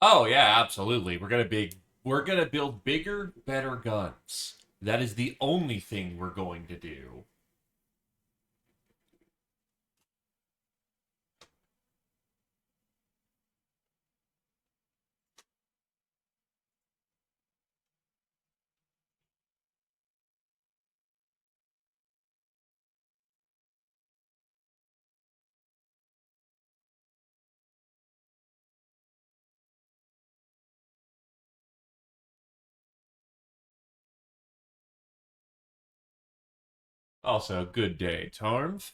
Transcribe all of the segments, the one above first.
Oh yeah, absolutely. We're gonna build bigger, better guns. That is the only thing we're going to do. Also, good day, Tarmf.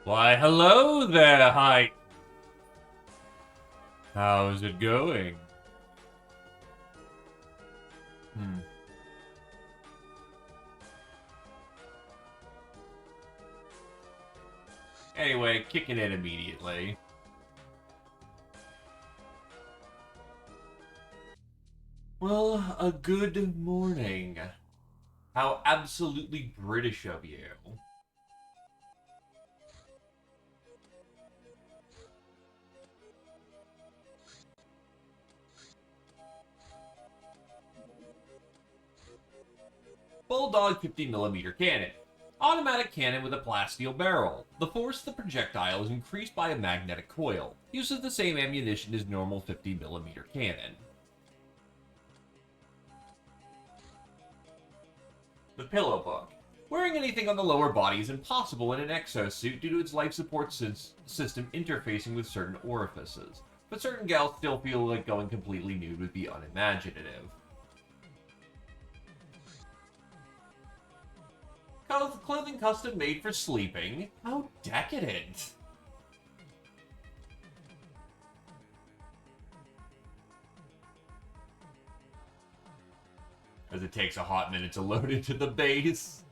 Why, hello there, hi. How's it going? Hmm. Anyway, kicking it immediately. Well, a good morning. How absolutely British of you. Bulldog 50 millimeter cannon. Automatic cannon with a plasteel barrel. The force of the projectile is increased by a magnetic coil. Uses the same ammunition as normal 50 millimeter cannon. The Pillow Book. Wearing anything on the lower body is impossible in an exosuit due to its life support system interfacing with certain orifices. But certain gals still feel like going completely nude would be unimaginative. Clothing custom made for sleeping? How decadent! As it takes a hot minute to load into the base.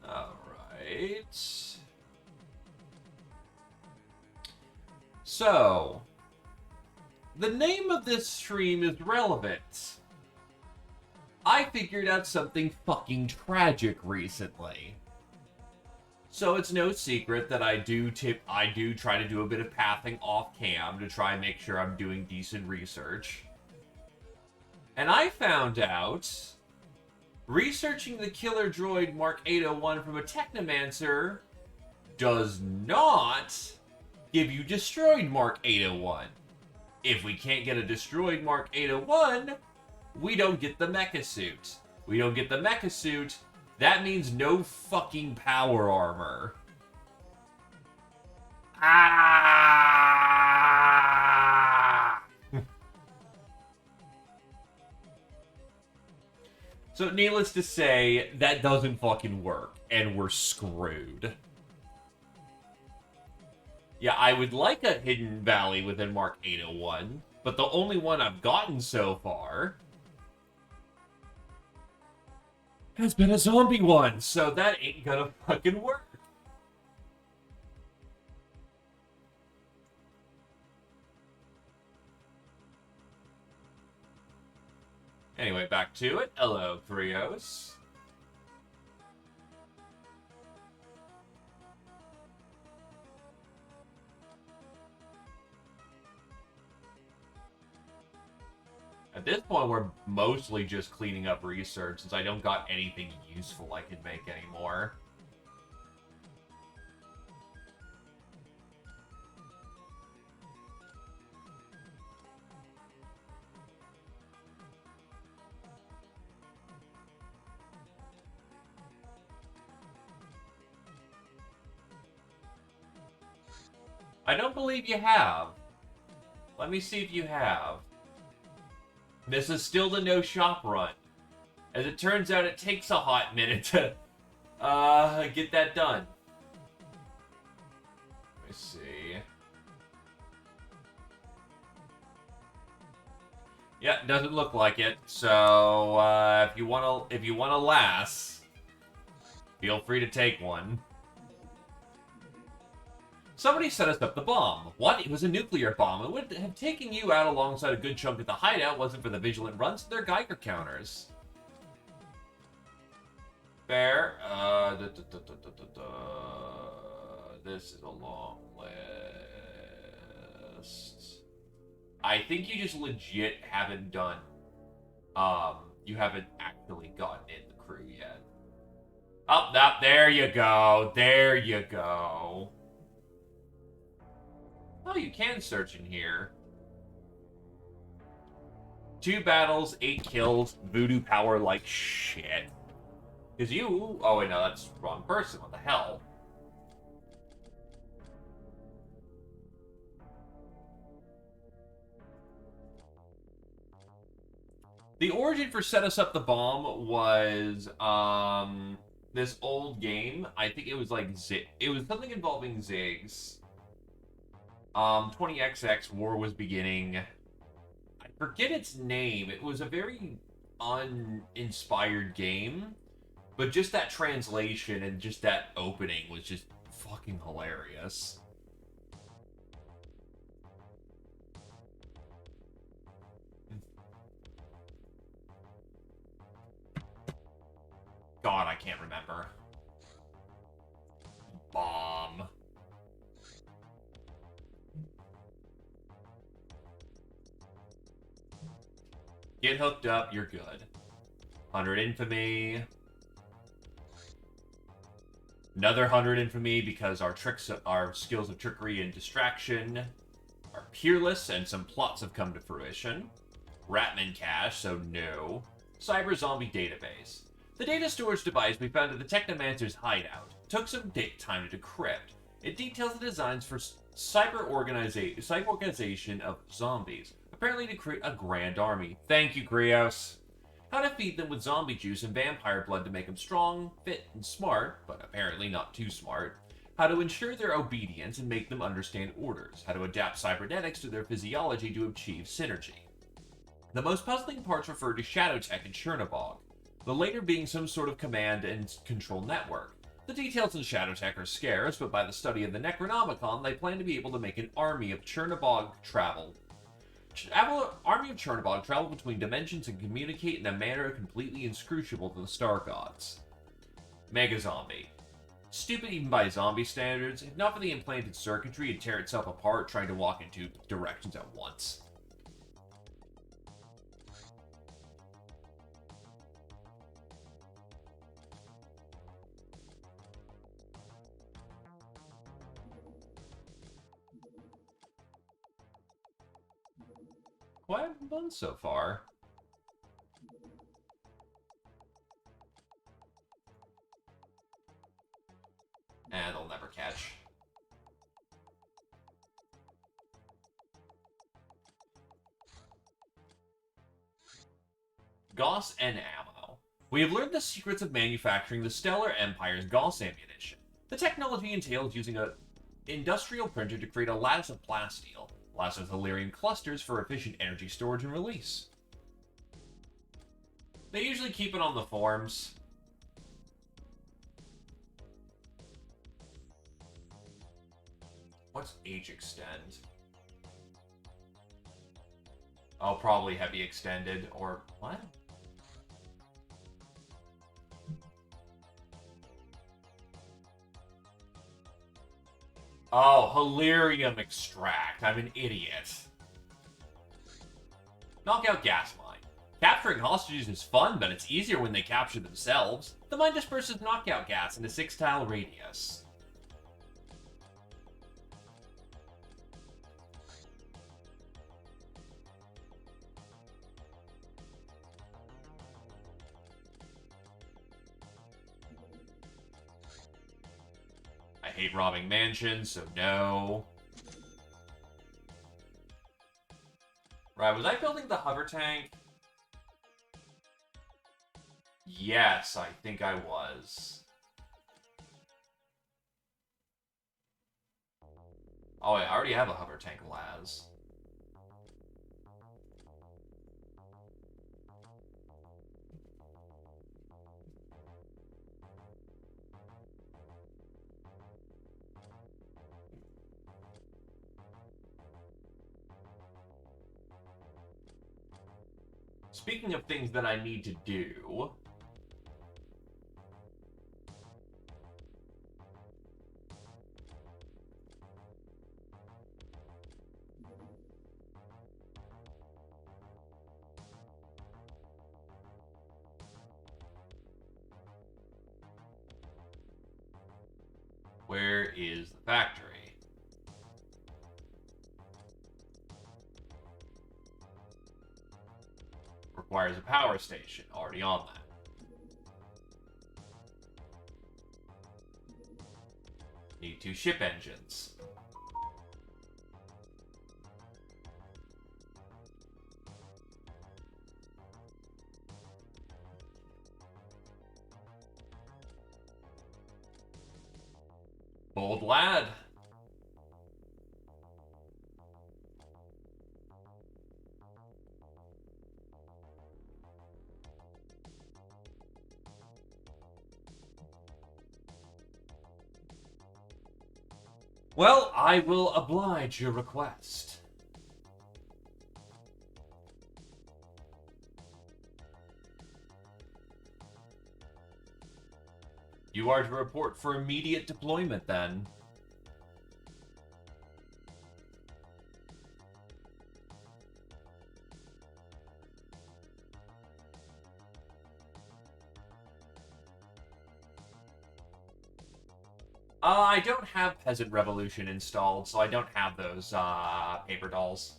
Alright. So, the name of this stream is relevant. I figured out something fucking tragic recently. So it's no secret that I do try to do a bit of pathing off cam to try and make sure I'm doing decent research. And I found out researching the killer droid Mark 801 from a Technomancer does not give you destroyed Mark 801. If we can't get a destroyed Mark 801, we don't get the mecha suit. We don't get the mecha suit. That means no fucking power armor. Ah! So, needless to say, that doesn't fucking work, and we're screwed. Yeah, I would like a hidden valley within Mark 801, but the only one I've gotten so far has been a zombie one, so that ain't gonna fucking work. Anyway, back to it. Hello, Krios. At this point, we're mostly just cleaning up research, since I don't got anything useful I can make anymore. I don't believe you have. Let me see if you have. This is still the no shop run. As it turns out, it takes a hot minute to get that done. Let me see. Yeah, doesn't look like it. So if you wanna last, feel free to take one. Somebody set us up the bomb. What? It was a nuclear bomb. It would have taken you out alongside a good chunk of the hideout wasn't for the vigilant runs to their Geiger counters. Fair. This is a long list. I think you just legit haven't done, you haven't actually gotten in the crew yet. Oh, there you go. There you go. Oh, you can search in here. 2 battles, 8 kills, voodoo power like shit. Because you... Oh, wait, no, that's the wrong person. What the hell? The origin for Set Us Up the Bomb was, this old game. I think it was like it was something involving Ziggs. 20XX, War was beginning. I forget its name. It was a very uninspired game, but just that translation and just that opening was just fucking hilarious. God, I can't remember. Bomb. Get hooked up, you're good. 100 infamy. Another 100 infamy because our skills of trickery and distraction are peerless and some plots have come to fruition. Ratman cache, so no. Cyber zombie database. The data storage device we found at the Technomancer's hideout took some time to decrypt. It details the designs for cyber organization of zombies, apparently to create a grand army. Thank you, Krios. How to feed them with zombie juice and vampire blood to make them strong, fit, and smart, but apparently not too smart. How to ensure their obedience and make them understand orders. How to adapt cybernetics to their physiology to achieve synergy. The most puzzling parts refer to Shadowtech and Chernobog, the later being some sort of command and control network. The details in Shadowtech are scarce, but by the study of the Necronomicon, they plan to be able to make an army of Chernobog travel between dimensions and communicate in a manner completely inscrutable to the Star Gods. Mega Zombie. Stupid even by zombie standards, if not for the implanted circuitry, it'd tear itself apart trying to walk in 2 directions at once. Quite a fun so far. And they'll never catch. Gauss and ammo. We have learned the secrets of manufacturing the Stellar Empire's Gauss ammunition. The technology entails using an industrial printer to create a lattice of plasteel. Lots of Hilarion clusters for efficient energy storage and release. They usually keep it on the forums. What's age extend? Oh, probably heavy extended, or what? Oh, Hilarium extract. I'm an idiot. Knockout gas mine. Capturing hostages is fun, but it's easier when they capture themselves. The mine disperses knockout gas in a 6-tile radius. I hate robbing mansions, so no. Right, was I building the hover tank? Yes, I think I was. Oh, I already have a hover tank, Laz. Speaking of things that I need to do... Where is the factory? Requires a power station. Already on that. Need 2 ship engines. Bold lad. Well, I will oblige your request. You are to report for immediate deployment, then. I don't have Peasant Revolution installed, so I don't have those, paper dolls.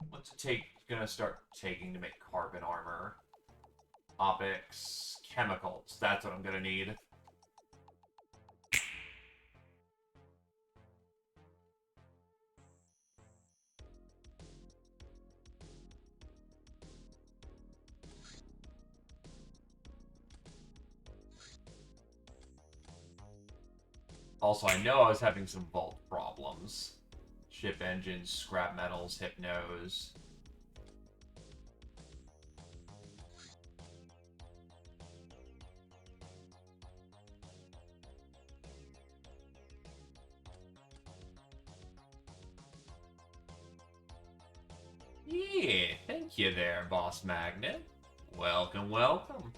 What's it gonna start taking to make carbon armor? Optics, chemicals, that's what I'm gonna need. Also, I know I was having some vault problems. Ship engines, scrap metals, hypnos. Yeah, thank you there, Boss Magnet. Welcome, welcome.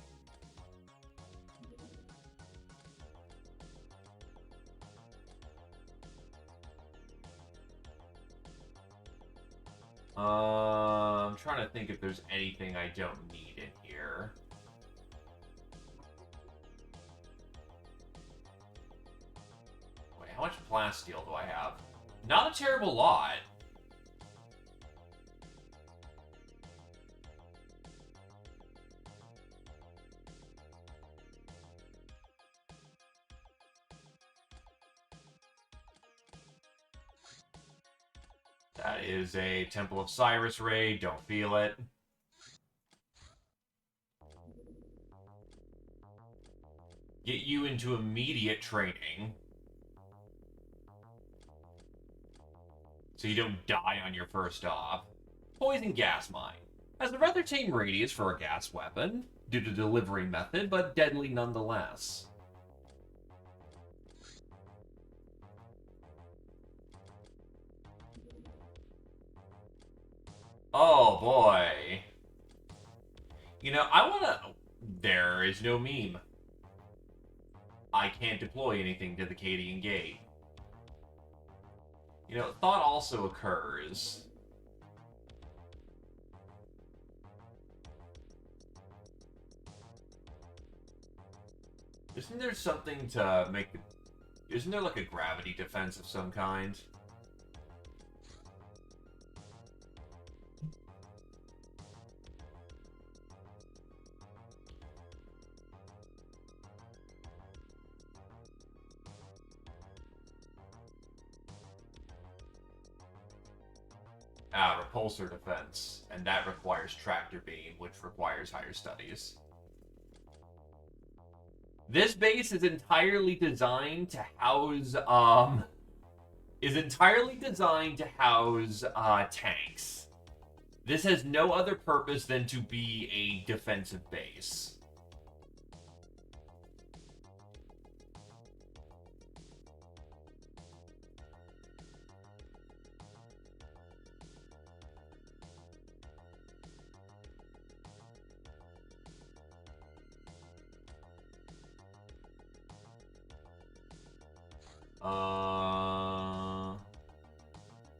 I'm trying to think if there's anything I don't need in here. Wait, how much plasteel do I have? Not a terrible lot. That is a Temple of Cyrus raid. Don't feel it. Get you into immediate training. So you don't die on your first off. Poison gas mine. Has a rather tame radius for a gas weapon, due to delivery method, but deadly nonetheless. Oh, boy. You know, I wanna... There is no meme. I can't deploy anything to the Cadian Gate. You know, thought also occurs. Isn't there something to make... Isn't there, like, a gravity defense of some kind? Repulsor defense, and that requires tractor beam, which requires higher studies. This base is entirely designed to house, tanks. This has no other purpose than to be a defensive base.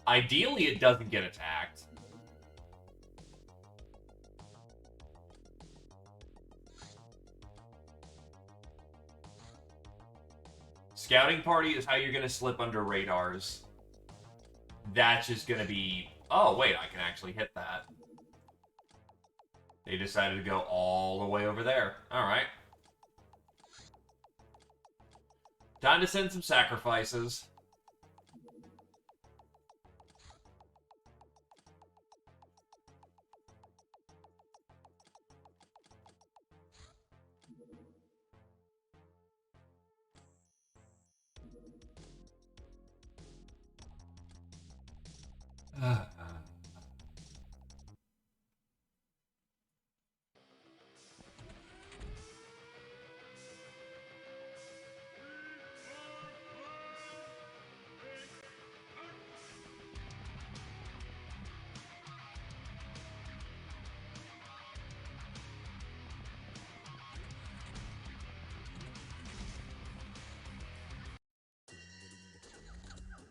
Ideally, it doesn't get attacked. Scouting party is how you're going to slip under radars. That's just going to be... Oh, wait, I can actually hit that. They decided to go all the way over there. Alright. Time to send some sacrifices.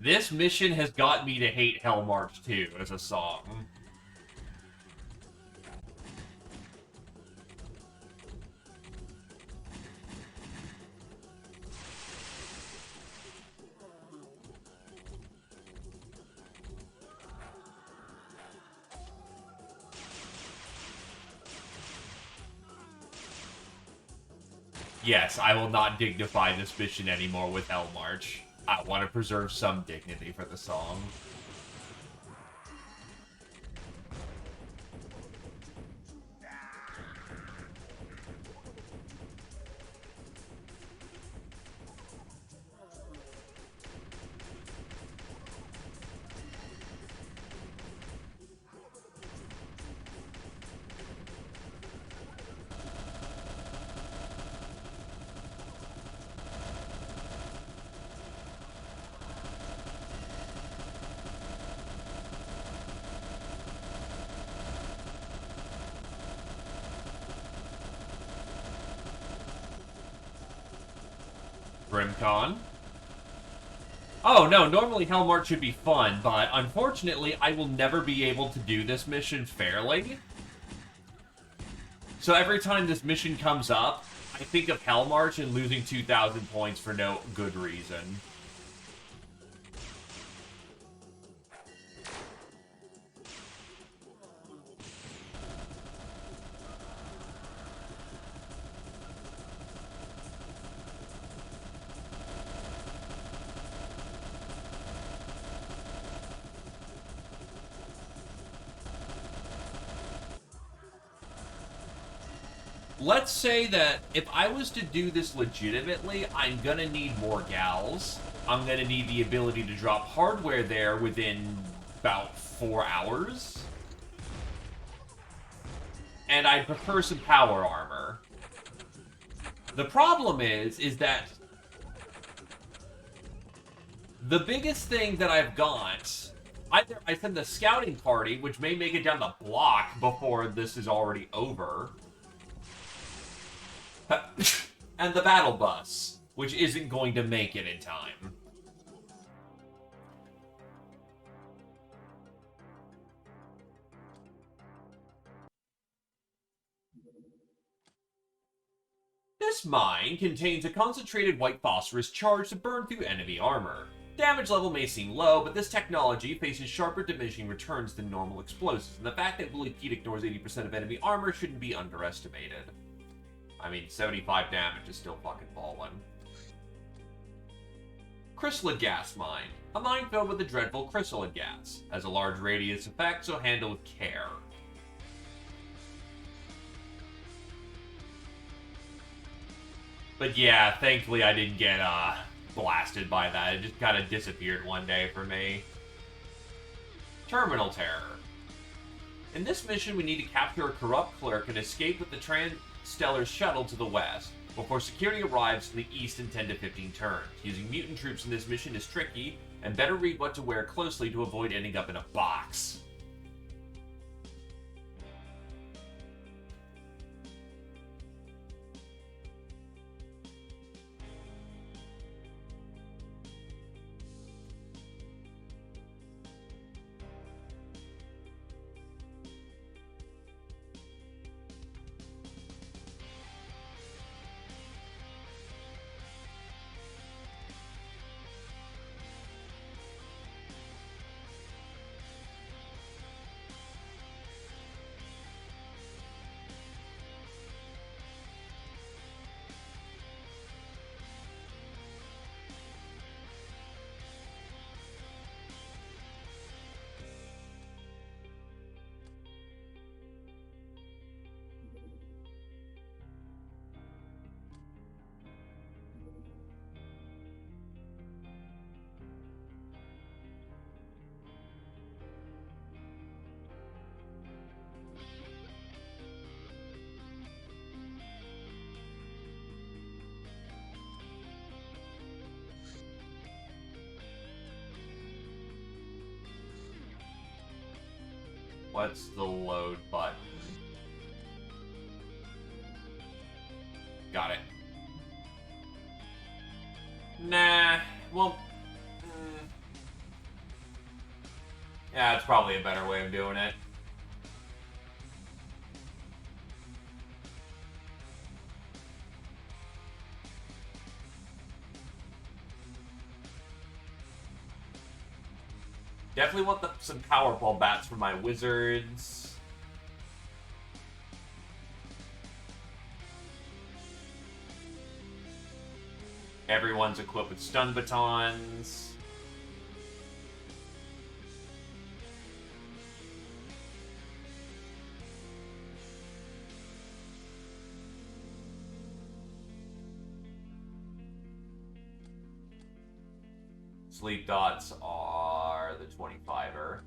This mission has got me to hate Hell March 2 as a song. Yes, I will not dignify this mission anymore with Hell March. I want to preserve some dignity for the song. Grimcon. Oh, no, normally Hell March should be fun, but unfortunately, I will never be able to do this mission fairly. So every time this mission comes up, I think of Hell March and losing 2,000 points for no good reason. Let's say that if I was to do this legitimately, I'm gonna need more gals. I'm gonna need the ability to drop hardware there within about 4 hours. And I'd prefer some power armor. The problem is that the biggest thing that I've got Either I send the scouting party, which may make it down the block before this is already over. And the battle bus, which isn't going to make it in time. This mine contains a concentrated white phosphorus charge to burn through enemy armor. Damage level may seem low, but this technology faces sharper diminishing returns than normal explosives, and the fact that Woolly Pete ignores 80% of enemy armor shouldn't be underestimated. I mean, 75 damage is still fucking ballin'. Chrysalid Gas Mine. A mine filled with the dreadful chrysalid gas. Has a large radius effect, so handle with care. But yeah, thankfully I didn't get, blasted by that. It just kind of disappeared one day for me. Terminal Terror. In this mission, we need to capture a corrupt clerk and escape with the Transstellar shuttle to the west, before security arrives from the east in 10 to 15 turns. Using mutant troops in this mission is tricky, and better read what to wear closely to avoid ending up in a box. What's the load button? Got it. Nah, well... Yeah, it's probably a better way of doing it. Definitely want some Powerball bats for my wizards. Everyone's equipped with stun batons. Sleep dots are the 25er.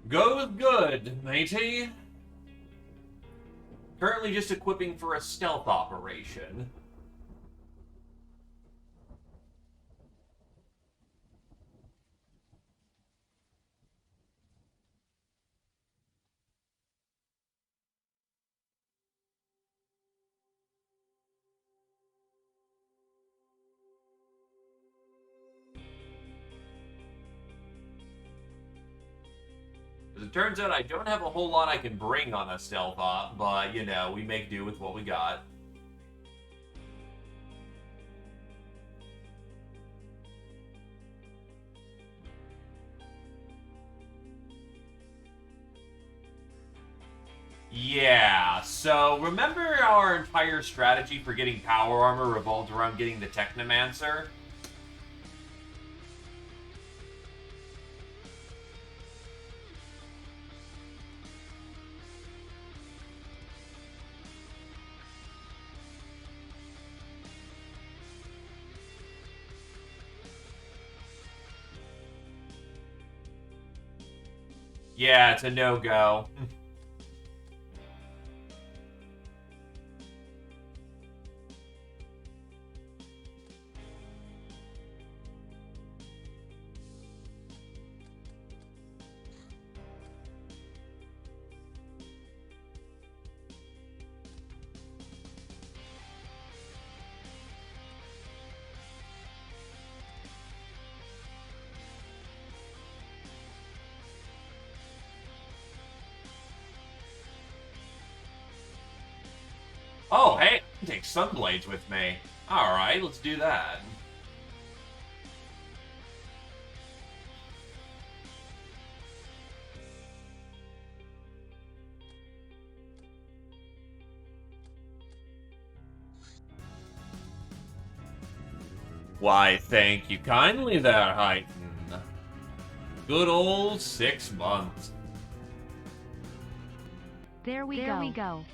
Goes good, matey. Currently just equipping for a stealth operation. As it turns out, I don't have a whole lot I can bring on a stealth op, but, you know, we make do with what we got. Yeah, so remember our entire strategy for getting power armor revolved around getting the Technomancer? Yeah, it's a no-go. Oh, hey, I can take Sunblades with me. Alright, let's do that. Why, thank you kindly there, Heighton. Good old 6 months. There we go.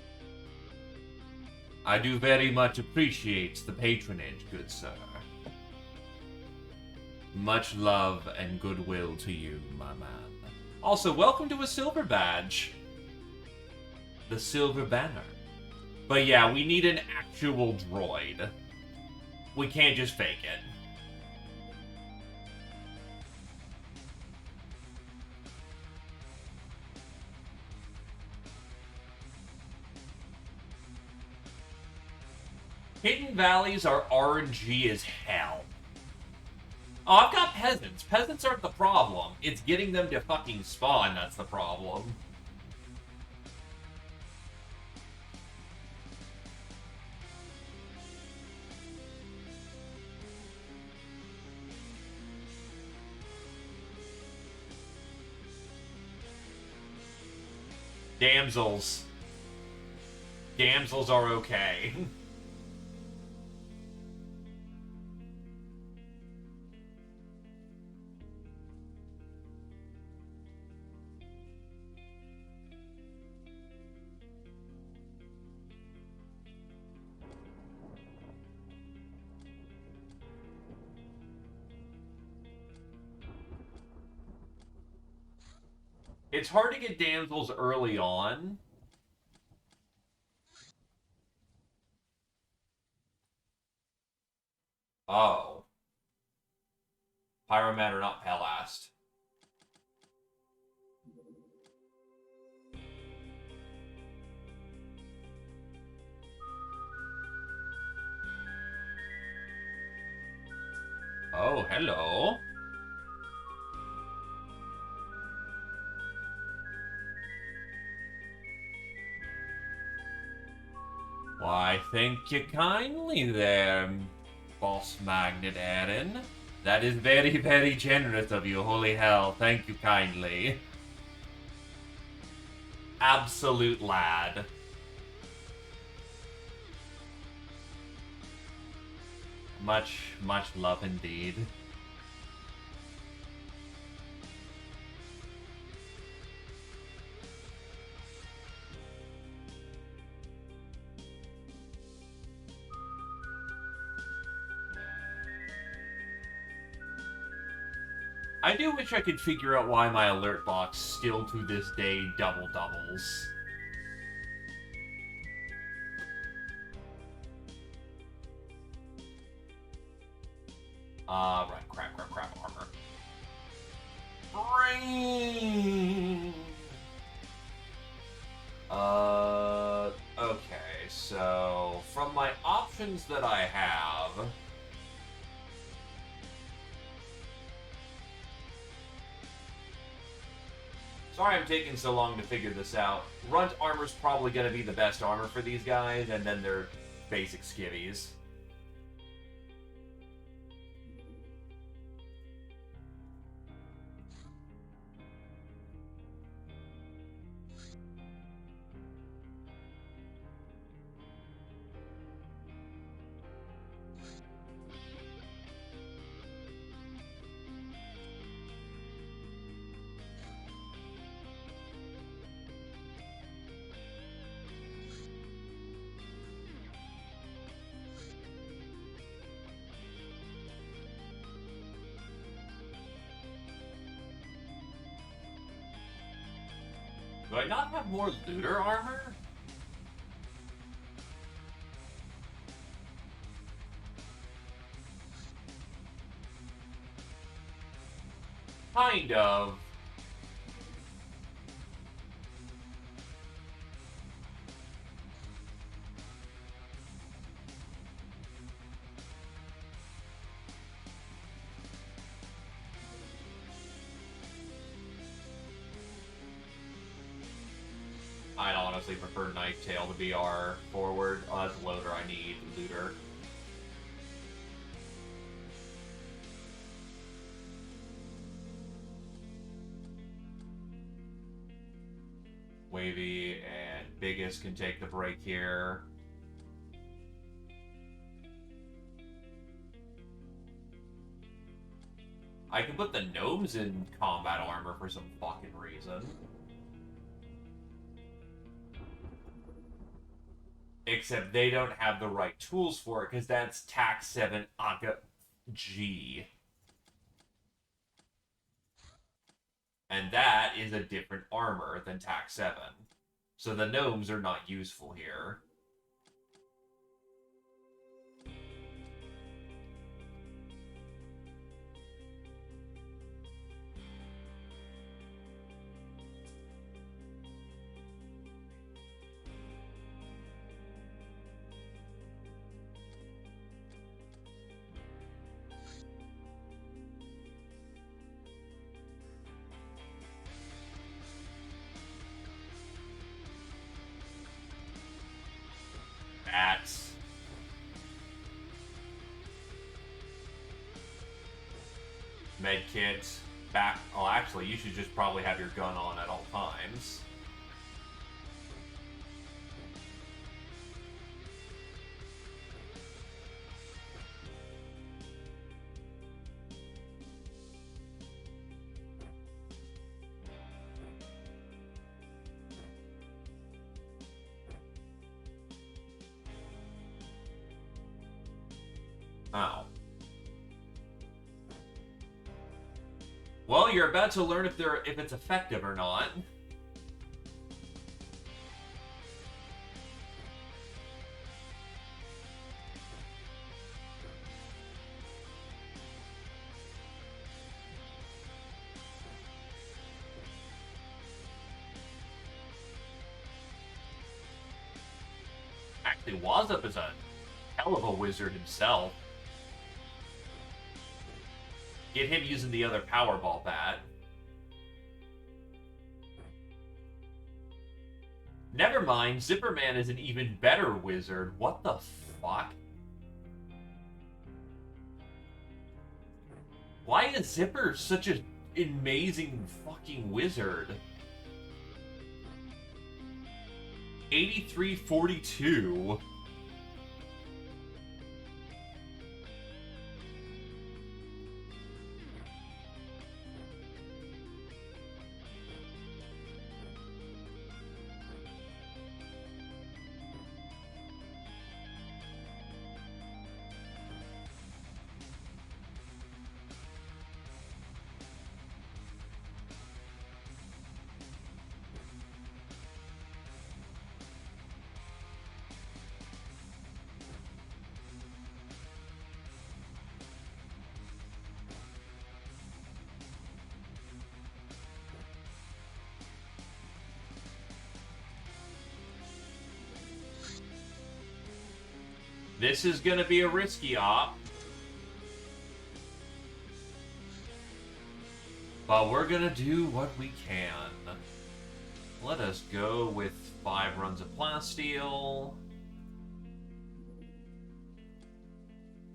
I do very much appreciate the patronage, good sir. Much love and goodwill to you, my man. Also, welcome to a silver badge. The silver banner. But yeah, we need an actual droid. We can't just fake it. Hidden Valleys are RNG as hell. Oh, I've got peasants. Peasants aren't the problem. It's getting them to fucking spawn that's the problem. Damsels. Damsels are okay. It's hard to get damsels early on. Oh. Pyroman or not Pelast. Oh, hello. Why, thank you kindly there, Boss Magnet Aaron. That is very, very generous of you, holy hell. Thank you kindly. Absolute lad. Much, much love indeed. I do wish I could figure out why my alert box still to this day doubles. Right, crap, armor. Brain! Okay, so from my options that I have, sorry I'm taking so long to figure this out. Runt armor's probably going to be the best armor for these guys, and then their basic skivvies. Do I not have more looter armor? Kind of. I don't honestly prefer Knife Tail to be our forward. Oh, that's Loader I need. Looter. Wavy and Biggest can take the break here. I can put the gnomes in combat armor for some fucking reason. Except they don't have the right tools for it, because that's Tax 7 Aga G. And that is a different armor than Tax 7. So the gnomes are not useful here. Bats. Medkit. Back. Oh, actually, you should just probably have your gun on at all times. Oh. Well, you're about to learn if it's effective or not. Actually, Wazup is a hell of a wizard himself. Get him using the other Powerball bat. Never mind, Zipperman is an even better wizard. What the fuck? Why is Zipper such an amazing fucking wizard? 8342. This is gonna be a risky op. But we're gonna do what we can. Let us go with 5 runs of Plasteel.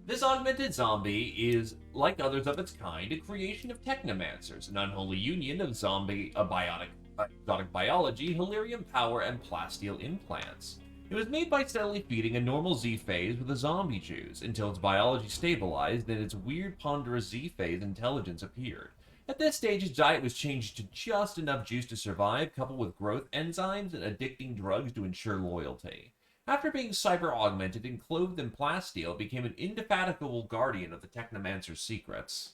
This augmented zombie is, like others of its kind, a creation of technomancers, an unholy union of zombie, exotic biology, Hilarium power, and Plasteel implants. It was made by steadily feeding a normal Z-phase with a zombie juice, until its biology stabilized and its weird ponderous Z-phase intelligence appeared. At this stage, its diet was changed to just enough juice to survive, coupled with growth enzymes and addicting drugs to ensure loyalty. After being cyber-augmented and clothed in Plasteel, it became an indefatigable guardian of the Technomancer's secrets.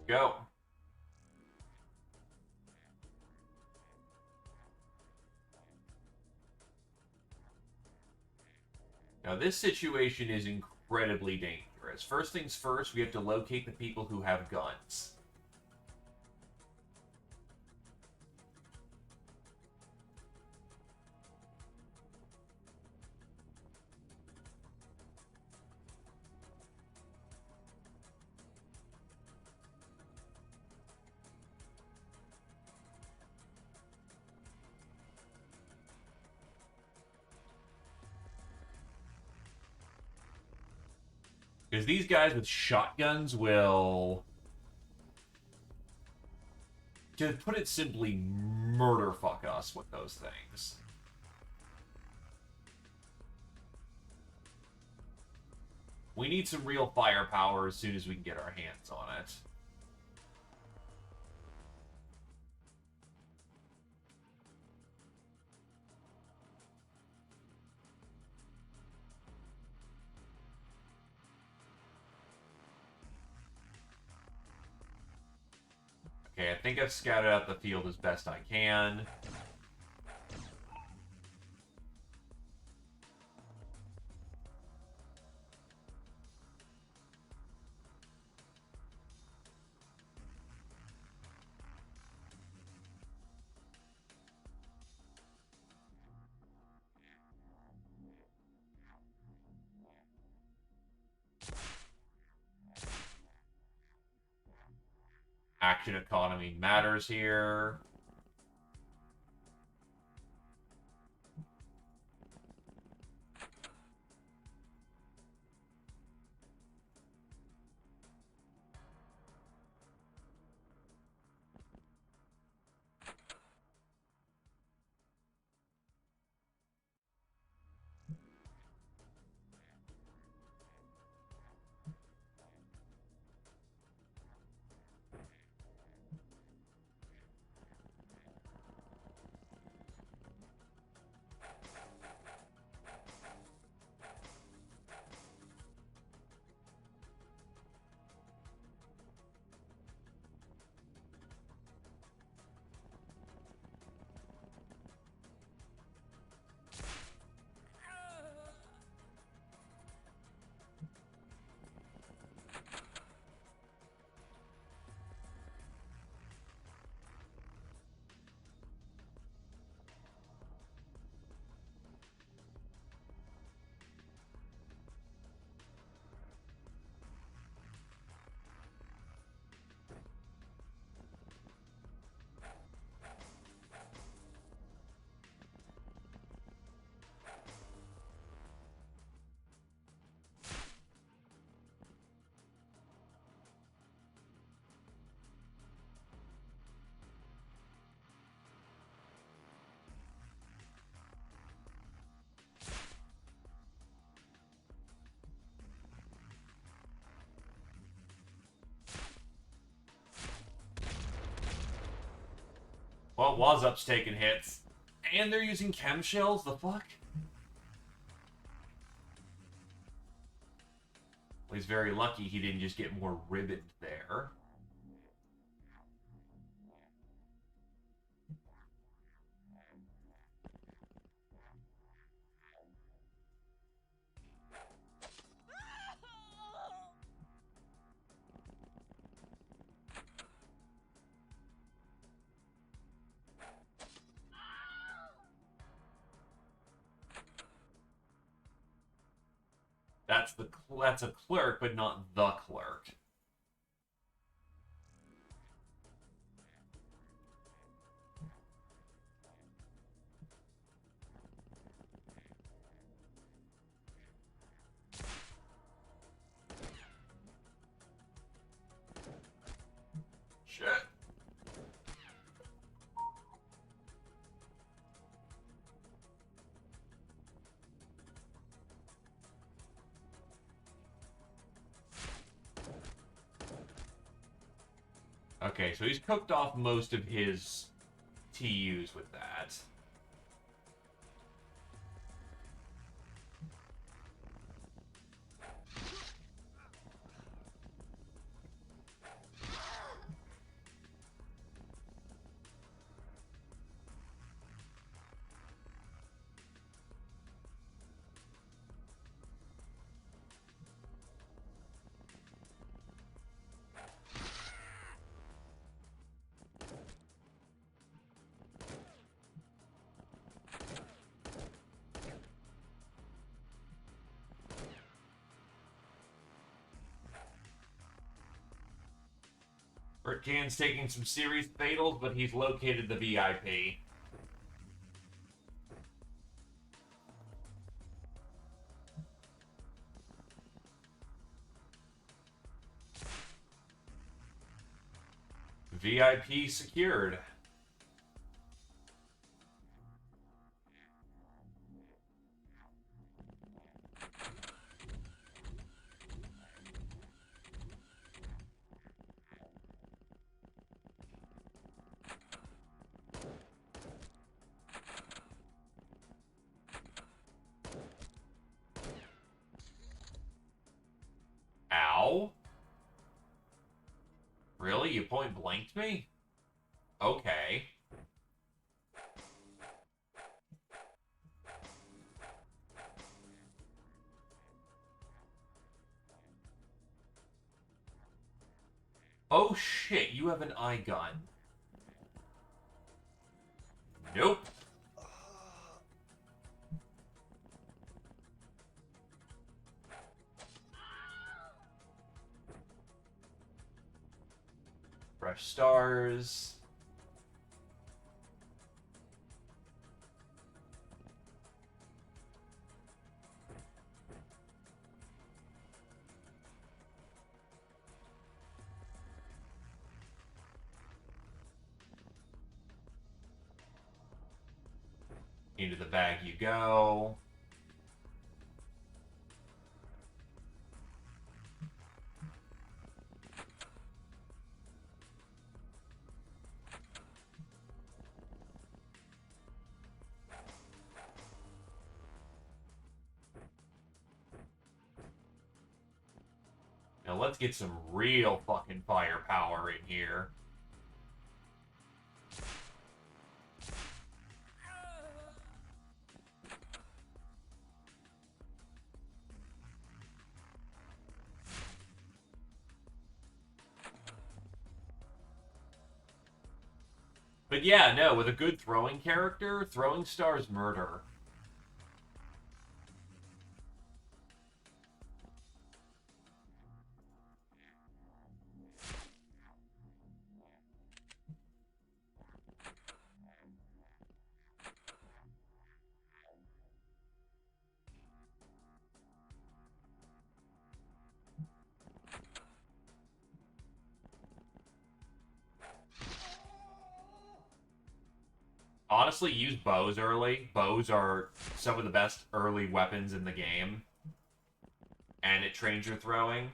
Go. Now, this situation is incredibly dangerous. First things first, we have to locate the people who have guns. Because these guys with shotguns will, to put it simply, murder fuck us with those things. We need some real firepower as soon as we can get our hands on it. Okay, I think I've scouted out the field as best I can. Action economy matters here. Well, Wazup's taking hits. And they're using chem shells? The fuck? Well, he's very lucky he didn't just get more ribboned there. That's a clerk, but not the clerk. Shit. Okay, so he's cooked off most of his TUs with that. Can's taking some serious fatals, but he's located the VIP. VIP secured. Ow. Really? You point blanked me? Okay. Oh shit, you have an eye gun. Nope. Fresh stars. Into the bag you go. Now let's get some real fucking firepower in here. But yeah, no, with a good throwing character, throwing stars murder. Honestly, use bows early. Bows are some of the best early weapons in the game. And it trains your throwing.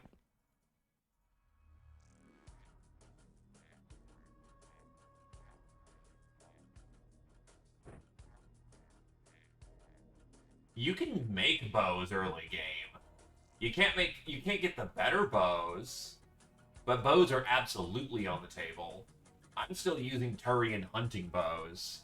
You can make bows early game. You can't get the better bows, but bows are absolutely on the table. I'm still using Turian hunting bows.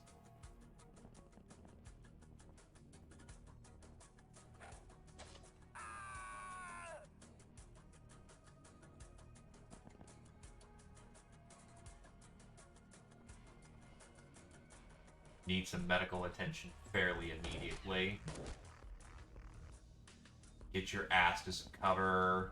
Need some medical attention fairly immediately. Get your ass to some cover.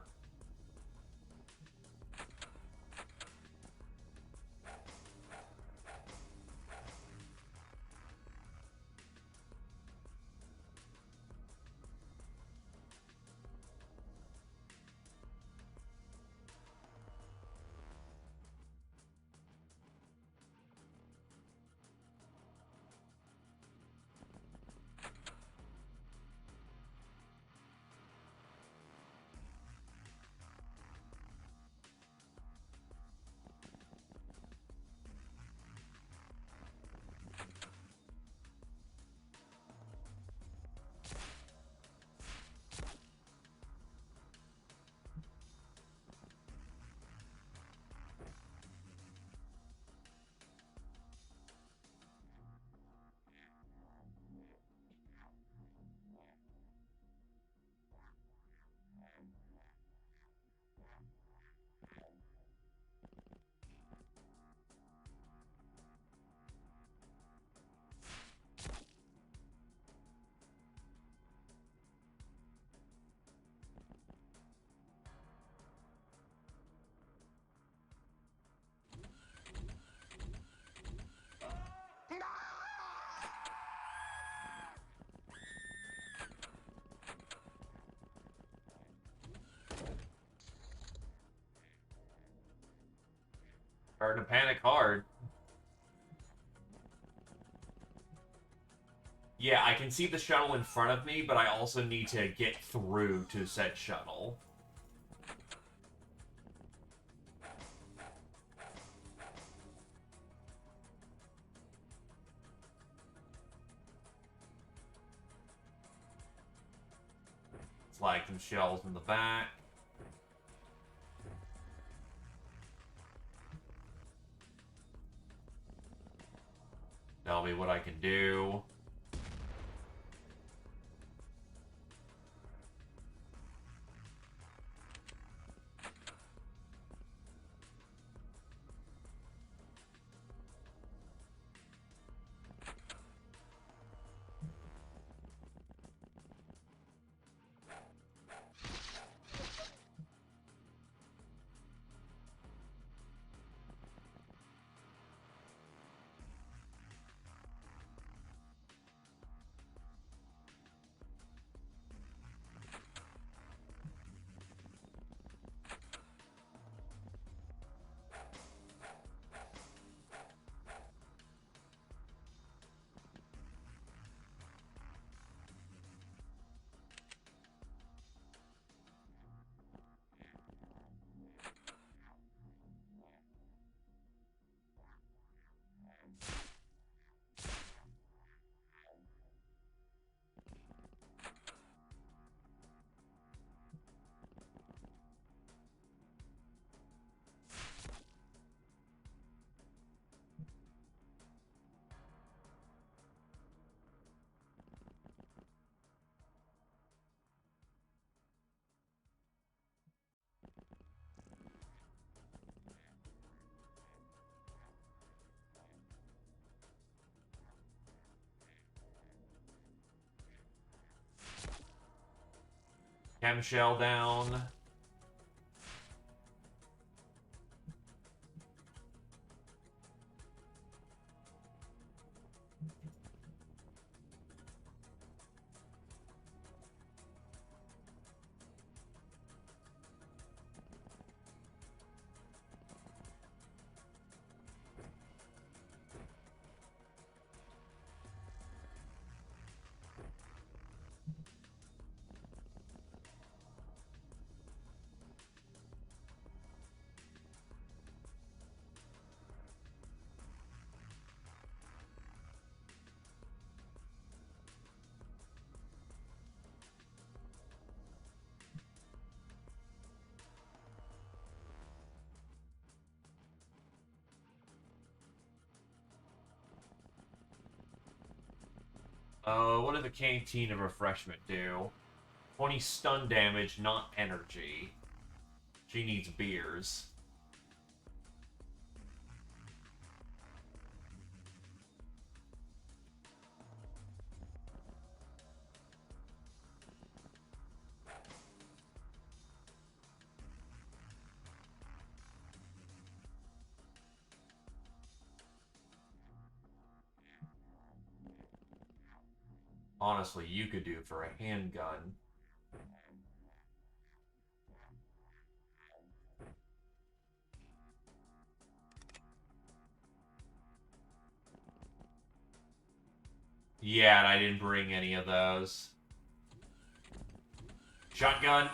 Starting to panic hard. Yeah, I can see the shuttle in front of me, but I also need to get through to said shuttle. Flag some shells in the back. Tell me what I can do. Chem shell down. What does a canteen of refreshment do? 20 stun damage, not energy. She needs beers. Honestly, you could do for a handgun. Yeah, and I didn't bring any of those. Shotgun.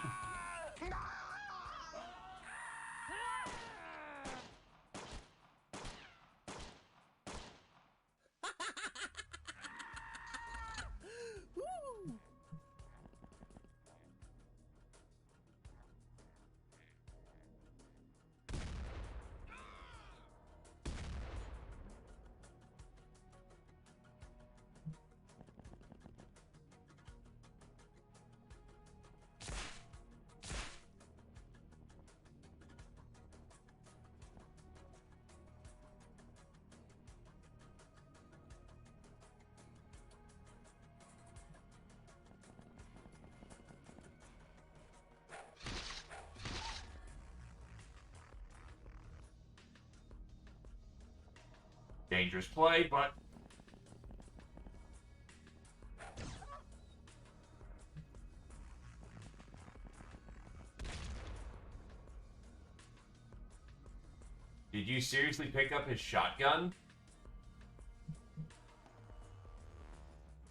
Dangerous play, but... did you seriously pick up his shotgun?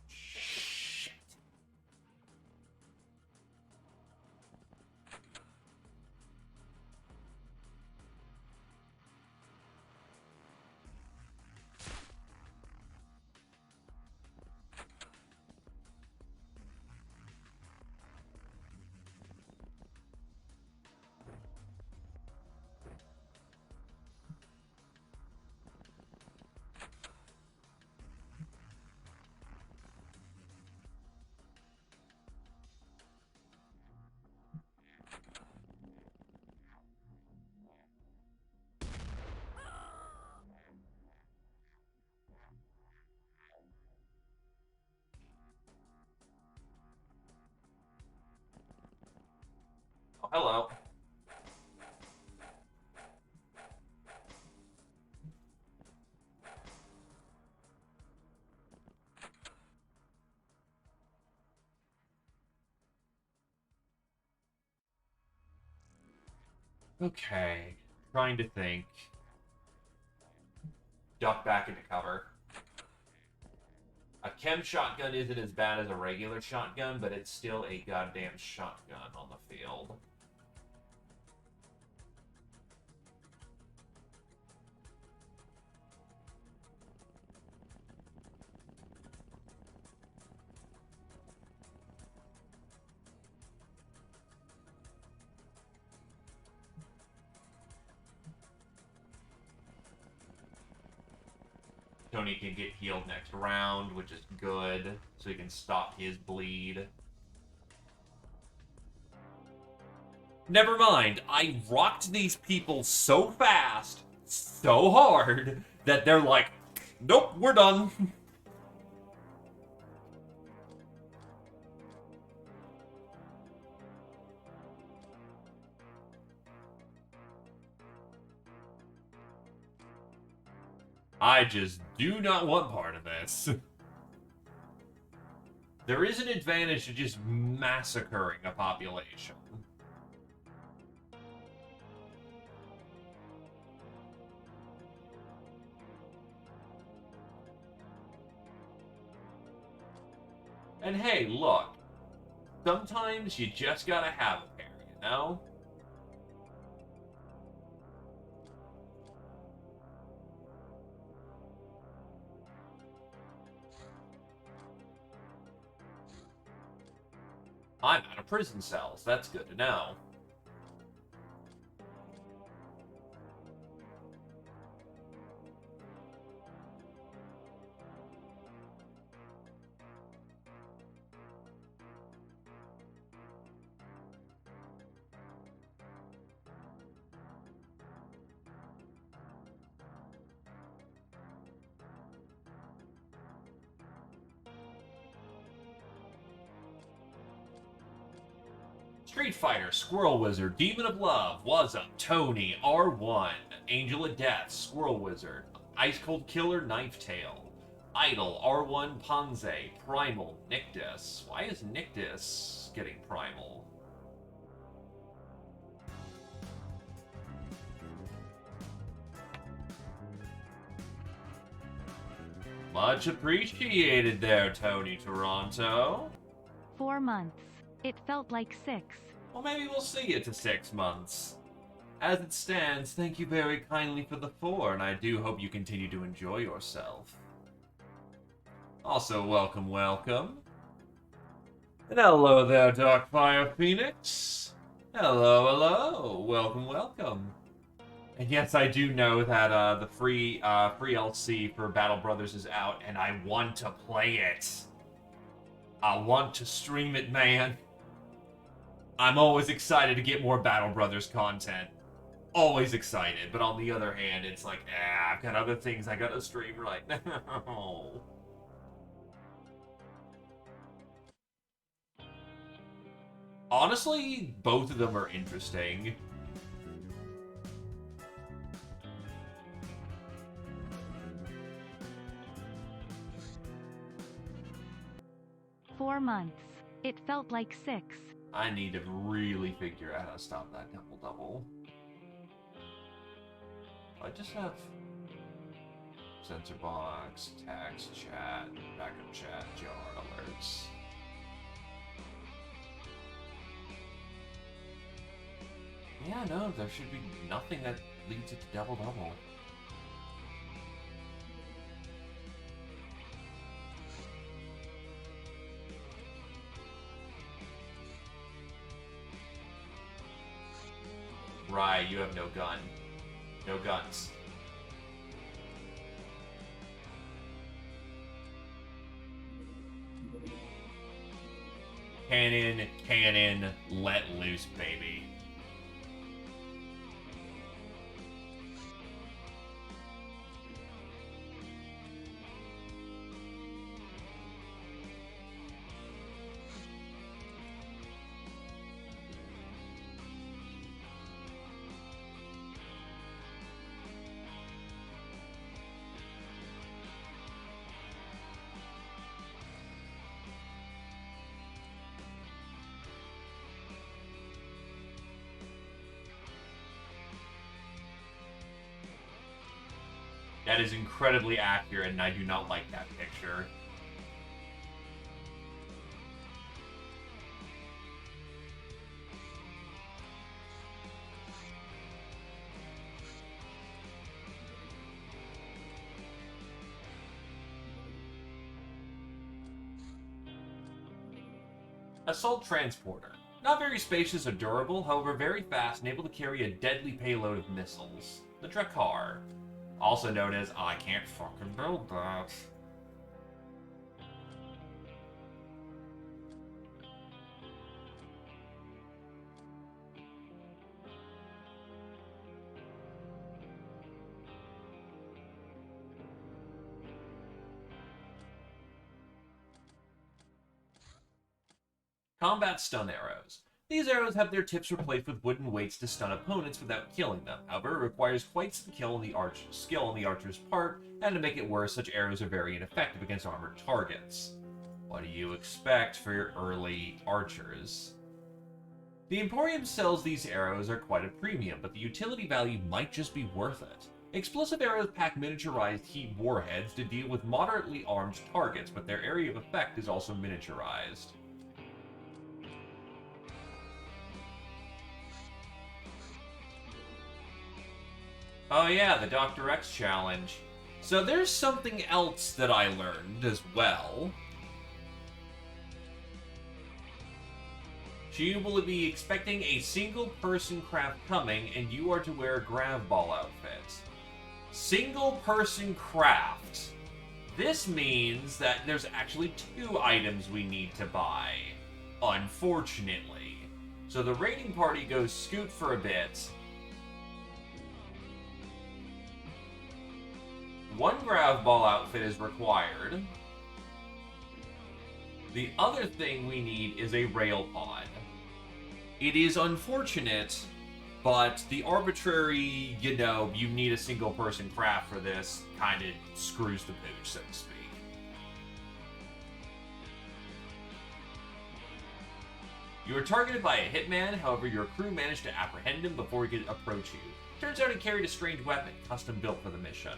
Shit. Oh, hello. Okay. Trying to think. Duck back into cover. A chem shotgun isn't as bad as a regular shotgun, but it's still a goddamn shotgun on the field. Tony can get healed next round, which is good, so he can stop his bleed. Never mind, I rocked these people so fast, so hard, that they're like, nope, we're done. I just do not want part of this. There is an advantage to just massacring a population. And hey, look. Sometimes you just gotta have a pair, you know? I'm out of prison cells. That's good to know. Street Fighter, Squirrel Wizard, Demon of Love, Was Up, Tony, R1, Angel of Death, Squirrel Wizard, Ice Cold Killer, Knife Tail, Idol, R1, Ponze, Primal, Nictus. Why is Nictus getting Primal? Much appreciated there, Tony Toronto. 4 months. It felt like 6. Well, maybe we'll see you to 6 months. As it stands, thank you very kindly for the 4, and I do hope you continue to enjoy yourself. Also, welcome, welcome. And hello there, Darkfire Phoenix. Hello, hello. Welcome, welcome. And yes, I do know that the free LC for Battle Brothers is out, and I want to play it. I want to stream it, man. I'm always excited to get more Battle Brothers content. Always excited, but on the other hand, it's like, I've got other things I gotta stream right now. Honestly, both of them are interesting. "4 months. It felt like 6. I need to really figure out how to stop that double-double. I just have sensor box, text, chat, backup chat, jar alerts. Yeah, no, there should be nothing that leads it to double-double. Right, you have no gun. No guns. Cannon, let loose, baby. That is incredibly accurate, and I do not like that picture. Assault Transporter. Not very spacious or durable, however very fast and able to carry a deadly payload of missiles. The Drakkar. Also known as, I can't fucking build that. Combat Stun Arrows. These arrows have their tips replaced with wooden weights to stun opponents without killing them. However, it requires quite some skill on the archer's part, and to make it worse, such arrows are very ineffective against armored targets. What do you expect for your early archers? The Emporium sells these arrows are quite a premium, but the utility value might just be worth it. Explosive arrows pack miniaturized heat warheads to deal with moderately armed targets, but their area of effect is also miniaturized. Oh yeah, the Dr. X challenge. So there's something else that I learned as well. You will be expecting a single-person craft coming, and you are to wear a grav ball outfit. Single-person craft. This means that there's actually 2 items we need to buy, unfortunately. So the raiding party goes scoot for a bit. 1 grav ball outfit is required. The other thing we need is a rail pod. It is unfortunate, but the arbitrary, you need a single person craft for this kind of screws the pooch, so to speak. You are targeted by a hitman, however your crew managed to apprehend him before he could approach you. Turns out he carried a strange weapon, custom built for the mission.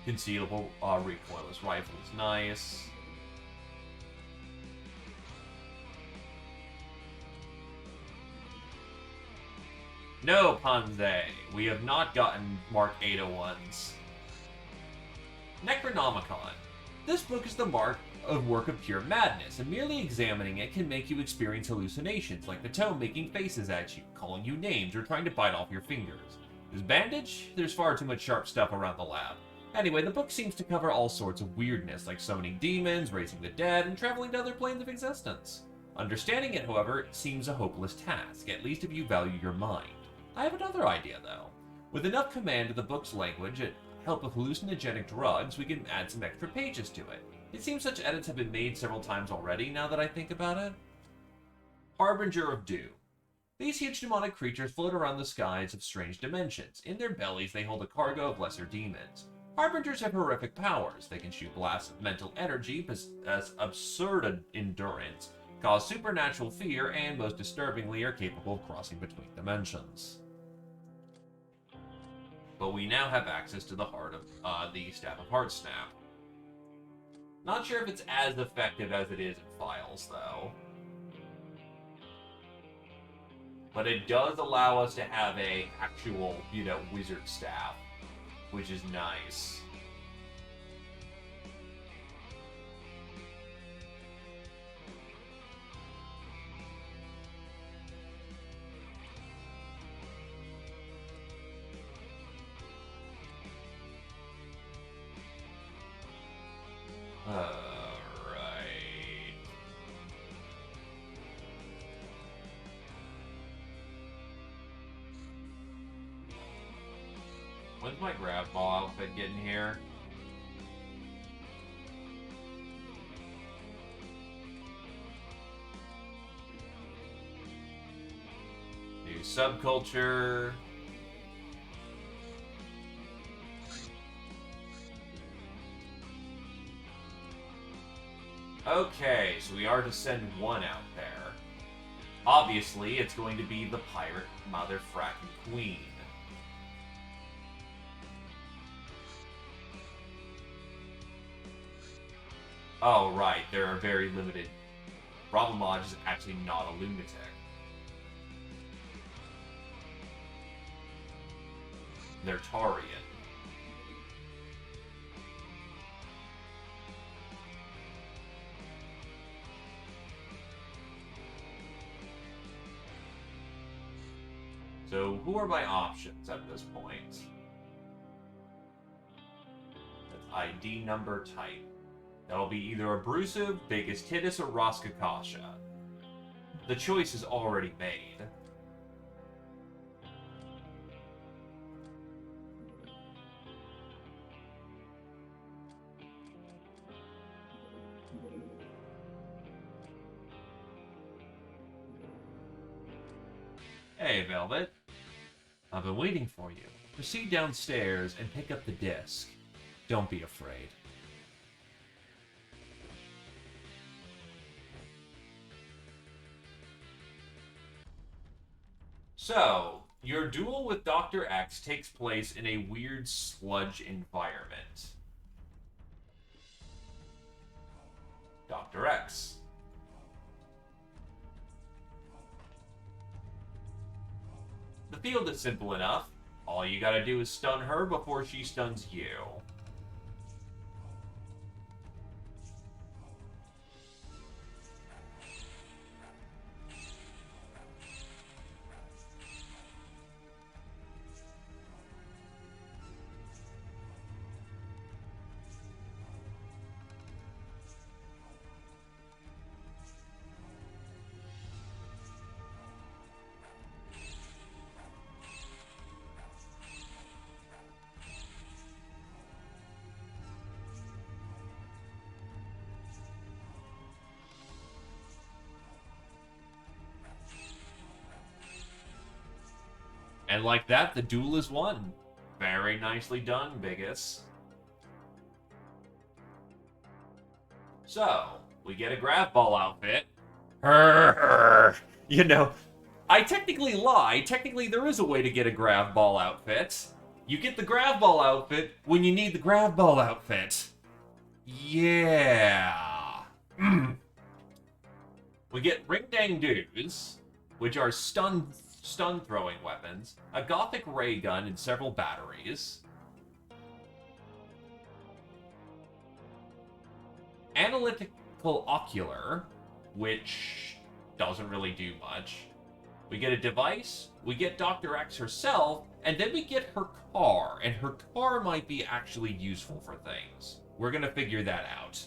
Concealable recoilless rifle is nice. No, Panze, we have not gotten Mark 801s. Necronomicon. This book is the work of pure madness, and merely examining it can make you experience hallucinations, like the tome making faces at you, calling you names, or trying to bite off your fingers. This bandage? There's far too much sharp stuff around the lab. Anyway, the book seems to cover all sorts of weirdness, like summoning demons, raising the dead, and traveling to other planes of existence. Understanding it, however, seems a hopeless task, at least if you value your mind. I have another idea, though. With enough command of the book's language and help of hallucinogenic drugs, we can add some extra pages to it. It seems such edits have been made several times already, now that I think about it. Harbinger of Doom. These huge demonic creatures float around the skies of strange dimensions. In their bellies, they hold a cargo of lesser demons. Harbingers have horrific powers. They can shoot blasts of mental energy, possess absurd endurance, cause supernatural fear, and most disturbingly are capable of crossing between dimensions. but we now have access to the heart of the Staff of Heart Snap. Not sure if it's as effective as it is in Files, though. But it does allow us to have a actual, wizard staff, which is nice. Alright. When's my grab ball outfit getting here? New subculture. Okay, so we are to send one out there. Obviously, it's going to be the pirate motherfracking queen. Oh, right, there are very limited... Brabamaj is actually not a lunatic. They're Tarian. So, who are my options at this point? That's ID, number, type. That'll be either Abrasive, Biggest Hittis, or Roskakasha. The choice is already made. Hey, Velvet. I've been waiting for you. Proceed downstairs and pick up the disc. Don't be afraid. So, your duel with Dr. X takes place in a weird sludge environment. Dr. X. The field is simple enough. All you gotta do is stun her before she stuns you. And like that, the duel is won. Very nicely done, Biggest. So, we get a grab ball outfit. You know, I technically lie. Technically, there is a way to get a grab ball outfit. You get the grab ball outfit when you need the grab ball outfit. Yeah. We get ring dang doos, which are stun throwing weapons, a gothic ray gun, and several batteries. Analytical ocular, which doesn't really do much. We get a device, we get Dr. X herself, and then we get her car, and her car might be actually useful for things. We're gonna figure that out.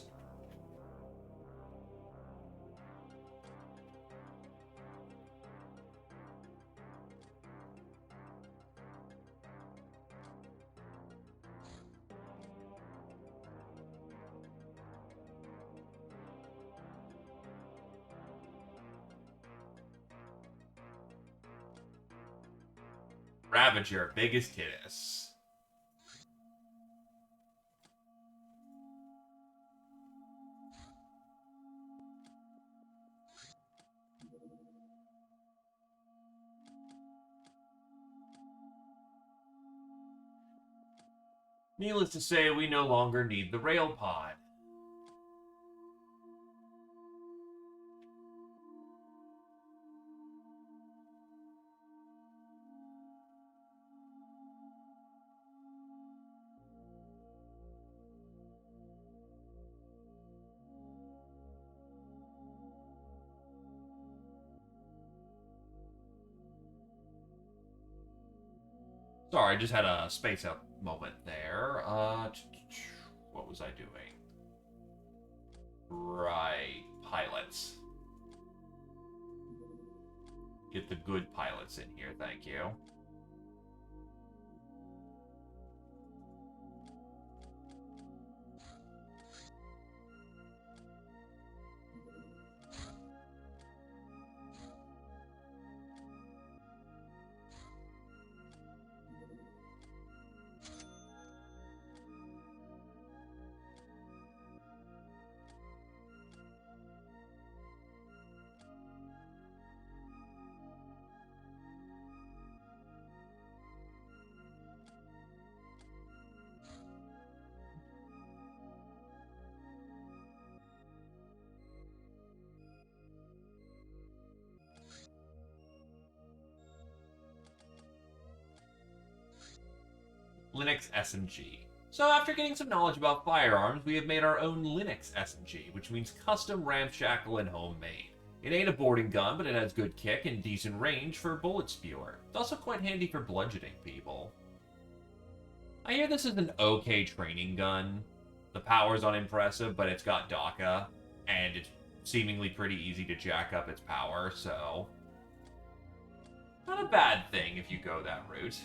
Ravager, Biggest Hittis. Needless to say, we no longer need the rail pod. Sorry, I just had a space out moment there. What was I doing? Right, pilots. Get the good pilots in here, thank you. Linux SMG. So after getting some knowledge about firearms, we have made our own Linux SMG, which means custom, ramshackle, and homemade. It ain't a boarding gun, but it has good kick and decent range for a bullet spewer. It's also quite handy for bludgeoning people. I hear this is an okay training gun. The power's unimpressive, but it's got DACA, and it's seemingly pretty easy to jack up its power, so... not a bad thing if you go that route.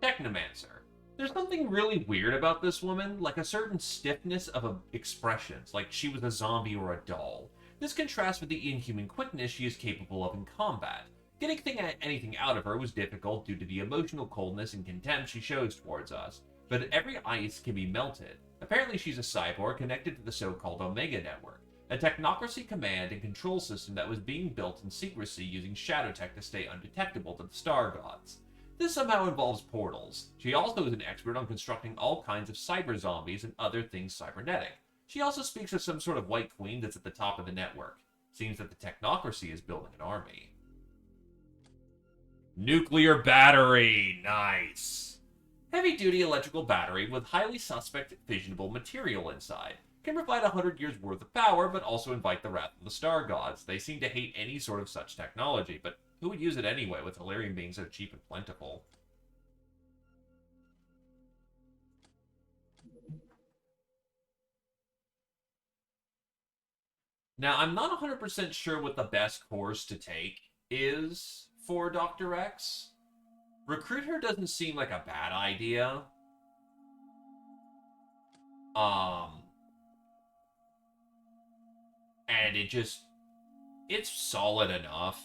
Technomancer. There's something really weird about this woman, like a certain stiffness of expressions, like she was a zombie or a doll. This contrasts with the inhuman quickness she is capable of in combat. Getting anything out of her was difficult due to the emotional coldness and contempt she shows towards us, but every ice can be melted. Apparently she's a cyborg connected to the so-called Omega Network, a technocracy command and control system that was being built in secrecy using shadow tech to stay undetectable to the Star Gods. This somehow involves portals. She also is an expert on constructing all kinds of cyber zombies and other things cybernetic. She also speaks of some sort of white queen that's at the top of the network. Seems that the technocracy is building an army. Nuclear battery! Nice! Heavy-duty electrical battery with highly suspect fissionable material inside. Can provide 100 years worth of power, but also invite the wrath of the Star Gods. They seem to hate any sort of such technology, but who would use it anyway, with Hilarium being so cheap and plentiful? Now, I'm not 100% sure what the best course to take is for Dr. X. Recruit her doesn't seem like a bad idea. And it's solid enough.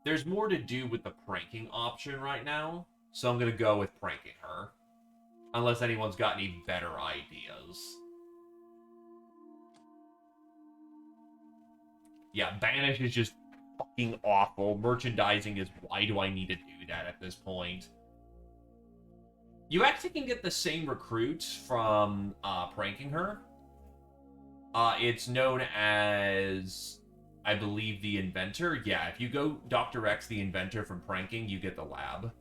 There's more to do with the pranking option right now, so I'm gonna go with pranking her. Unless anyone's got any better ideas. Yeah, Banish is just fucking awful. Merchandising is, why do I need to do that at this point? You actually can get the same recruits from pranking her. It's known as, I believe, the Inventor. Yeah, if you go Dr. X, the Inventor from pranking, you get the lab.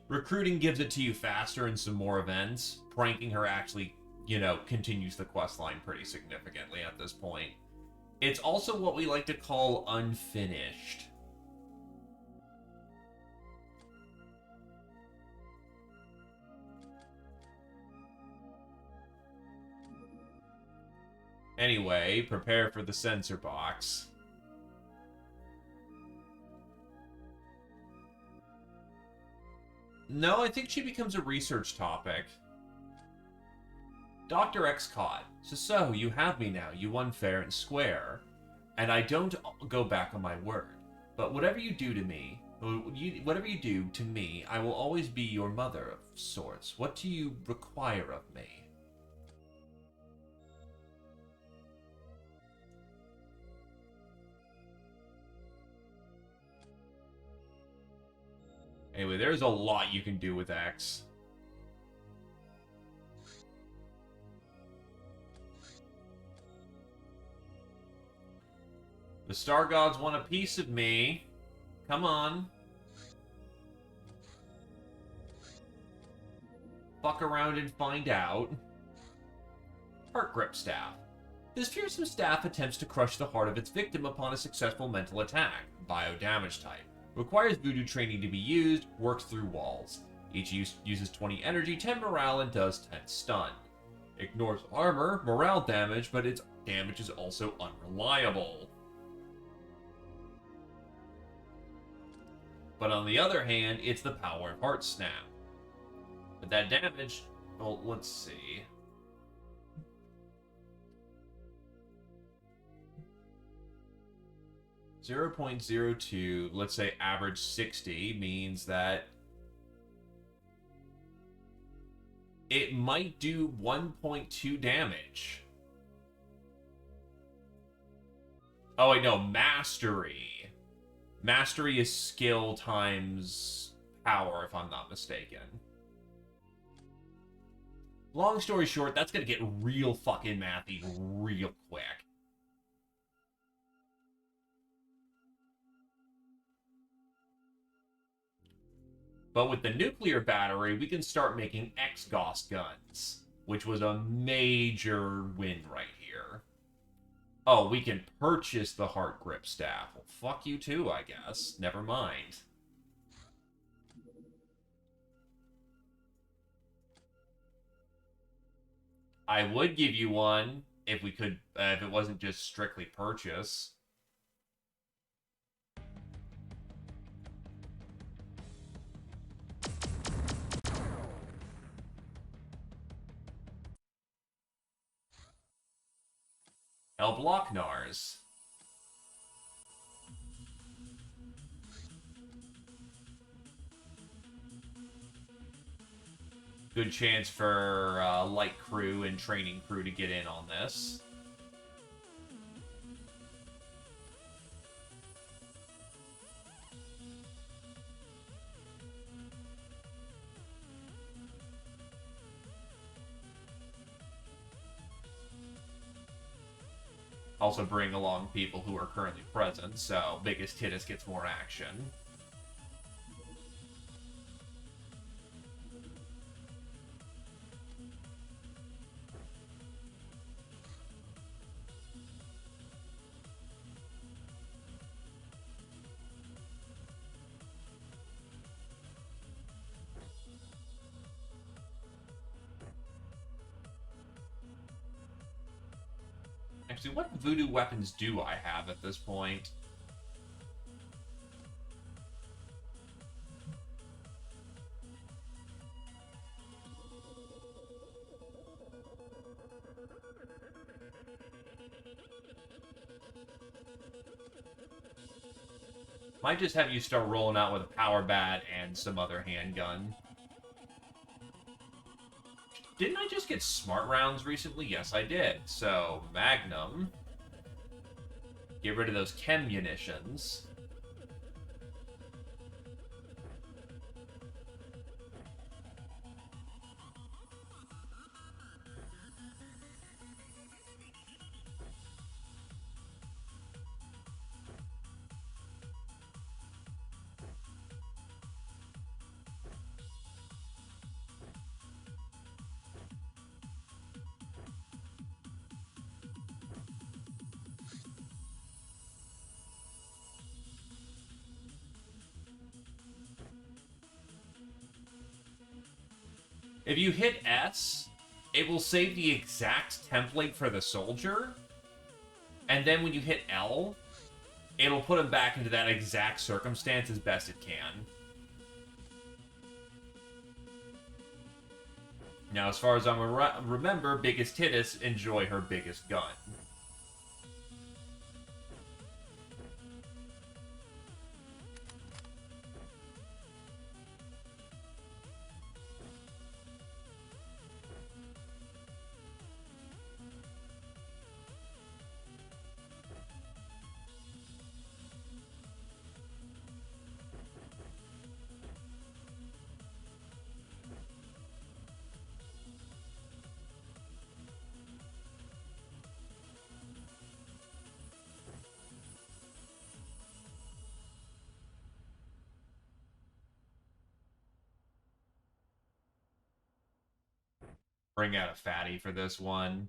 Recruiting gives it to you faster in some more events. Pranking her actually, continues the questline pretty significantly at this point. It's also what we like to call unfinished. Anyway, prepare for the censor box. No, I think she becomes a research topic. Dr. X caught. So, you have me now, you won fair and square. And I don't go back on my word. But whatever you do to me, whatever you do to me, I will always be your mother of sorts. What do you require of me? Anyway, there's a lot you can do with X. The Star Gods want a piece of me. Come on. Fuck around and find out. Heart Grip Staff. This fearsome staff attempts to crush the heart of its victim upon a successful mental attack. Bio damage type. Requires voodoo training to be used. Works through walls. Each use uses 20 energy, 10 morale, and does 10 stun. Ignores armor, morale damage, but its damage is also unreliable. But on the other hand, it's the power of Heart Snap. But that damage, well, let's see. .02, let's say average 60, means that it might do 1.2 damage. Oh, wait, no, Mastery. Mastery is skill times power, if I'm not mistaken. Long story short, that's gonna get real fucking mathy real quick. But with the nuclear battery, we can start making X-Gauss guns, which was a major win right here. Oh, we can purchase the Heart Grip Staff. Well, fuck you too, I guess. Never mind. I would give you one if we could, if it wasn't just strictly purchase. Help Locknars. Good chance for light crew and training crew to get in on this. Also bring along people who are currently present, so Biggest Tittus gets more action. Actually, what voodoo weapons do I have at this point? Might just have you start rolling out with a power bat and some other handgun. Didn't I just get smart rounds recently? Yes, I did. So, Magnum. Get rid of those chem munitions. If you hit S, it will save the exact template for the soldier. And then when you hit L, it'll put him back into that exact circumstance as best it can. Now, as far as I remember, biggest Titus enjoy her biggest gun. Bring out a fatty for this one.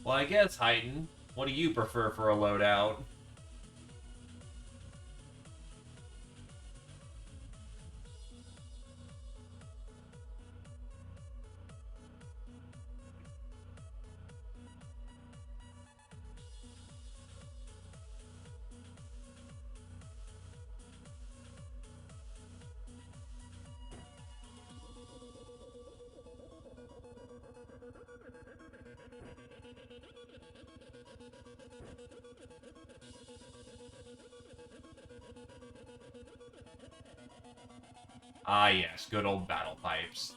Well, I guess, Heighten, what do you prefer for a loadout? Ah, yes, good old battle pipes.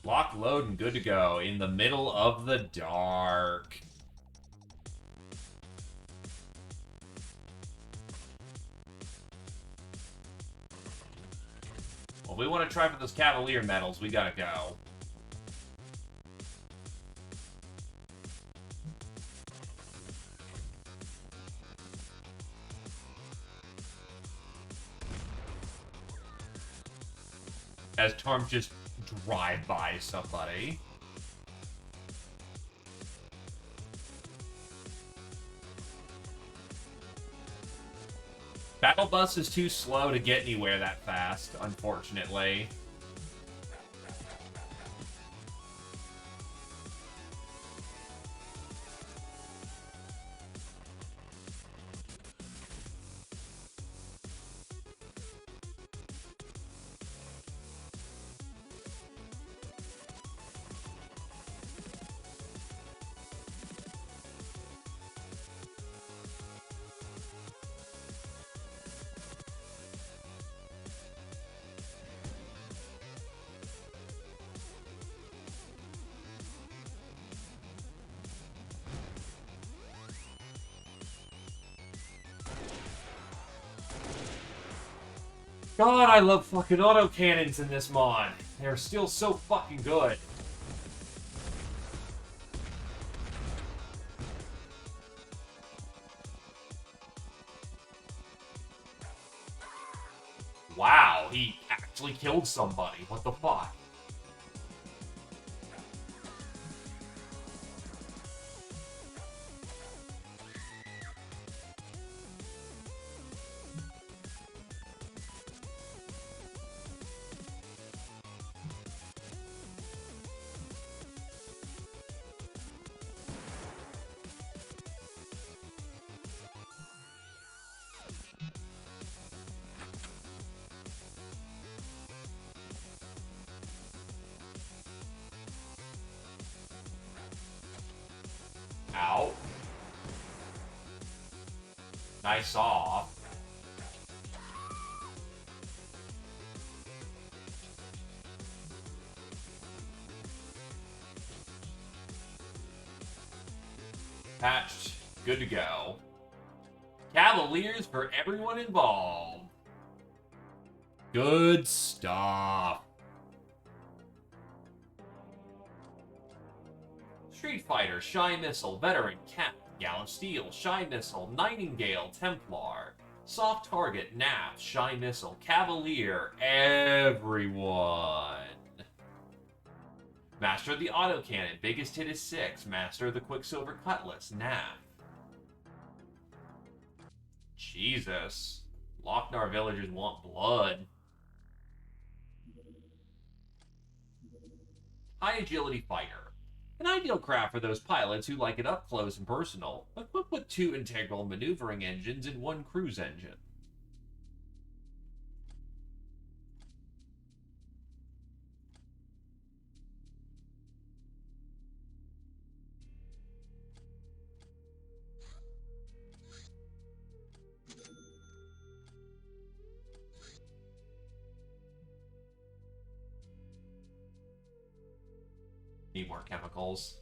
Lock, load, and good to go in the middle of the dark. Well, if we want to try for those Cavalier medals, we gotta go. As Torm just drive by somebody. Battle Bus is too slow to get anywhere that fast, unfortunately. God, I love fucking autocannons in this mod. They're still so fucking good. Wow, he actually killed somebody. What the fuck? I saw. Patched. Good to go. Cavaliers for everyone involved. Good stuff. Street Fighter, Shy Missile, Veteran, Cap, Gallop Steel, Shy Missile, Nightingale, Templar, Soft Target, Nap, Shy Missile, Cavalier, everyone. Master of the Autocannon, biggest hit is 6. Master of the Quicksilver Cutlass, Nap. Jesus. Lochnar villagers want blood. High Agility Fighter. An ideal craft for those pilots who like it up close and personal, equipped with 2 integral maneuvering engines and 1 cruise engine. Need more chemicals.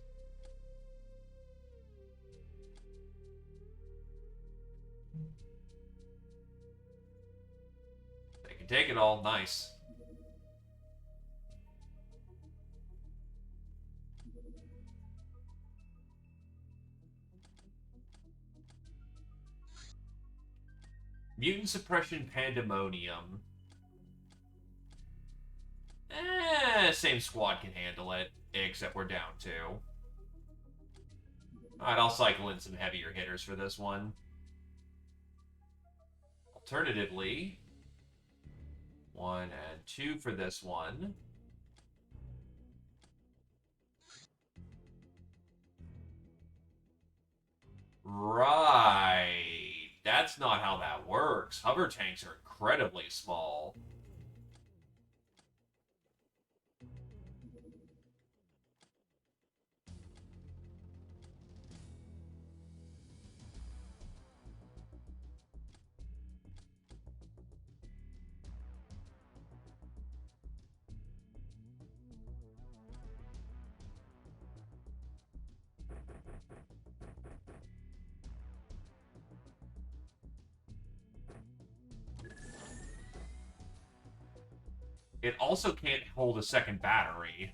They can take it all. Nice. Mutant Suppression Pandemonium. Same squad can handle it, except we're down 2. Alright, I'll cycle in some heavier hitters for this one. Alternatively, 1 and 2 for this one. Right. That's not how that works. Hover tanks are incredibly small. It also can't hold a second battery.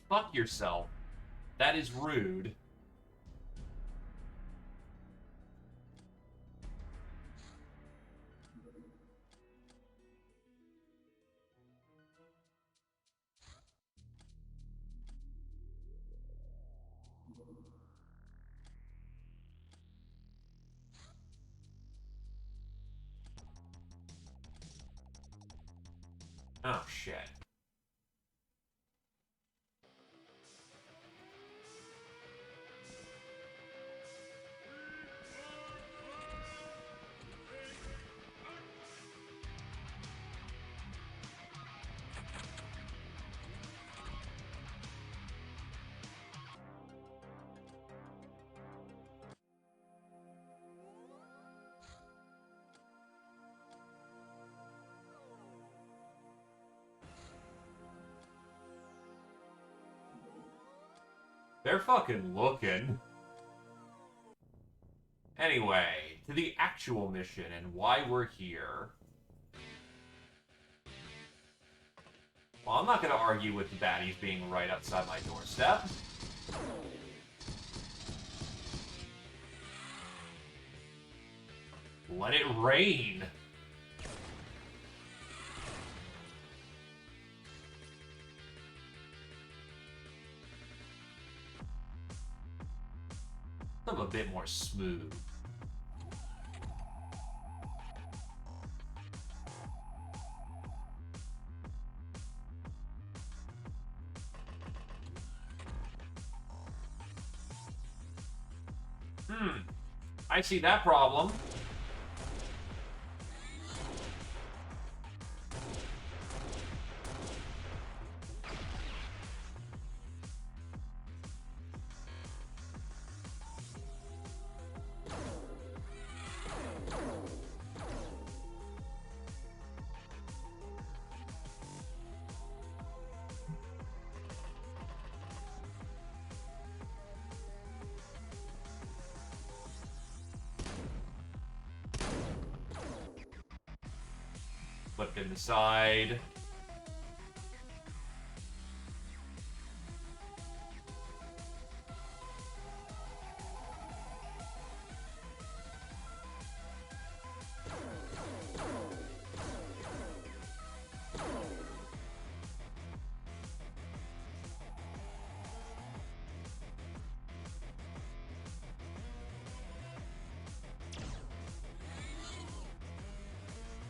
Fuck yourself. That is rude. Oh, shit. They're fucking looking. Anyway, to the actual mission and why we're here. Well, I'm not going to argue with the baddies being right outside my doorstep. Let it rain. I'm a bit more smooth. I see that problem. Flipped in the side.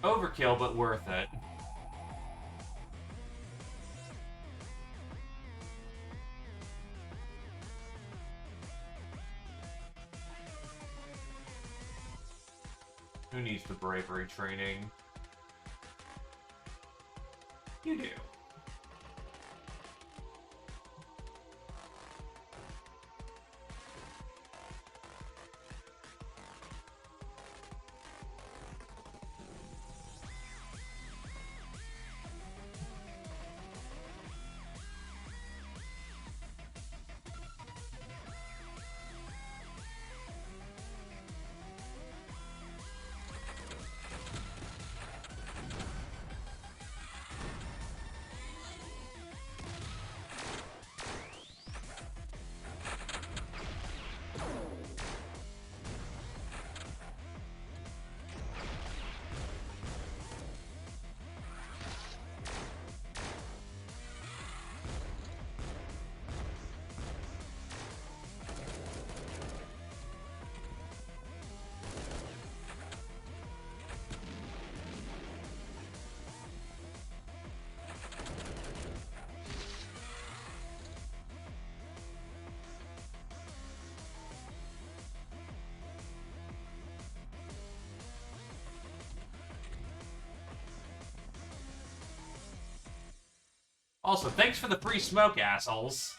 Overkill, but worth it. Who needs the bravery training? You do. Also, thanks for the free smoke, assholes.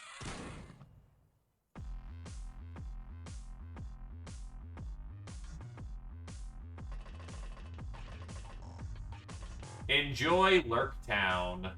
Enjoy Lurktown.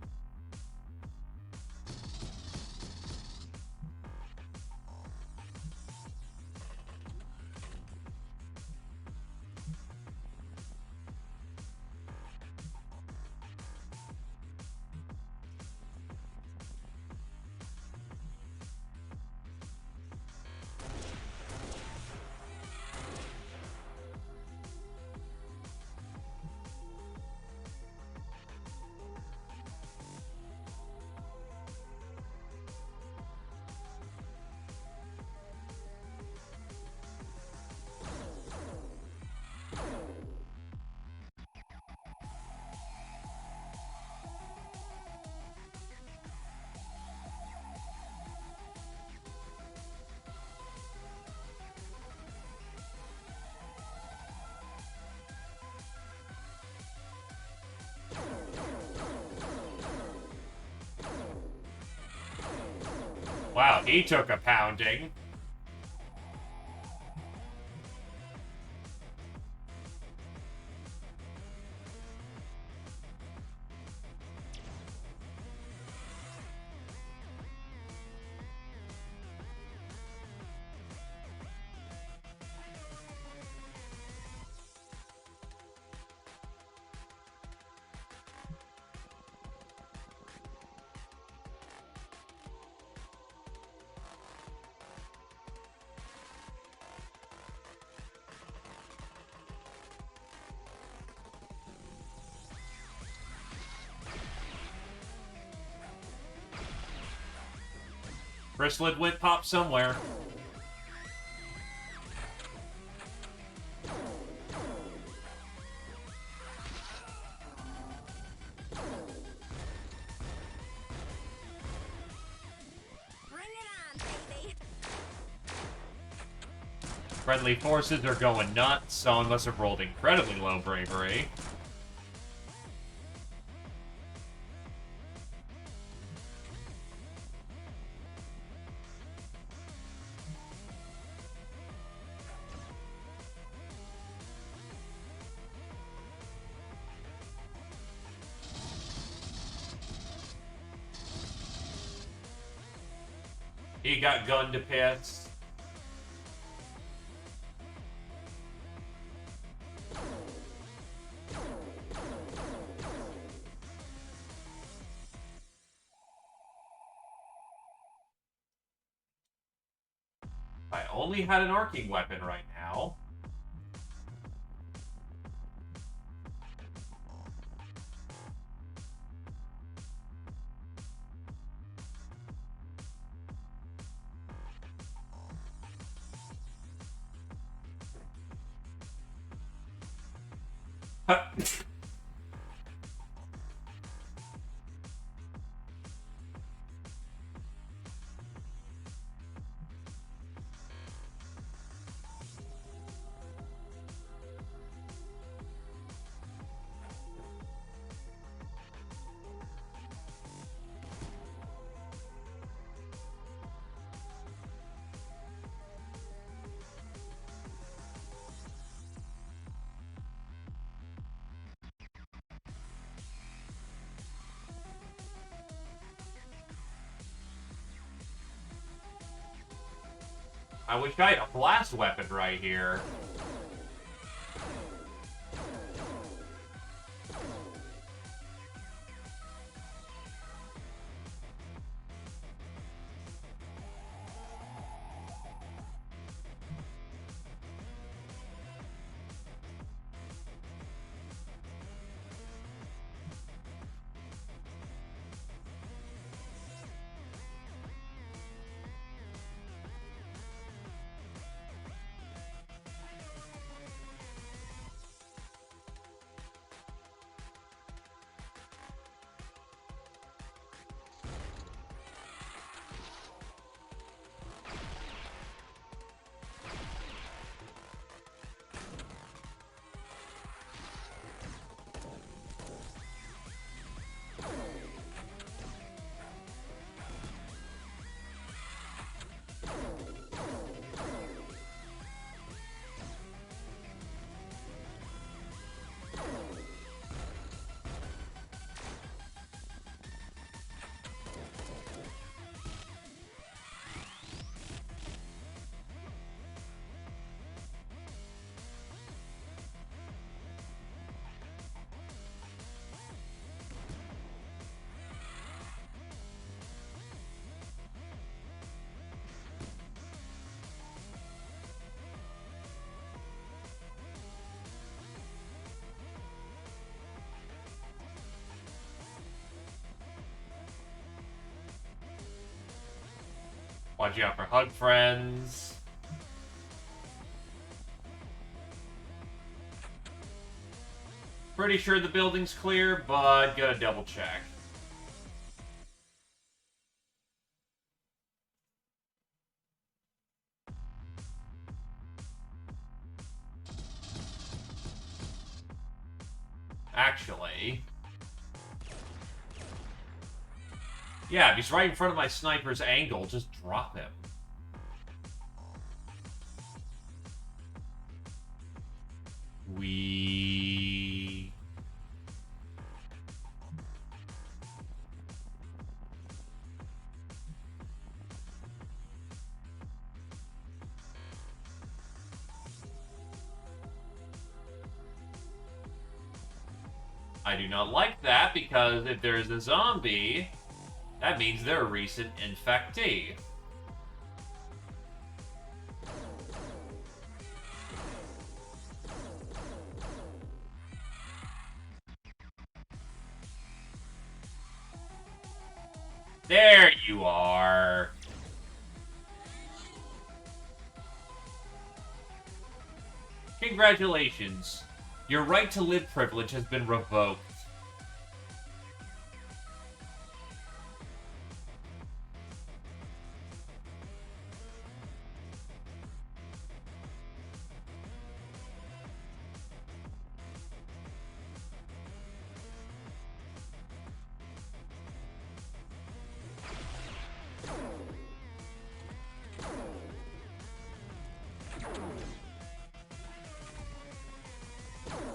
Wow, he took a pounding. Bristlet went pop somewhere. Bring it on, baby. Friendly forces are going nuts. Someone must have rolled incredibly low bravery. He got gunned to pits. I only had an arcing weapon right now. I wish I had a blast weapon right here. Watch out for hug friends. Pretty sure the building's clear, but gotta double check. Actually... yeah, if he's right in front of my sniper's angle, just drop him. We... I do not like that, because if there's a zombie, that means they're a recent infectee. There you are. Congratulations. Your right to live privilege has been revoked.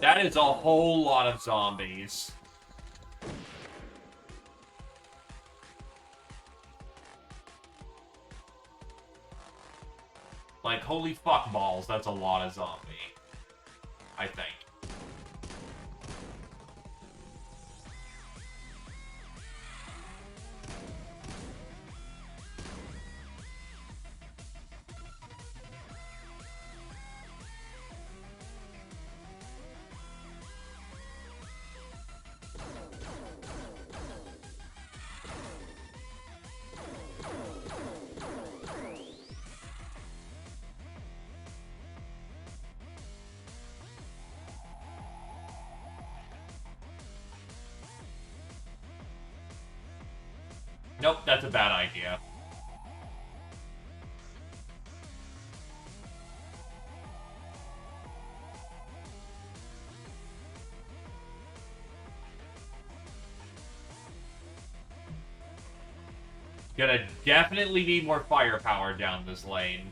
That is a whole lot of zombies. Like, holy fuck balls, that's a lot of zombie. I think. Nope, that's a bad idea. Gonna definitely need more firepower down this lane.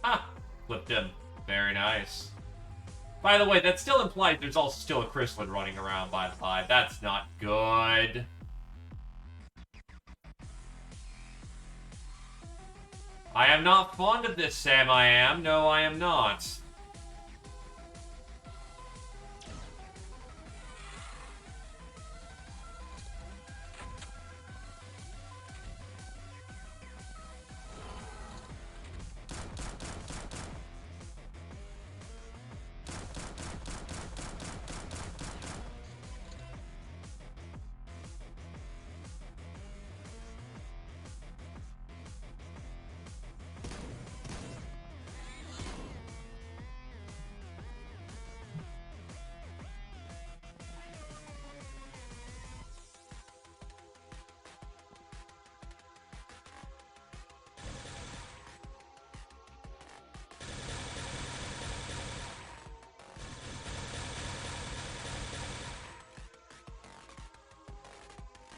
Ha! Flipped him. Very nice. By the way, that still implies there's also still a Chrysalid running around by the by. That's not good. I am not fond of this, Sam, I am. No, I am not.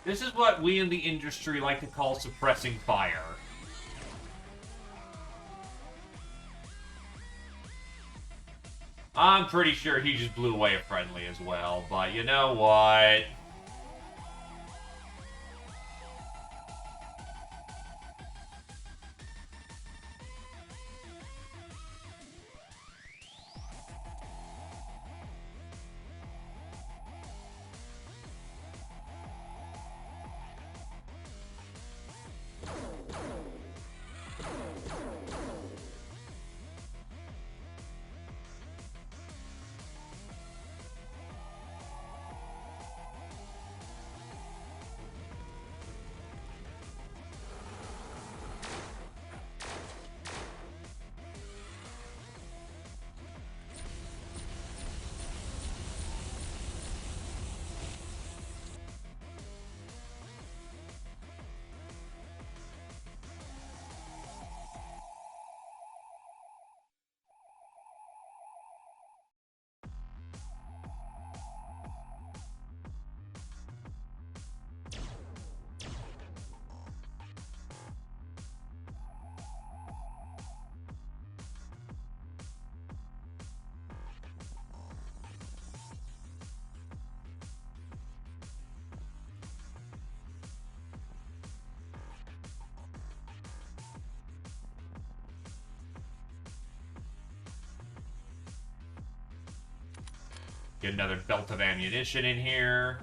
This is what we in the industry like to call suppressing fire. I'm pretty sure he just blew away a friendly as well, but you know what? Get another belt of ammunition in here.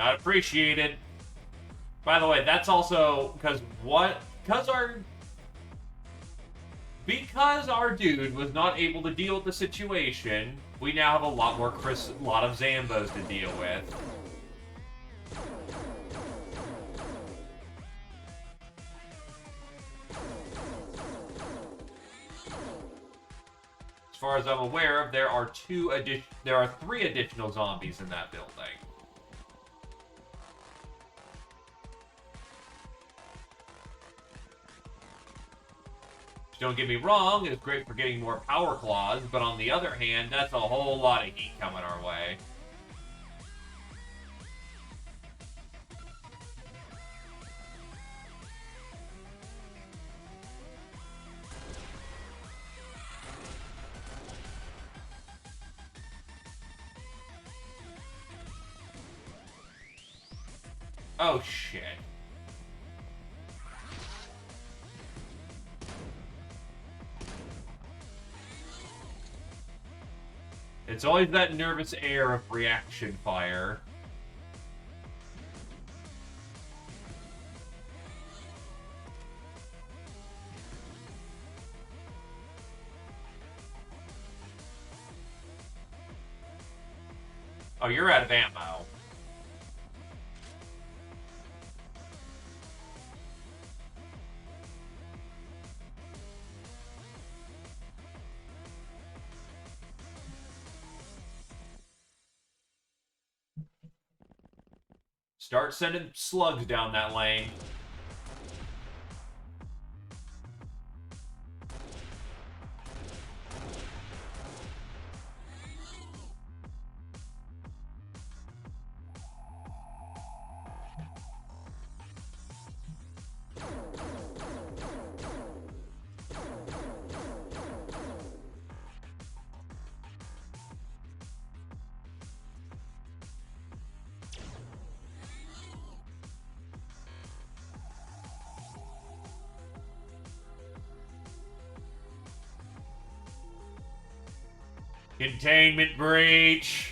Not appreciated. By the way, that's also because our dude was not able to deal with the situation, we now have a lot of Zambos to deal with. As far as I'm aware of, there are 3 additional zombies in that building. Don't get me wrong, it's great for getting more power claws, but on the other hand, that's a whole lot of heat coming our way. Oh, shit. It's always that nervous air of reaction fire. Oh, you're out of ammo. Start sending slugs down that lane. Containment breach.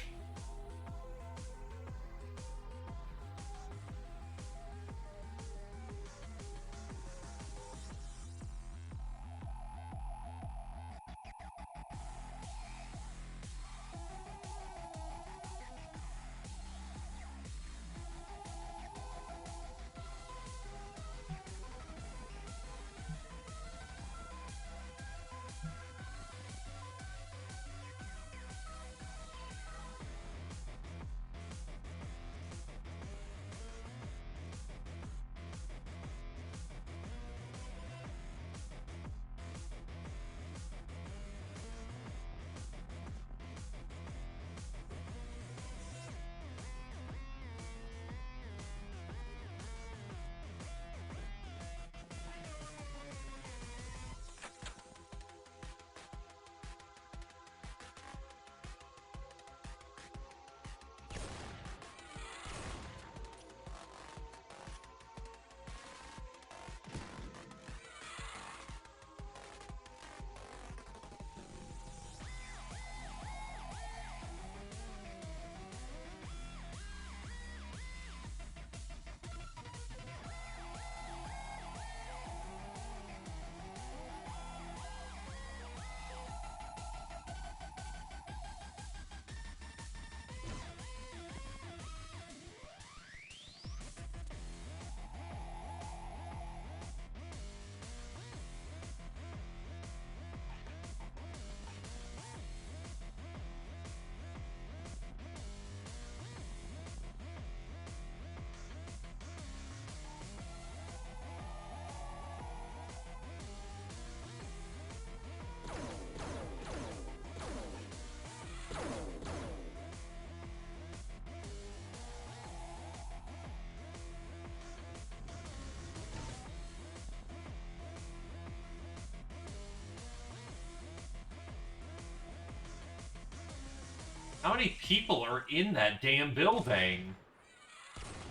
How many people are in that damn building?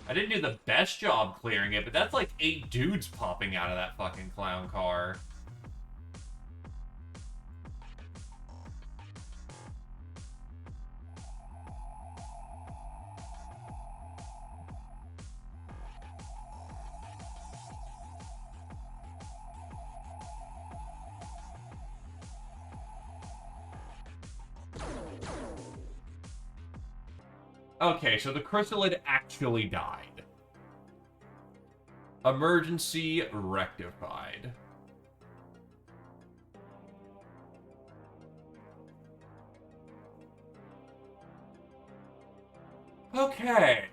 I didn't do the best job clearing it, but that's like 8 dudes popping out of that fucking clown car. Okay, so the chrysalid actually died. Emergency rectified. Okay.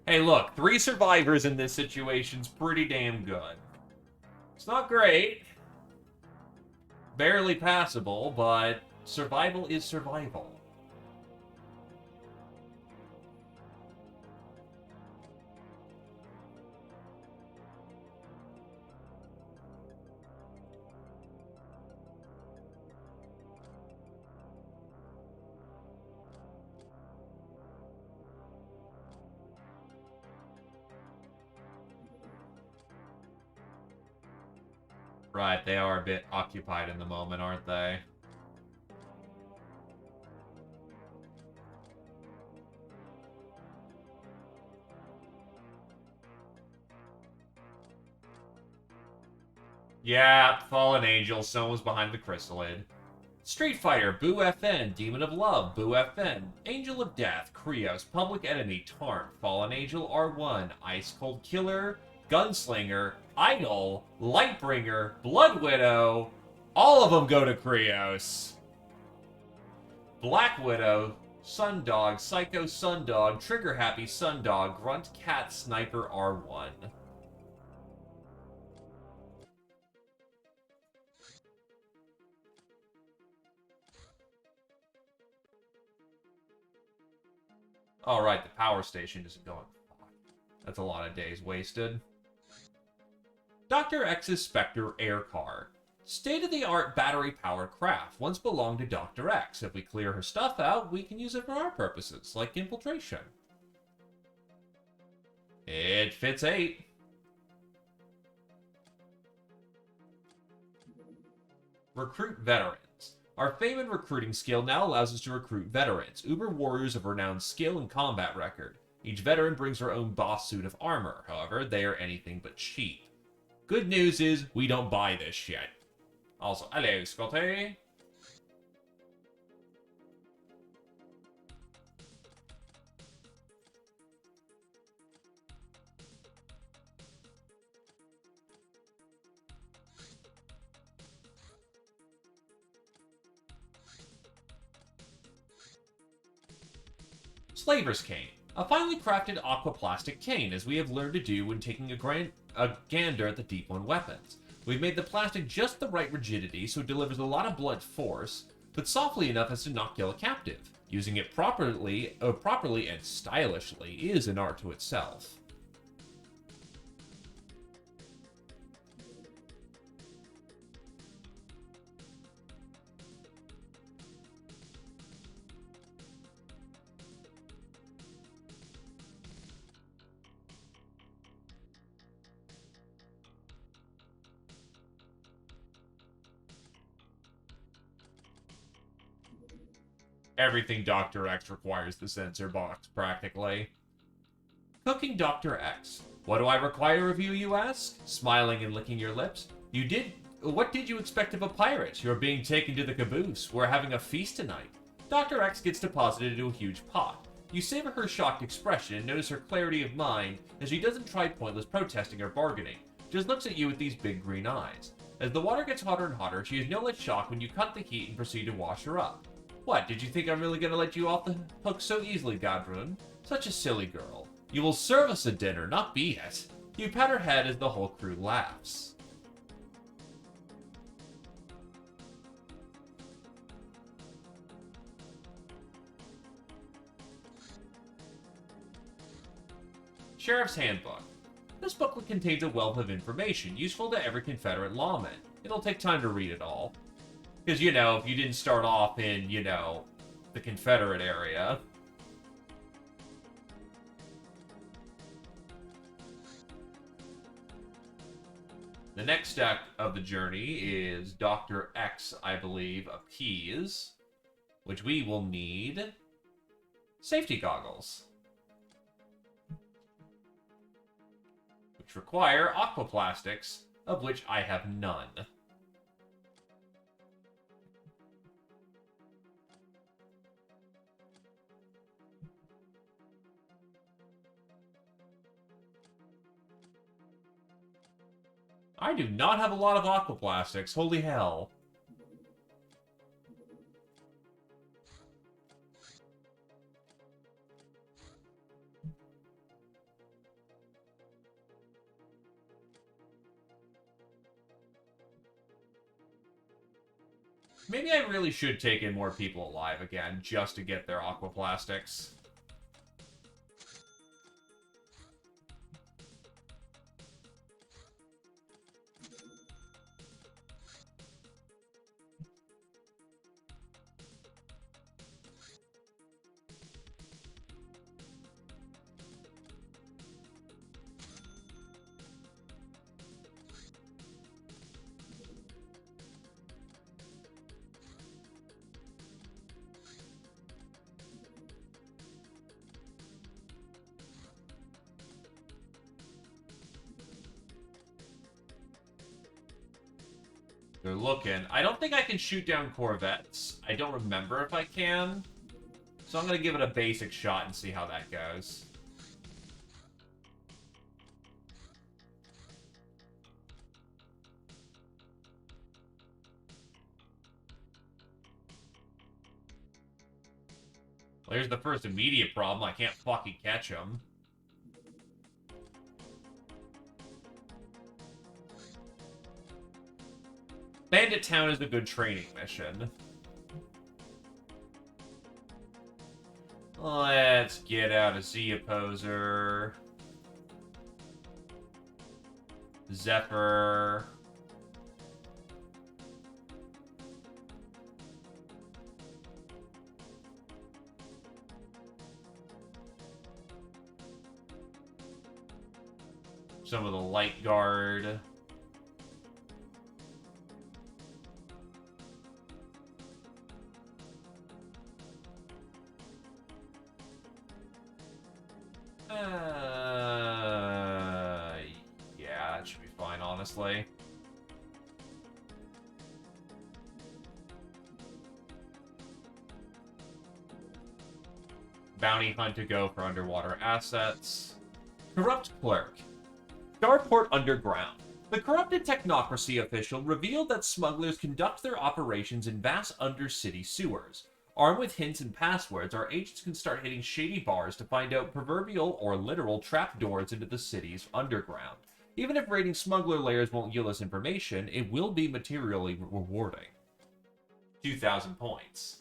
Hey, look, 3 survivors in this situation's pretty damn good. It's not great. Barely passable, but survival is survival. Right, they are a bit occupied in the moment, aren't they? Yeah, Fallen Angel, someone's behind the chrysalid. Street Fighter, Boo FN, Demon of Love, Boo FN, Angel of Death, Krios, Public Enemy, Tarn, Fallen Angel R1, Ice Cold Killer, Gunslinger, Idol, Lightbringer, Blood Widow. All of them go to Krios. Black Widow, Sundog, Psycho Sundog, Trigger Happy Sundog, Grunt Cat Sniper R1. All right, the power station isn't going. That's a lot of days wasted. Dr. X's Spectre Air Car. State-of-the-art battery-powered craft. Once belonged to Dr. X. If we clear her stuff out, we can use it for our purposes, like infiltration. It fits 8. Recruit veterans. Our fame and recruiting skill now allows us to recruit veterans, uber warriors of renowned skill and combat record. Each veteran brings their own boss suit of armor. However, they are anything but cheap. Good news is, we don't buy this shit. Also, hello, Scotty. Slaver's Cane. A finely crafted aquaplastic cane, as we have learned to do when taking a gander at the Deep One weapons. We've made the plastic just the right rigidity so it delivers a lot of blunt force, but softly enough as to not kill a captive. Using it properly and stylishly is an art to itself. Everything Dr. X requires the sensor box, practically. Cooking Dr. X. What do I require of you, you ask? Smiling and licking your lips. What did you expect of a pirate? You're being taken to the caboose. We're having a feast tonight. Dr. X gets deposited into a huge pot. You savor her shocked expression and notice her clarity of mind as she doesn't try pointless protesting or bargaining. Just looks at you with these big green eyes. As the water gets hotter and hotter, she is no less shocked when you cut the heat and proceed to wash her up. What, did you think I'm really gonna let you off the hook so easily, Gadrun? Such a silly girl. You will serve us a dinner, not be it. You pat her head as the whole crew laughs. Sheriff's Handbook. This booklet contains a wealth of information useful to every Confederate lawman. It'll take time to read it all. Because, you know, if you didn't start off in, you know, the Confederate area. The next step of the journey is Dr. X, I believe, appease, which we will need safety goggles, which require aquaplastics, of which I have none. I do not have a lot of aquaplastics. Holy hell. Maybe I really should take in more people alive again, just to get their aquaplastics. They're looking. I don't think I can shoot down corvettes. I don't remember if I can. So I'm going to give it a basic shot and see how that goes. Well, here's the first immediate problem. I can't fucking catch them. Bandit Town is a good training mission. Let's get out a Z Opposer. Zephyr. Some of the Light Guard. Yeah, that should be fine, honestly. Bounty hunt to go for underwater assets. Corrupt clerk. Starport Underground. The corrupted technocracy official revealed that smugglers conduct their operations in vast undercity sewers. Armed with hints and passwords, our agents can start hitting shady bars to find out proverbial or literal trapdoors into the city's underground. Even if raiding smuggler layers won't yield us information, it will be materially rewarding. 2,000 points.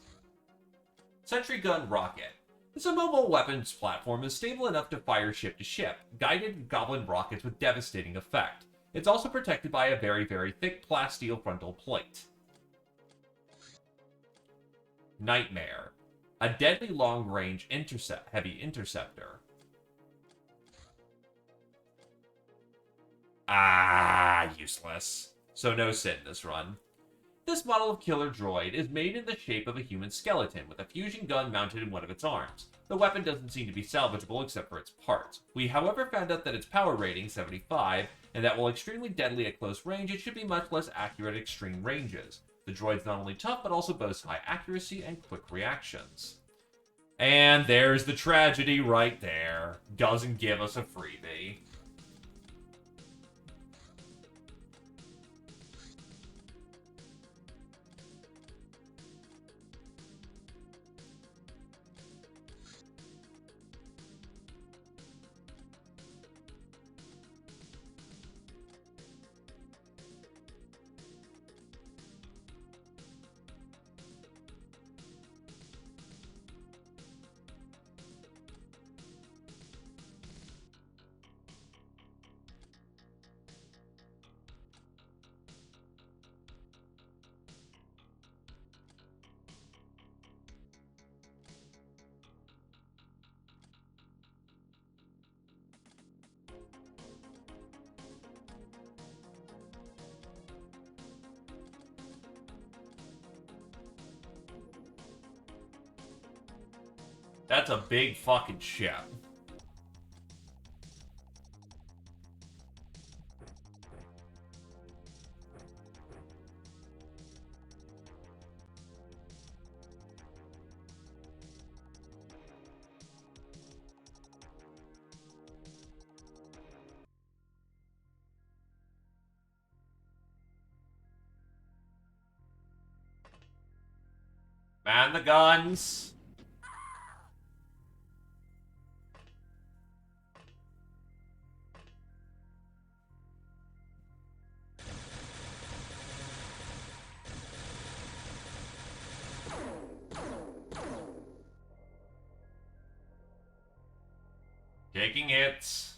Sentry Gun Rocket. This mobile weapons platform is stable enough to fire ship to ship, guided goblin rockets with devastating effect. It's also protected by a very, very thick plasteel frontal plate. Nightmare. A deadly long-range heavy interceptor. Useless. So no sit in this run. This model of killer droid is made in the shape of a human skeleton, with a fusion gun mounted in one of its arms. The weapon doesn't seem to be salvageable except for its parts. We, however, found out that its power rating, 75, and that while extremely deadly at close range, it should be much less accurate at extreme ranges. The droid's not only tough, but also boasts high accuracy and quick reactions. And there's the tragedy right there. Doesn't give us a freebie. That's a big fucking ship. Man the guns. Taking hits.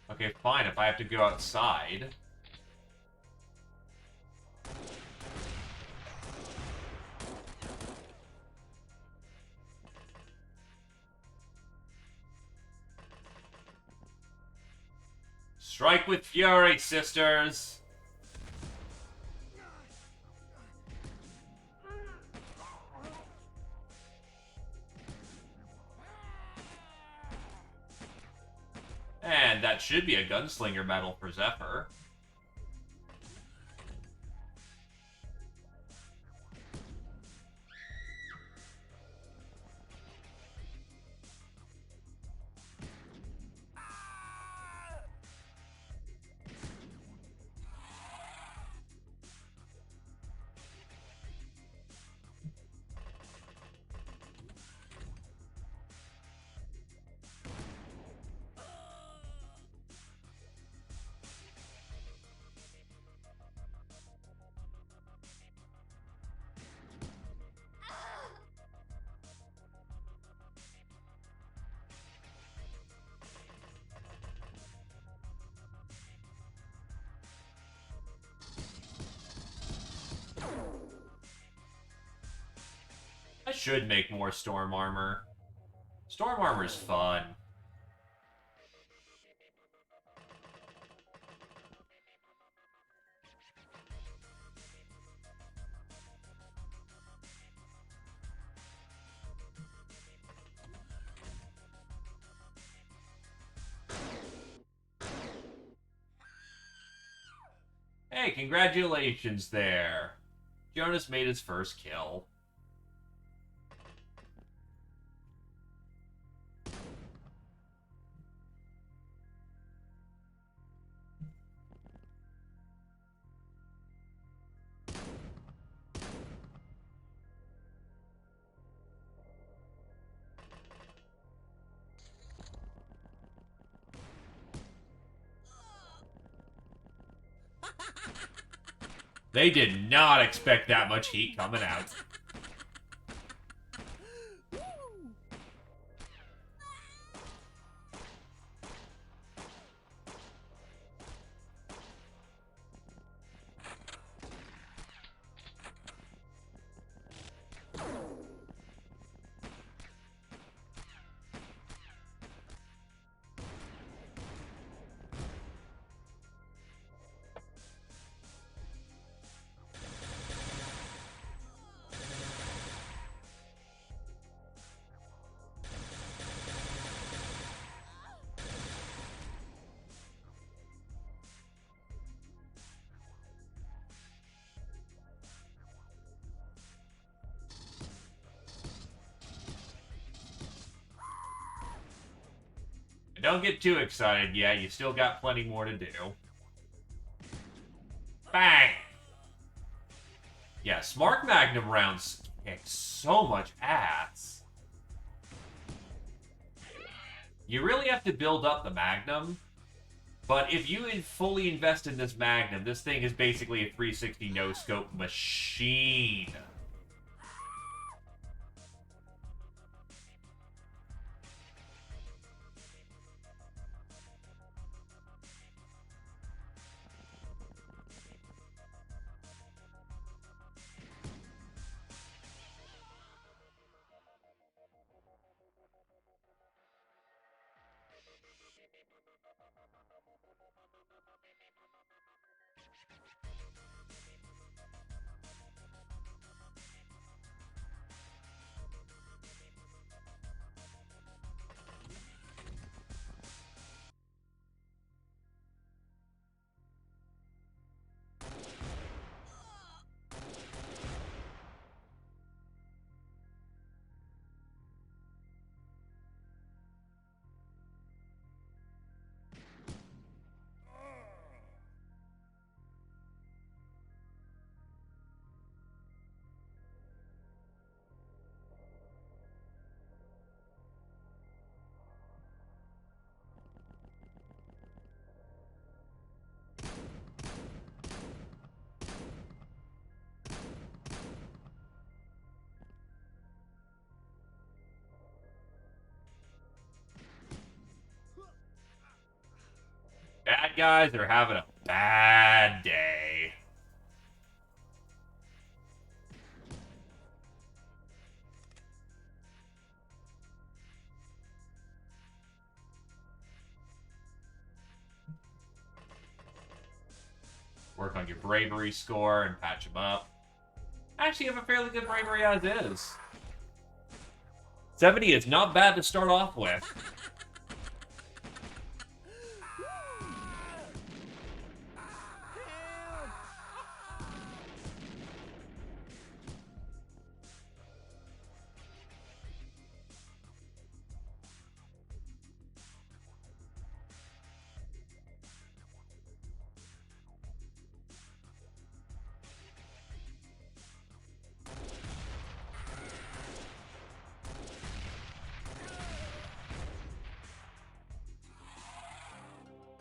Okay, fine, if I have to go outside. Strike with fury, sisters! And that should be a gunslinger battle for Zephyr. I should make more storm armor. Storm armor's fun. Hey, congratulations there. Jonas made his first kill. They did not expect that much heat coming out. Don't get too excited yet. You still got plenty more to do. Bang! Yeah, Smart Magnum rounds kick so much ass. You really have to build up the Magnum. But if you fully invest in this Magnum, this thing is basically a 360 no-scope machine. Bad guys are having a bad day. Work on your bravery score and patch them up. Actually, you have a fairly good bravery as is. 70 is not bad to start off with.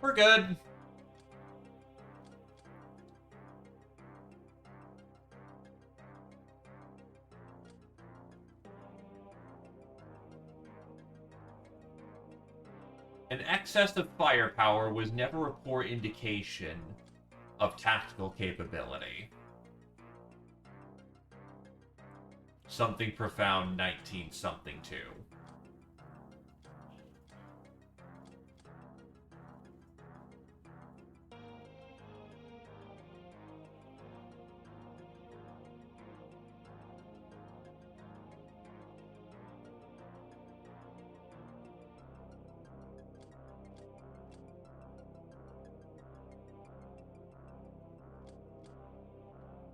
We're good. An excess of firepower was never a poor indication of tactical capability. Something profound 19-something too.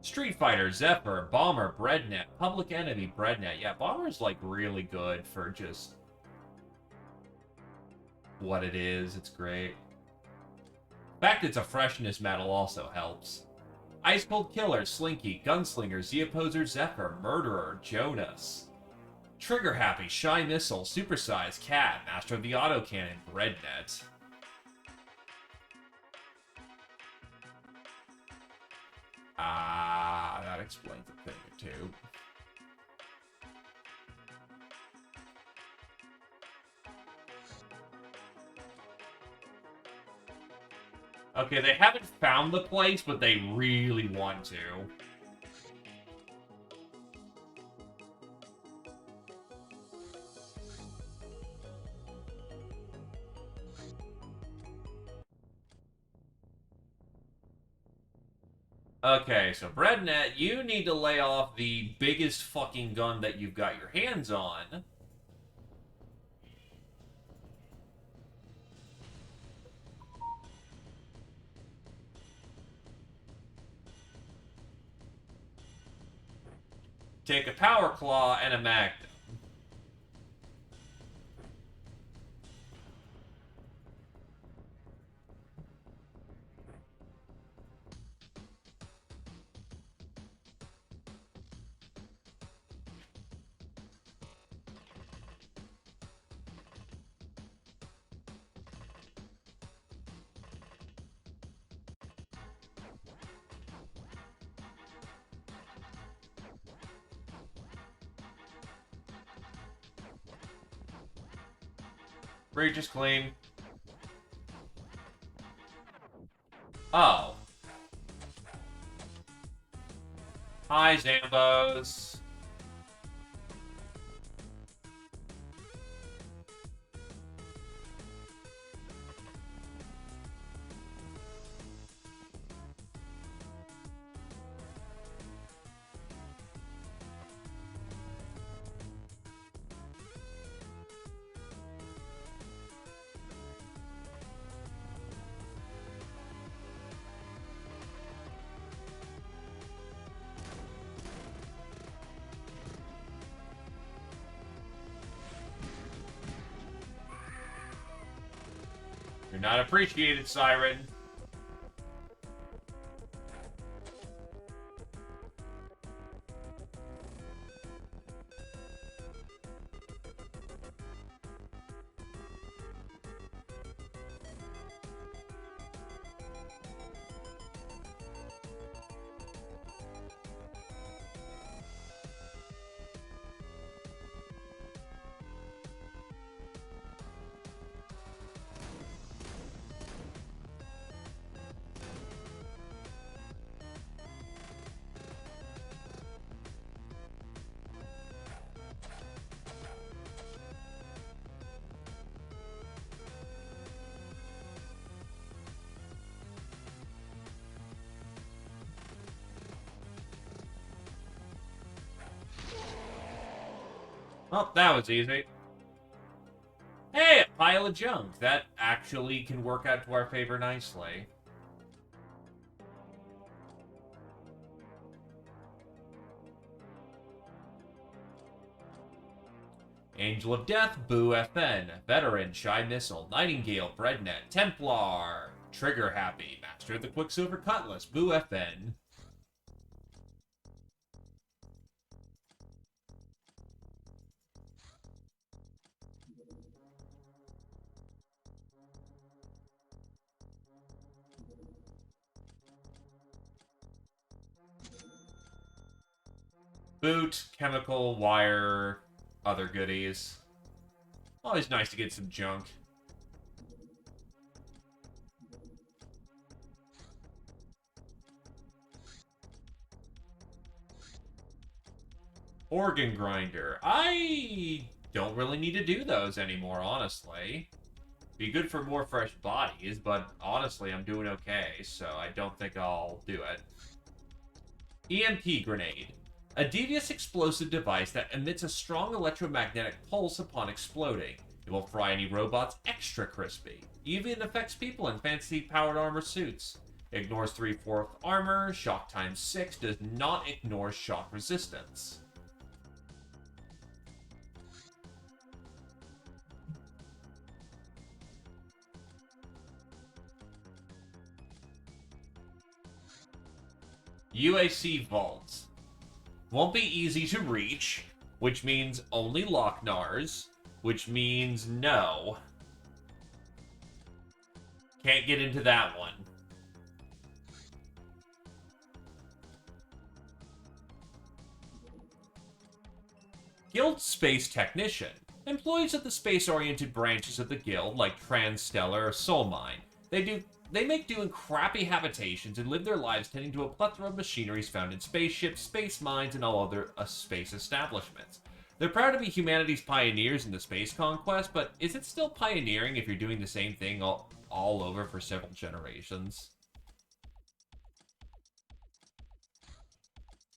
Street Fighter, Zephyr, Bomber, Breadnet, Public Enemy, Breadnet. Yeah, Bomber's like really good for just what it is. It's great. The fact it's a freshness medal also helps. Ice Cold Killer, Slinky, Gunslinger, Z-Opposer, Zephyr, Murderer, Jonas. Trigger Happy, Shy Missile, Supersize, Cat, Master of the Autocannon, Breadnet. That explains a thing or two. Okay, they haven't found the place, but they really want to. Okay, so Breadnet, you need to lay off the biggest fucking gun that you've got your hands on. Take a Power Claw and a Magnum. Breach claim. Oh. Hi, Zambos. You're not appreciated, Siren. Well, that was easy. Hey, a pile of junk. That actually can work out to our favor nicely. Angel of Death, Boo FN, Veteran, Shy Missile, Nightingale, Breadnet, Templar, Trigger Happy, Master of the Quicksilver Cutlass, Boo FN. Boot, chemical, wire, other goodies. Always nice to get some junk. Organ grinder. I don't really need to do those anymore, honestly. Be good for more fresh bodies, but honestly, I'm doing okay, so I don't think I'll do it. EMP grenade. A devious explosive device that emits a strong electromagnetic pulse upon exploding. It will fry any robots extra crispy. Even affects people in fancy-powered armor suits. Ignores 3/4 armor, shock times 6, does not ignore shock resistance. UAC vaults. Won't be easy to reach, which means only Locknars, which means no. Can't get into that one. Guild Space Technician. Employees of the space-oriented branches of the Guild, like Transstellar or Soul Mine. They make do in crappy habitations and live their lives tending to a plethora of machineries found in spaceships, space mines, and all other space establishments. They're proud to be humanity's pioneers in the space conquest, but is it still pioneering if you're doing the same thing all over for several generations?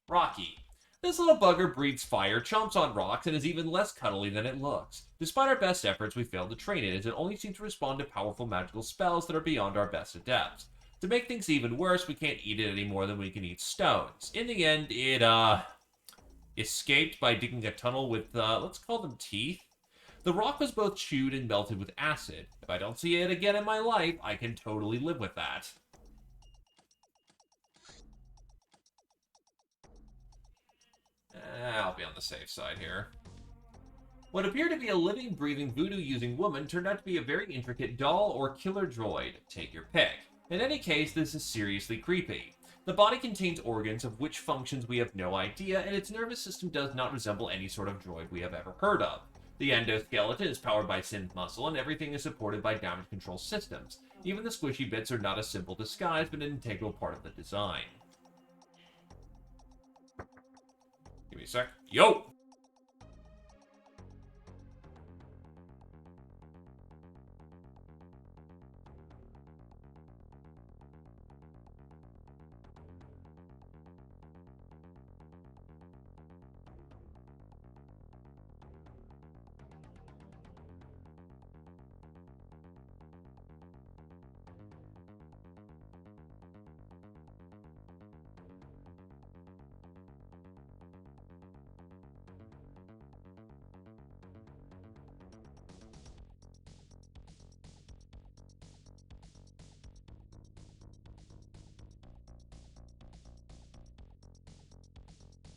Rocky. This little bugger breathes fire, chomps on rocks, and is even less cuddly than it looks. Despite our best efforts, we failed to train it, as it only seems to respond to powerful magical spells that are beyond our best adepts. To make things even worse, we can't eat it any more than we can eat stones. In the end, it, escaped by digging a tunnel with, let's call them teeth. The rock was both chewed and melted with acid. If I don't see it again in my life, I can totally live with that. I'll be on the safe side here. What appeared to be a living, breathing, voodoo-using woman turned out to be a very intricate doll or killer droid. Take your pick. In any case, this is seriously creepy. The body contains organs of which functions we have no idea, and its nervous system does not resemble any sort of droid we have ever heard of. The endoskeleton is powered by synth muscle, and everything is supported by damage control systems. Even the squishy bits are not a simple disguise, but an integral part of the design. Give me a sec. Yo!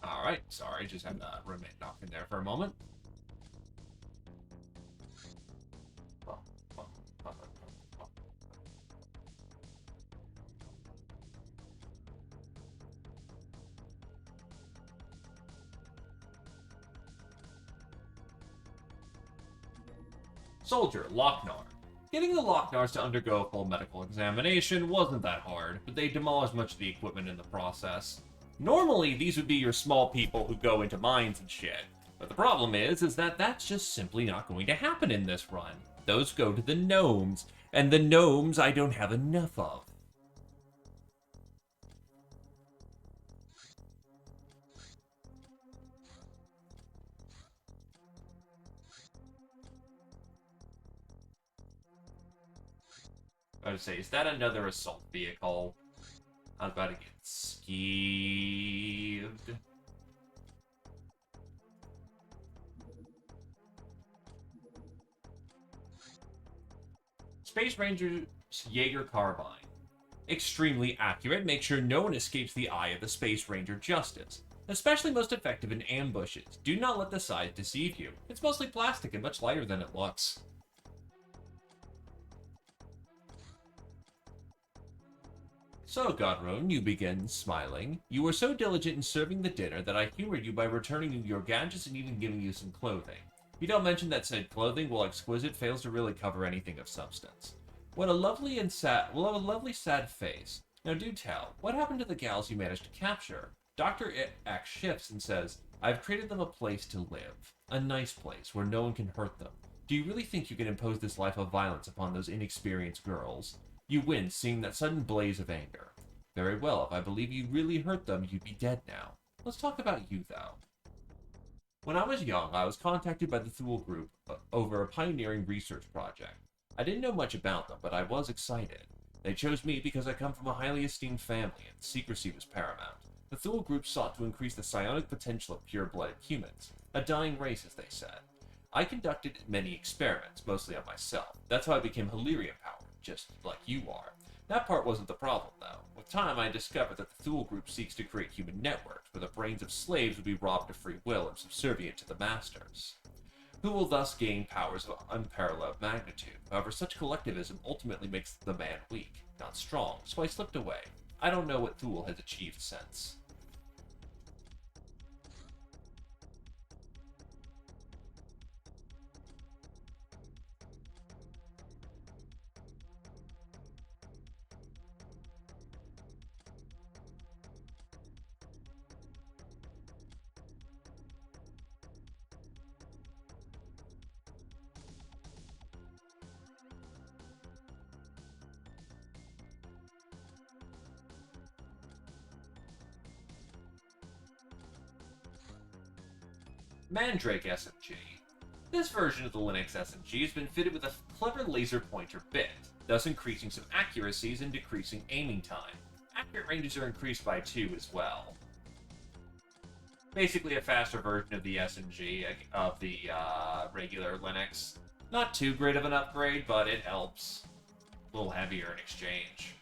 Alright, sorry, just had a roommate knock in there for a moment. Soldier, Lochnar. Getting the Lochnars to undergo a full medical examination wasn't that hard, but they demolished much of the equipment in the process. Normally, these would be your small people who go into mines and shit. But the problem is that that's just simply not going to happen in this run. Those go to the gnomes, and the gnomes I don't have enough of. I would say, is that another assault vehicle? I was about to get skeeved. Space Ranger's Jaeger Carbine. Extremely accurate, make sure no one escapes the eye of the Space Ranger Justice. Especially most effective in ambushes. Do not let the size deceive you. It's mostly plastic and much lighter than it looks. So, Godrone, you begin smiling. You were so diligent in serving the dinner that I humored you by returning you your gadgets and even giving you some clothing. You don't mention that said clothing, while exquisite, fails to really cover anything of substance. What a lovely sad face. Now do tell, what happened to the gals you managed to capture? Dr. X shifts and says, I've created them a place to live. A nice place, where no one can hurt them. Do you really think you can impose this life of violence upon those inexperienced girls? You wince, seeing that sudden blaze of anger. Very well, if I believe you really hurt them, you'd be dead now. Let's talk about you, though. When I was young, I was contacted by the Thule Group over a pioneering research project. I didn't know much about them, but I was excited. They chose me because I come from a highly esteemed family, and secrecy was paramount. The Thule Group sought to increase the psionic potential of pure-blooded humans, a dying race, as they said. I conducted many experiments, mostly on myself. That's how I became Hillyrian-powered, just like you are. That part wasn't the problem, though. With time, I discovered that the Thule Group seeks to create human networks, where the brains of slaves would be robbed of free will and subservient to the masters, who will thus gain powers of unparalleled magnitude. However, such collectivism ultimately makes the man weak, not strong, so I slipped away. I don't know what Thule has achieved since. Mandrake SMG. This version of the Linux SMG has been fitted with a clever laser pointer bit, thus increasing some accuracies and decreasing aiming time. Accurate ranges are increased by 2 as well. Basically a faster version of the SMG, of the regular Linux. Not too great of an upgrade, but it helps. A little heavier in exchange.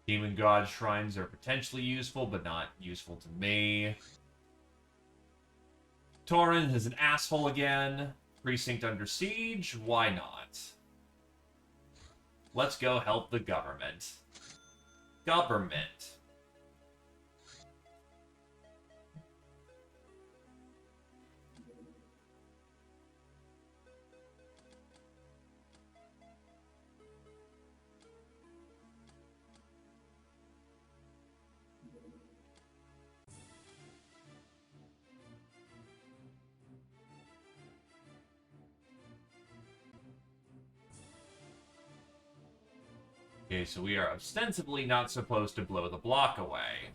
Demon God shrines are potentially useful, but not useful to me. Torrent is an asshole again. Precinct under siege? Why not? Let's go help the government. Government. Okay, so we are ostensibly not supposed to blow the block away.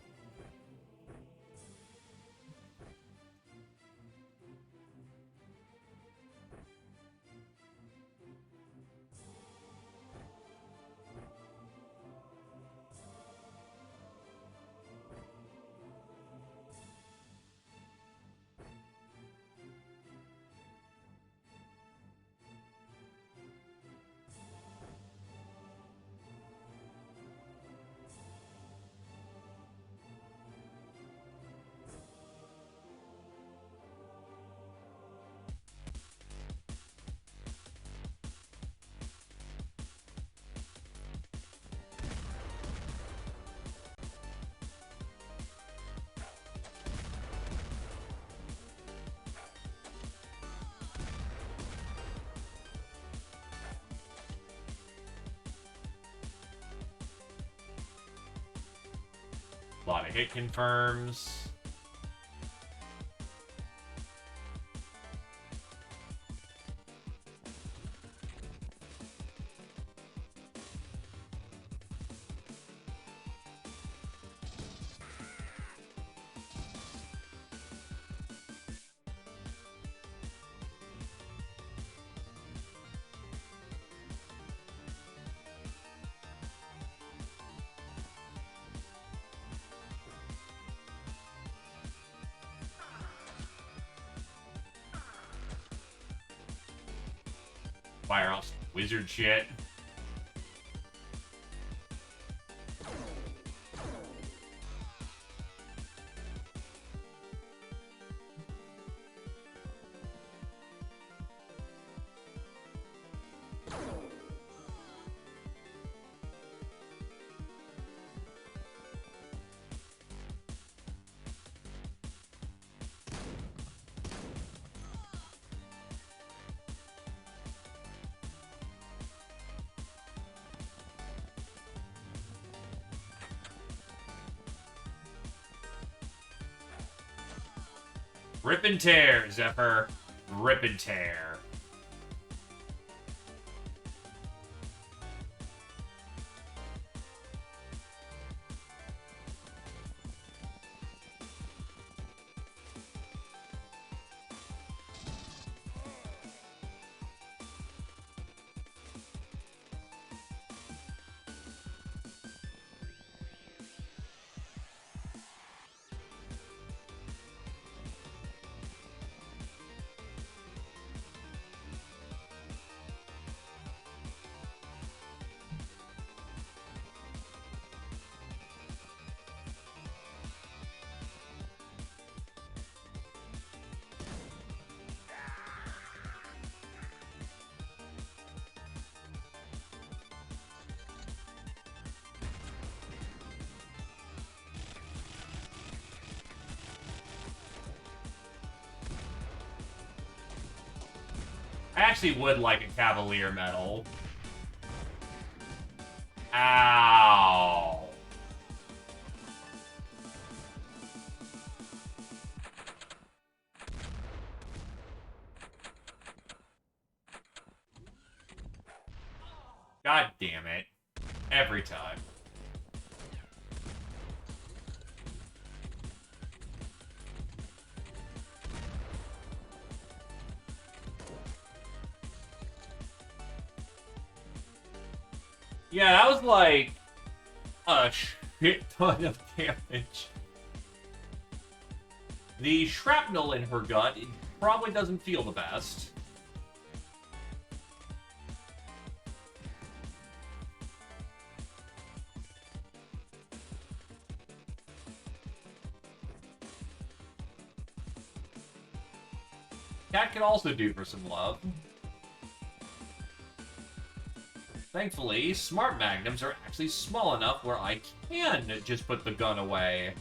A lot of hit confirms. Fire off wizard shit. Rip and tear, Zephyr. Rip and tear. I actually would like a Cavalier medal. Ow. God damn it. Every time. Yeah, that was like a shit ton of damage. The shrapnel in her gut probably doesn't feel the best. Cat can also do for some love. Thankfully, smart magnums are actually small enough where I can just put the gun away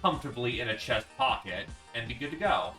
comfortably in a chest pocket and be good to go.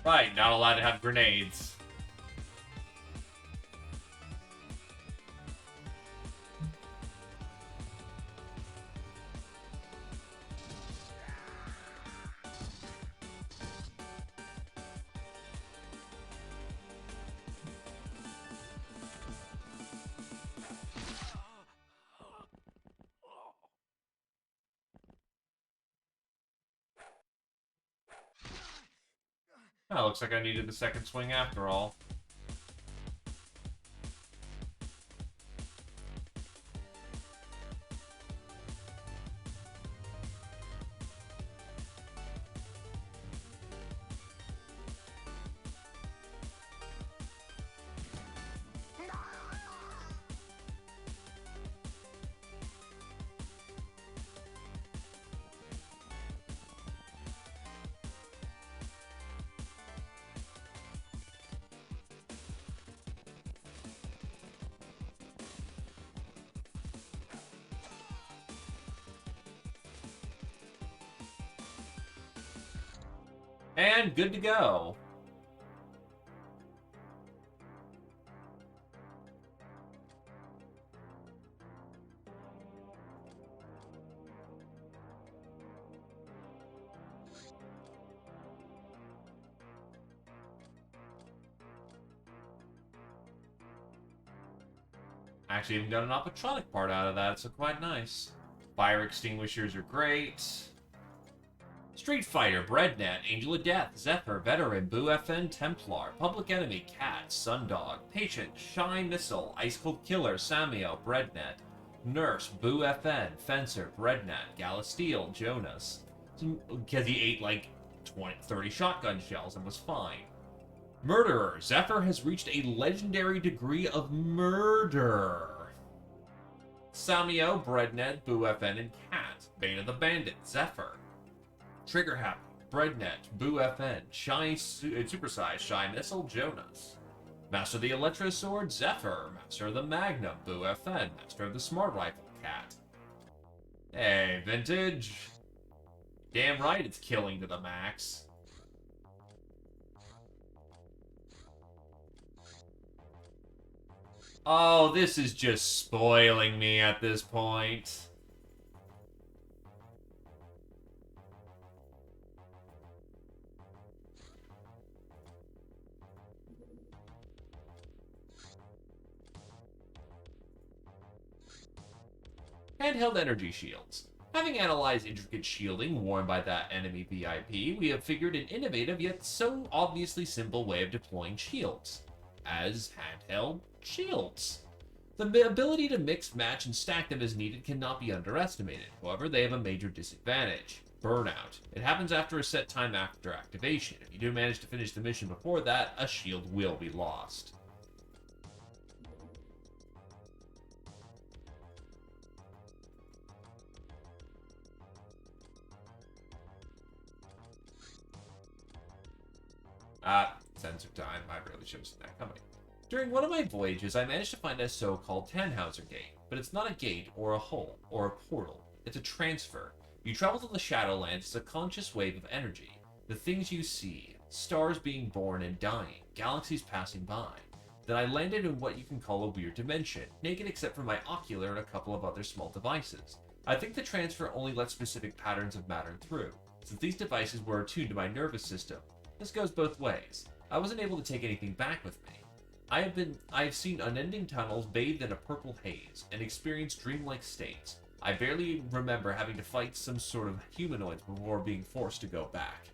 Right, not allowed to have grenades. Oh, looks like I needed the second swing after all. And good to go. Actually, even got an optronic part out of that, so quite nice. Fire extinguishers are great. Street Fighter, Breadnet, Angel of Death, Zephyr, Veteran, Boo FN, Templar, Public Enemy, Cat, Sundog, Patient, Shy Missile, Ice Cold Killer, Samio, Breadnet, Nurse, Boo FN, Fencer, Breadnet, Galasteel, Jonas. Because he ate like 30 shotgun shells and was fine. Murderer, Zephyr has reached a legendary degree of murder. Samio, Breadnet, Boo FN, and Cat. Bane of the Bandit, Zephyr. Trigger Happy, Breadnet, Boo FN, Supersize, Shy Missile, Jonas. Master of the Electro Sword, Zephyr. Master of the Magnum, Boo FN. Master of the Smart Rifle, Cat. Hey, Vintage. Damn right it's killing to the max. Oh, this is just spoiling me at this point. Handheld energy shields. Having analyzed intricate shielding worn by that enemy VIP, we have figured an innovative yet so obviously simple way of deploying shields. As handheld shields. The ability to mix, match, and stack them as needed cannot be underestimated. However, they have a major disadvantage. Burnout. It happens after a set time after activation. If you do manage to finish the mission before that, a shield will be lost. Sensor time. I really should have seen that coming. During one of my voyages, I managed to find a so-called Tannhauser gate, but it's not a gate or a hole or a portal. It's a transfer. You travel to the Shadowlands as a conscious wave of energy. The things you see, stars being born and dying, galaxies passing by. Then I landed in what you can call a weird dimension, naked except for my ocular and a couple of other small devices. I think the transfer only lets specific patterns of matter through, since these devices were attuned to my nervous system. This goes both ways. I wasn't able to take anything back with me. I have seen unending tunnels bathed in a purple haze, and experienced dreamlike states. I barely remember having to fight some sort of humanoids before being forced to go back.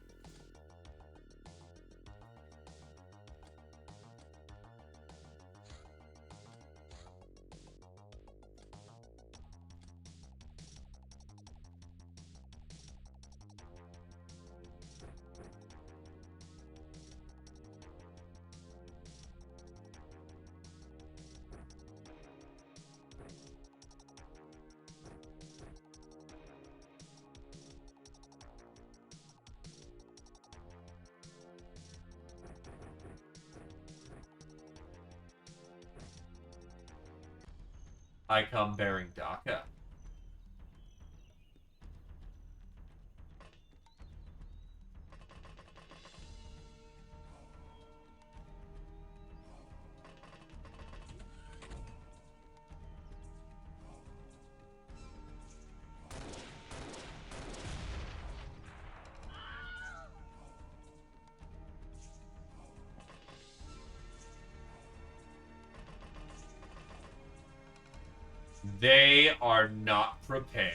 I come bearing DACA. They are not prepared.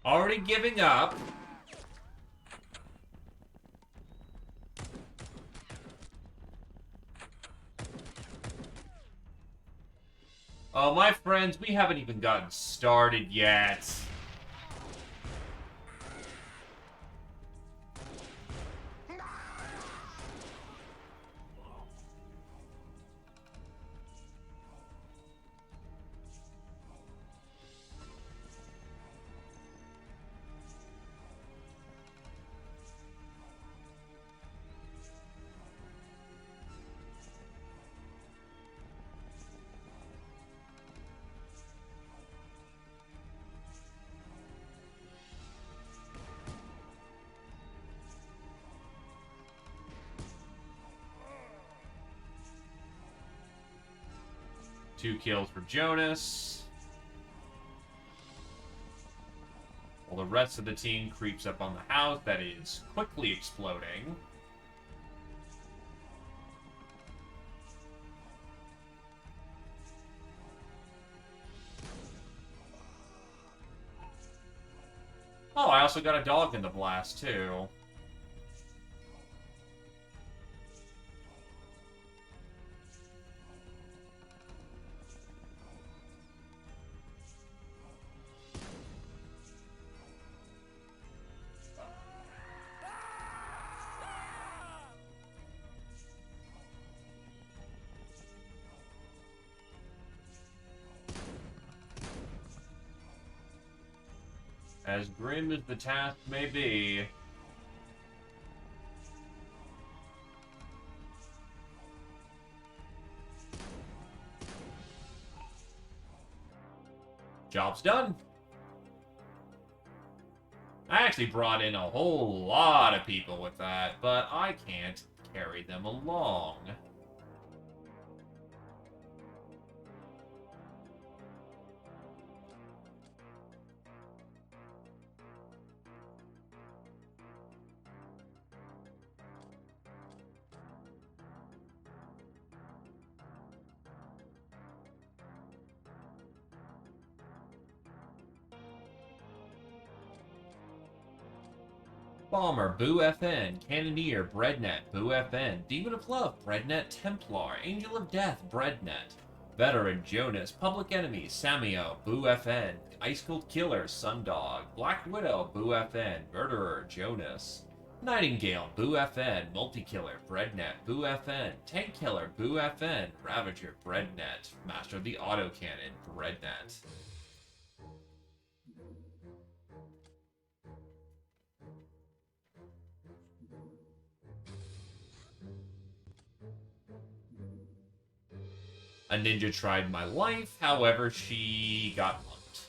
Already giving up. Oh, my friends, we haven't even gotten started yet. Two kills for Jonas. While the rest of the team creeps up on the house that is quickly exploding. Oh, I also got a dog in the blast, too. As grim as the task may be. Job's done. I actually brought in a whole lot of people with that, but I can't carry them along. Bomber, Boo FN, Cannoneer, Breadnet, Boo FN, Demon of Love, Breadnet Templar, Angel of Death, Breadnet, Veteran, Jonas, Public Enemy, Samio, Boo FN, Ice Cold Killer, Sundog, Black Widow, Boo FN, Murderer, Jonas, Nightingale, Boo FN, Multikiller, Breadnet, Boo FN, Tank Killer, Boo FN, Ravager, Breadnet, Master of the Autocannon, Breadnet. A ninja tried my life, however, she got mugged.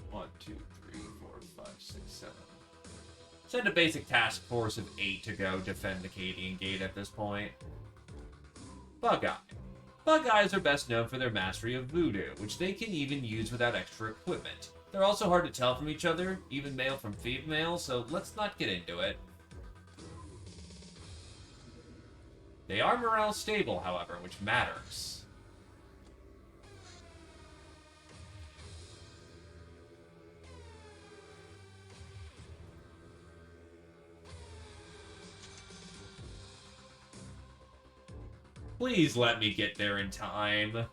One, two, three, four, five, six, seven. Send a basic task force of 8 to go defend the Cadian Gate at this point. Bug Eye. Bug Eyes are best known for their mastery of voodoo, which they can even use without extra equipment. They're also hard to tell from each other, even male from female, so let's not get into it. They are morale stable, however, which matters. Please let me get there in time.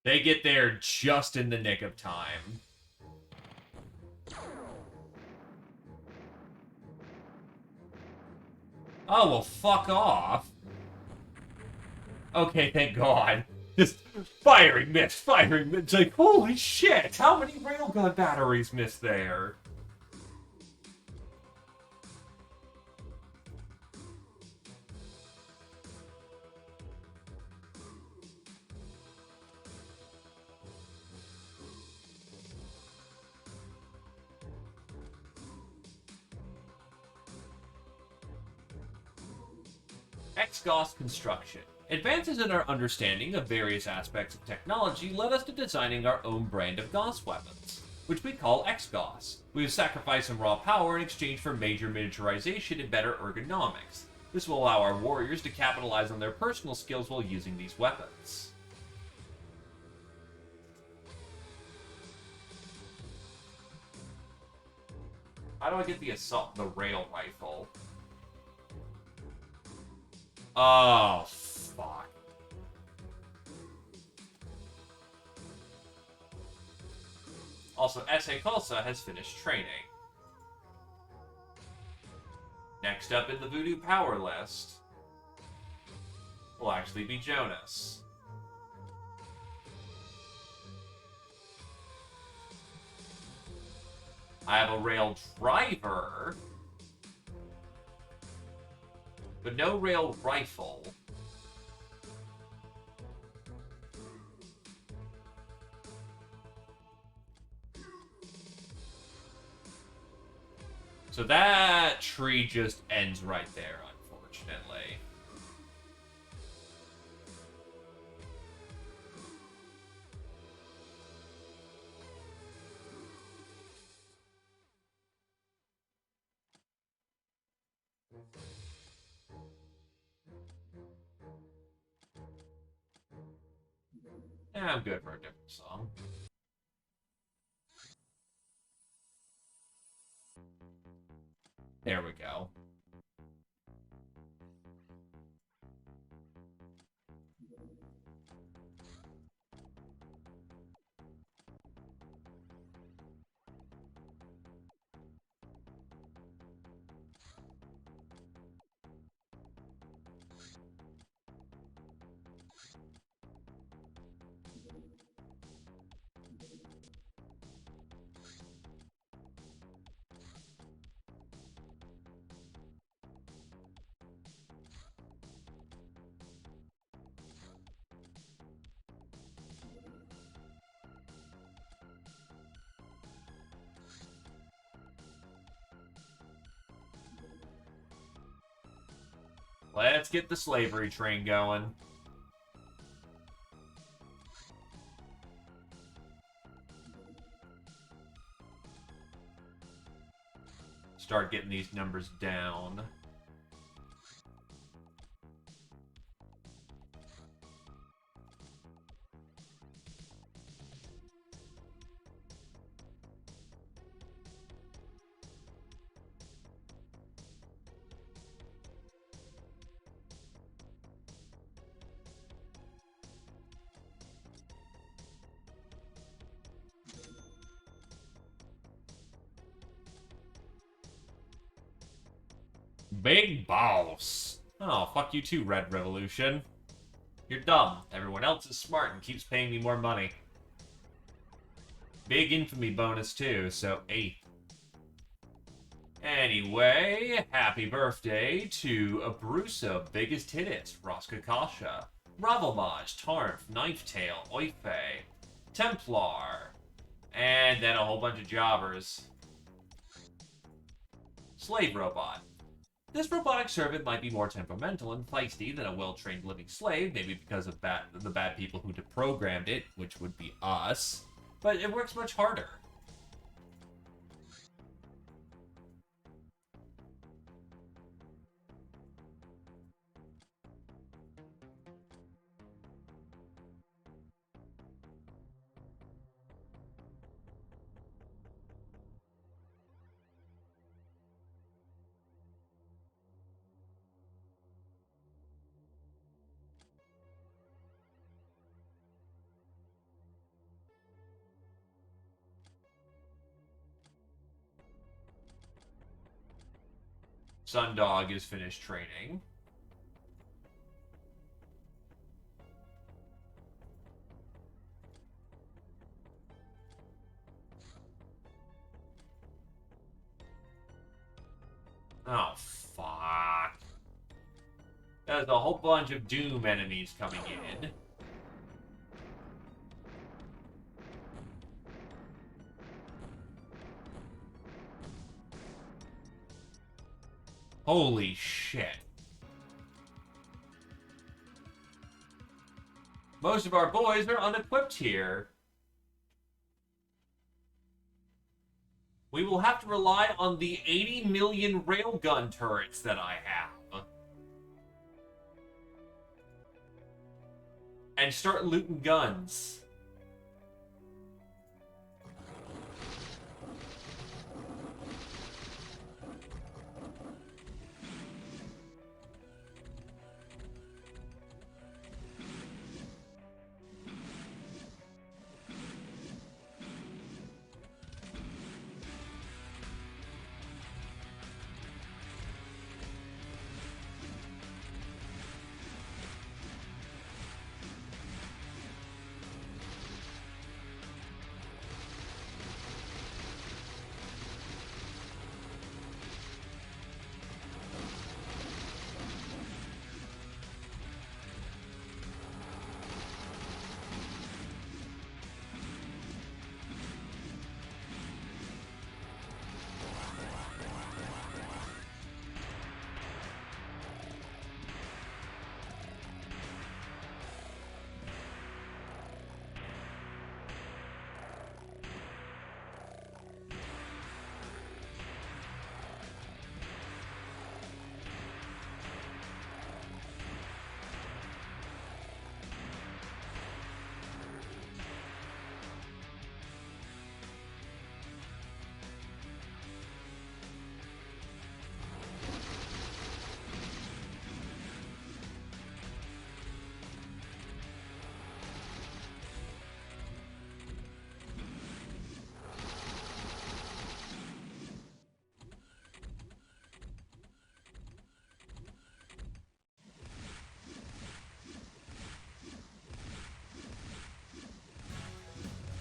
They get there just in the nick of time. Oh, well, fuck off. Okay, thank God. Just firing miss, firing miss. It's like, holy shit, how many railgun batteries missed there? XGOS construction. Advances in our understanding of various aspects of technology led us to designing our own brand of GOS weapons, which we call XGOS. We have sacrificed some raw power in exchange for major miniaturization and better ergonomics. This will allow our warriors to capitalize on their personal skills while using these weapons. How do I get the rail rifle? Oh, fuck. Also, S.A. Colsa has finished training. Next up in the Voodoo power list will actually be Jonas. I have a rail driver, but no rail rifle. So that tree just ends right there, unfortunately. Yeah, I'm good for a different song. There we go. Let's get the slavery train going. Start getting these numbers down. Big boss. Oh, fuck you too, Red Revolution. You're dumb. Everyone else is smart and keeps paying me more money. Big infamy bonus too, so 8. Anyway, happy birthday to Abruzzo, Biggest Hit It, Roskakasha, Ravelmaj, Tarf, Knifetail, Oife, Templar, and then a whole bunch of jobbers. Slave Robot. This robotic servant might be more temperamental and feisty than a well-trained living slave, maybe because of the bad people who deprogrammed it, which would be us, but it works much harder. Sundog is finished training. Oh, fuck. There's a whole bunch of Doom enemies coming in. Holy shit. Most of our boys are unequipped here. We will have to rely on the 80 million railgun turrets that I have. And start looting guns.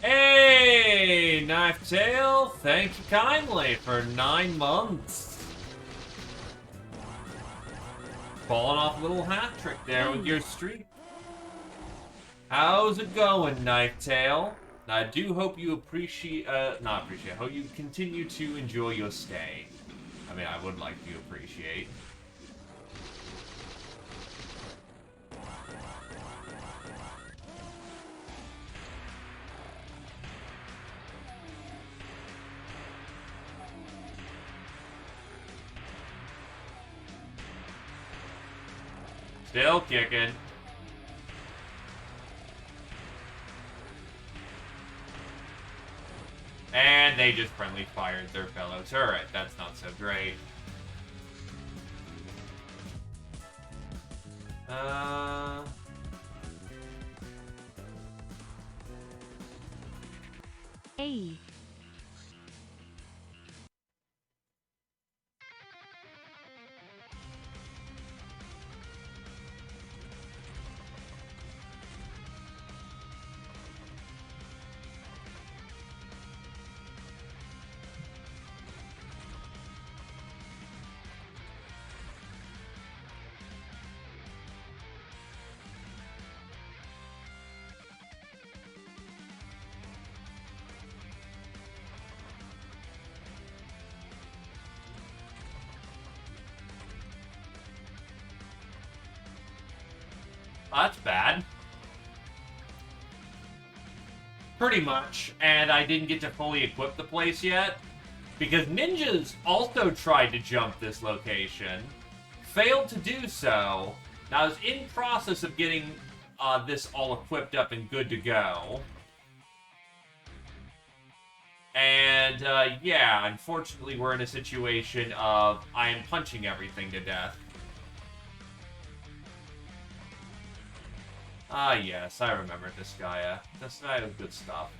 Hey, Knife Tail, thank you kindly for 9 months. Falling off a little hat trick there with your streak. How's it going, Knife Tail? I do hope you hope you continue to enjoy your stay. I mean, I would like to appreciate. Still kicking. And they just friendly fired their fellow turret. That's not so great. A. That's bad. Pretty much, and I didn't get to fully equip the place yet, because ninjas also tried to jump this location, failed to do so. Now I was in process of getting this all equipped up and good to go. And, yeah, unfortunately we're in a situation of I am punching everything to death. Ah, yes, I remember Disgaea. Disgaea was good stuff.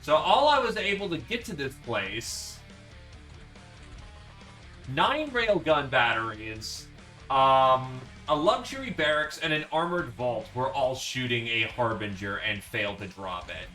So all I was able to get to this place, 9 railgun batteries, a luxury barracks, and an armored vault were all shooting a Harbinger and failed to drop it.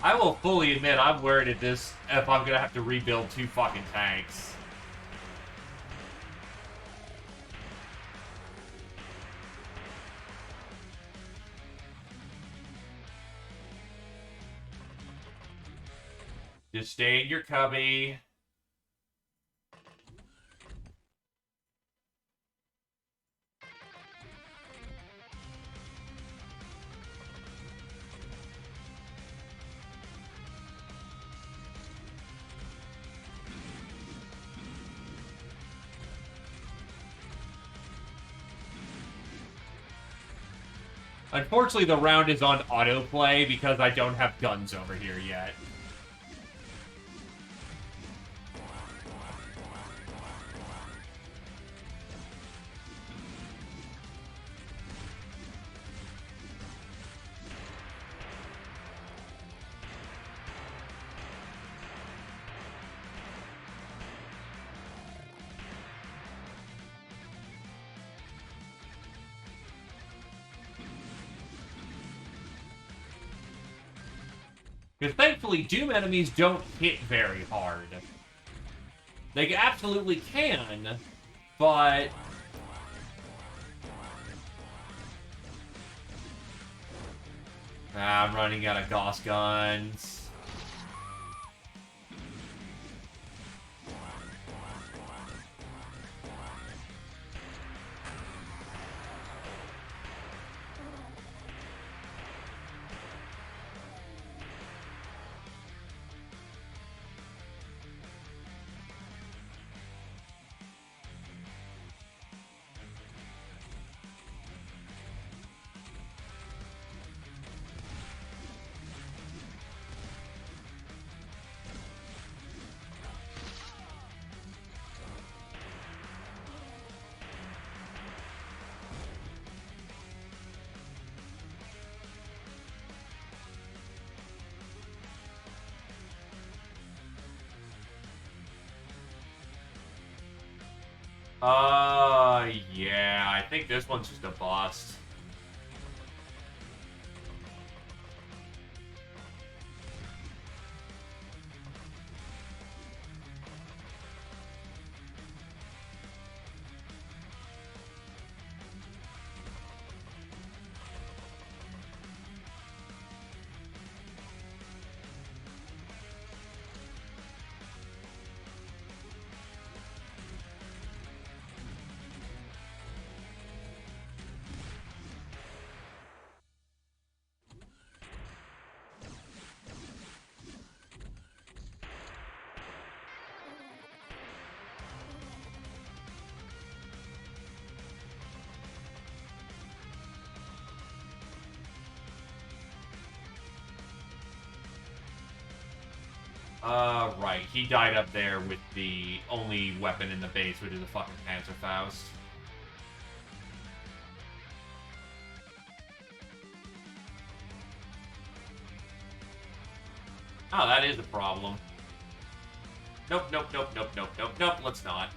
I will fully admit I'm worried at this if I'm gonna have to rebuild 2 fucking tanks. Just stay in your cubby. Unfortunately, the round is on autoplay because I don't have guns over here yet. Because thankfully, Doom enemies don't hit very hard. They absolutely can, but... I'm running out of Gauss guns. Yeah, I think this one's just a bust. Right. He died up there with the only weapon in the base, which is a fucking Panzerfaust. Oh, that is a problem. Nope, nope, nope, nope, nope, nope, nope, let's not.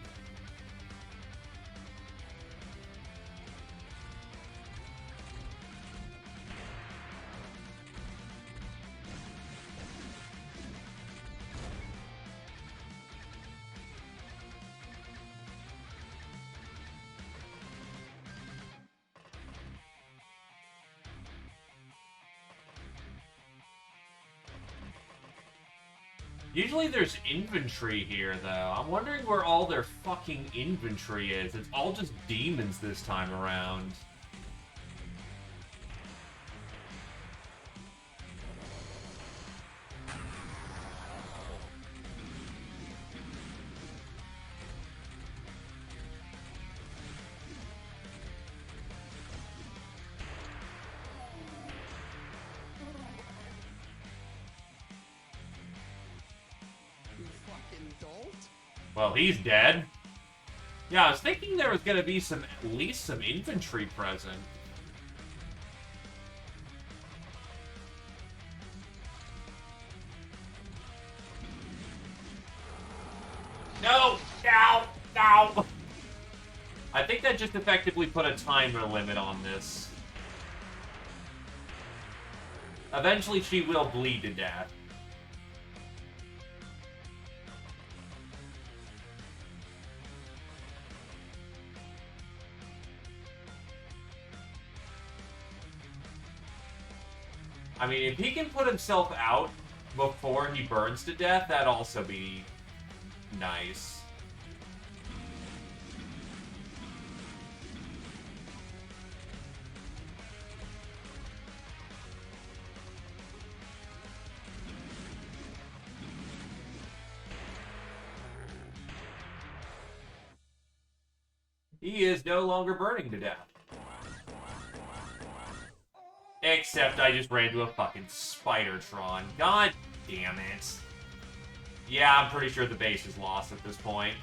Usually there's infantry here, though. I'm wondering where all their fucking infantry is. It's all just demons this time around. Well, he's dead. Yeah, I was thinking there was gonna be at least some infantry present. No! No! No! I think that just effectively put a timer limit on this. Eventually she will bleed to death. I mean, if he can put himself out before he burns to death, that'd also be nice. He is no longer burning to death. Except I just ran into a fucking Spidertron. God damn it. Yeah, I'm pretty sure the base is lost at this point.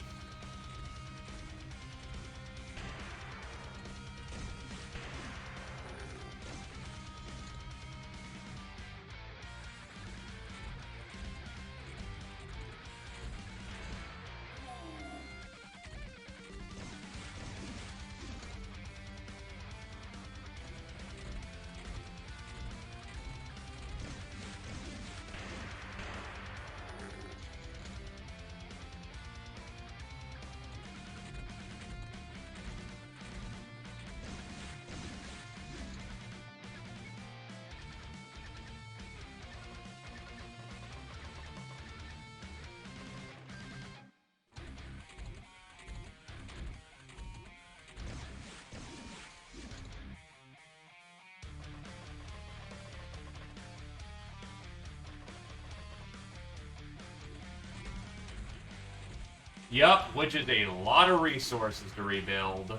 Yup, which is a lot of resources to rebuild.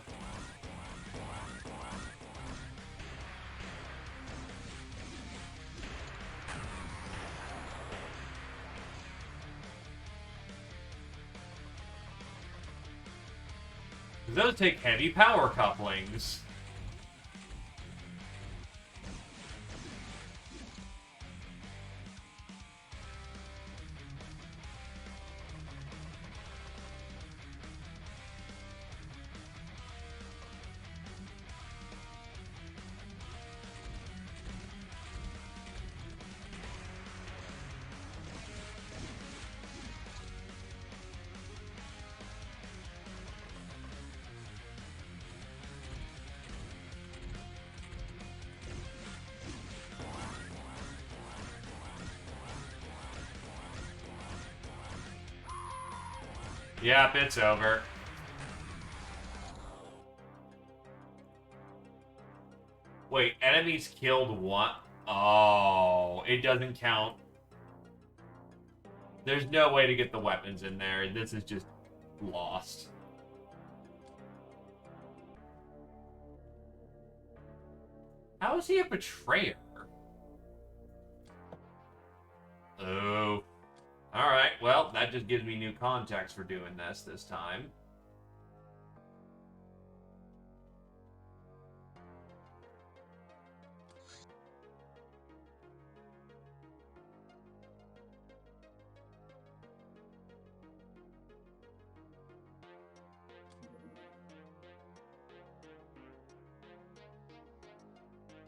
Those take heavy power couplings. Yep, it's over. Wait, enemies killed one? Oh, it doesn't count. There's no way to get the weapons in there. This is just lost. How is he a betrayer? Oh. Alright, well, that just gives me new context for doing this time.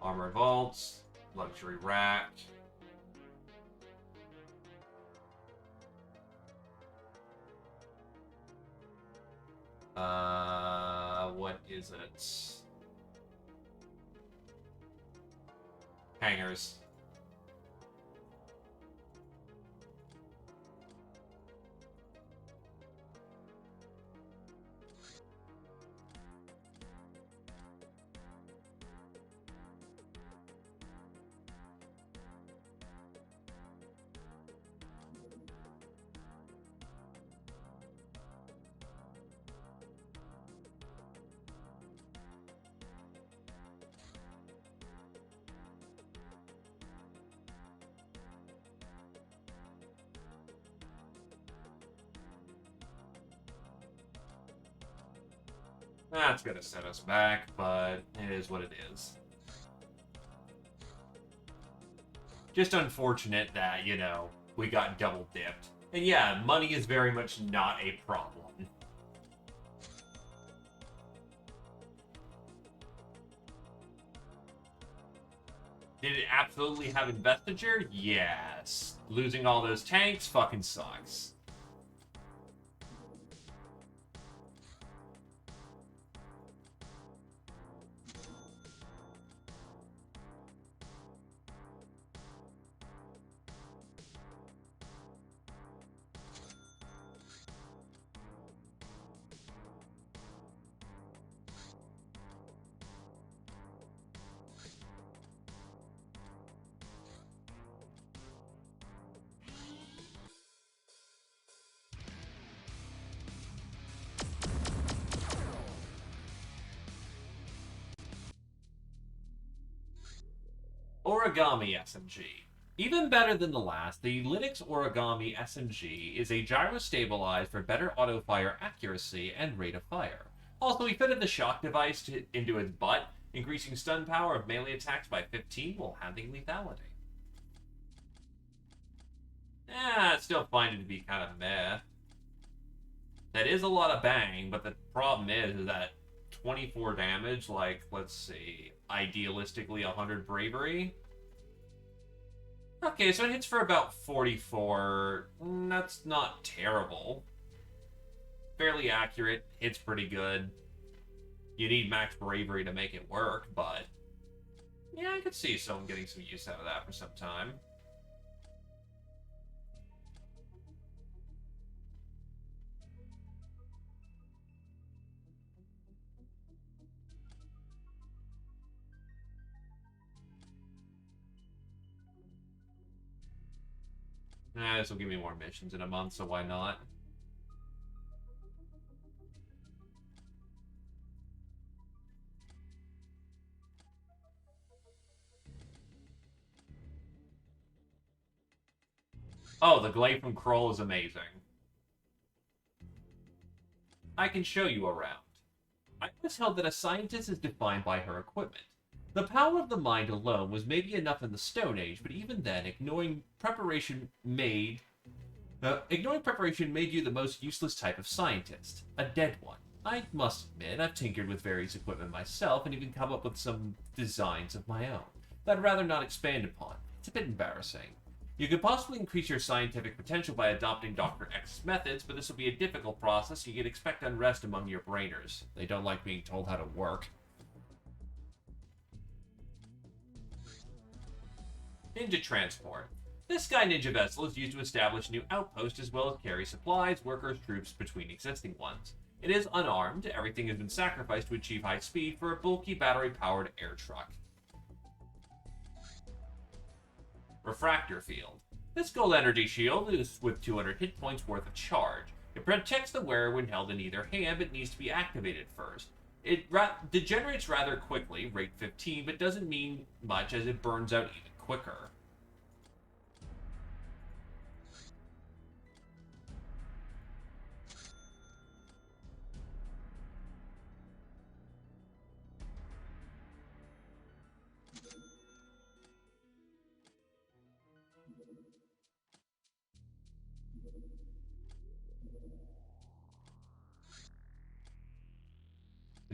Armor vaults, luxury rack. What is it? Hangers. That's gonna set us back, but it is what it is. Just unfortunate that, you know, we got double dipped. And yeah, money is very much not a problem. Did it absolutely have investiture? Yes. Losing all those tanks fucking sucks. Origami SMG. Even better than the last, the Linux Origami SMG is a gyro-stabilized for better auto-fire accuracy and rate of fire. Also, we fitted the shock device into its butt, increasing stun power of melee attacks by 15 while handling lethality. I still find it to be kind of meh. That is a lot of bang, but the problem is that 24 damage, like, let's see, idealistically 100 bravery. Okay, so it hits for about 44. That's not terrible. Fairly accurate, hits pretty good. You need max bravery to make it work, but yeah, I could see someone getting some use out of that for some time. This will give me more missions in a month, so why not? Oh, the glaive from Kroll is amazing. I can show you around. I always held that a scientist is defined by her equipment. The power of the mind alone was maybe enough in the Stone Age, but even then, ignoring preparation made you the most useless type of scientist. A dead one. I must admit, I've tinkered with various equipment myself and even come up with some designs of my own that I'd rather not expand upon. It's a bit embarrassing. You could possibly increase your scientific potential by adopting Dr. X's methods, but this will be a difficult process. You can expect unrest among your brainers. They don't like being told how to work. Ninja Transport. This Sky Ninja vessel is used to establish new outposts as well as carry supplies, workers, troops between existing ones. It is unarmed. Everything has been sacrificed to achieve high speed for a bulky battery-powered air truck. Refractor Field. This gold energy shield is with 200 hit points worth of charge. It protects the wearer when held in either hand, but needs to be activated first. It degenerates rather quickly, rate 15, but doesn't mean much as it burns out even quicker.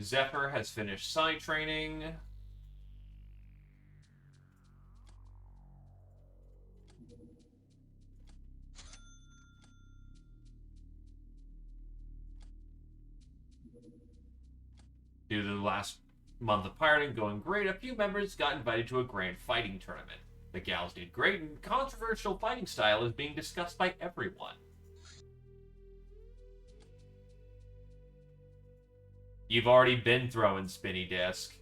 Zephyr has finished side training. Due to the last month of pirating going great, a few members got invited to a grand fighting tournament. The gals did great, and controversial fighting style is being discussed by everyone. You've already been throwing spinny disc.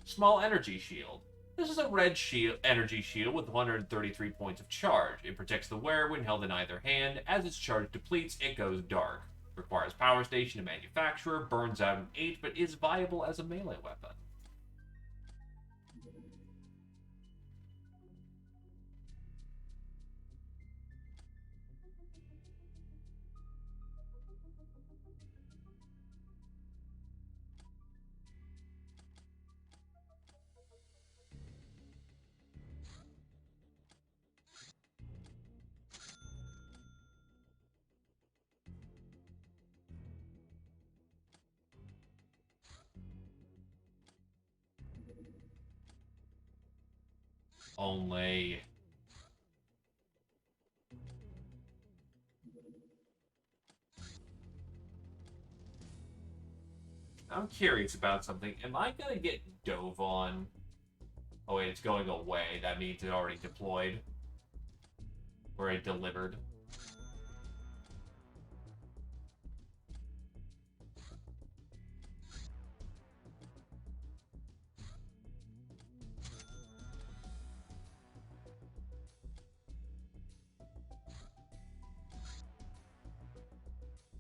Small energy shield. This is a red energy shield with 133 points of charge. It protects the wearer when held in either hand. As its charge depletes, it goes dark. Requires power station to manufacture, burns out in 8, but is viable as a melee weapon. Only... I'm curious about something. Am I gonna get dove on? Oh wait, it's going away. That means it already deployed. Or it delivered.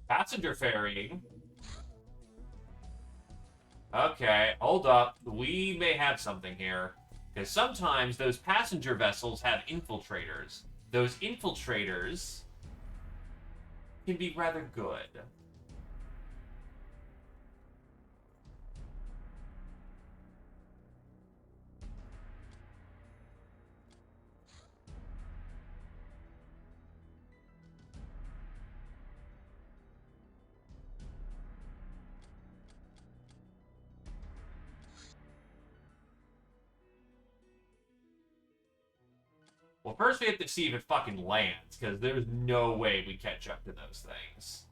Passenger ferrying. Okay, hold up. We may have something here. Because sometimes those passenger vessels have infiltrators. Those infiltrators can be rather good. Well, first we have to see if it fucking lands, because there's no way we catch up to those things.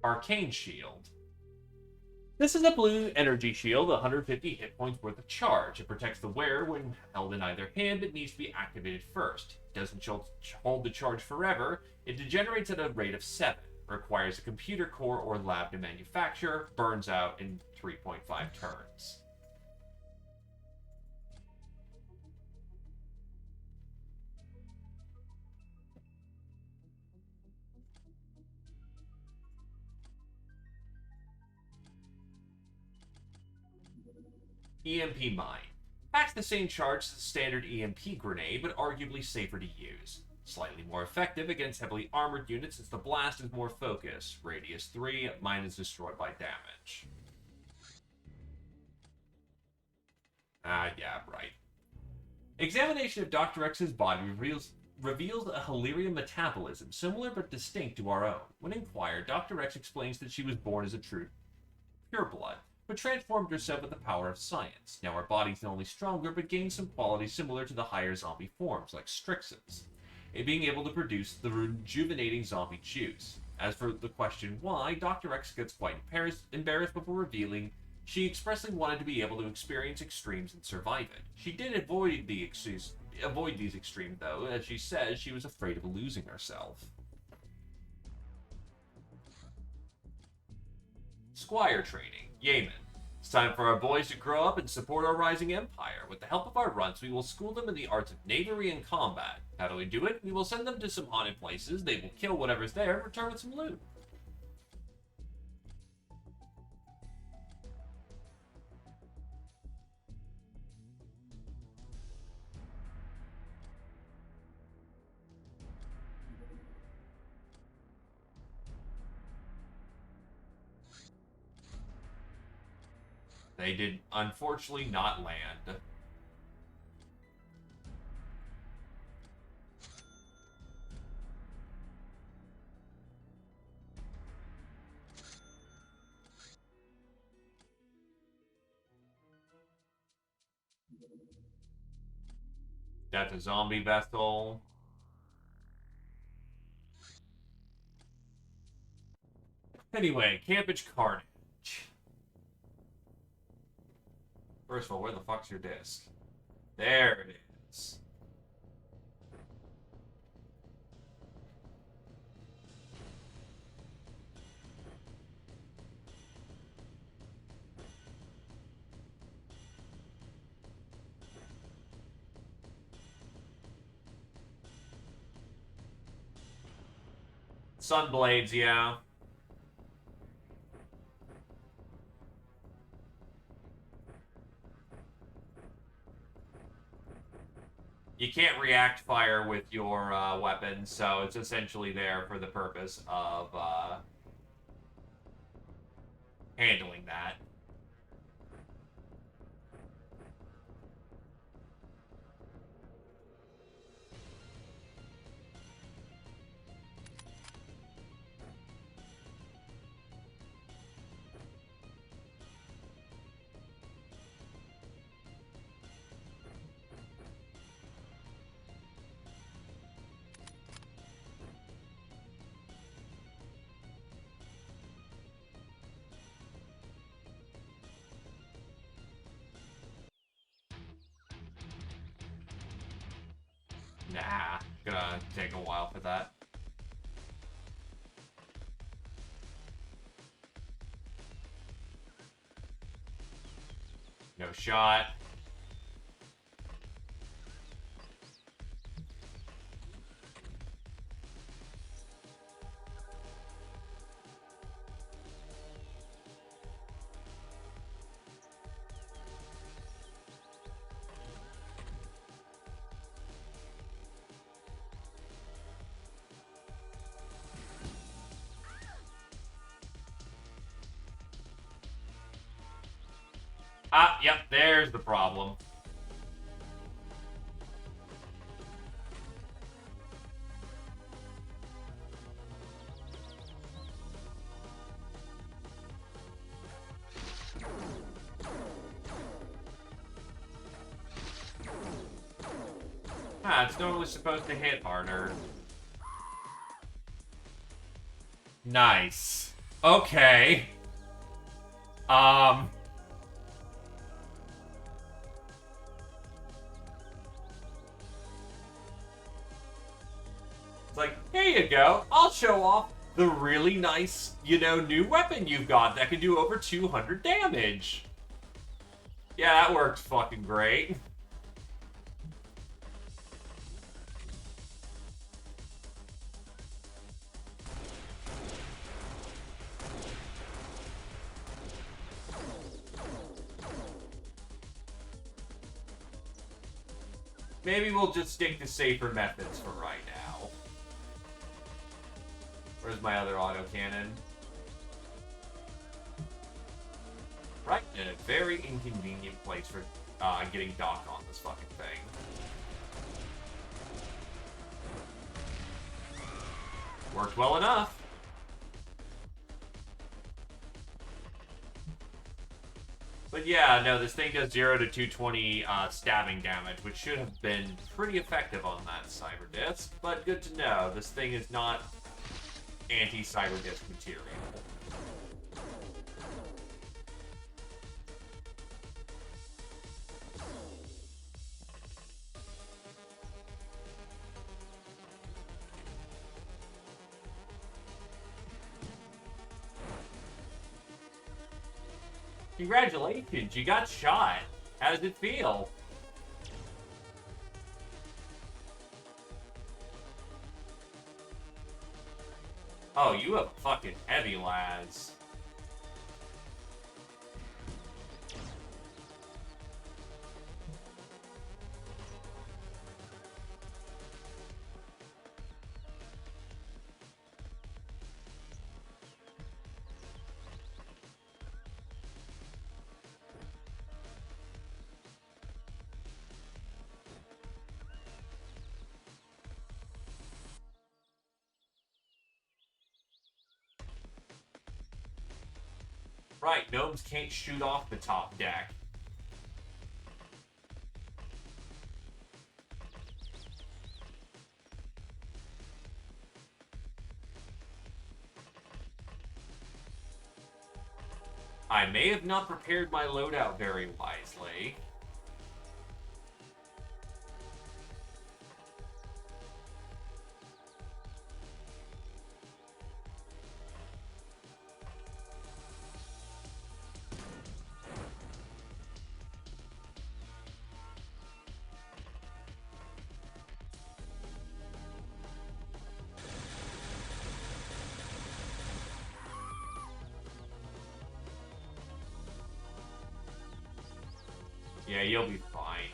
Arcane Shield. This is a blue energy shield, 150 hit points worth of charge. It protects the wearer when held in either hand, but needs to be activated first. It doesn't hold the charge forever. It degenerates at a rate of 7. Requires a computer core or lab to manufacture. Burns out in 3.5 turns. EMP Mine. Packs the same charge as a standard EMP grenade, but arguably safer to use. Slightly more effective against heavily armored units since the blast is more focused. Radius 3, mine is destroyed by damage. Yeah, right. Examination of Dr. X's body reveals a Hillyrian metabolism, similar but distinct to our own. When inquired, Dr. X explains that she was born as a true pureblood, but transformed herself with the power of science. Now her body's not only stronger, but gains some qualities similar to the higher zombie forms, like Strixon's, in being able to produce the rejuvenating zombie juice. As for the question why, Dr. X gets quite embarrassed before revealing she expressly wanted to be able to experience extremes and survive it. She did avoid these extremes, though, as she says she was afraid of losing herself. Squire training. Yemen. It's time for our boys to grow up and support our rising empire. With the help of our runts, we will school them in the arts of knavery and combat. How do we do it? We will send them to some haunted places, they will kill whatever's there, and return with some loot. They did, unfortunately, not land. That's a zombie vessel. Anyway, Campage Carnage. First of all, where the fuck's your disc? There it is. Sunblades, yeah. You can't react fire with your weapon, so it's essentially there for the purpose of handling that. Nah, gonna take a while for that. No shot. Ah, yep, there's the problem. Ah, it's normally supposed to hit harder. Nice. Okay. It's like, here you go. I'll show off the really nice, new weapon you've got that can do over 200 damage. Yeah, that worked fucking great. Maybe we'll just stick to safer methods for right now. Where's my other autocannon? Right in a very inconvenient place for getting Doc on this fucking thing. Worked well enough. But yeah, no, this thing does 0 to 220 stabbing damage, which should have been pretty effective on that cyber disc. But good to know, this thing is not anti-cyber disc material. Congratulations, you got shot. How does it feel? Oh, you have fucking heavy lads. right. Gnomes can't shoot off the top deck. I may have not prepared my loadout very wisely. Yeah, you'll be fine.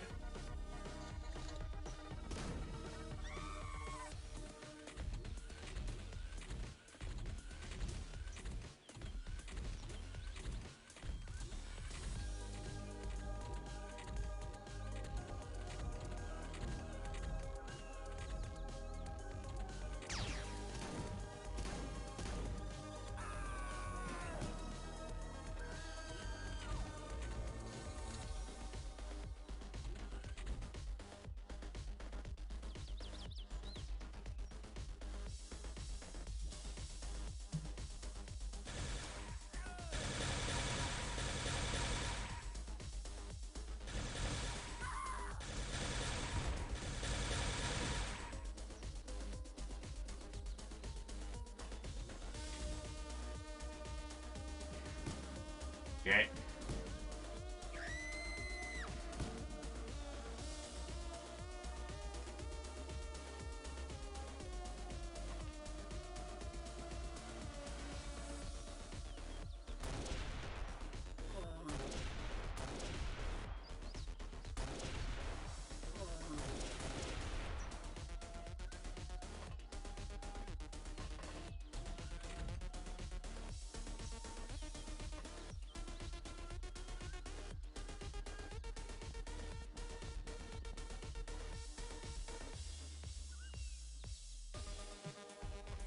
Okay.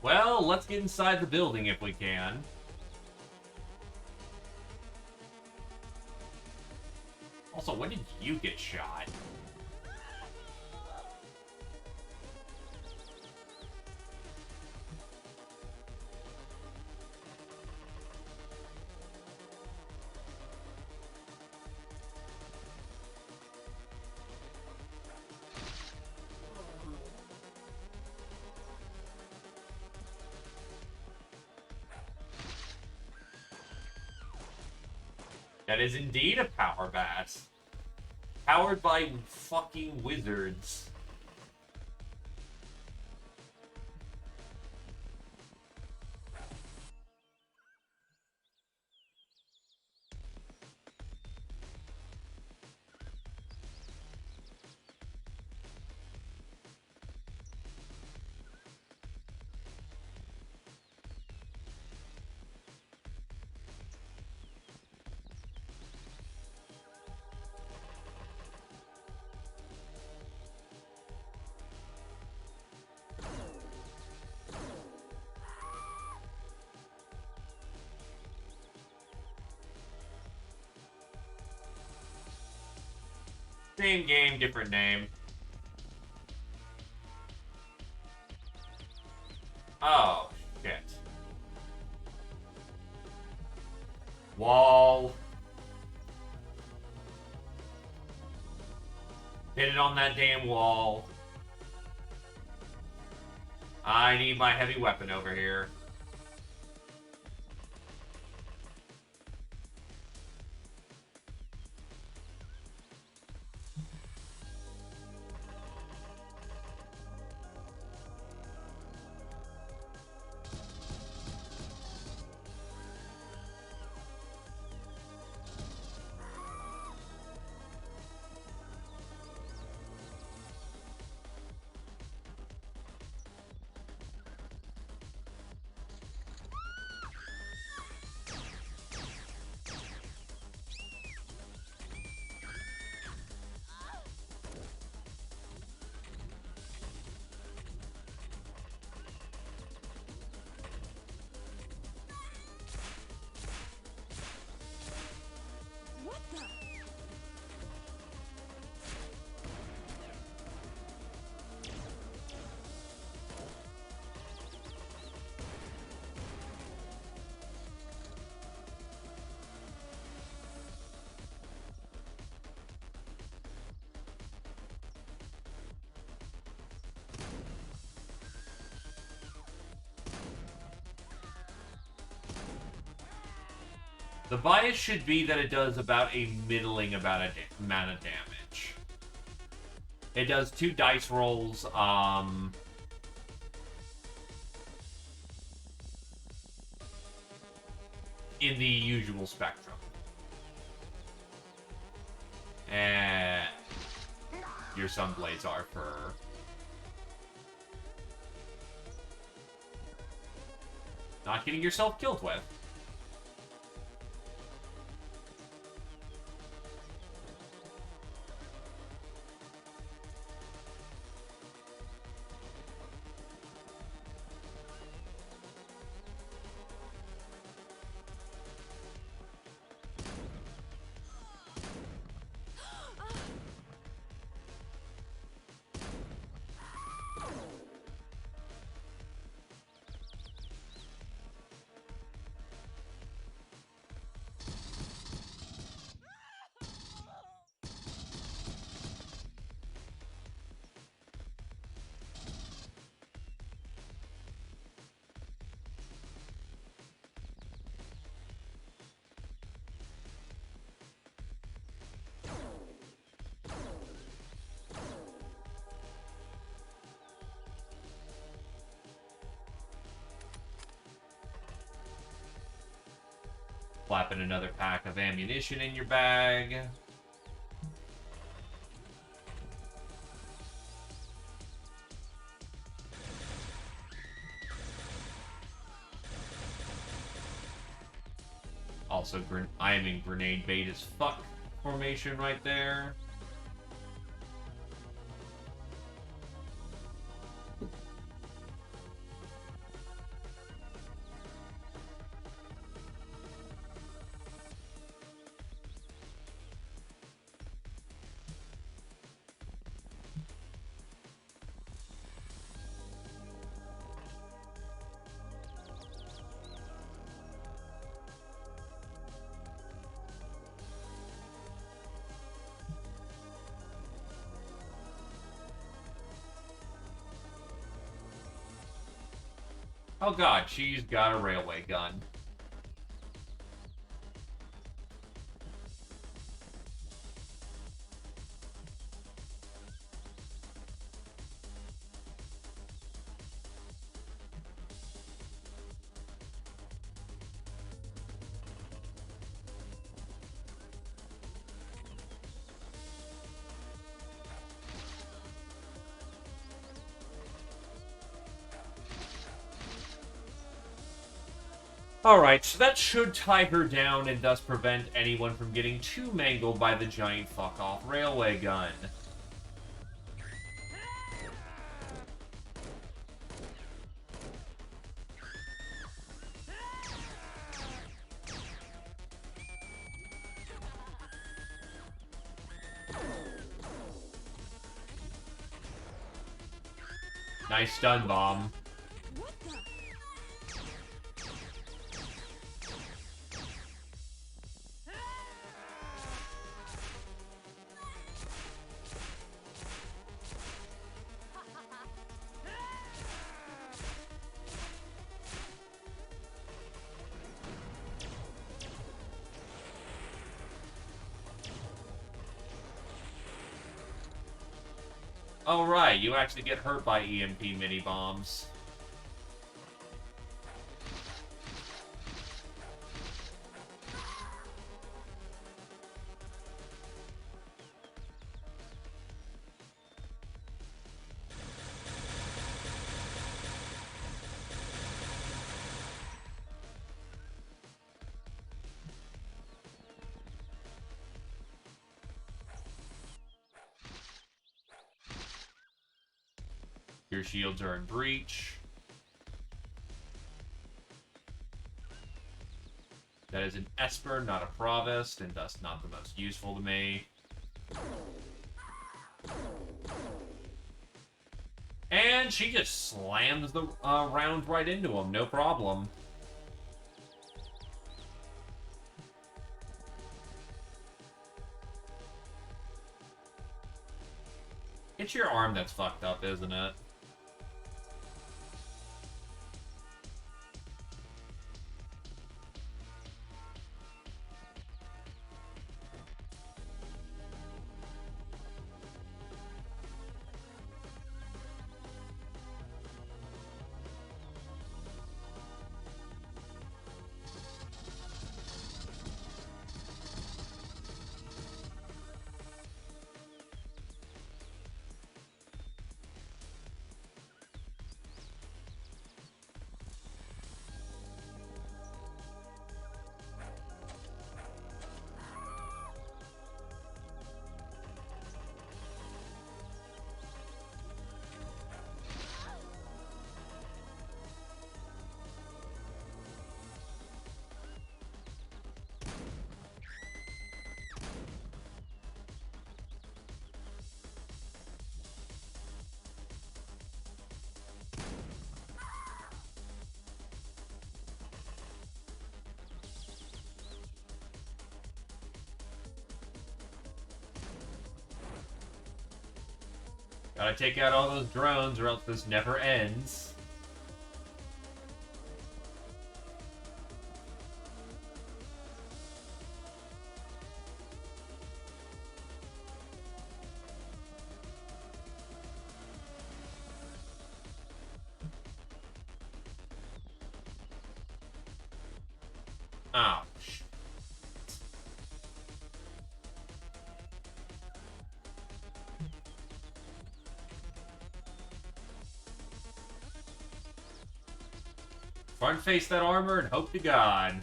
Well, let's get inside the building if we can. Also, when did you get shot? That is indeed a power bat. Powered by fucking wizards. Same game, different name. Oh, shit. Wall. Hit it on that damn wall. I need my heavy weapon over here. The bias should be that it does about a middling amount of damage. It does 2 dice rolls, in the usual spectrum. And your Sunblades are for... not getting yourself killed with. Flapping another pack of ammunition in your bag. Also, I am in grenade bait as fuck formation right there. Oh god, she's got a railway gun. Alright, so that should tie her down and thus prevent anyone from getting too mangled by the giant fuck-off railway gun. Nice stun bomb. Oh, right, you actually get hurt by EMP mini-bombs. Your shields are in breach. That is an Esper, not a Provost, and thus not the most useful to me. And she just slams the round right into him, no problem. It's your arm that's fucked up, isn't it? Gotta take out all those drones or else this never ends. Oh, shit. Front face that armor and hope to God.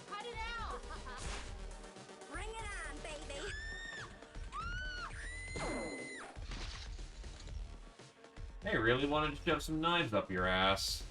Cut it out! Bring it on, baby! They really wanted to shove some knives up your ass.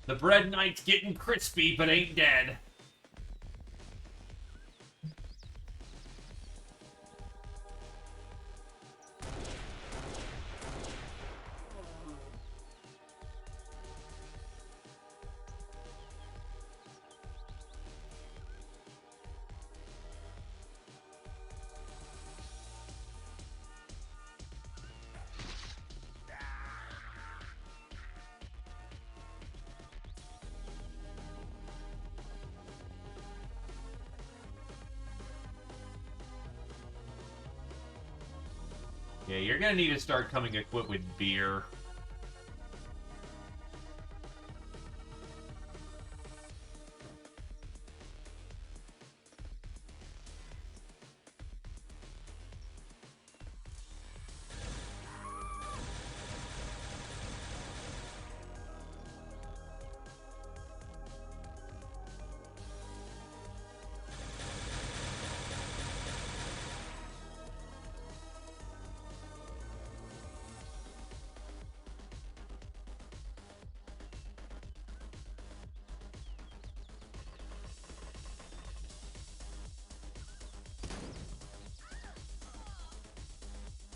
The bread knight's getting crispy, but ain't dead. Yeah, you're gonna need to start coming equipped with beer.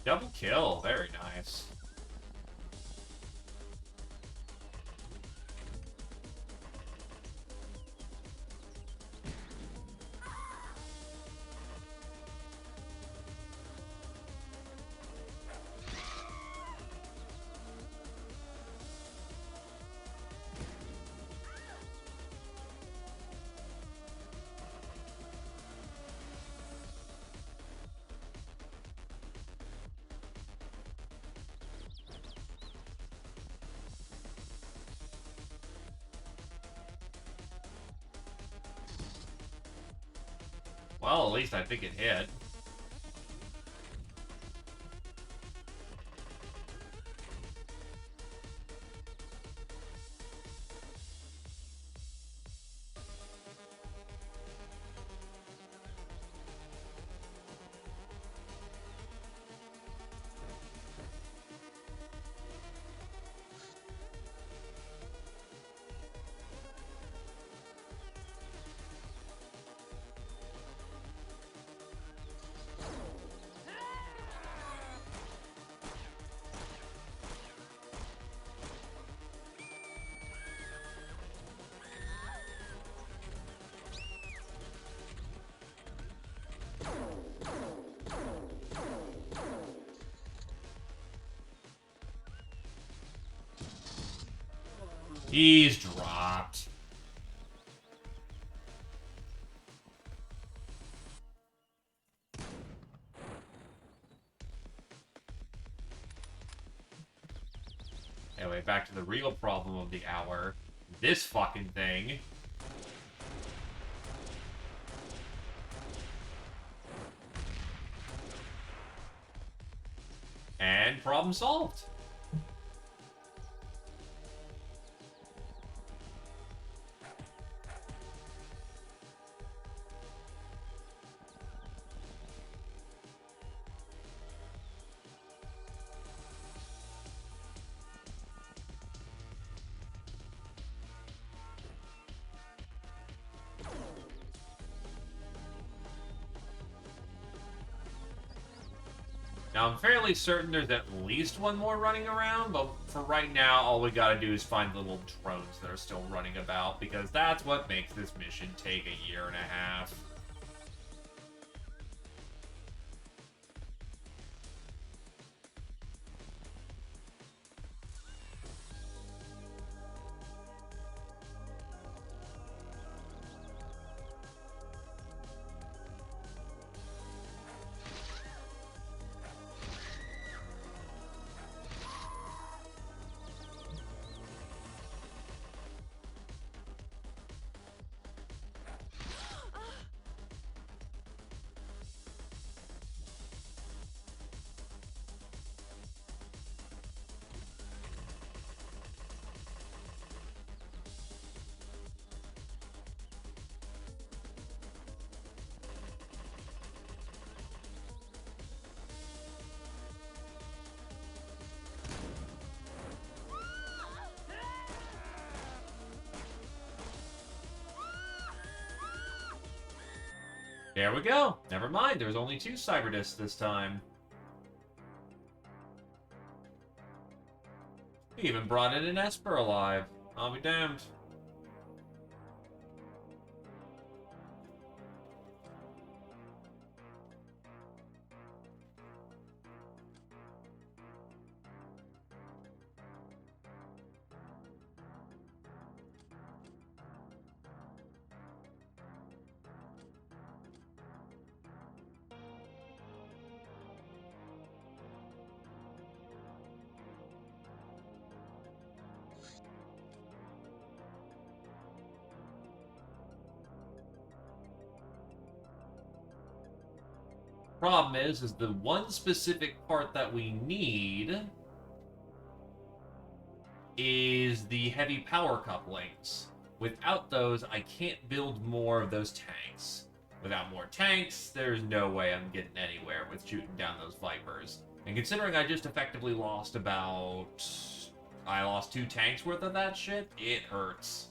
Double kill, very nice. Well, at least I think it hit. He's dropped. Anyway, back to the real problem of the hour. this fucking thing. And problem solved. Now, I'm fairly certain there's at least one more running around, but for right now, all we gotta do is find the little drones that are still running about, because that's what makes this mission take a year and a half. There we go. Never mind, there was only 2 CyberDiscs this time. We even brought in an Esper alive. I'll be damned. Problem is the one specific part that we need is the heavy power couplings. Without those, I can't build more of those tanks. Without more tanks, there's no way I'm getting anywhere with shooting down those Vipers. And considering I just effectively lost about... I lost 2 tanks worth of that shit, it hurts.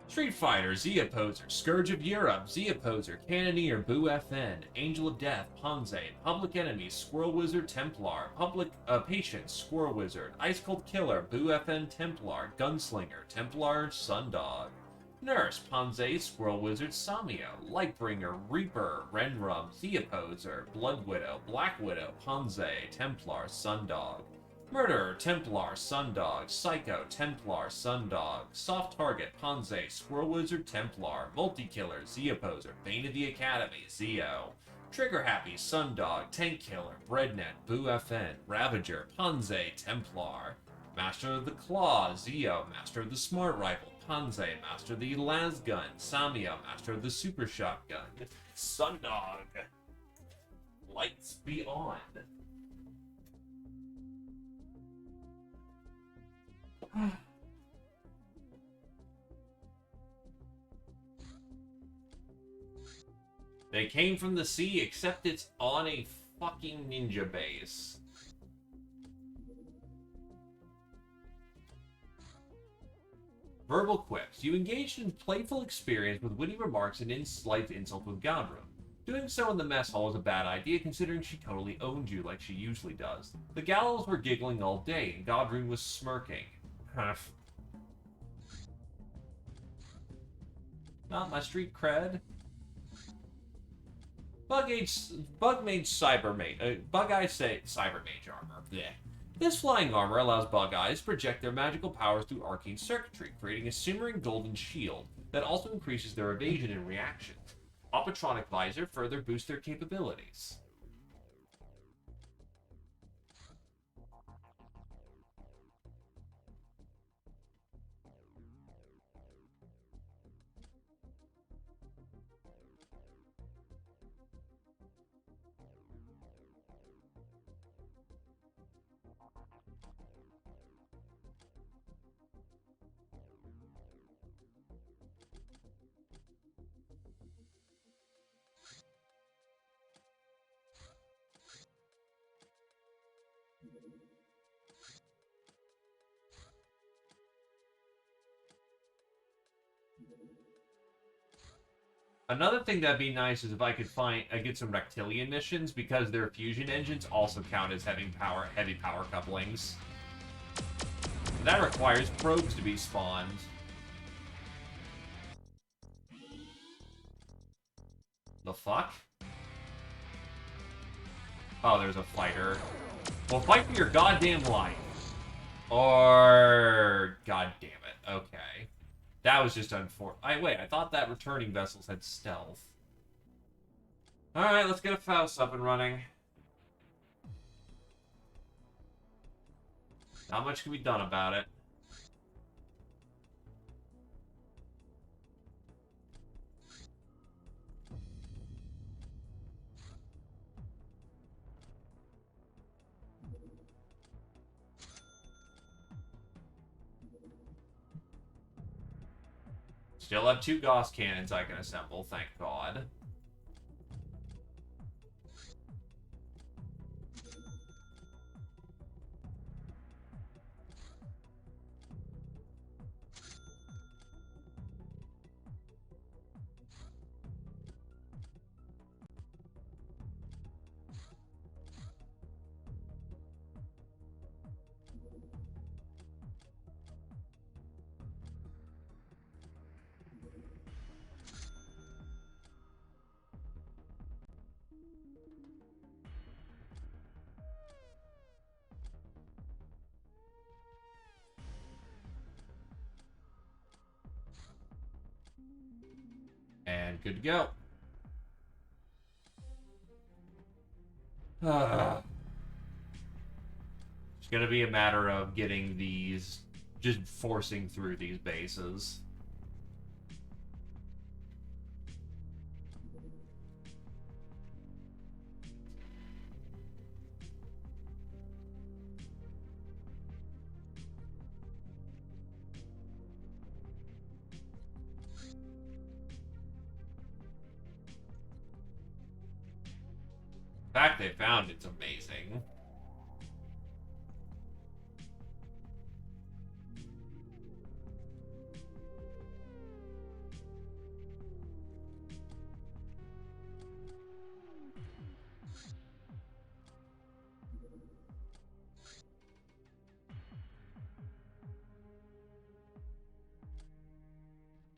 Street Fighter, Z-Opposer, Scourge of Europe, Z-Opposer, Cannoneer, Boo FN, Angel of Death, Ponze, Public Enemy, Squirrel Wizard, Templar, Patient, Squirrel Wizard, Ice Cold Killer, Boo FN, Templar, Gunslinger, Templar, Sundog, Nurse, Ponze, Squirrel Wizard, Samio, Lightbringer, Reaper, Renrum, Z-Opposer, Blood Widow, Black Widow, Ponze, Templar, Sundog, Murderer, Templar, Sundog, Psycho, Templar, Sundog, Soft Target, Ponze, Squirrel Wizard, Templar, Multi-Killer, Z-Opposer, Bane of the Academy, Zeo, Trigger Happy, Sundog, Tank Killer, Breadnet, Boo FN, Ravager, Ponze, Templar, Master of the Claw, Zeo, Master of the Smart Rifle, Ponze, Master of the Lasgun, Samio, Master of the Super Shotgun, Sundog. Lights be on. They came from the sea, except it's on a fucking ninja base. Verbal quips. You engaged in playful experience with witty remarks and slight insult with Godroom. Doing so in the mess hall was a bad idea, considering she totally owned you like she usually does. The gallows were giggling all day, and Godroom was smirking. Huff. Not my street cred. Bug-made Bug-Eyes say Cyber Mage armor. Blech. This flying armor allows Bug-Eyes to project their magical powers through arcane circuitry, creating a shimmering golden shield that also increases their evasion and reaction. Optotronic Visor further boosts their capabilities. Another thing that'd be nice is if I could get some reptilian missions, because their fusion engines also count as heavy power couplings. That requires probes to be spawned. The fuck? Oh, there's a fighter. Well, fight for your goddamn life. Or... God damn it. Okay. That was just unfortunate. Wait, I thought that returning vessels had stealth. Alright, let's get a Faust up and running. Not much can be done about it. Still have 2 Gauss cannons I can assemble, thank God. And good to go. It's gonna be a matter of getting these, just forcing through these bases. The fact they found it's amazing.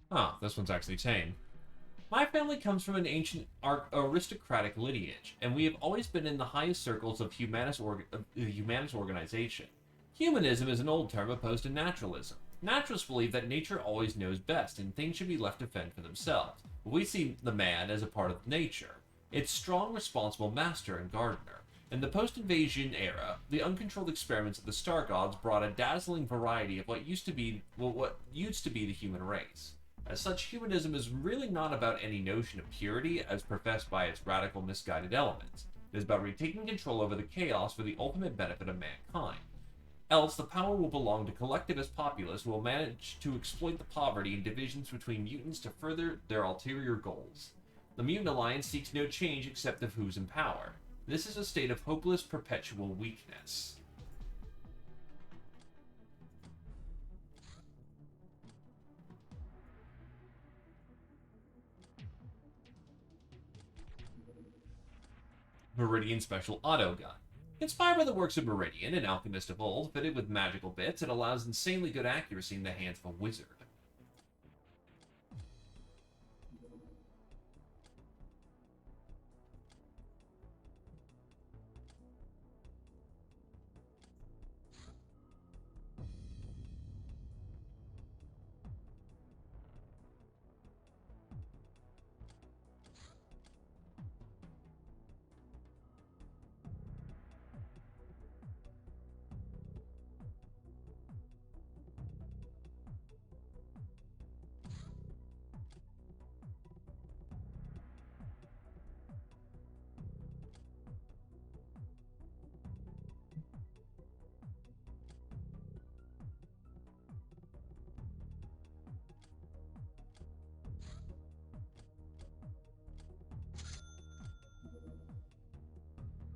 Oh, this one's actually tame. My family comes from an ancient aristocratic lineage, and we have always been in the highest circles of the humanist organization. Humanism is an old term opposed to naturalism. Naturalists believe that nature always knows best, and things should be left to fend for themselves. But we see the man as a part of nature, its strong, responsible master and gardener. In the post-invasion era, the uncontrolled experiments of the star gods brought a dazzling variety of what used to be the human race. As such, humanism is really not about any notion of purity as professed by its radical, misguided elements. It is about retaking control over the chaos for the ultimate benefit of mankind. Else, the power will belong to collectivist populists who will manage to exploit the poverty and divisions between mutants to further their ulterior goals. The Mutant Alliance seeks no change except of who's in power. This is a state of hopeless, perpetual weakness. Meridian Special Auto Gun. Inspired by the works of Meridian, an alchemist of old, fitted with magical bits, it allows insanely good accuracy in the hands of a wizard.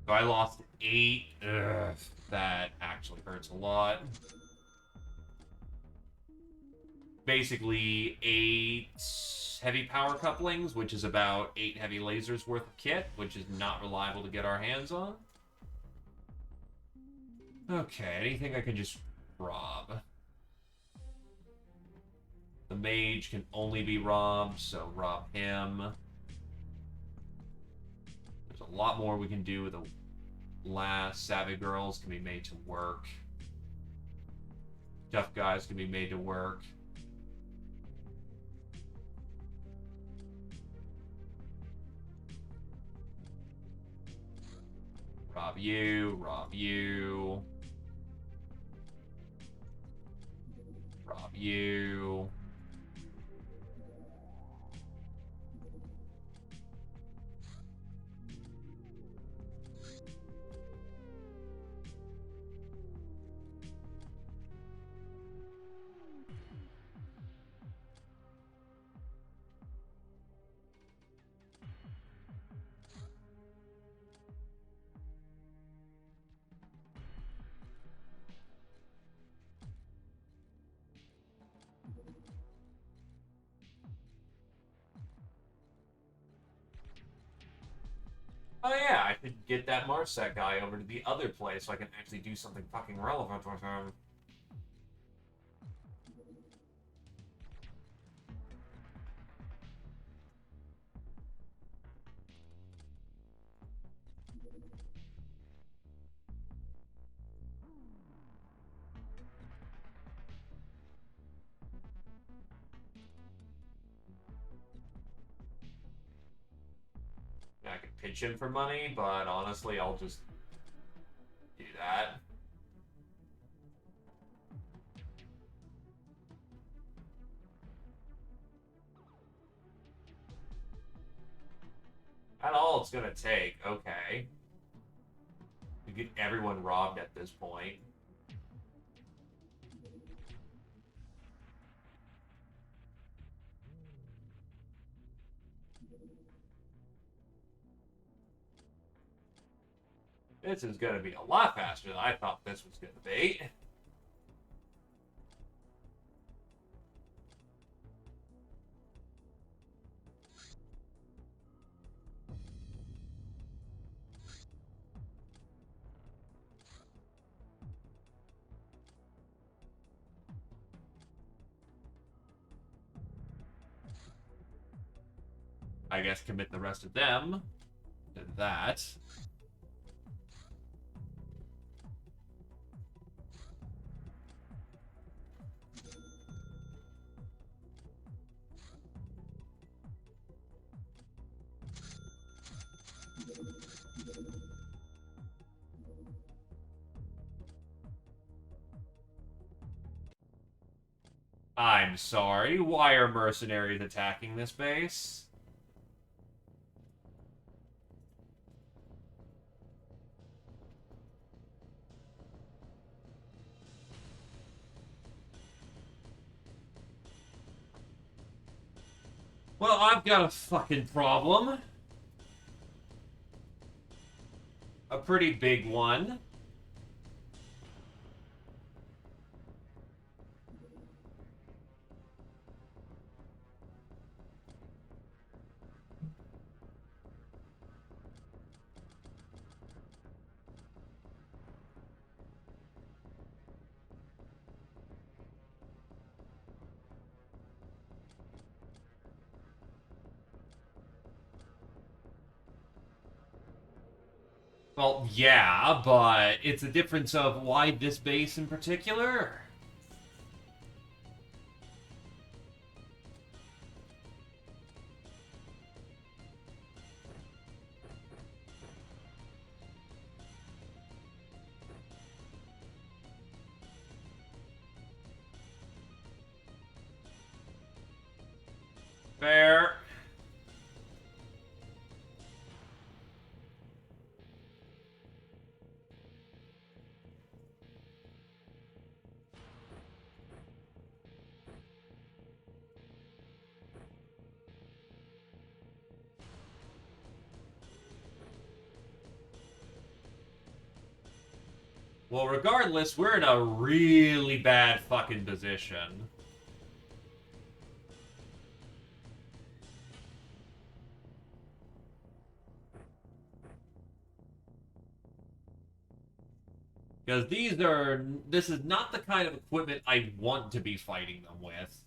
So I lost 8. Ugh, that actually hurts a lot. Basically 8 heavy power couplings, which is about 8 heavy lasers worth of kit, which is not reliable to get our hands on. Okay, anything I can just rob. The mage can only be robbed, so rob him. There's a lot more we can do with the last. Savvy girls can be made to work. Tough guys can be made to work. Rob you, rob you. Rob you. Oh yeah, I could get that Marsec guy over to the other place so I can actually do something fucking relevant with him. Yeah, I could pitch him for money, but honestly, I'll just do that. That's all it's gonna take. Okay. You get everyone robbed at this point. This is gonna be a lot faster than I thought this was gonna be. I guess commit the rest of them to that. I'm sorry, why are mercenaries attacking this base? Well, I've got a fucking problem. A pretty big one. Well, yeah, but it's a difference of why this base in particular. Fair. Well, regardless, we're in a really bad fucking position. Because this is not the kind of equipment I want to be fighting them with.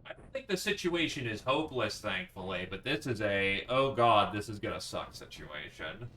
I don't think the situation is hopeless, thankfully, but this is a, oh god, this is gonna suck situation.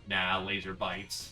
Nah, laser bites.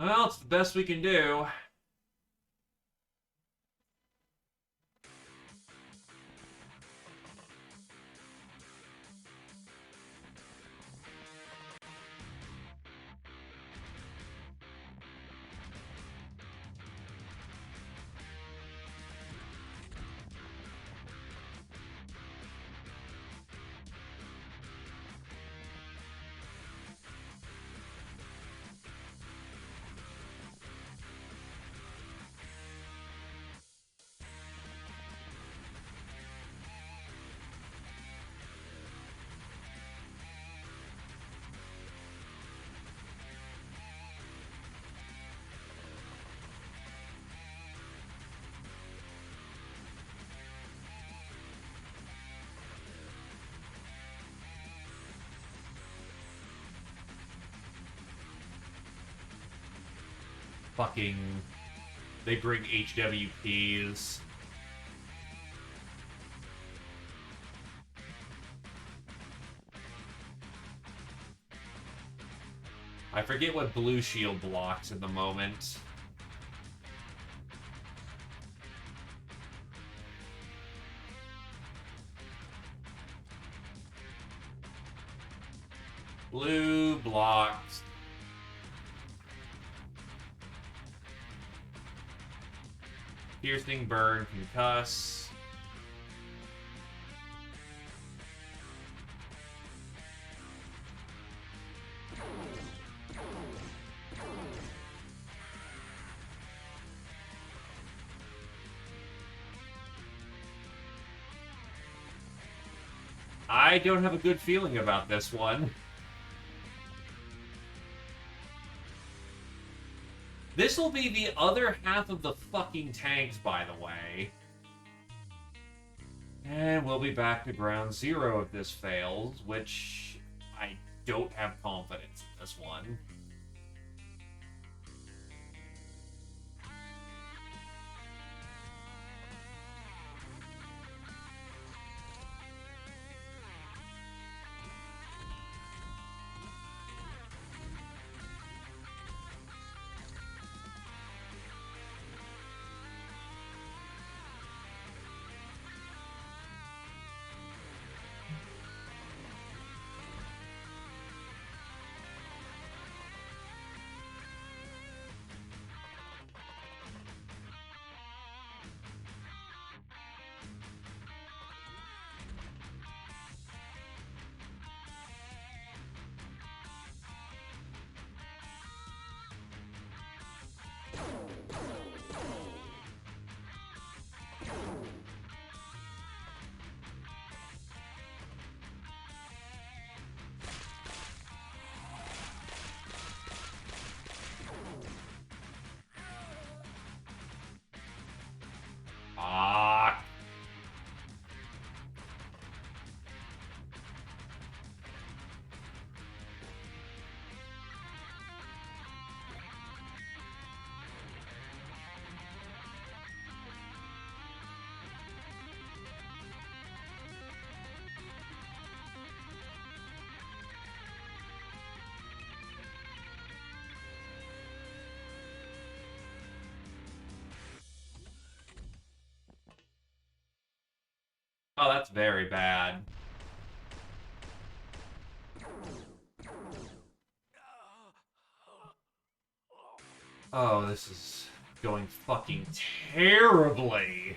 Well, it's the best we can do. Fucking... They bring HWPs. I forget what blue shield blocks at the moment. Blue blocks. Piercing, burn, concuss. I don't have a good feeling about this one. This will be the other half of the fucking tanks, by the way. And we'll be back to ground zero if this fails, which I don't have confidence in this one. Ah. Oh, that's very bad. Oh, this is going fucking terribly.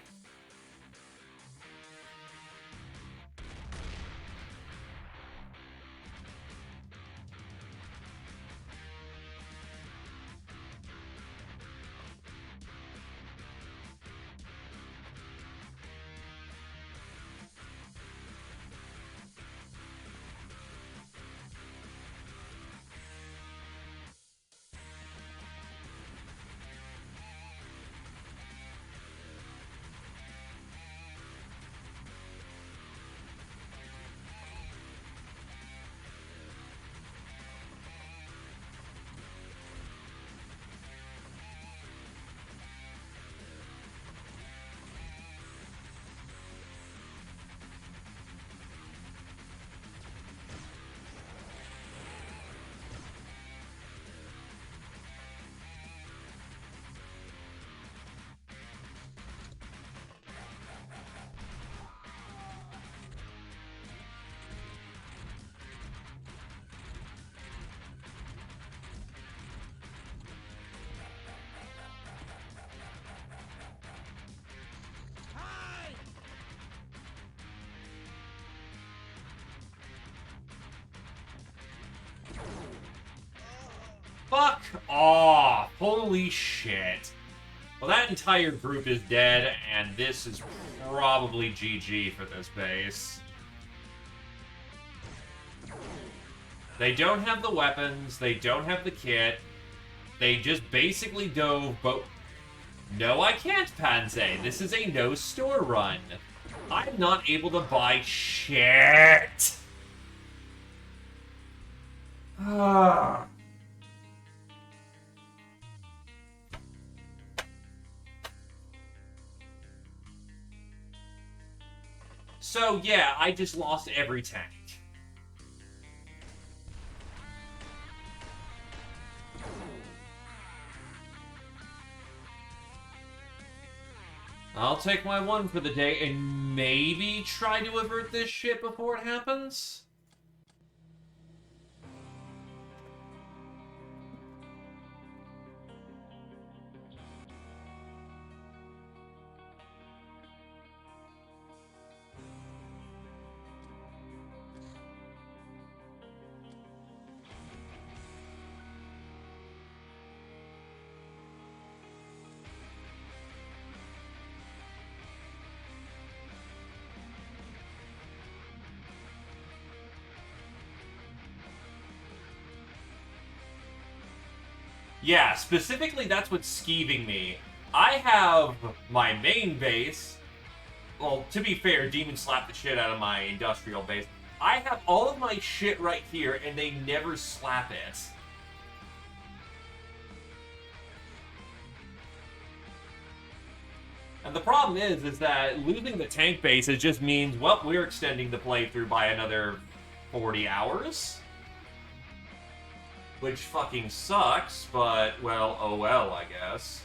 Fuck off! Holy shit. Well, that entire group is dead, and this is probably GG for this base. They don't have the weapons, they don't have the kit, they just basically dove both. No, I can't, Pansay. This is a no-store run. I'm not able to buy shit. Ah. So, yeah, I just lost every tank. I'll take my one for the day and maybe try to avert this shit before it happens. Yeah, specifically that's what's skeeving me. I have my main base, Well, to be fair, Demon slapped the shit out of my industrial base. I have all of my shit right here, and they never slap it. And the problem is that losing the tank base, it just means, well, we're extending the playthrough by another 40 hours. Which fucking sucks, but, well, oh well, I guess.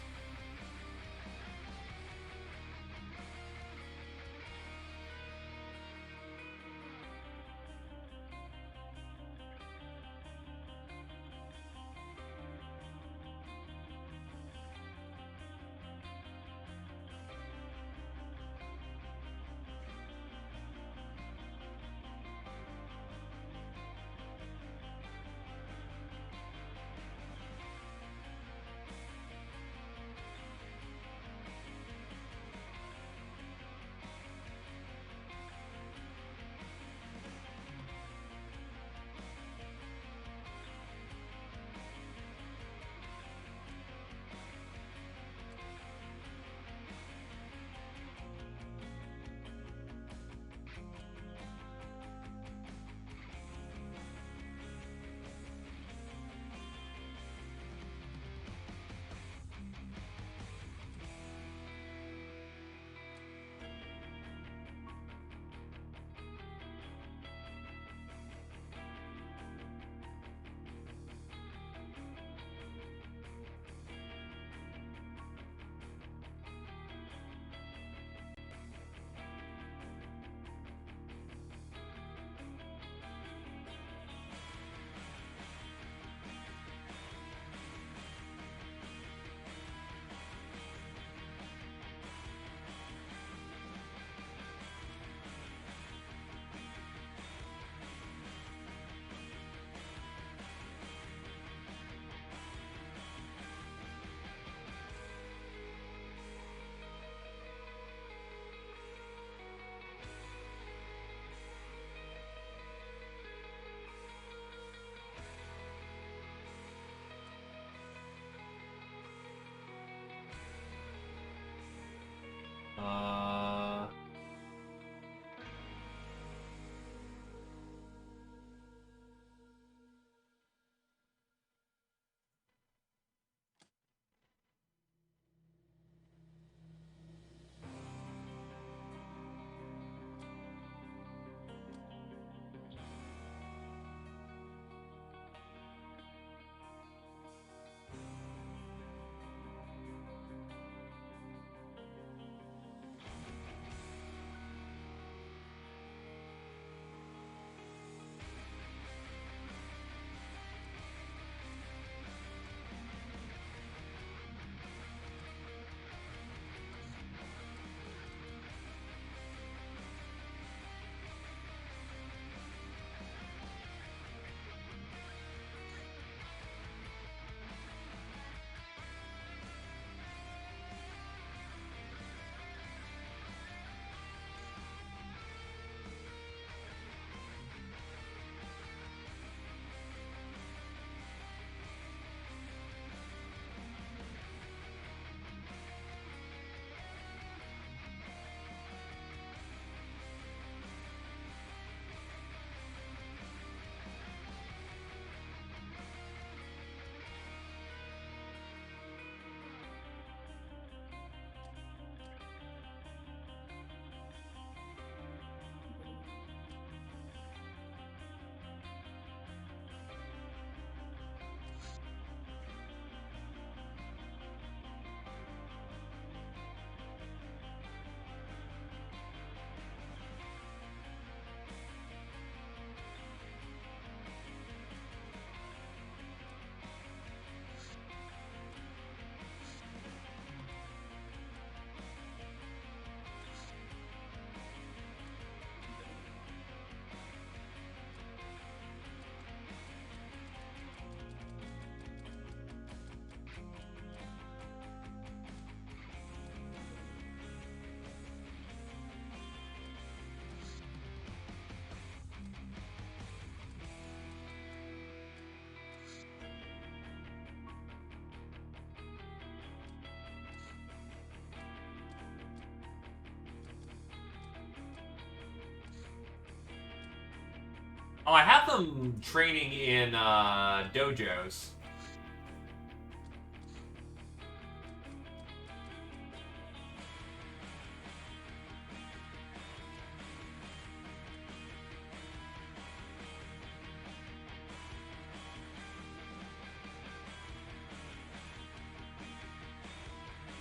Oh, I have them training in dojos.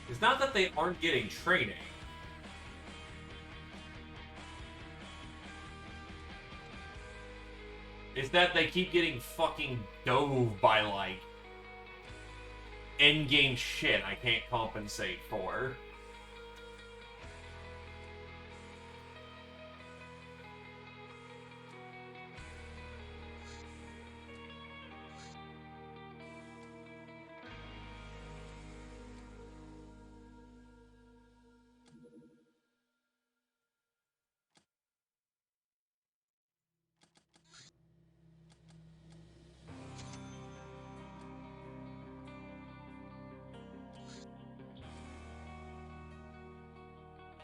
It's not that they aren't getting training. It's that they keep getting fucking dove by, like, endgame shit I can't compensate for.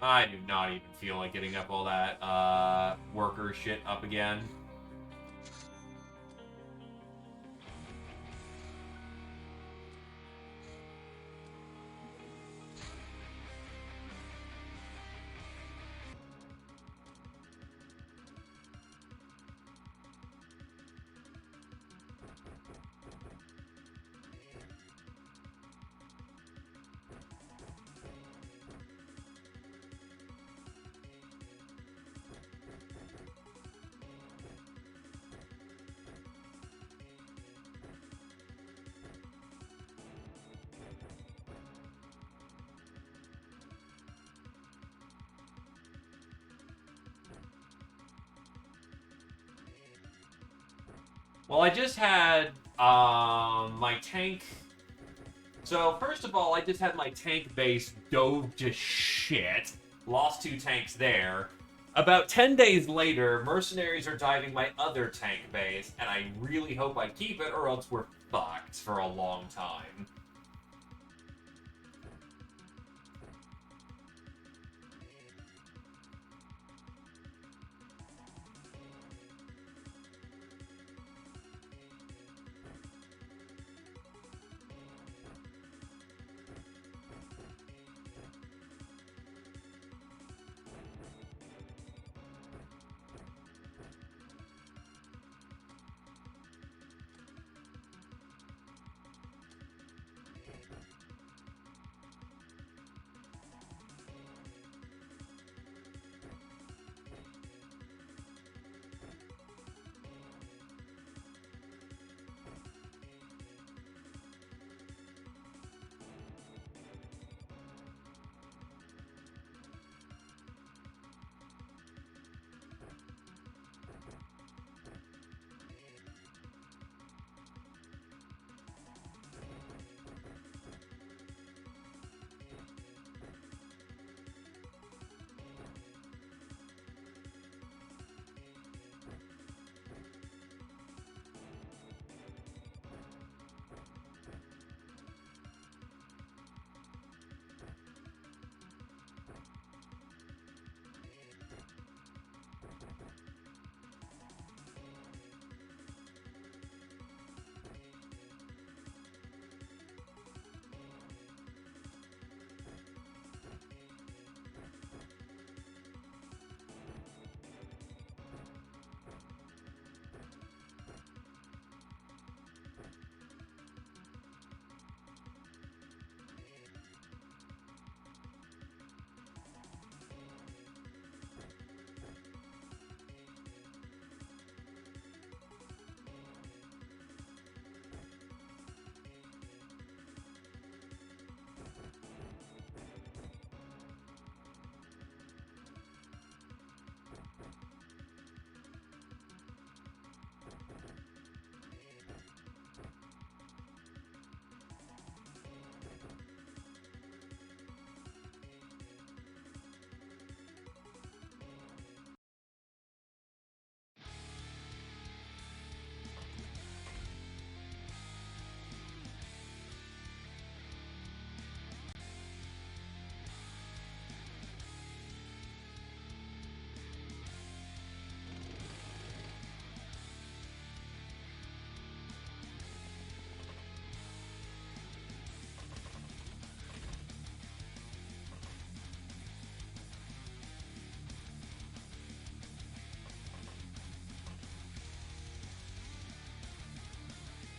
I do not even feel like getting up all that worker shit up again. Well, I just had my tank. So first of all, I just had my tank base dove to shit. Lost 2 tanks there. About 10 days later, mercenaries are diving my other tank base, and I really hope I keep it, or else we're fucked for a long time.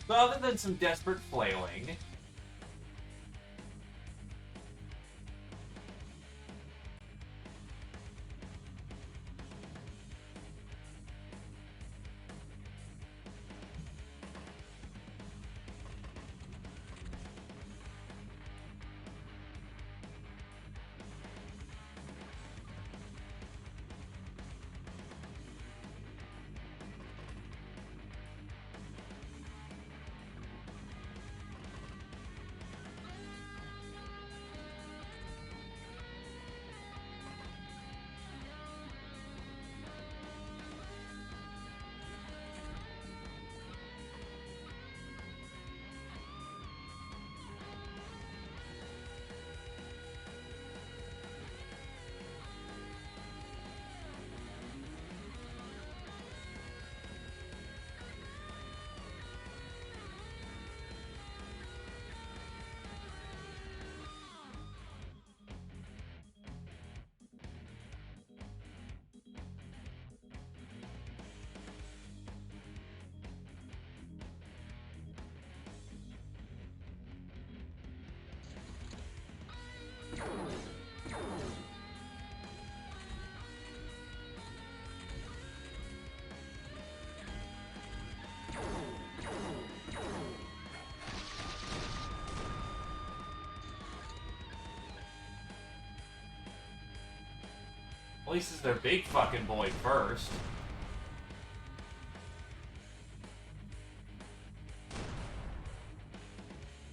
So other than some desperate flailing... At least it's their big fucking boy first.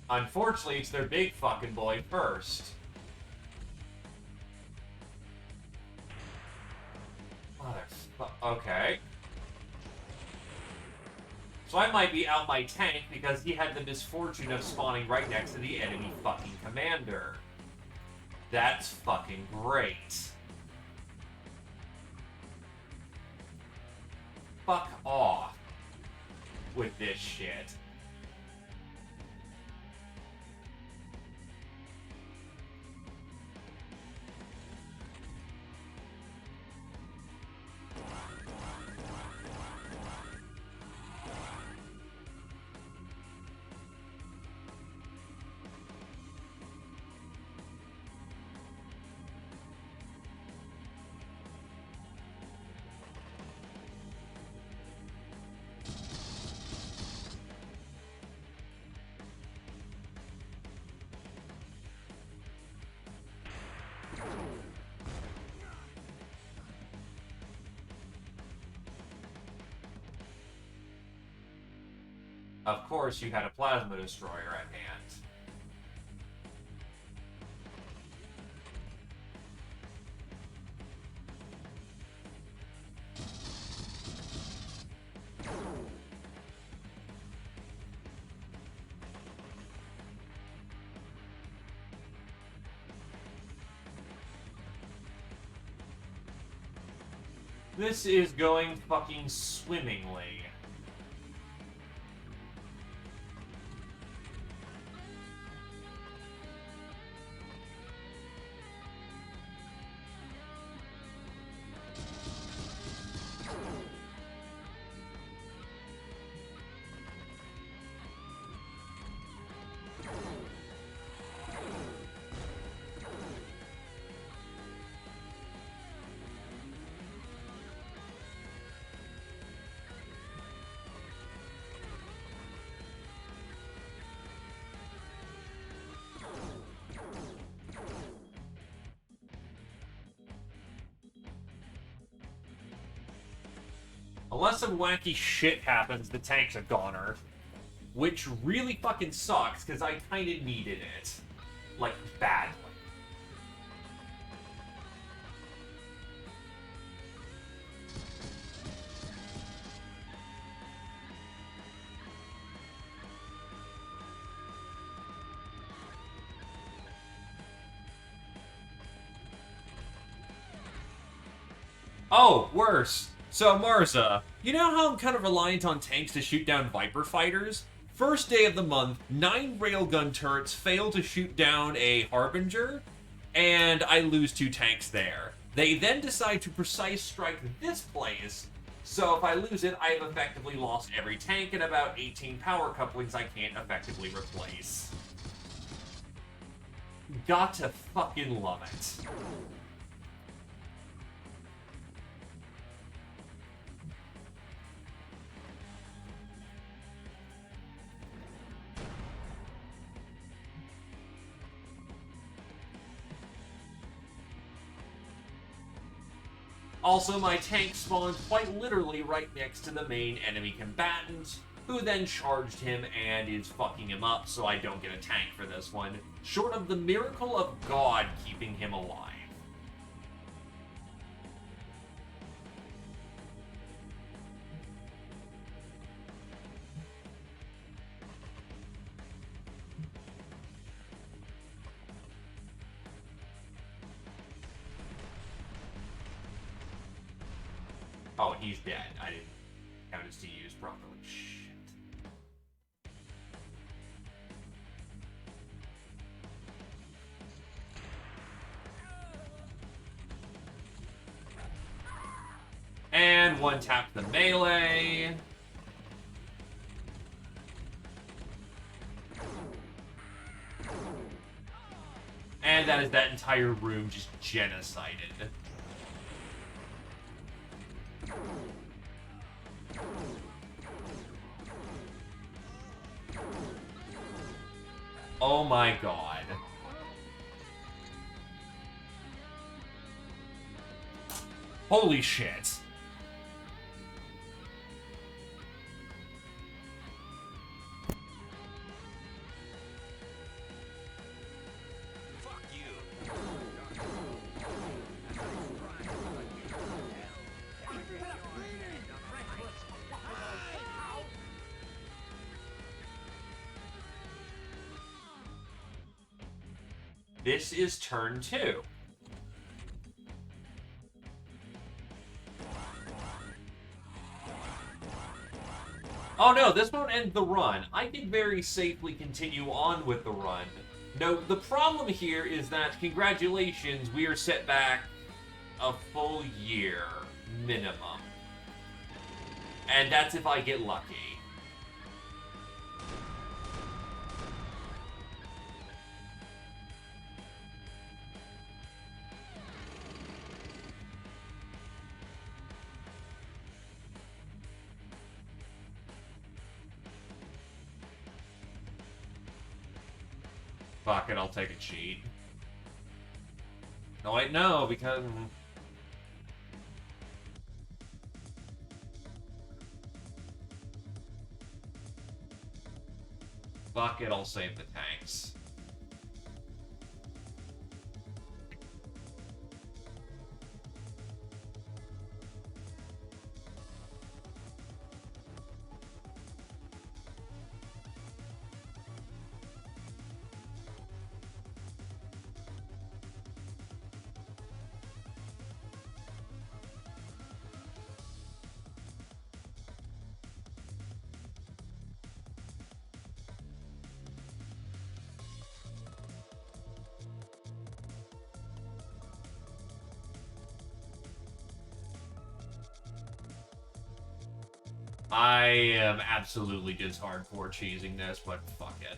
Unfortunately, it's their big fucking boy first. Okay. So I might be out my tank because he had the misfortune of spawning right next to the enemy fucking commander. That's fucking great. Fuck off with this shit. Of course, you had a plasma destroyer at hand. This is going fucking swimmingly. Unless some wacky shit happens, the tank's a goner. Which really fucking sucks, because I kinda needed it. Like, badly. Oh, worse. So, Marza, you know how I'm kind of reliant on tanks to shoot down Viper fighters? First day of the month, 9 railgun turrets fail to shoot down a Harbinger, and I lose 2 tanks there. They then decide to precise strike this place, So if I lose it, I've effectively lost every tank and about 18 power couplings I can't effectively replace. Got to fucking love it. Also, my tank spawned quite literally right next to the main enemy combatant, who then charged him and is fucking him up, so I don't get a tank for this one, short of the miracle of God keeping him alive. Oh, he's dead. I didn't count his TUs properly. Shit. And one tap the melee. And that is that entire room just genocided. Oh my god. Holy shit. This is turn 2. Oh no, this won't end the run. I can very safely continue on with the run. No, the problem here is that, congratulations, we are set back a full year, minimum. And that's if I get lucky. Fuck it, I'll take a cheat. No, wait, no, because... Fuck it, I'll save the tanks. I am absolutely just hardcore cheesing this, but fuck it.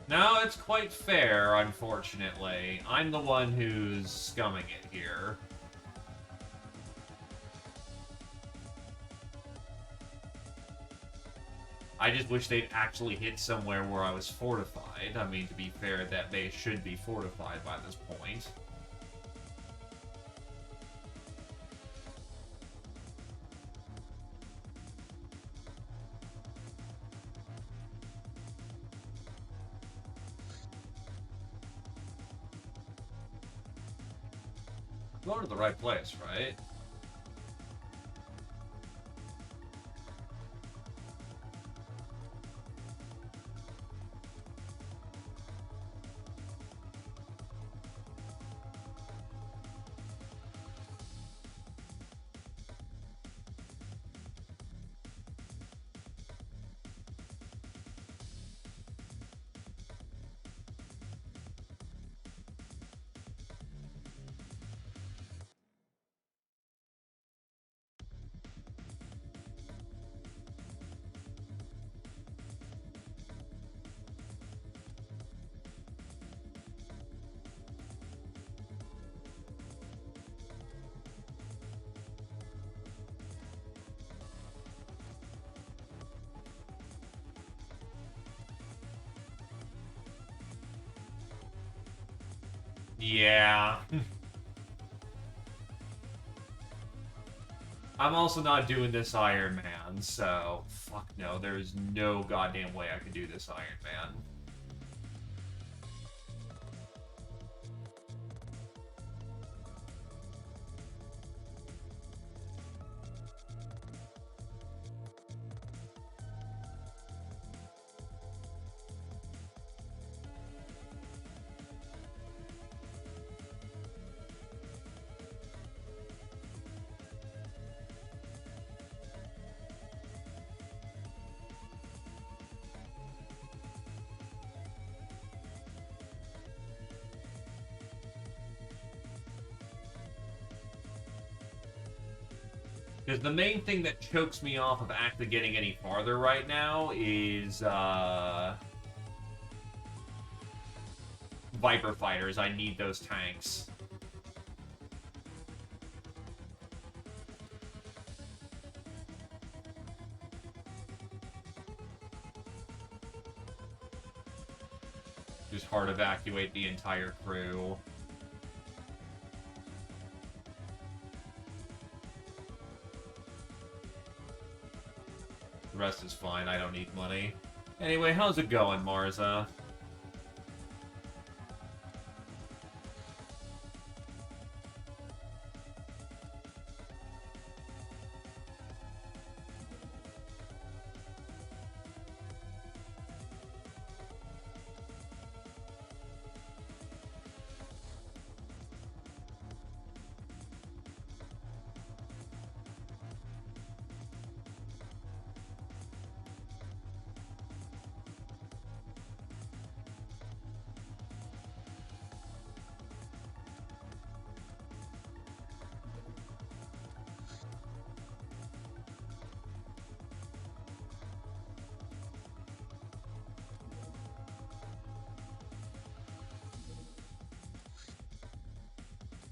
No, it's quite fair, unfortunately. I'm the one who's scumming it here. I just wish they'd actually hit somewhere where I was fortified. I mean, to be fair, that base should be fortified by this point. Going to the right place, right? Yeah. I'm also not doing this Iron Man, so fuck no, there's no goddamn way I could do this Iron Man. Because the main thing that chokes me off of actually getting any farther right now is, Viper Fighters. I need those tanks. Just hard evacuate the entire crew. The rest is fine, I don't need money. Anyway, how's it going, Marza?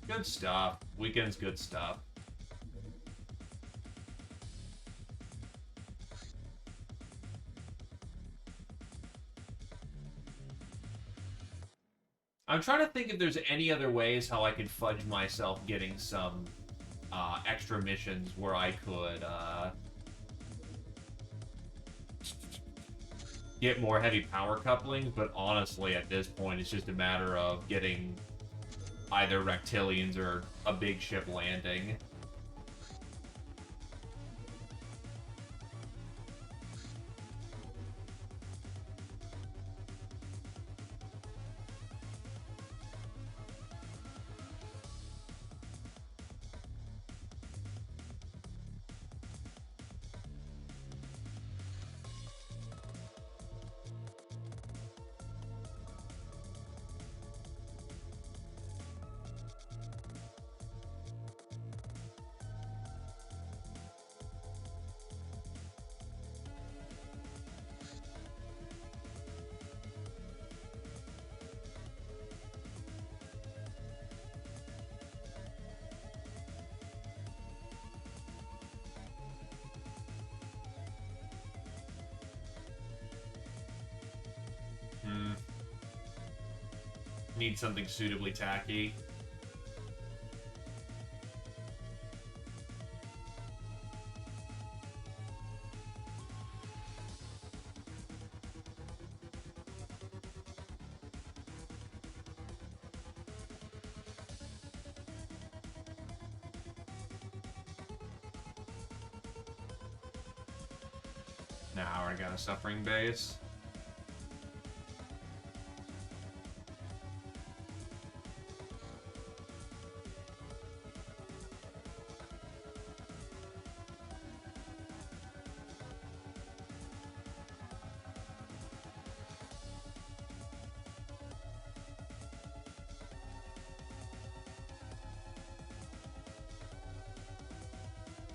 Good stuff. Weekend's good stuff. I'm trying to think if there's any other ways how I could fudge myself getting some extra missions where I could get more heavy power couplings, but honestly, at this point, it's just a matter of getting either Rectilians or a big ship landing. need something suitably tacky. Now I got a suffering base.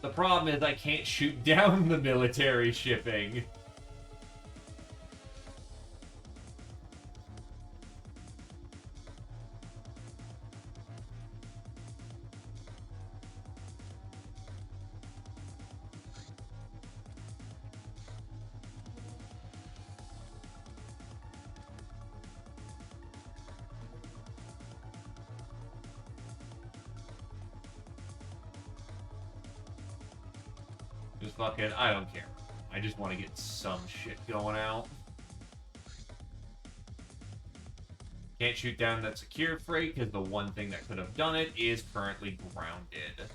The problem is I can't shoot down the military shipping. Just fucking, I don't care. I just want to get some shit going out. Can't shoot down that secure freight because the one thing that could have done it is currently grounded.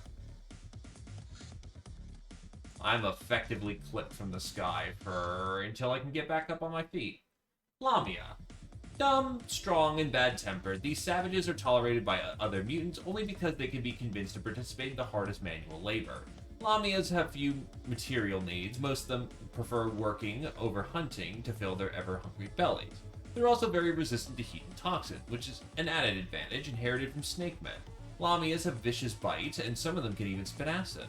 I'm effectively clipped from the sky until I can get back up on my feet. Lamia. Dumb, strong, and bad-tempered, these savages are tolerated by other mutants only because they can be convinced to participate in the hardest manual labor. Lamias have few material needs. Most of them prefer working over hunting to fill their ever-hungry bellies. They're also very resistant to heat and toxin, which is an added advantage inherited from snake men. Lamias have vicious bite, and some of them can even spit acid.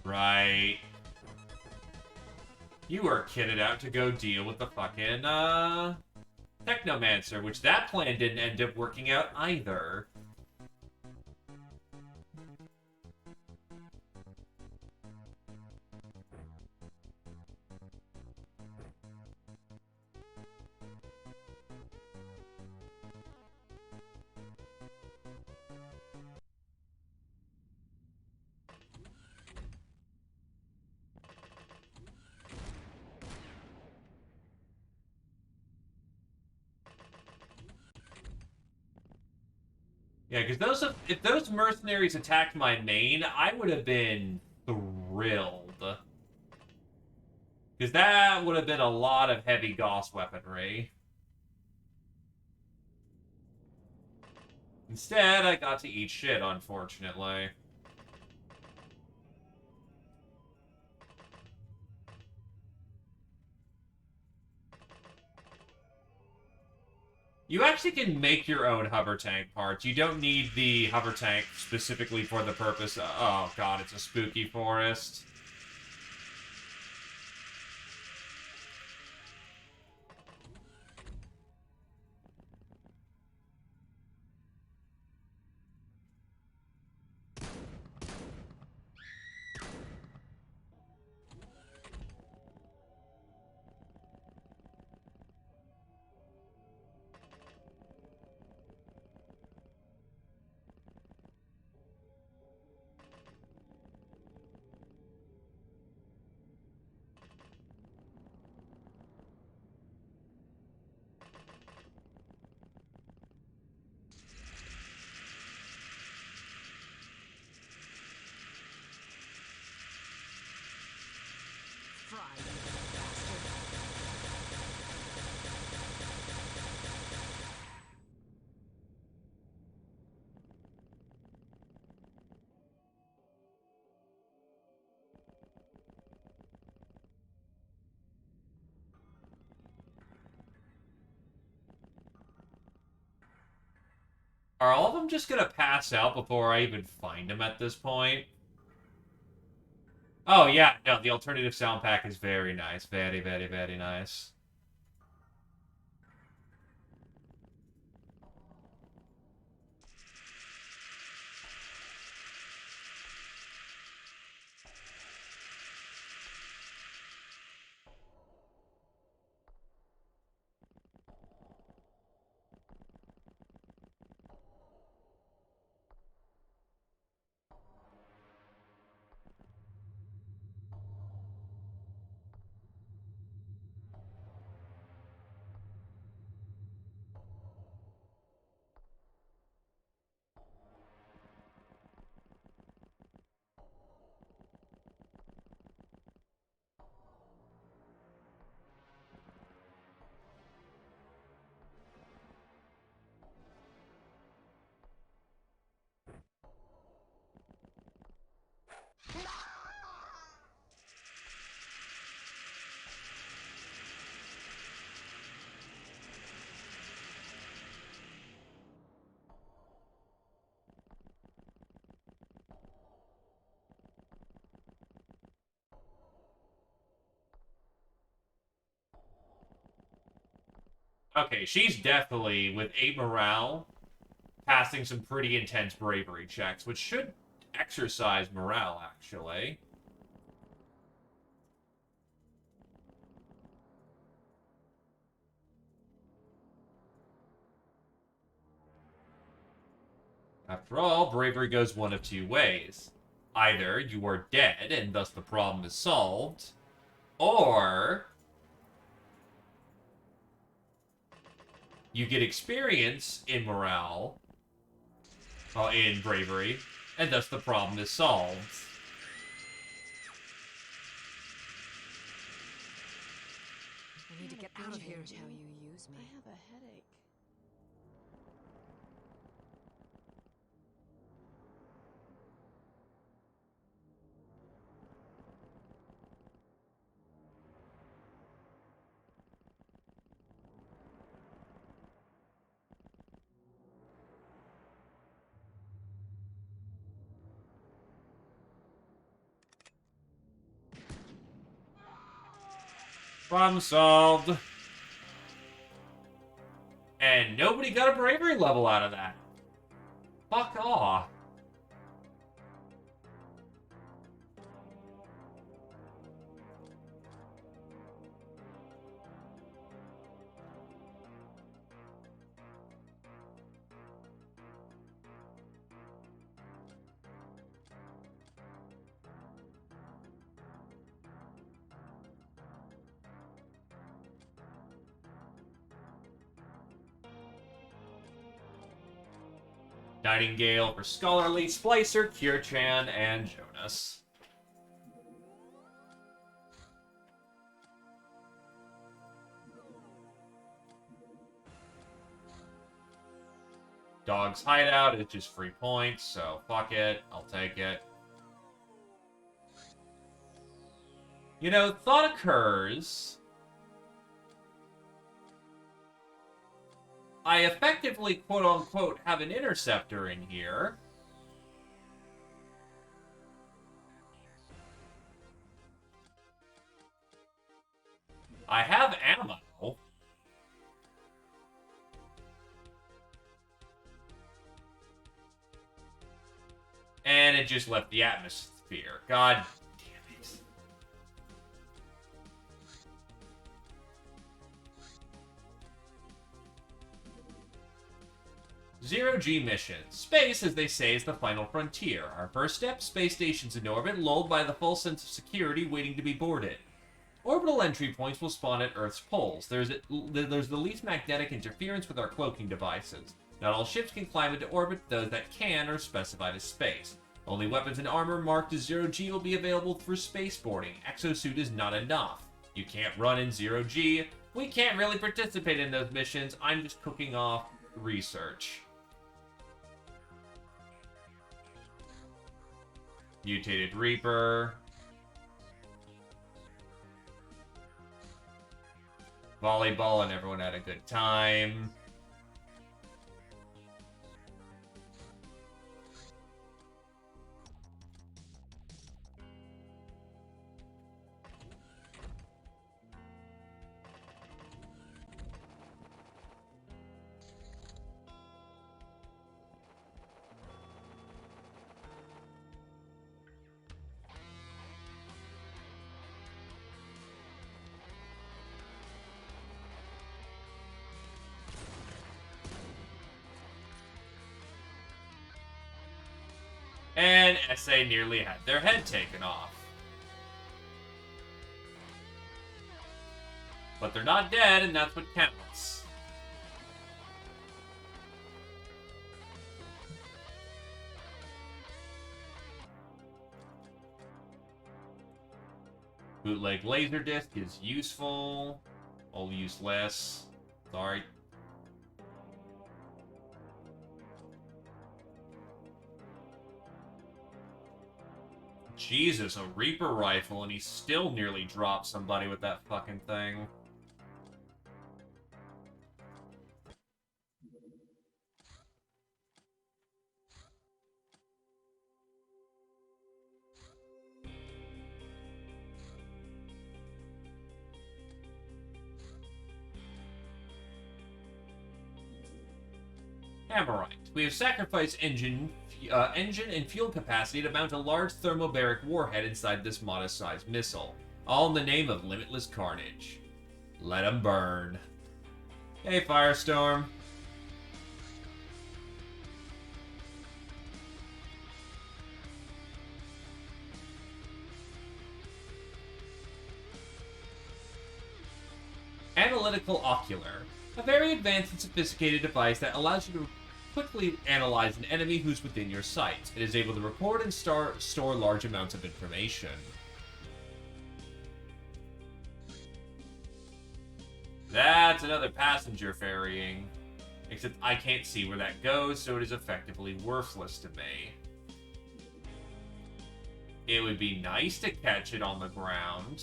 Right. You are kitted out to go deal with the fucking, Technomancer, which that plan didn't end up working out either. Yeah, because if those mercenaries attacked my main, I would have been thrilled. Because that would have been a lot of heavy Gauss weaponry. Instead, I got to eat shit, unfortunately. You actually can make your own hover tank parts. You don't need the hover tank specifically for the purpose of... Oh god, it's a spooky forest. Are all of them just gonna pass out before I even find them at this point? Oh, yeah, no, the alternative sound pack is very nice. Very, very, very nice. Okay, she's definitely, with 8 morale, passing some pretty intense bravery checks, which should exercise morale, actually. After all, bravery goes one of two ways. Either you are dead, and thus the problem is solved, or you get experience in morale, in bravery, and thus the problem is solved. I need to get out of here. How you use me. I have a headache. Problem solved. And nobody got a bravery level out of that. Fuck off. Nightingale for Scholarly, Splicer, Cure-chan, and Jonas. Dog's Hideout is just free points, so fuck it. I'll take it. You know, thought occurs. I effectively, quote-unquote, have an interceptor in here. I have ammo. And it just left the atmosphere. God damn it. Zero-G mission. Space, as they say, is the final frontier. Our first step, space stations in orbit, lulled by the full sense of security waiting to be boarded. Orbital entry points will spawn at Earth's poles. There's the least magnetic interference with our cloaking devices. Not all ships can climb into orbit, those that can are specified as space. Only weapons and armor marked as Zero-G will be available through spaceboarding. Exosuit is not enough. You can't run in Zero-G. We can't really participate in those missions. I'm just cooking off research. Mutated Reaper. Volleyball and everyone had a good time. And SA nearly had their head taken off. But they're not dead, and that's what counts. Bootleg Laserdisc is useful. All useless. Sorry. Jesus, a Reaper rifle, and he still nearly dropped somebody with that fucking thing. Hammerite. We have sacrificed engine and fuel capacity to mount a large thermobaric warhead inside this modest-sized missile, all in the name of limitless carnage. Let 'em burn. Hey, Firestorm. Analytical Ocular. A very advanced and sophisticated device that allows you to quickly analyze an enemy who's within your sight. It is able to record and store large amounts of information. That's another passenger ferrying. Except I can't see where that goes, so it is effectively worthless to me. It would be nice to catch it on the ground.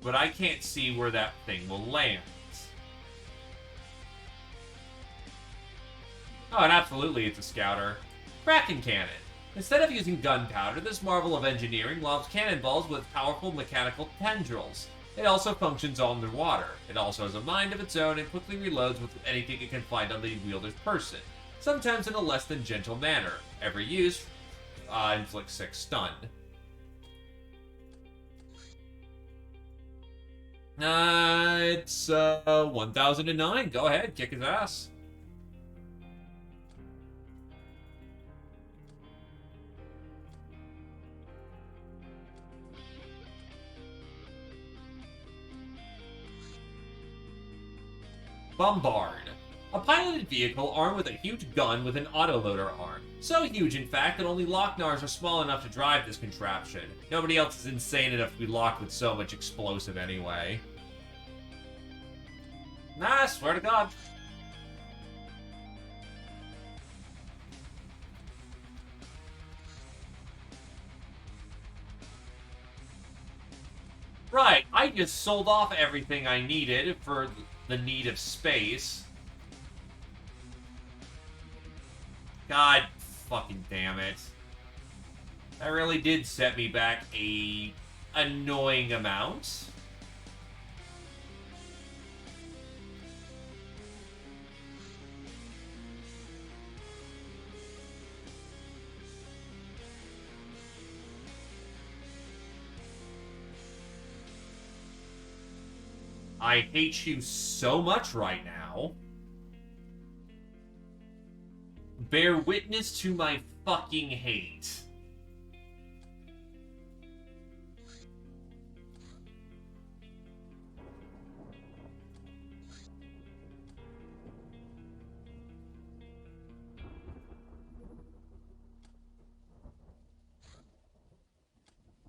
But I can't see where that thing will land. Oh, and absolutely it's a scouter. Kraken Cannon. Instead of using gunpowder, this marvel of engineering lobs cannonballs with powerful mechanical tendrils. It also functions underwater. It also has a mind of its own and quickly reloads with anything it can find on the wielder's person, sometimes in a less than gentle manner. Every use inflicts 6 stun. It's 1009. Go ahead, kick his ass. Bombard. A piloted vehicle armed with a huge gun with an autoloader arm. So huge, in fact, that only Locknars are small enough to drive this contraption. Nobody else is insane enough to be locked with so much explosive anyway. Nah, I swear to God. Right, I just sold off everything I needed for the need of space. God fucking damn it. That really did set me back a annoying amount. I hate you so much right now. Bear witness to my fucking hate.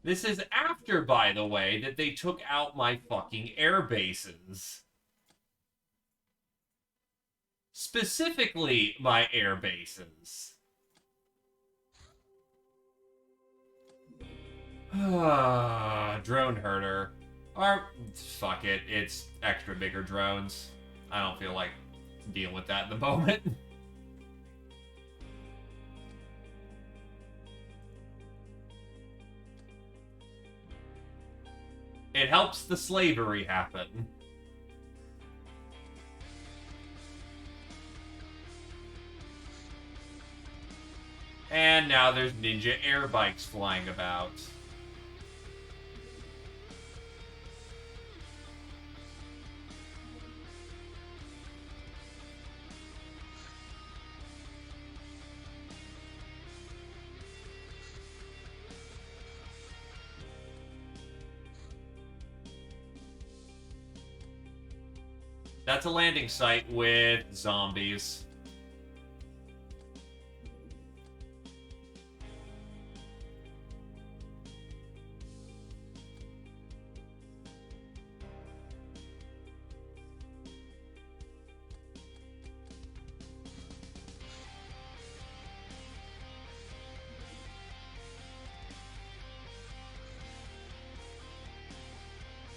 This is after, by the way, that they took out my fucking air bases. Specifically, my air bases. Drone herder. Or, fuck it, it's extra bigger drones. I don't feel like dealing with that at the moment. It helps the slavery happen. And now there's ninja air bikes flying about. That's a landing site with zombies.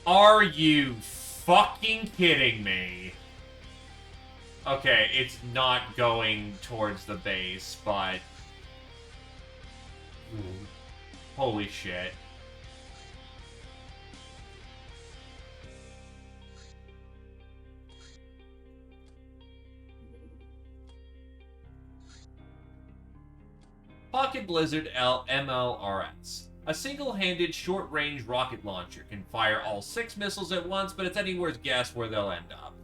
Are you fucking kidding me? Okay, it's not going towards the base, but... Holy shit. Pocket Blizzard MLRS. A single-handed, short-range rocket launcher can fire all 6 missiles at once, but it's anyone's guess where they'll end up.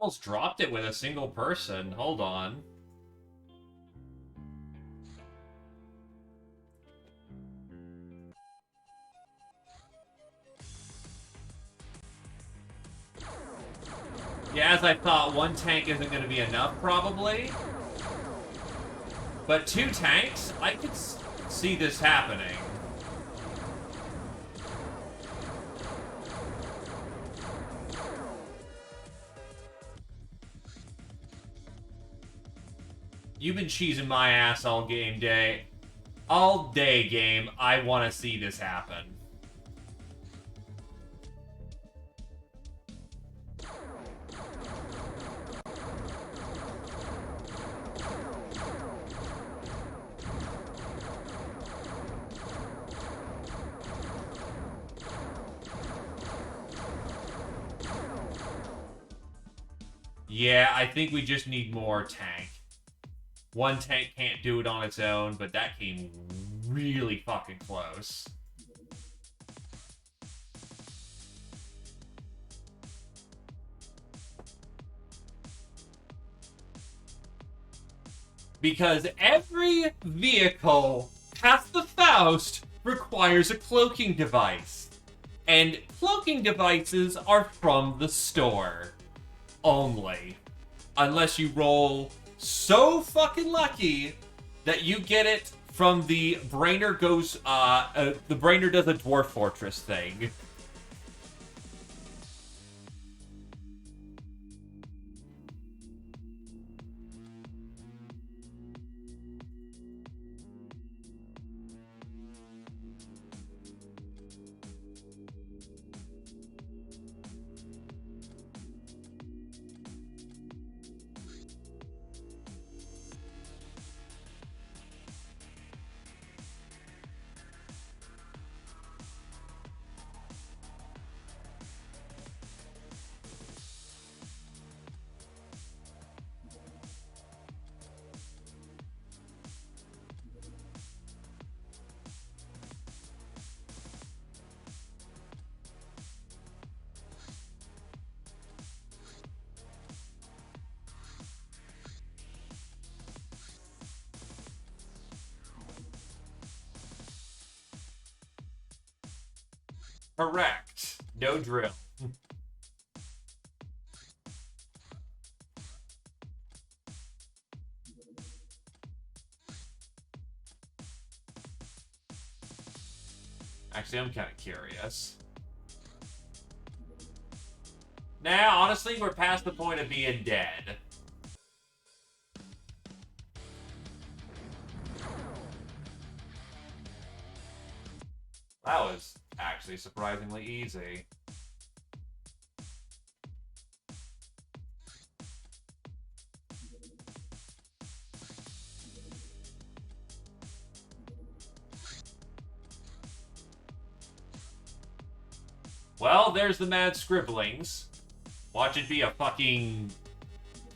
Almost dropped it with a single person. Hold on. Yeah, as I thought, 1 tank isn't going to be enough, probably. But 2 tanks? I could see this happening. You've been cheesing my ass all game day. All day, game. I want to see this happen. Yeah, I think we just need more tank. 1 tank can't do it on its own, but that came really fucking close. Because every vehicle past the Faust requires a cloaking device. And cloaking devices are from the store. Only. Unless you roll so fucking lucky that you get it from the Brainer goes, the Brainer does a Dwarf Fortress thing. Correct. No drill. Actually, I'm kind of curious. Nah, honestly, we're past the point of being dead. That was actually surprisingly easy. Well, there's the mad scribblings. Watch it be a fucking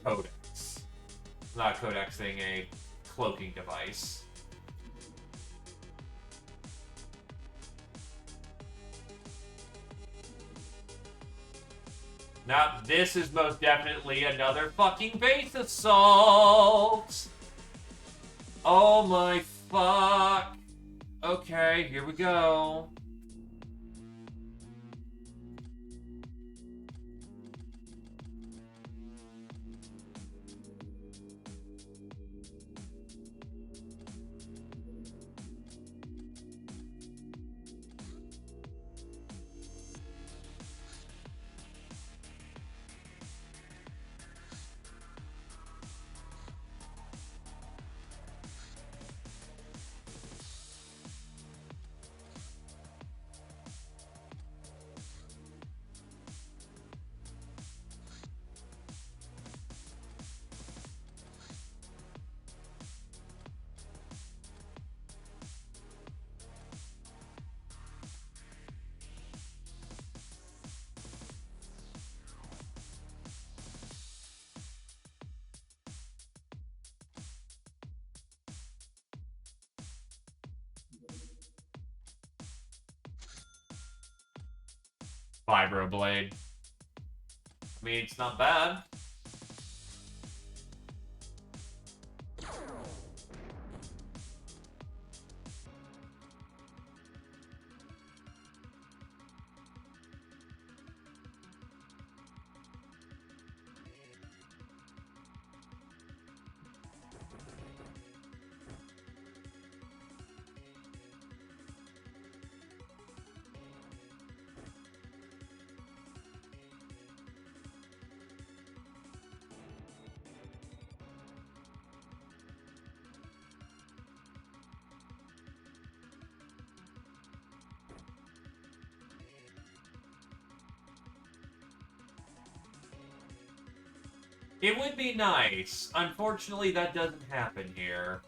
codex. Not a codex thing, a cloaking device. Now, this is most definitely another fucking base assault! Oh my fuck. Okay, here we go. Vibroblade. I mean, it's not bad. It would be nice. Unfortunately, that doesn't happen here.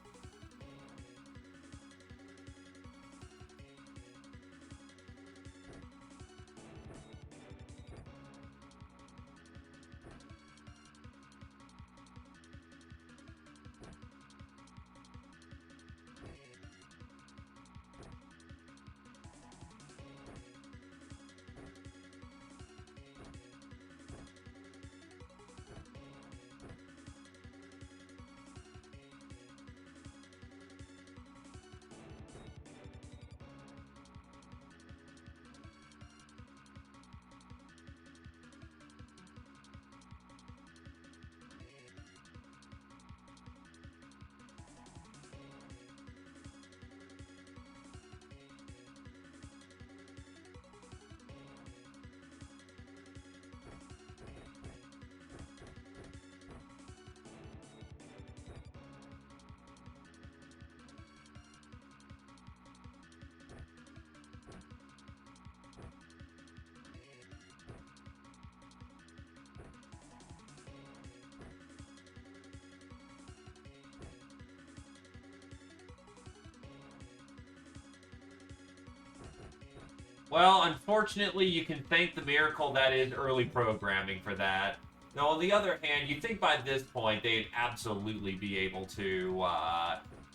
Well, unfortunately, you can thank the miracle that is early programming for that. Now, on the other hand, you think by this point they'd absolutely be able to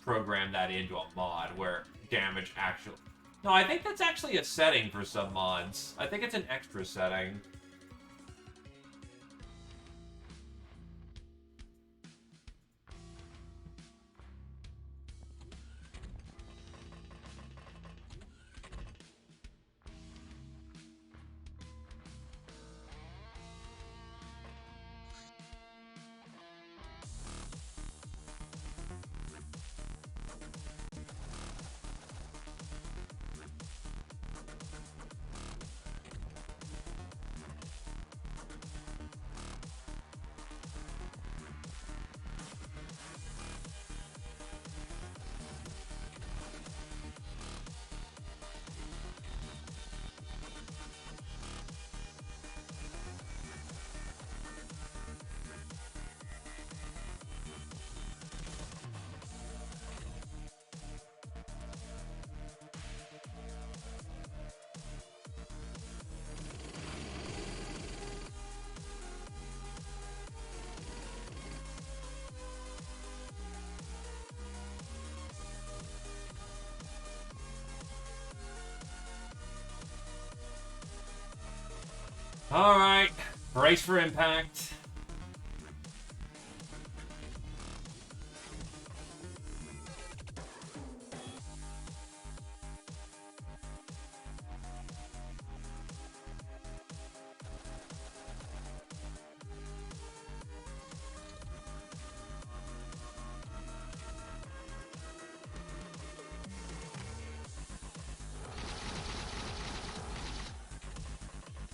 program that into a mod where damage actually... No, I think that's actually a setting for some mods. I think it's an extra setting. Alright, brace for impact.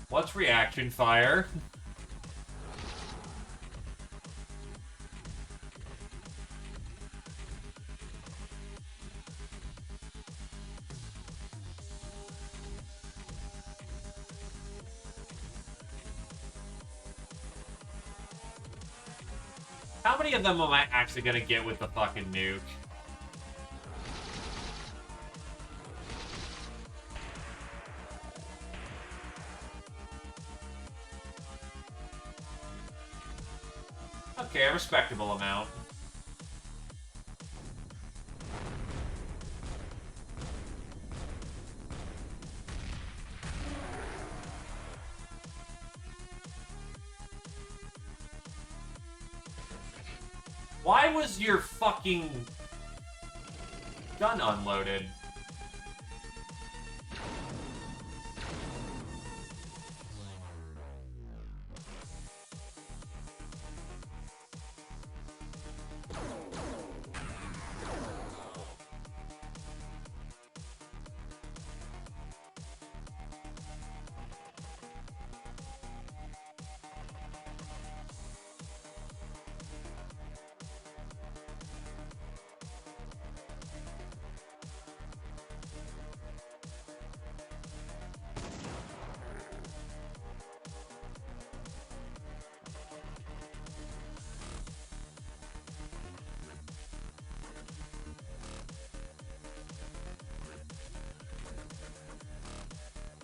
What's reaction fire? How many of them am I actually gonna get with the fucking nuke? Okay, a respectable amount. Why was your fucking gun unloaded?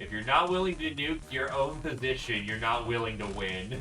If you're not willing to nuke your own position, you're not willing to win.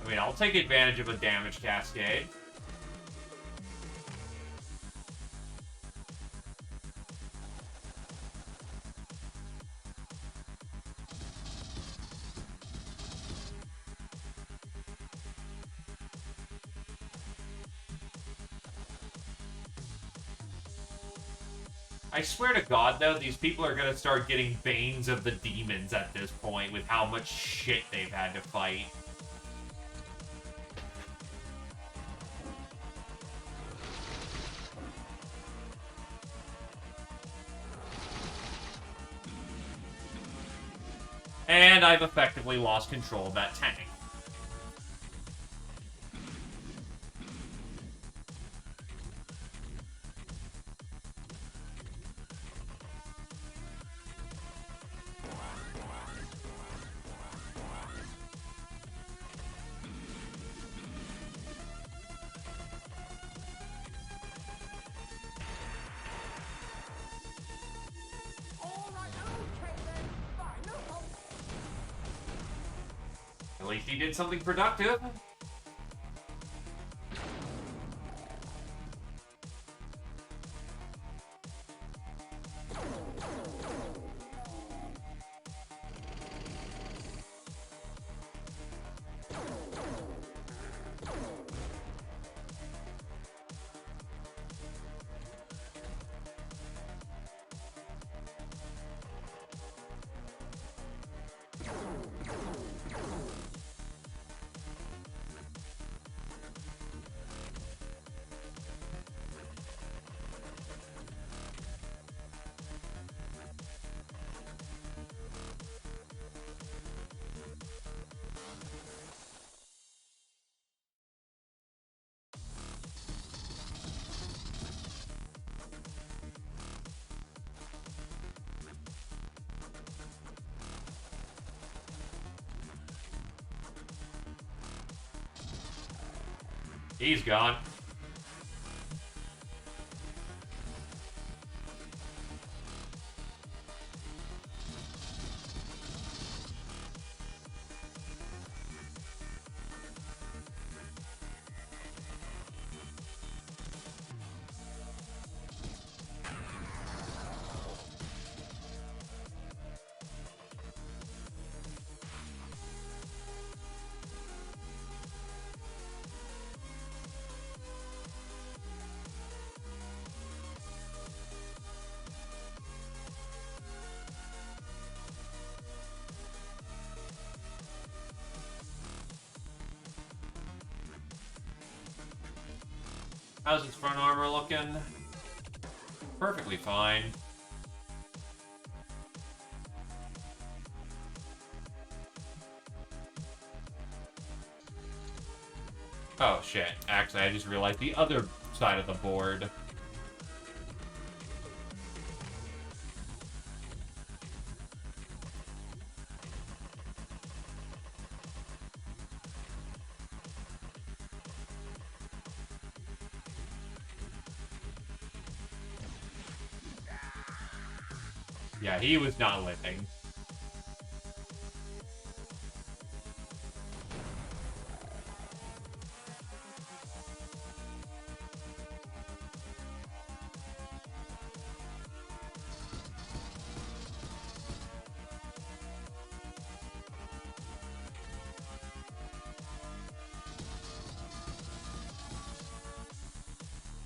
I mean, I'll take advantage of a damage cascade. I swear to God, though, these people are gonna start getting Banes of the Demons at this point with how much shit they've had to fight. And I've effectively lost control of that tank. At least he did something productive. He's gone. How's his front armor looking? Perfectly fine. Oh shit. Actually, I just realized the other side of the board. Yeah, he was not living.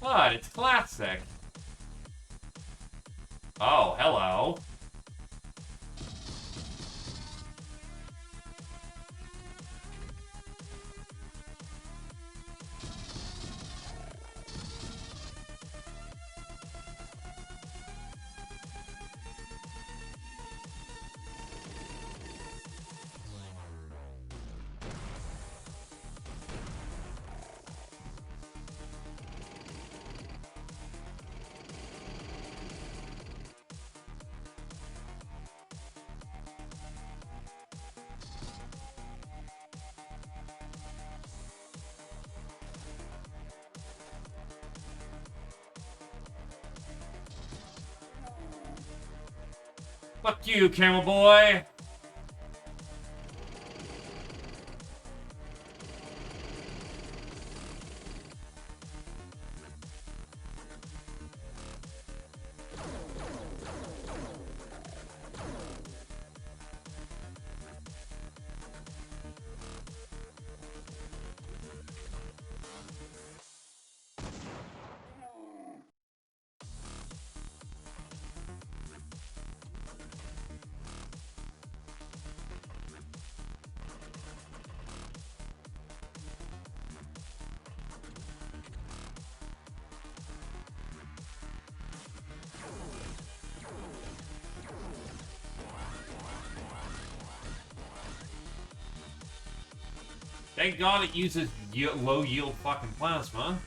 What? It's classic. Oh, hello. Fuck you, camel boy. Thank God it uses low yield fucking plasma.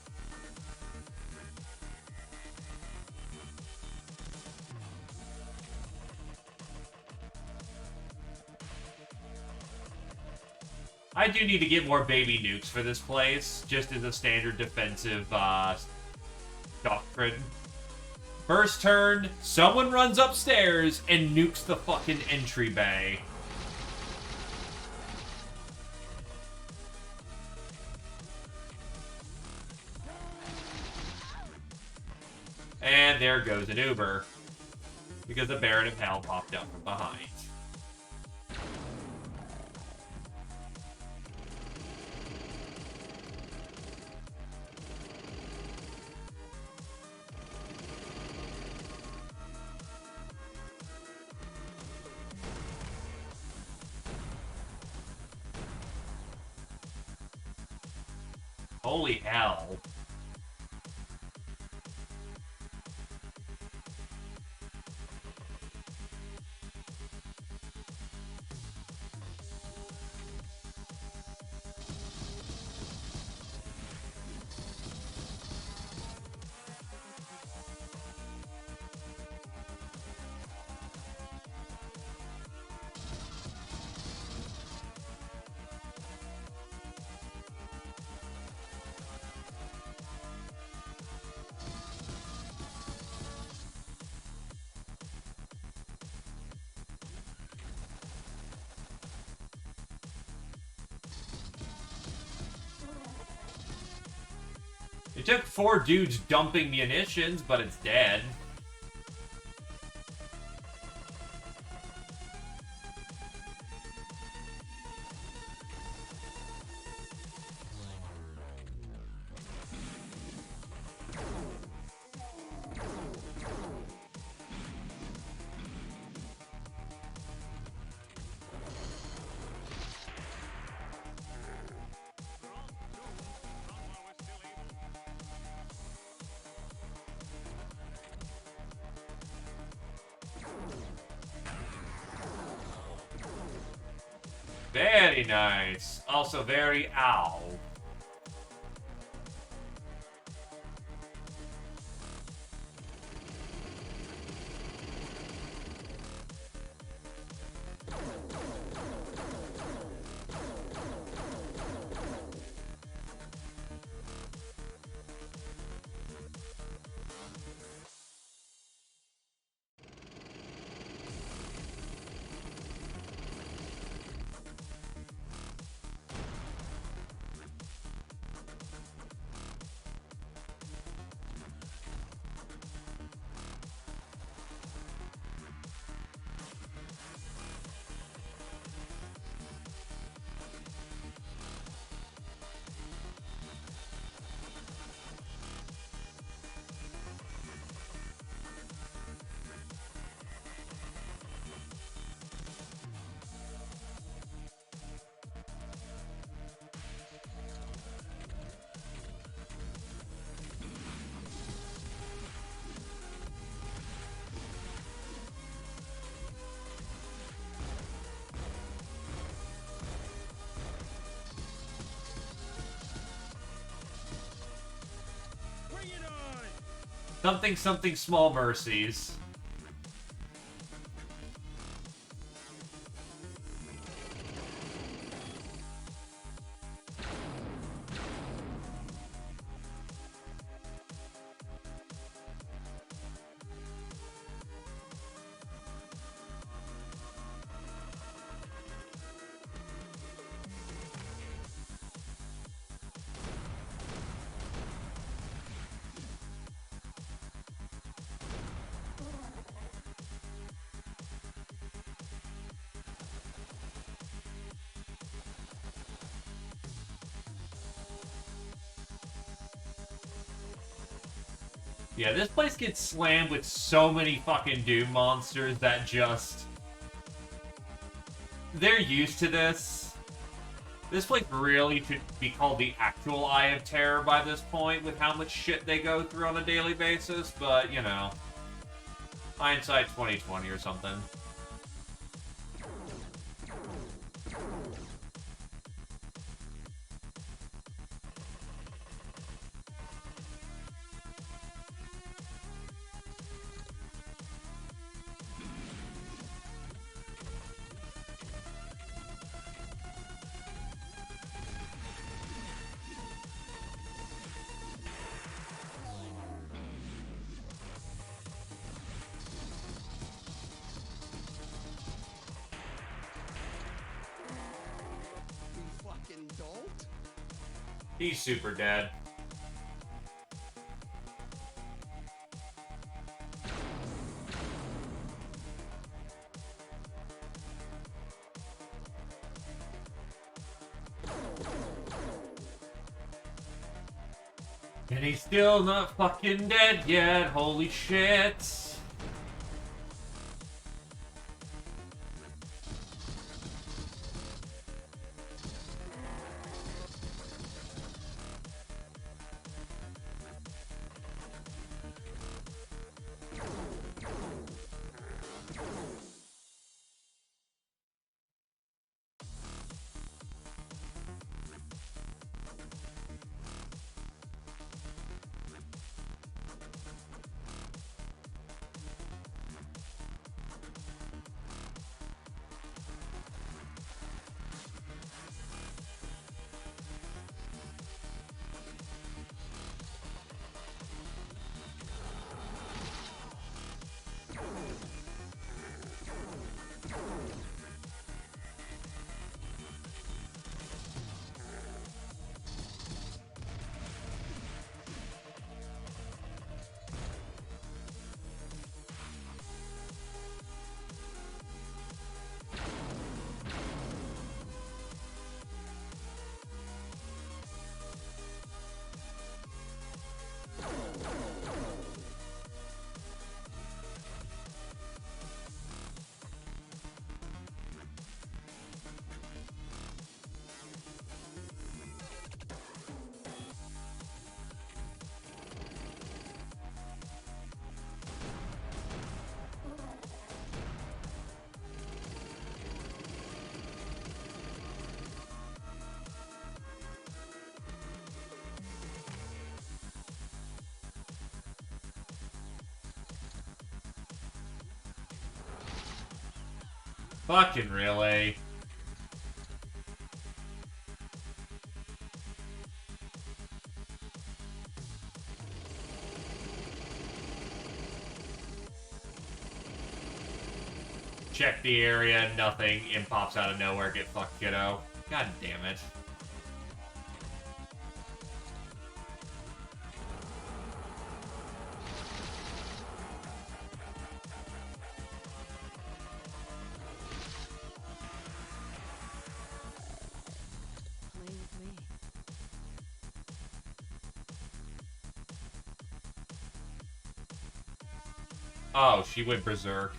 I do need to get more baby nukes for this place, just as a standard defensive doctrine. First turn, someone runs upstairs and nukes the fucking entry bay. And there goes an Uber. Because the Baron of Hell popped up from behind. Holy hell. took 4 dudes dumping munitions, but it's dead. Very nice. Also very ow. Something, something, small mercies. Yeah, this place gets slammed with so many fucking Doom monsters that just... They're used to this. This place really should be called the actual Eye of Terror by this point, with how much shit they go through on a daily basis, but, you know. Hindsight 2020 or something. He's super dead. And he's still not fucking dead yet, holy shit. Fucking really. Check the area, nothing. Imp pops out of nowhere, get fucked, kiddo. God damn it. Play with me. Oh, she went berserk.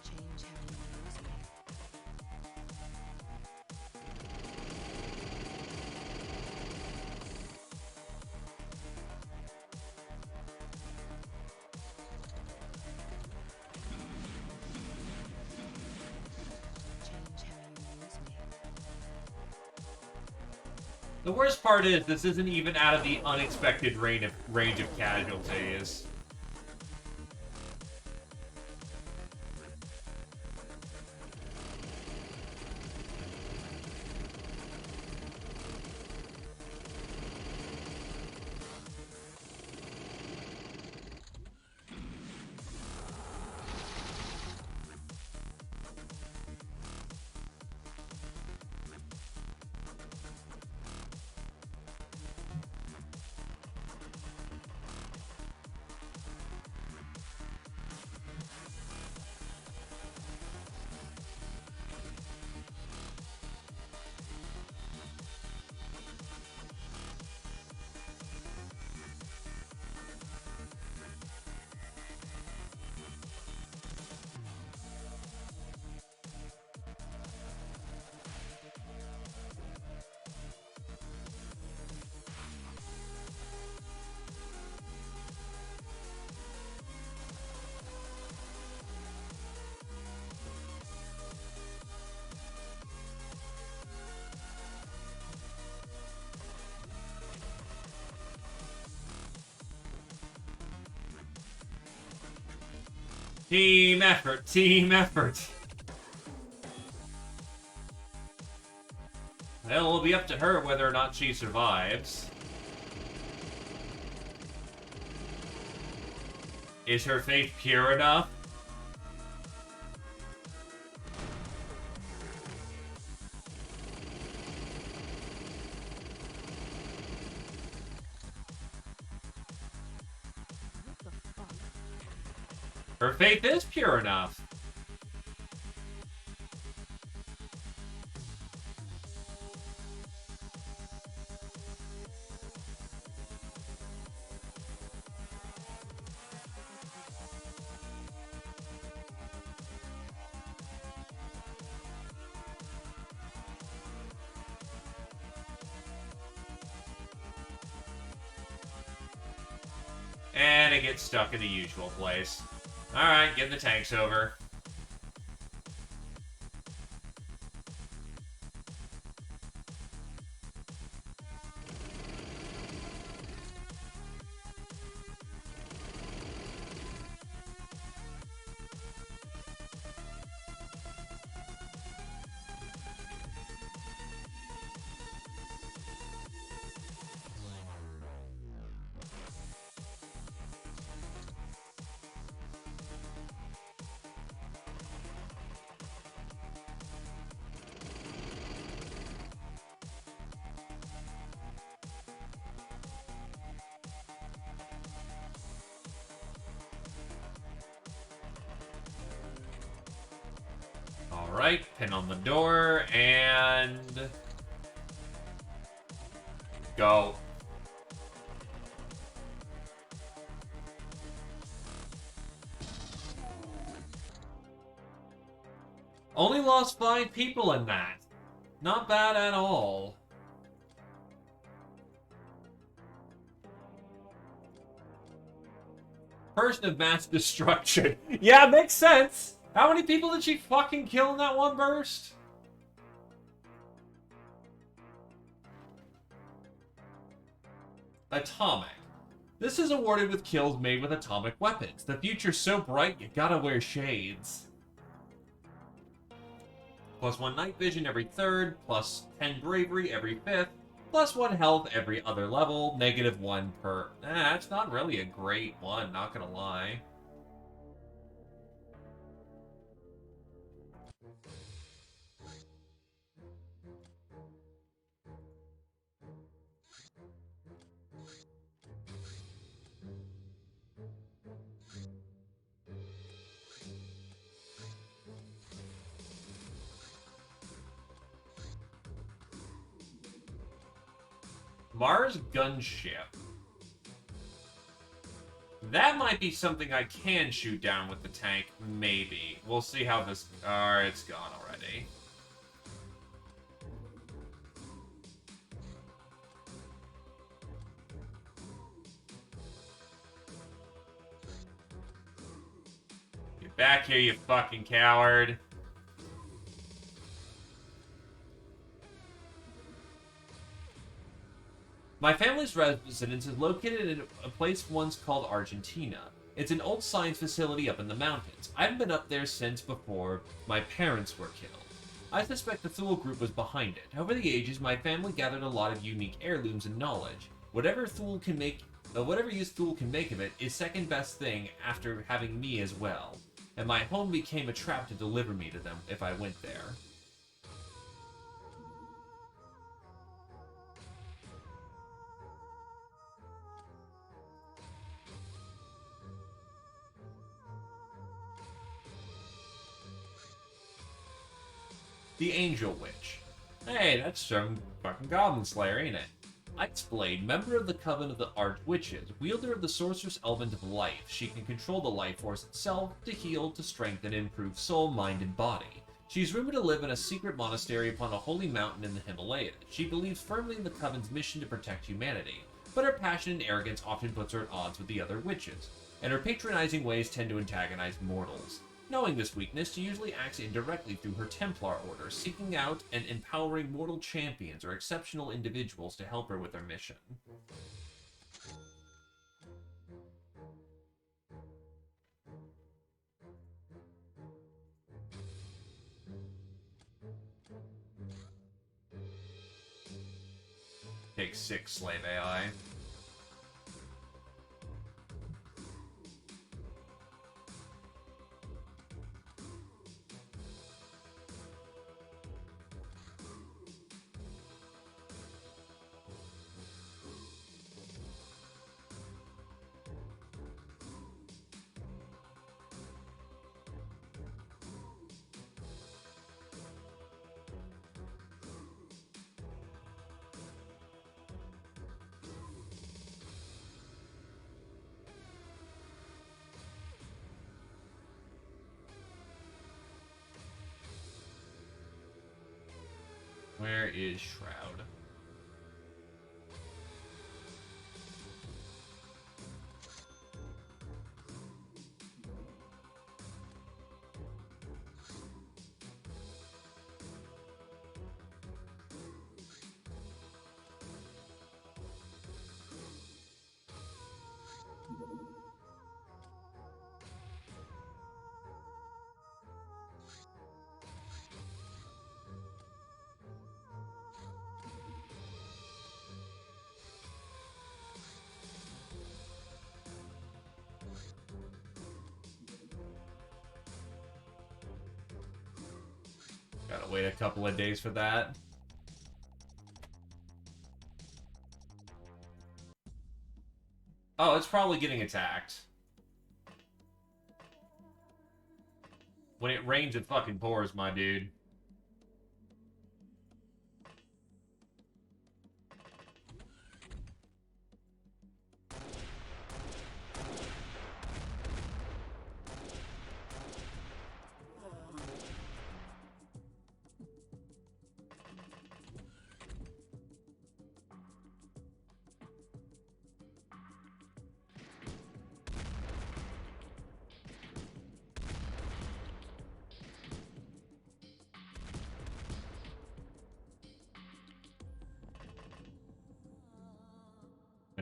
Change how you use me. Change how you use me. The worst part is, this isn't even out of the unexpected range of casualties. Team effort, team effort. Well, it'll be up to her whether or not she survives. Is her faith pure enough? What the fuck? Her faith is pure enough. And it gets stuck in the usual place. Alright, getting the tanks over. Alright, pin on the door, and... go. Only lost 5 people in that. Not bad at all. Person of mass destruction. Yeah, makes sense. How many people did she fucking kill in that one burst? Atomic. This is awarded with kills made with atomic weapons. The future's so bright, you gotta wear shades. +1 night vision every third, +10 bravery every fifth, +1 health every other level, -1 per... That's not really a great one, not gonna lie. Mars gunship. That might be something I can shoot down with the tank, maybe. We'll see how this... Alright, it's gone already. Get back here, you fucking coward. My family's residence is located in a place once called Argentina. It's an old science facility up in the mountains. I haven't been up there since before my parents were killed. I suspect the Thule group was behind it. Over the ages, my family gathered a lot of unique heirlooms and knowledge. Whatever use Thule can make of it is second best thing after having me as well. And my home became a trap to deliver me to them if I went there. The Angel Witch. Hey, that's some fucking Goblin Slayer, ain't it? Icebblade, member of the Coven of the Arch-Witches, wielder of the Sorceress Element of Life. She can control the life force itself, to heal, to strengthen, and improve soul, mind, and body. She is rumored to live in a secret monastery upon a holy mountain in the Himalayas. She believes firmly in the Coven's mission to protect humanity, but her passion and arrogance often puts her at odds with the other witches, and her patronizing ways tend to antagonize mortals. Knowing this weakness, she usually acts indirectly through her Templar order, seeking out and empowering mortal champions or exceptional individuals to help her with her mission. Take 6 slave AI. Where is Shroud? Gotta wait a couple of days for that. Oh, it's probably getting attacked. When it rains, it fucking pours, my dude.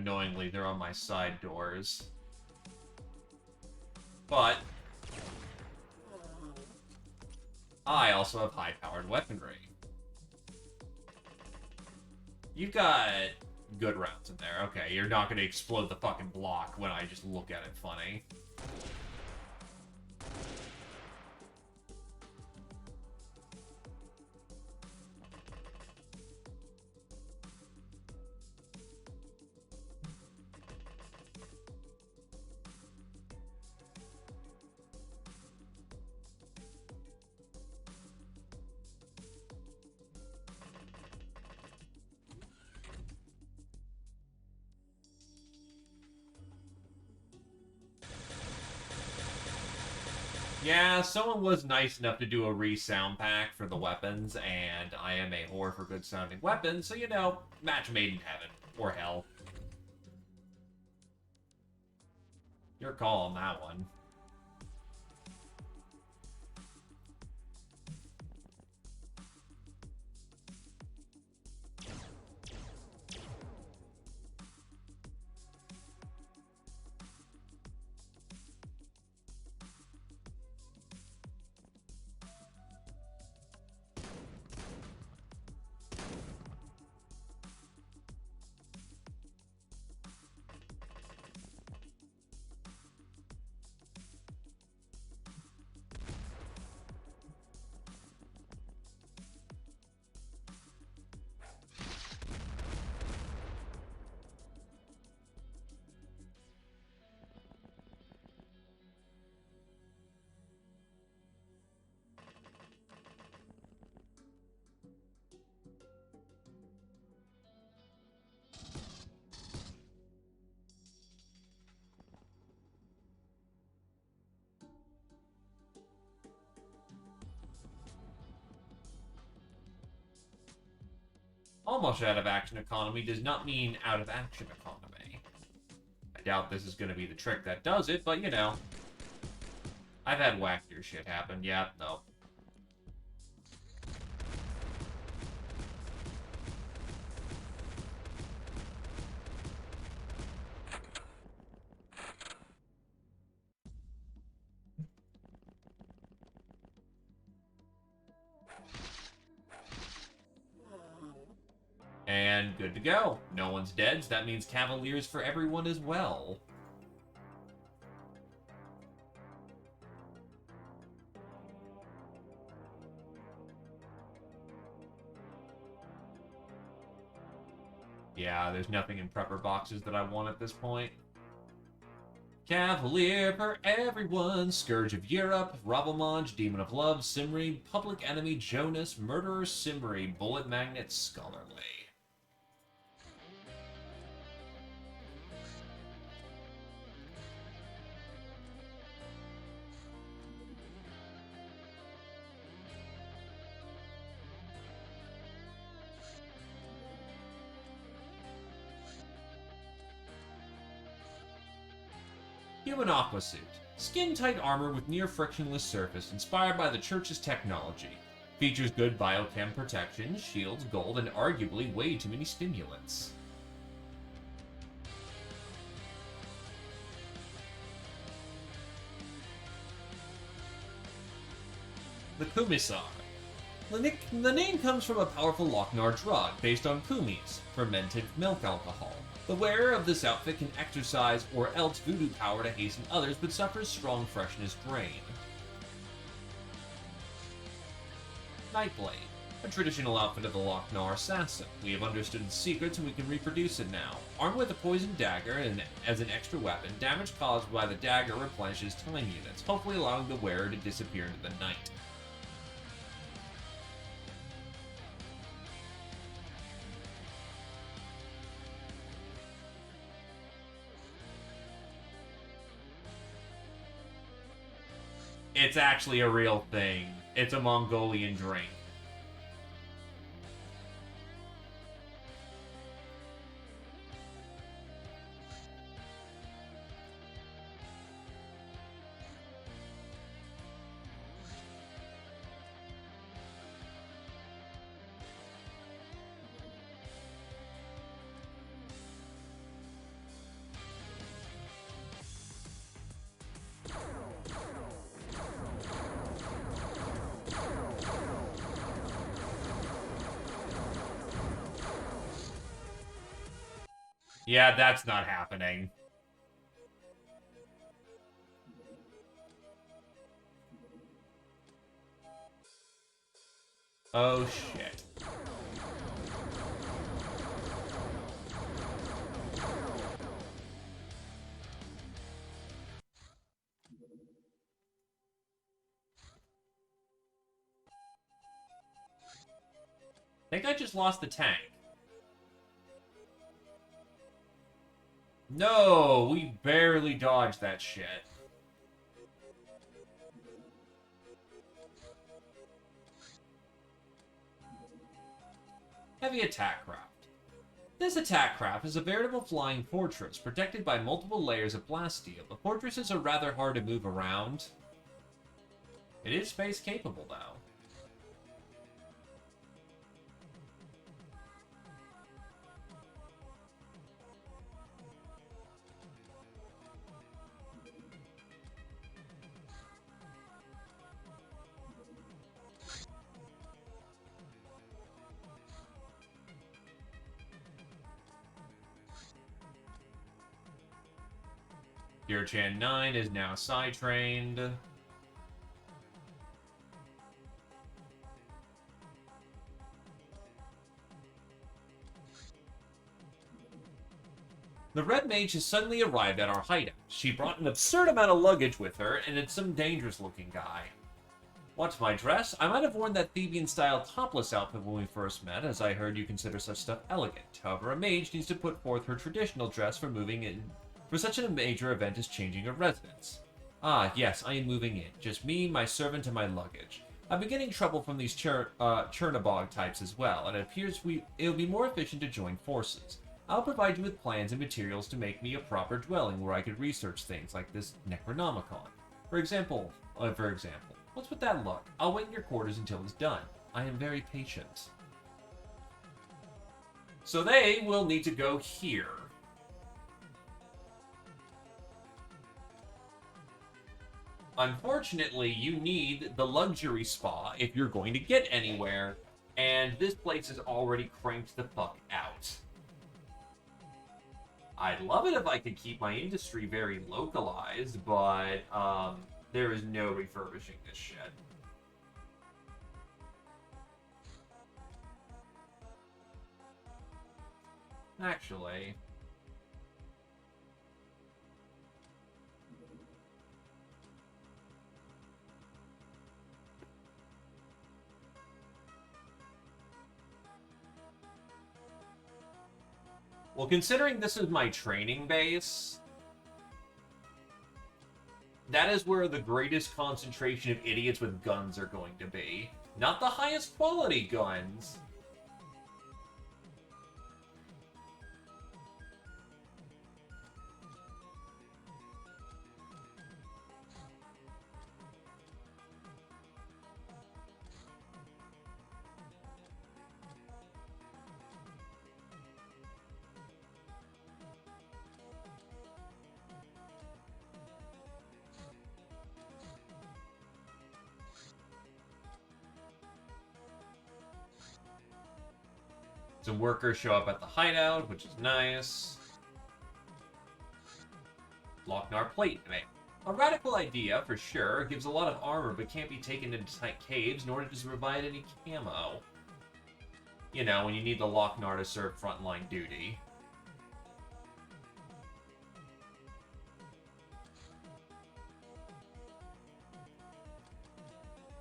Annoyingly, they're on my side doors. But I also have high-powered weaponry. You've got good rounds in there. Okay, you're not going to explode the fucking block when I just look at it funny. Yeah, someone was nice enough to do a re-sound pack for the weapons, and I am a whore for good-sounding weapons, so, you know, match made in heaven. Or hell. Your call on that one. Almost out of action economy does not mean out of action economy. I doubt this is going to be the trick that does it, but you know. I've had wackier shit happen. Yeah, no. And good to go. No one's dead, so that means Cavaliers for everyone as well. Yeah, there's nothing in prepper boxes that I want at this point. Cavalier for everyone, Scourge of Europe, Ravelmonge, Demon of Love, Simri, Public Enemy, Jonas, Murderer, Simri, Bullet Magnet, Scholarly. Human Aquasuit. Skin-tight armor with near-frictionless surface, inspired by the Church's technology. Features good biochem protection, shields, gold, and arguably way too many stimulants. The Kumisar. The name comes from a powerful Lochnar drug based on kumis, fermented milk alcohol. The wearer of this outfit can exercise or else voodoo power to hasten others, but suffers strong freshness drain. Nightblade. A traditional outfit of the Lochnar assassin. We have understood its secrets and we can reproduce it now. Armed with a poisoned dagger and as an extra weapon, damage caused by the dagger replenishes time units, hopefully allowing the wearer to disappear into the night. It's actually a real thing. It's a Mongolian drink. Yeah, that's not happening. Oh, shit. I think I just lost the tank. No, we barely dodged that shit. Heavy attack craft. This attack craft is a veritable flying fortress, protected by multiple layers of blast steel. The fortresses are rather hard to move around. It is space capable, though. Chan 9 is now side-trained. The Red Mage has suddenly arrived at our hideout. She brought an absurd amount of luggage with her, and it's some dangerous-looking guy. What's my dress? I might have worn that Thebian-style topless outfit when we first met, as I heard you consider such stuff elegant. However, a mage needs to put forth her traditional dress for moving in for such a major event as changing a residence. Ah, yes, I am moving in. Just me, my servant, and my luggage. I've been getting trouble from these Chernabog types as well, and it appears it'll be more efficient to join forces. I'll provide you with plans and materials to make me a proper dwelling where I could research things like this Necronomicon. For example, what's with that look? I'll wait in your quarters until it's done. I am very patient. So they will need to go here. Unfortunately, you need the luxury spa if you're going to get anywhere, and this place is already cranked the fuck out. I'd love it if I could keep my industry very localized, but there is no refurbishing this shit. Actually... well, considering this is my training base, that is where the greatest concentration of idiots with guns are going to be. Not the highest quality guns. Some workers show up at the hideout, which is nice. Lochnar plate mate. A radical idea, for sure. Gives a lot of armor, but can't be taken into tight caves, nor does it provide any camo. You know, when you need the Lochnar to serve frontline duty.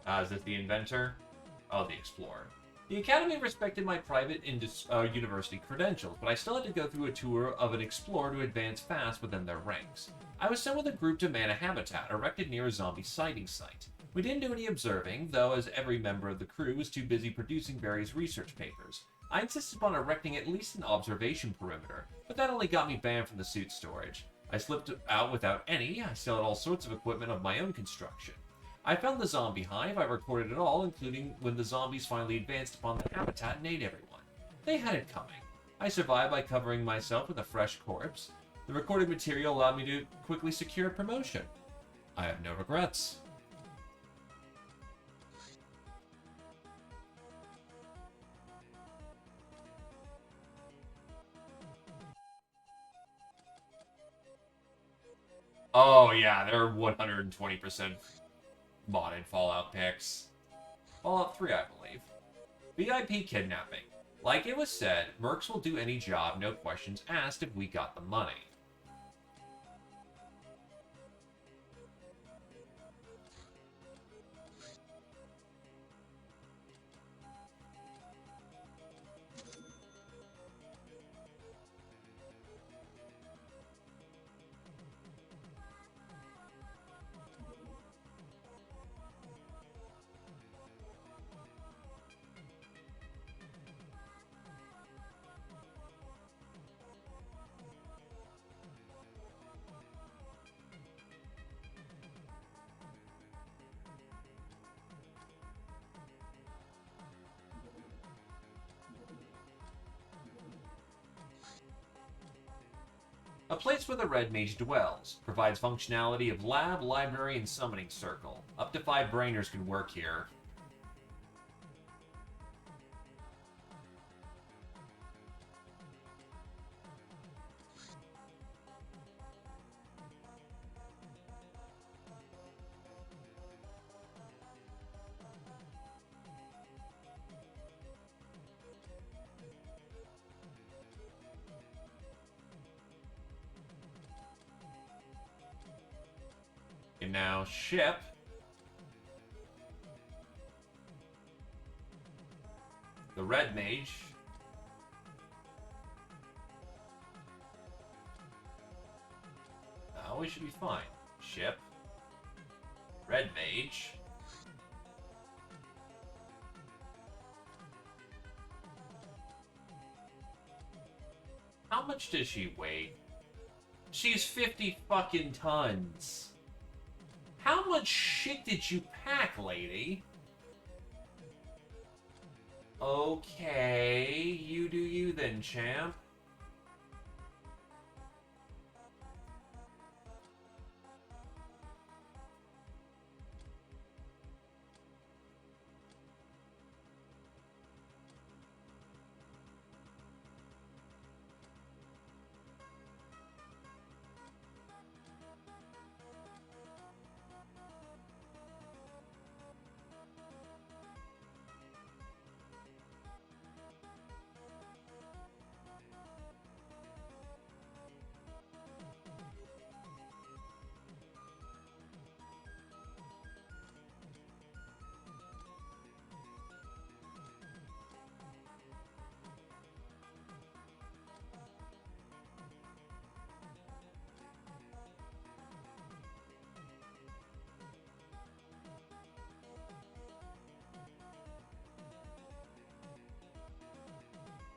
Is this the inventor? Oh, the explorer. The Academy respected my private university credentials, but I still had to go through a tour of an explorer to advance fast within their ranks. I was sent with a group to man a habitat erected near a zombie sighting site. We didn't do any observing, though, as every member of the crew was too busy producing various research papers. I insisted upon erecting at least an observation perimeter, but that only got me banned from the suit storage. I slipped out without any. I still had all sorts of equipment of my own construction. I found the zombie hive. I recorded it all, including when the zombies finally advanced upon the habitat and ate everyone. They had it coming. I survived by covering myself with a fresh corpse. The recorded material allowed me to quickly secure a promotion. I have no regrets. Oh yeah, they're 120% modded Fallout picks. Fallout 3, I believe. VIP kidnapping. Like it was said, Mercs will do any job, no questions asked if we got the money. A place where the Red Mage dwells. Provides functionality of lab, library, and summoning circle. Up to 5 brainers can work here. And now, ship. The Red Mage. Oh, we should be fine. Ship. Red Mage. How much does she weigh? She's 50 fucking tons. How much shit did you pack, lady? Okay, you do you then, champ.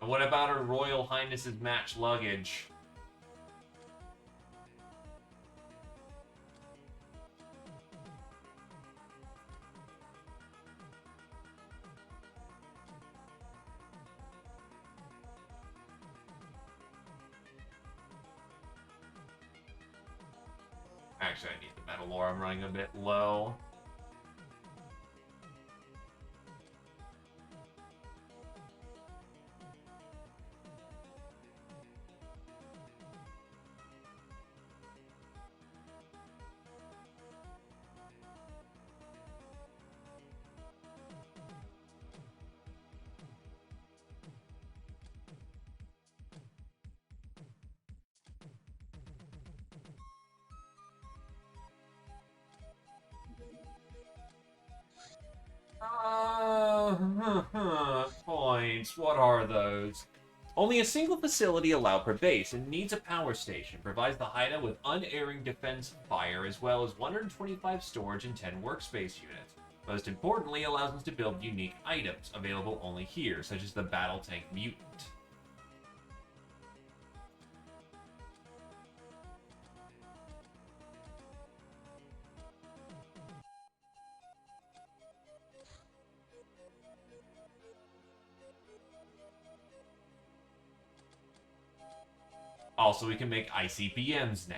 And what about Her Royal Highness's match luggage? Actually, I need the metal ore. I'm running a bit low. Points. What are those? Only a single facility allowed per base and needs a power station. Provides the hideout with unerring defense fire as well as 125 storage and 10 workspace units. Most importantly, allows us to build unique items available only here, such as the Battle Tank Mutant. Also, we can make ICBMs now.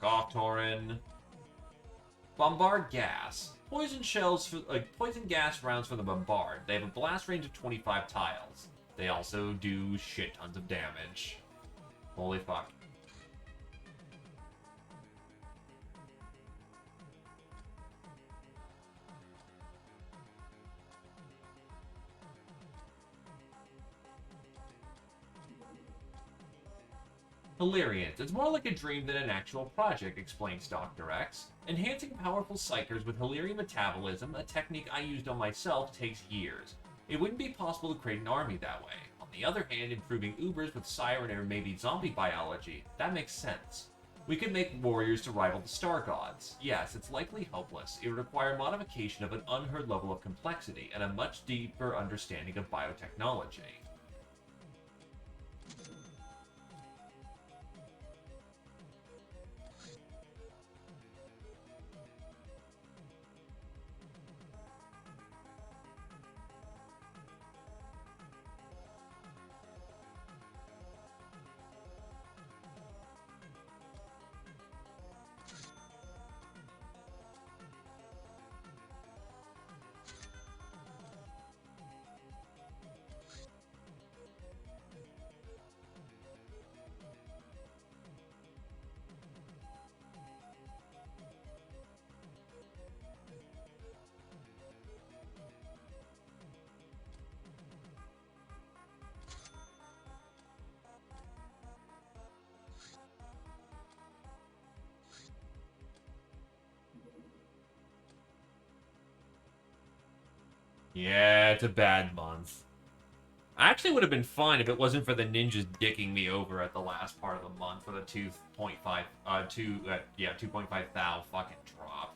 Fuck off, Torin. Bombard gas. Poison shells for poison gas rounds for the bombard. They have a blast range of 25 tiles. They also do shit tons of damage. Holy fuck. Hilarians. It's more like a dream than an actual project, explains Dr. X. Enhancing powerful psychers with Hilarian metabolism, a technique I used on myself, takes years. It wouldn't be possible to create an army that way. On the other hand, improving Ubers with siren or maybe zombie biology, that makes sense. We could make warriors to rival the star gods. Yes, it's likely hopeless. It would require modification of an unheard level of complexity and a much deeper understanding of biotechnology. Yeah, it's a bad month. I actually would have been fine if it wasn't for the ninjas dicking me over at the last part of the month for the 2.5 thou fucking drop.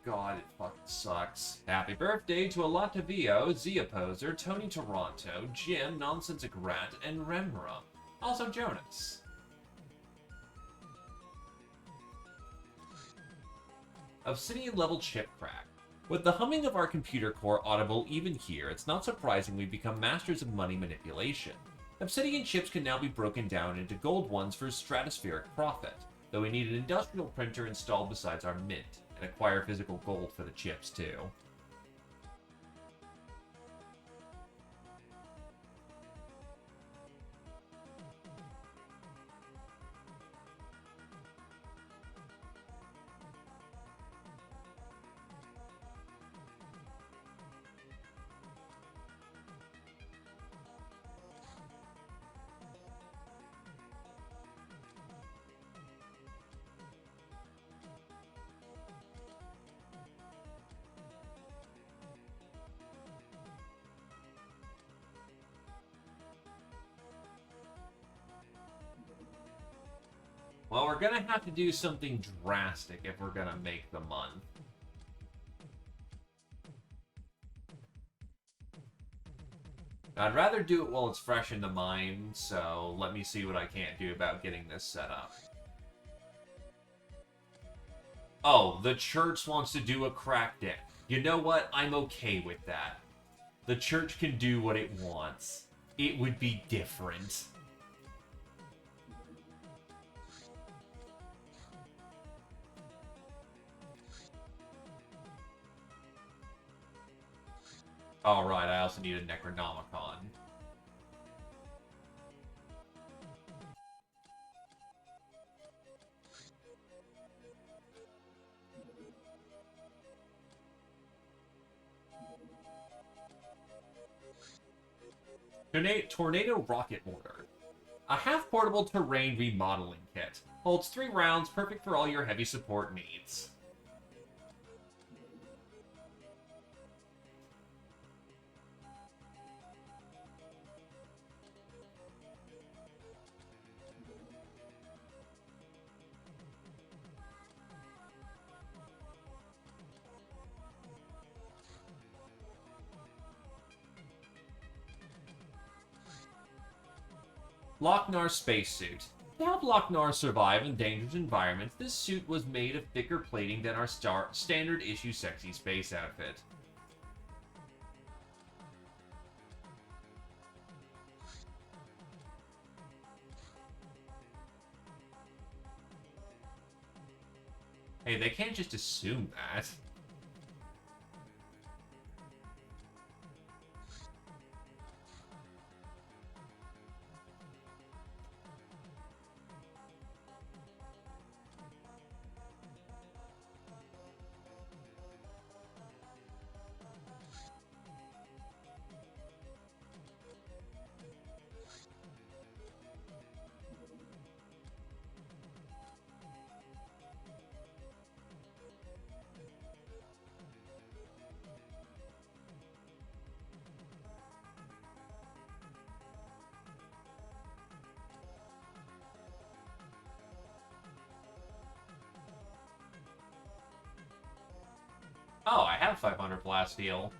God, it fucking sucks. Happy birthday to Alatavio, Zia Poser, Tony Toronto, Jim, Nonsensic Rat, and Remra. Also Jonas. Obsidian level chip crack. With the humming of our computer core audible even here, it's not surprising we've become masters of money manipulation. Obsidian chips can now be broken down into gold ones for stratospheric profit, though we need an industrial printer installed besides our mint, and acquire physical gold for the chips too. Well, we're gonna have to do something drastic if we're gonna make the month. I'd rather do it while it's fresh in the mind, so let me see what I can't do about getting this set up. Oh, the church wants to do a crackdown. You know what? I'm okay with that. The church can do what it wants. It would be different. Alright, I also need a Necronomicon. Tornado Rocket Mortar. A half-portable terrain remodeling kit. Holds 3 rounds, perfect for all your heavy support needs. Lochnar spacesuit. To help Lochnar survive in dangerous environments, this suit was made of thicker plating than our standard issue sexy space outfit. Hey, they can't just assume that. Oh, I have 500 blast steel.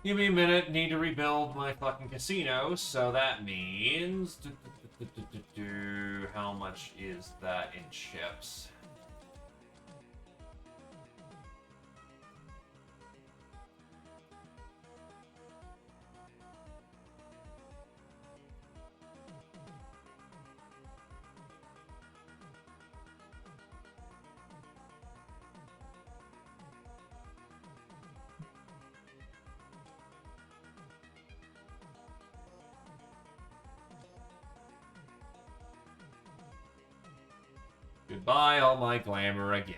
Give me a minute, need to rebuild my fucking casino, so that means... How much is that in chips? Goodbye, all my glamour again.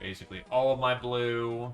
Basically all of my blue.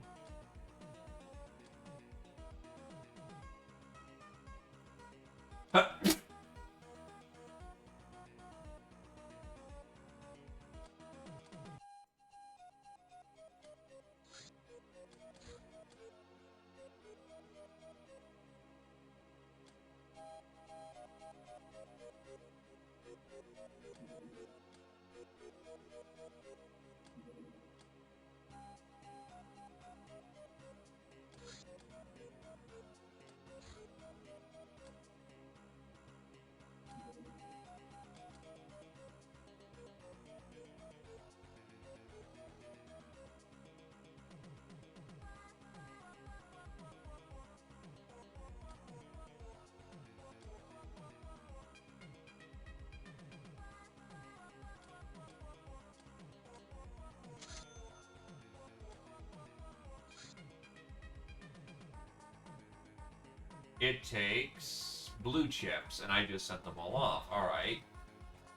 It takes blue chips, and I just sent them all off. Alright.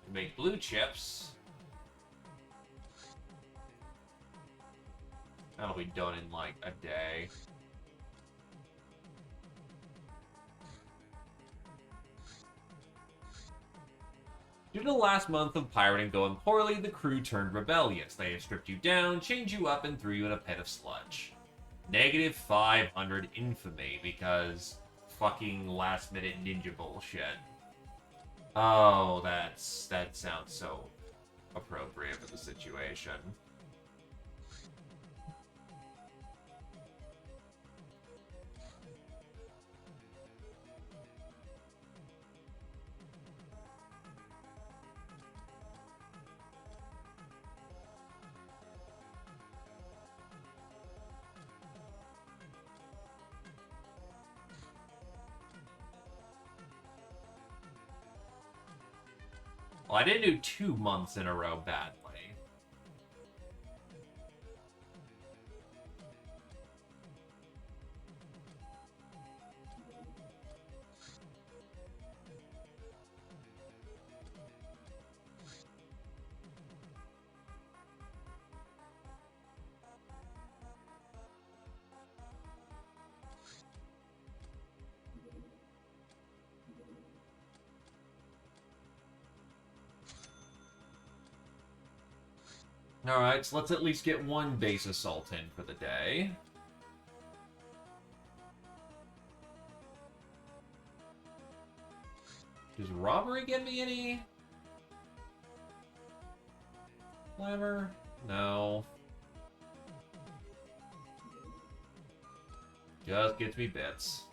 To make blue chips, that'll be done in like a day. Due to the last month of pirating going poorly, the crew turned rebellious. They have stripped you down, chained you up, and threw you in a pit of sludge. Negative 500 infamy because fucking last minute ninja bullshit. Oh, that sounds so appropriate for the situation. Well, I didn't do 2 months in a row badly. Alright, so let's at least get one base assault in for the day. Does robbery get me any glamour? No. Just gets me bits.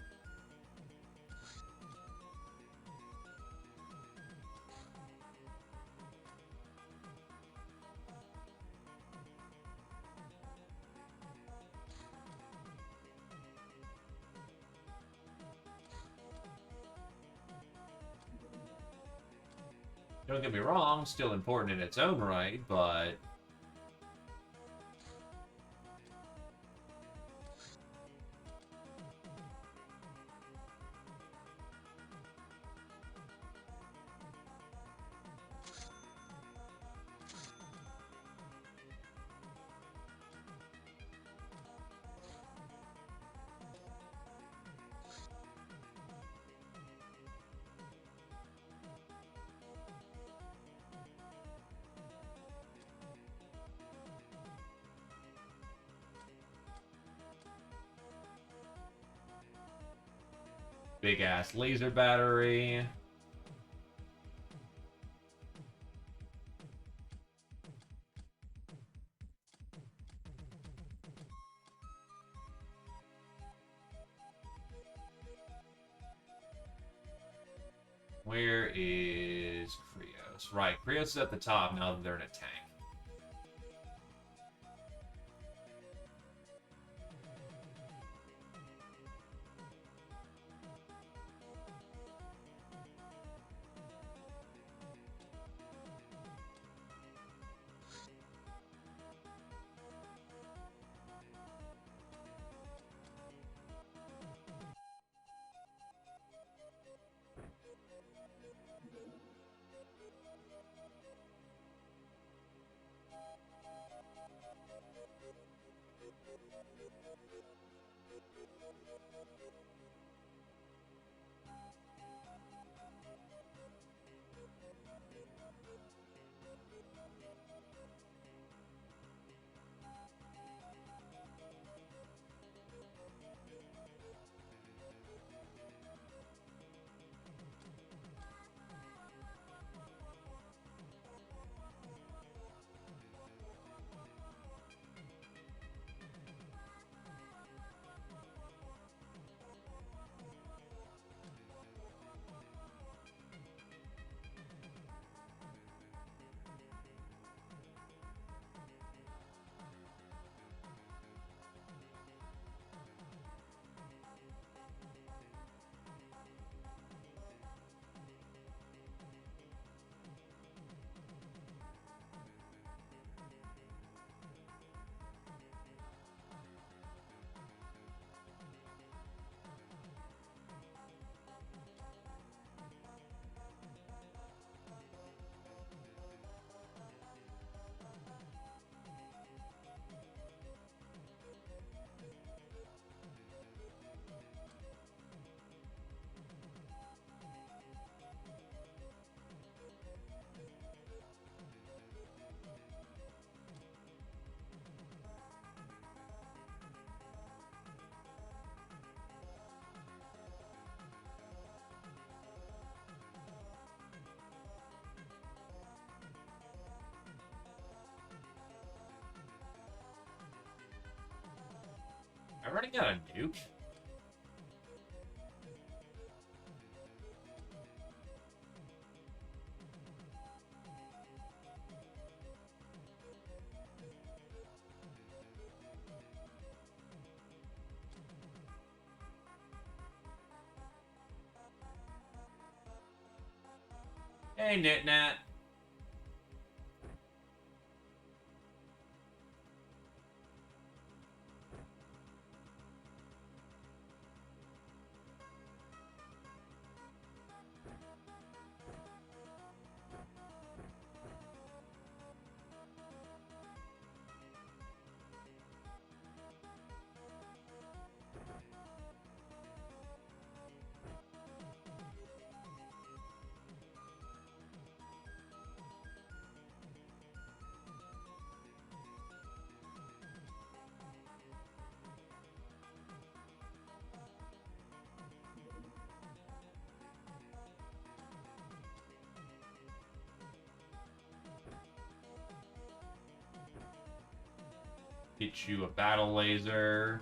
Don't get me wrong, still important in its own right, but... Big ass laser battery. Where is Krios? Right, Krios is at the top now that they're in a tank. I'm running out of nuke. Hey, Nitnat. Get you a battle laser.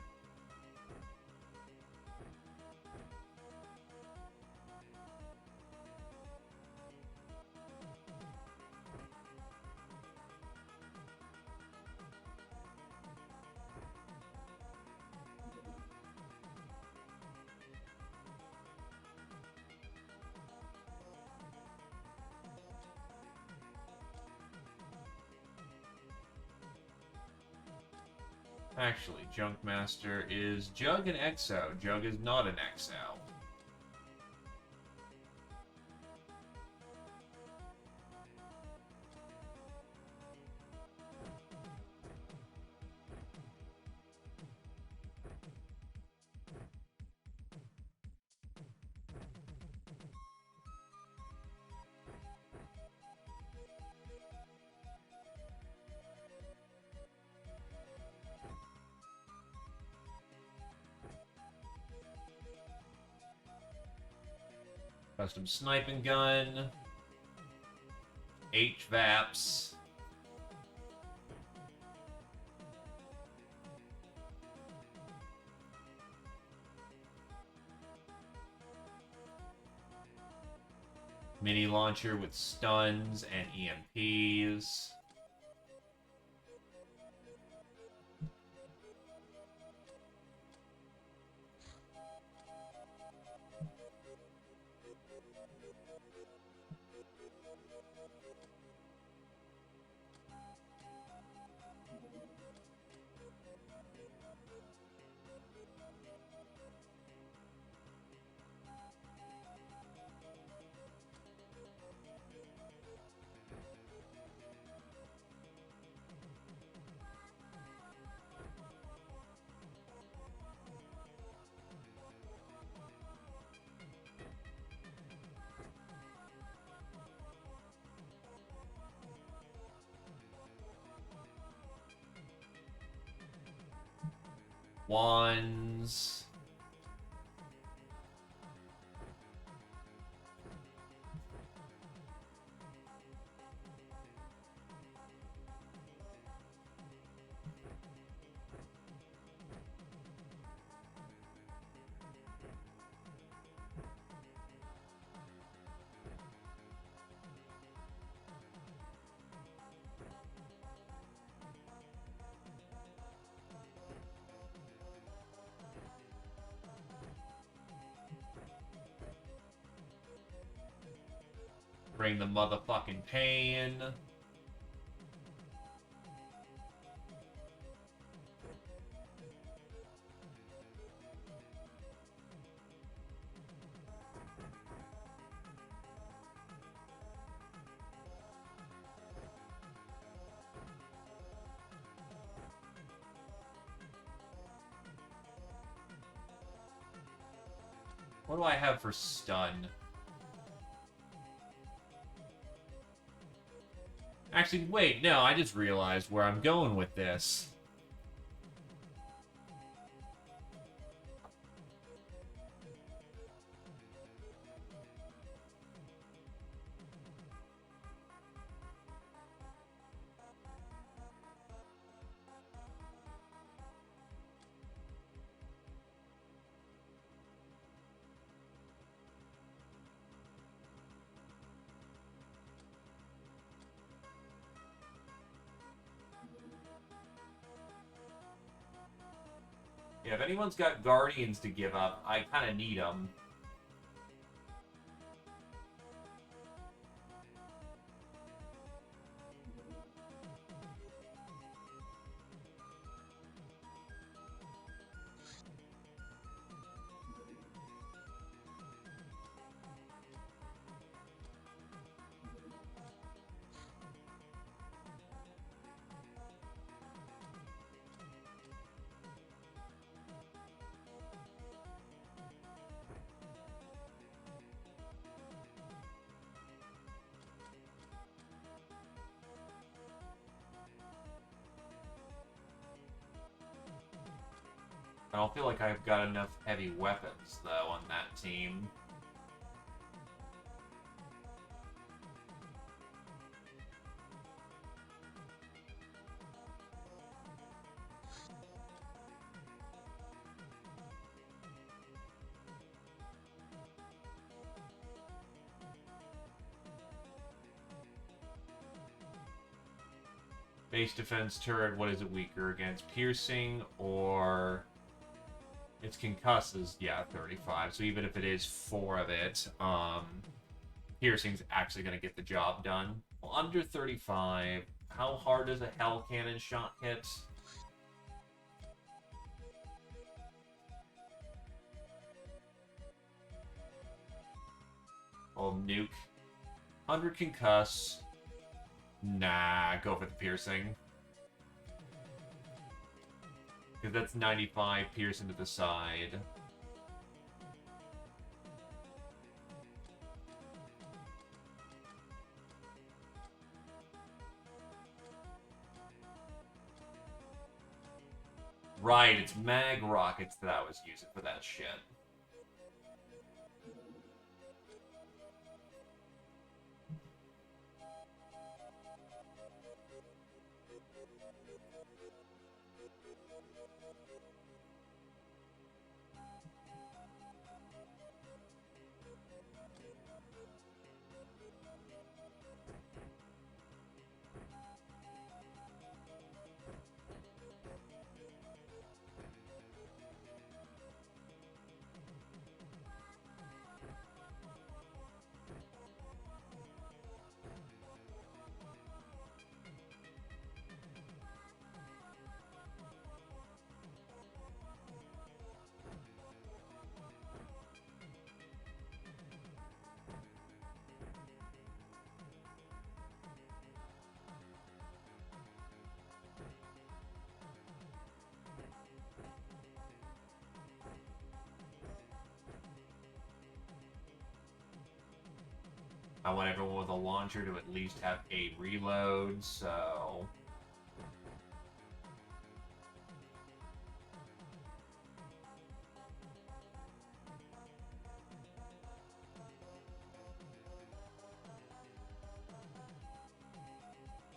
Actually, Junkmaster is Jug and Exo. Jug is not an Exo. Custom sniping gun. HVAPs. Mini launcher with stuns and EMPs. Wands. Bring the motherfucking pain. What do I have for stun? Actually, wait, no, I just realized where I'm going with this. Yeah, if anyone's got Guardians to give up, I kind of need them. I don't feel like I've got enough heavy weapons, though, on that team. Base defense turret, what is it weaker against? Piercing or... Its concuss is, yeah, 35. So even if it is 4 of it, piercing's actually going to get the job done. Well, under 35, how hard does a Hell Cannon shot hit? Well, nuke. 100 concuss. Nah, go for the piercing. Because that's 95 pierce into the side. Right, it's mag rockets that I was using for that shit. I want everyone with a launcher to at least have 8 reloads, so...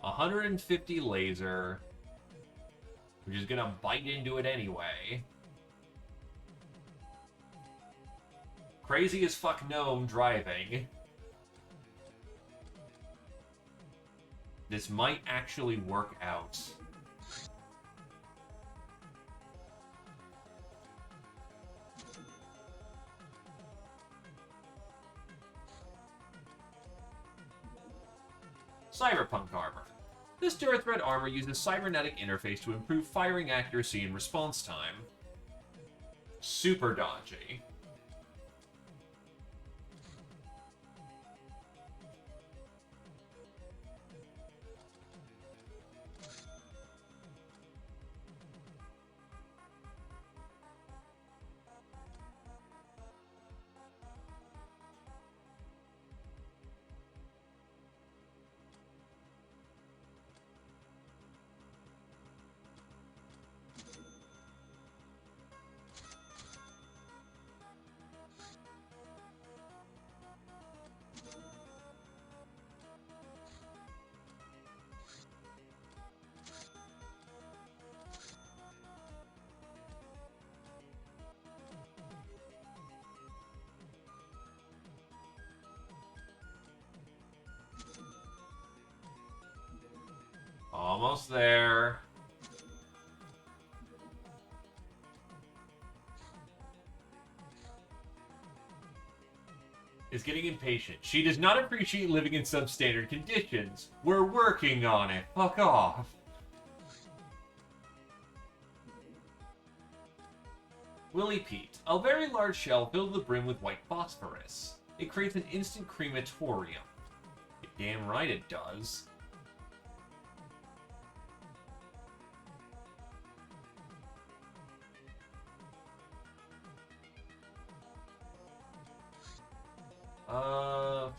$150 laser, which is gonna bite into it anyway. Crazy as fuck gnome driving. This might actually work out. Cyberpunk armor. This turret thread armor uses cybernetic interface to improve firing accuracy and response time. Super dodgy. Almost there. is getting impatient. She does not appreciate living in substandard conditions. We're working on it. Fuck off. Willie Pete. A very large shell filled to the brim with white phosphorus. It creates an instant crematorium. You're damn right it does.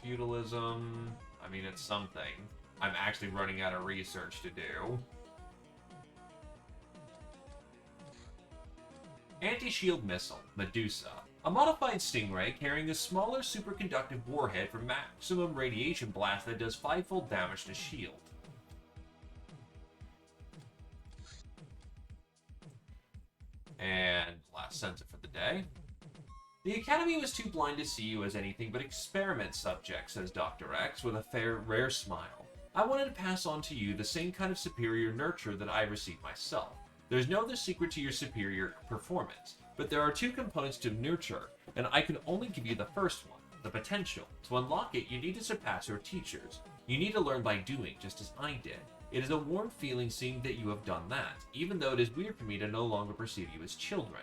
Feudalism. I mean, it's something. I'm actually running out of research to do. Anti-shield missile, Medusa. A modified Stingray carrying a smaller superconductive warhead for maximum radiation blast that does 5-fold damage to shield. And last sentence for the day. The Academy was too blind to see you as anything but experiment subject, says Dr. X with a rare smile. I wanted to pass on to you the same kind of superior nurture that I received myself. There's no other secret to your superior performance, but there are two components to nurture, and I can only give you the first one, the potential. To unlock it, you need to surpass your teachers. You need to learn by doing, just as I did. It is a warm feeling seeing that you have done that, even though it is weird for me to no longer perceive you as children.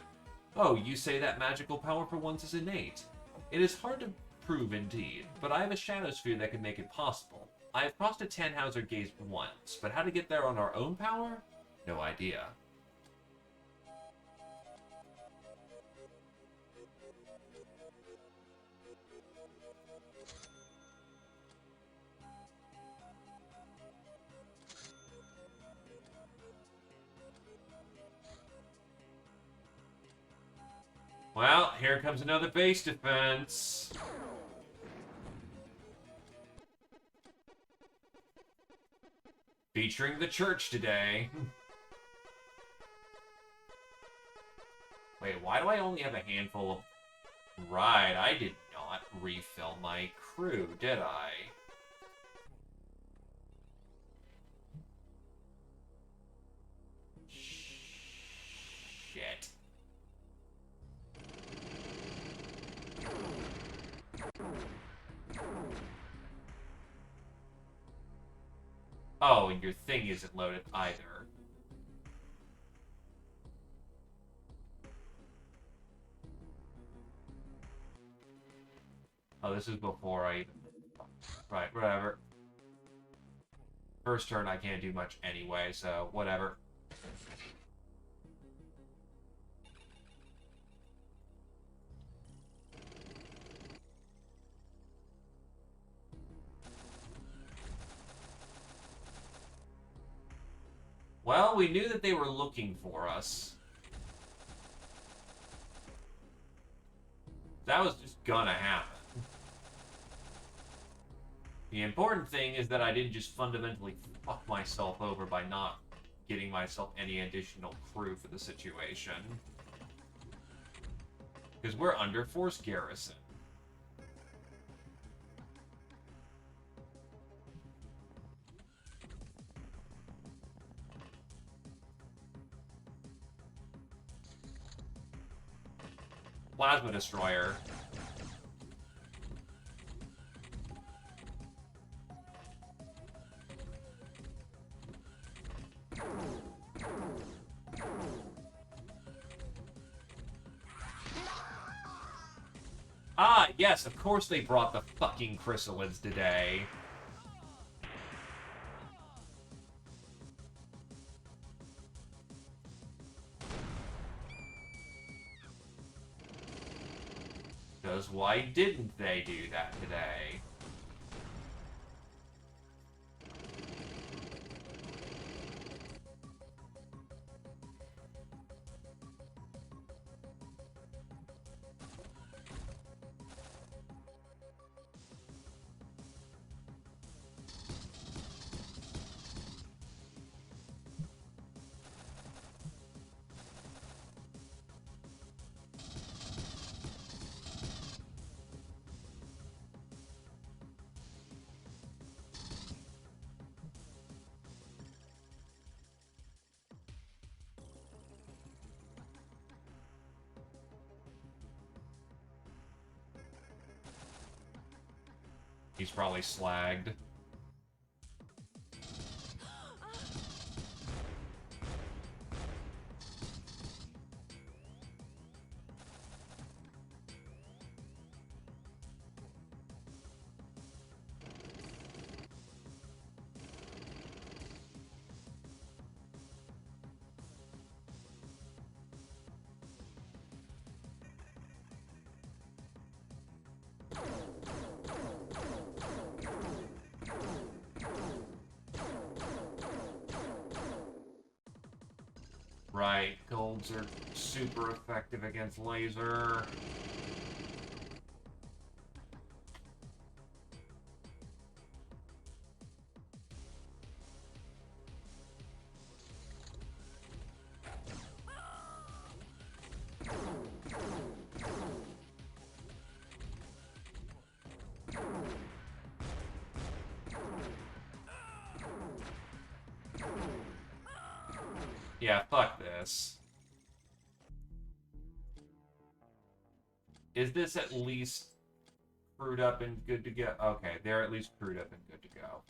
Oh, you say that magical power for once is innate. It is hard to prove indeed, but I have a shadow sphere that can make it possible. I have crossed a Tannhauser gate once, but how to get there on our own power? No idea. Well, here comes another base defense. Featuring the church today. Wait, why do I only have a handful of... Right, I did not refill my crew, did I? Shit. Oh, and your thing isn't loaded either. Oh, this is before I even... Right, whatever. First turn I can't do much anyway, so whatever. Well, we knew that they were looking for us. That was just gonna happen. The important thing is that I didn't just fundamentally fuck myself over by not getting myself any additional crew for the situation. Because we're under force garrison. Plasma destroyer. Ah, yes, of course they brought the fucking chrysalids today. Because why didn't they do that today? He's probably slagged. Right, golds are super effective against laser. Yeah, fuck this. Is this at least crewed up and good to go? Okay, they're at least crewed up and good to go.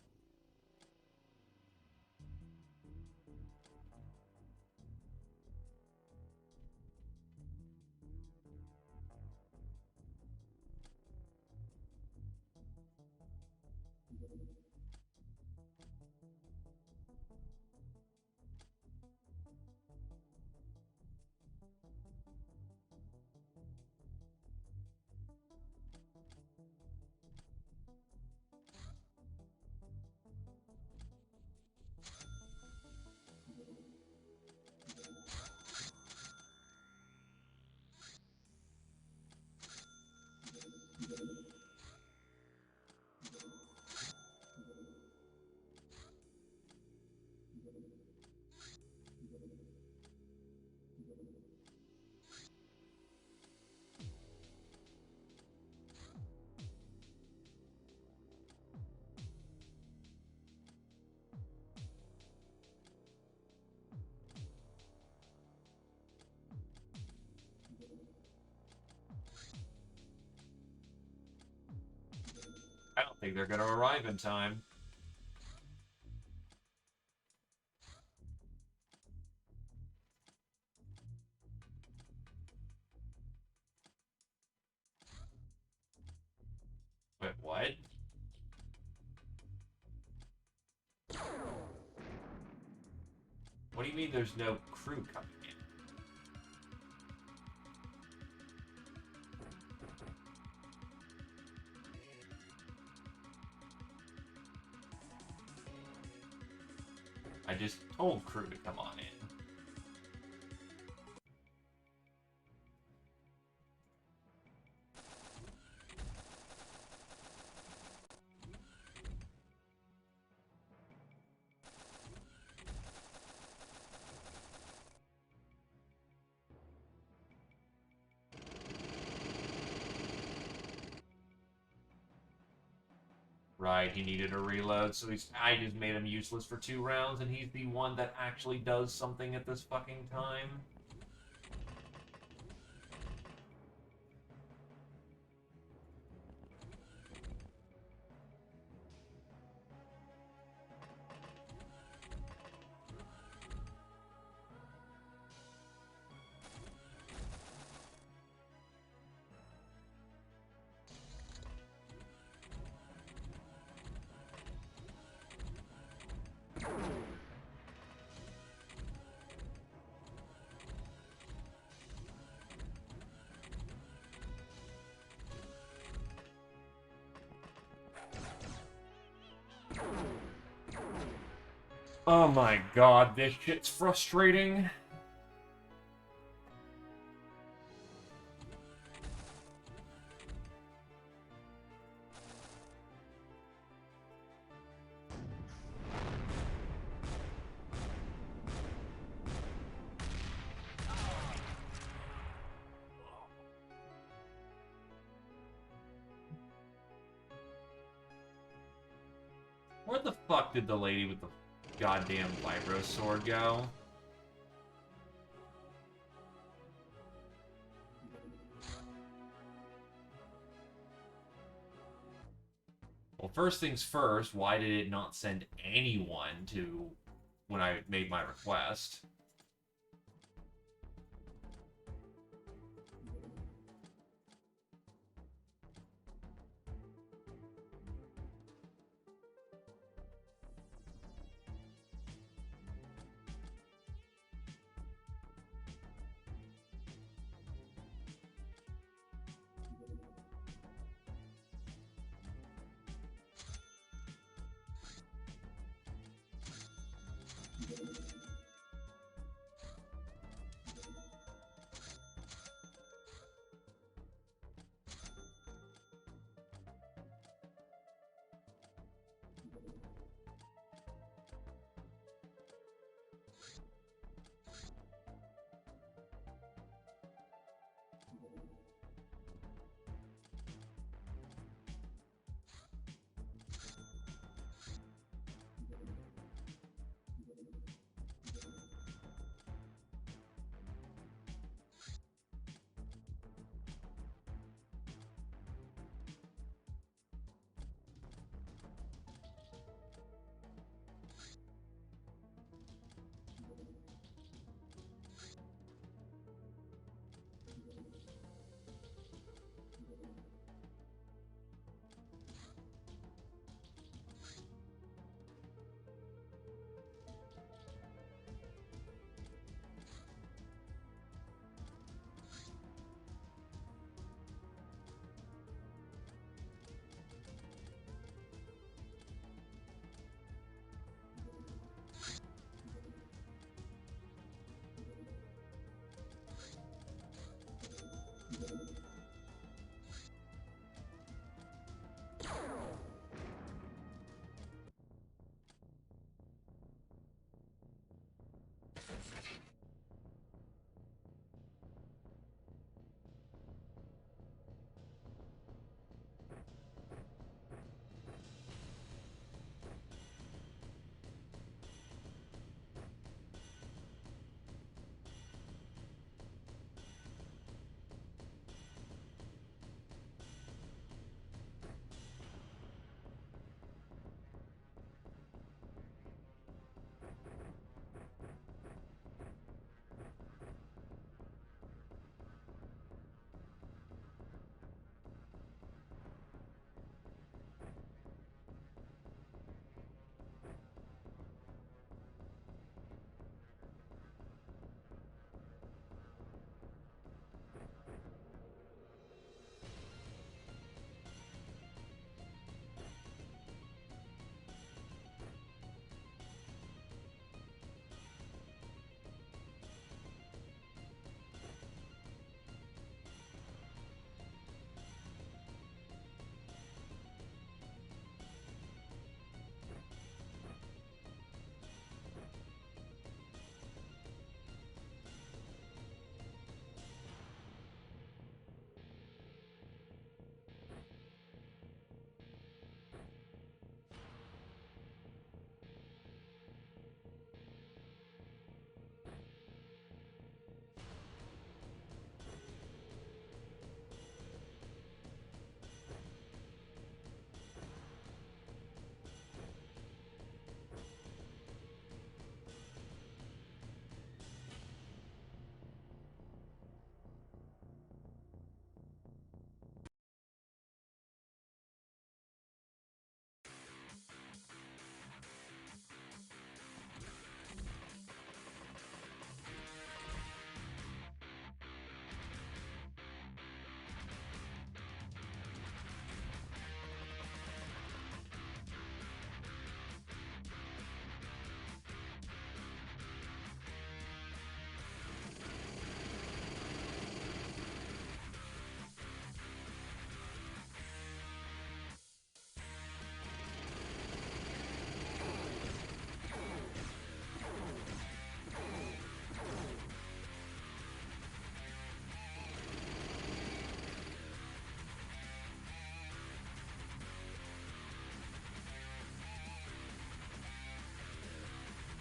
I don't think they're gonna arrive in time. Wait, what? What do you mean there's no crew coming in? I just told crew to come on in. Right, he needed a reload, so I just made him useless for 2 rounds, and he's the one that actually does something at this fucking time. Oh my god, this shit's frustrating. Where the fuck did the lady with the goddamn vibro sword go? Well, first things first, why did it not send anyone to when I made my request?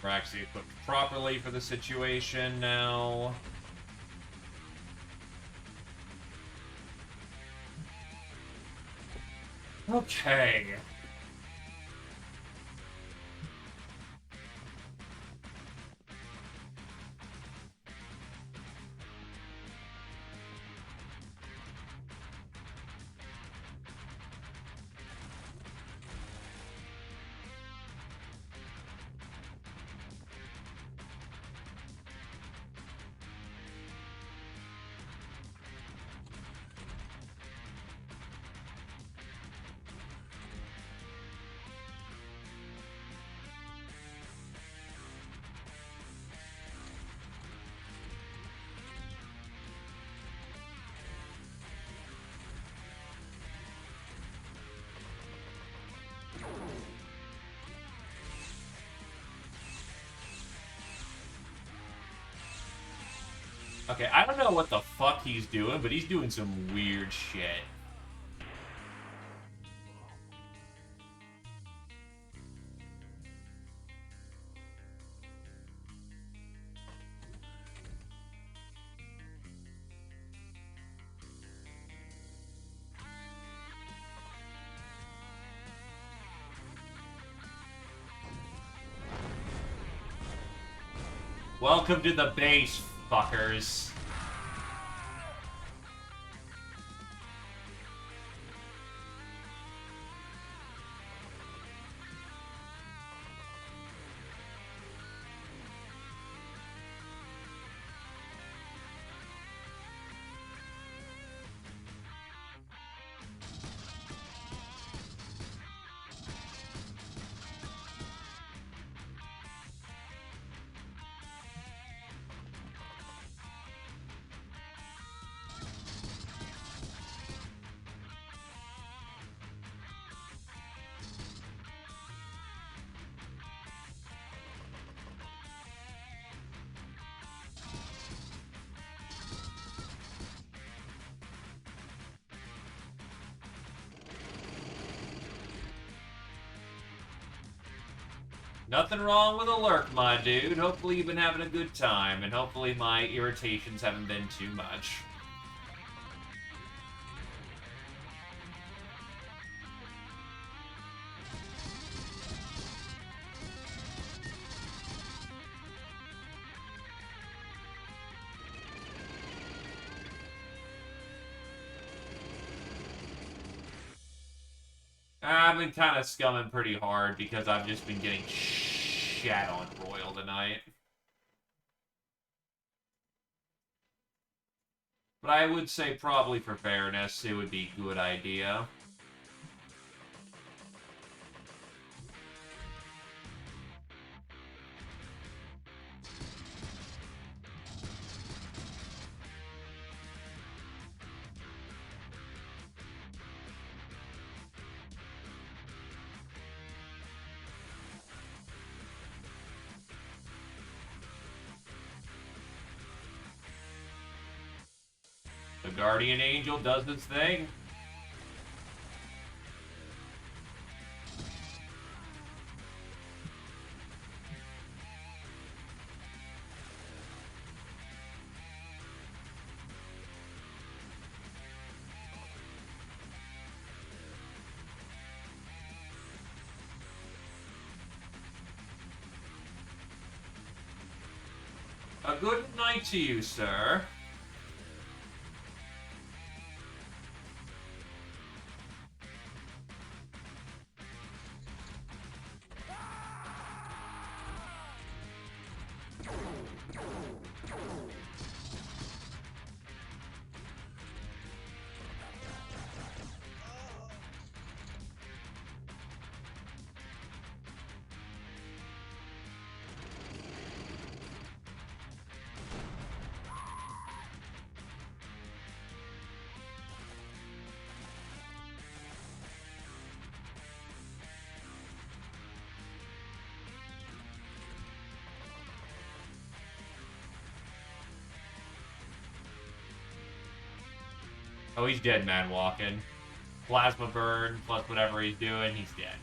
We're actually equipped properly for the situation now. Okay. Okay, I don't know what the fuck he's doing, but he's doing some weird shit. Welcome to the base, fuckers. Nothing wrong with a lurk, my dude. Hopefully you've been having a good time, and hopefully my irritations haven't been too much. I've been kind of scumming pretty hard because I've just been getting shat on royal tonight. But I would say probably for fairness, it would be a good idea. The Guardian Angel does its thing. A good night to you, sir. Oh, he's dead, man walking. Plasma burn, plus whatever he's doing, he's dead.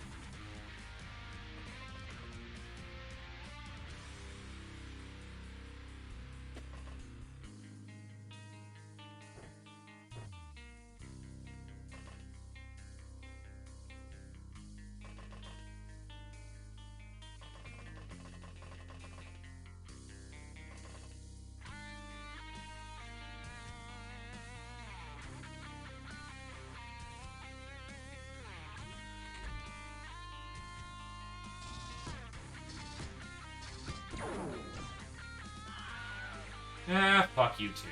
Ah, fuck you too.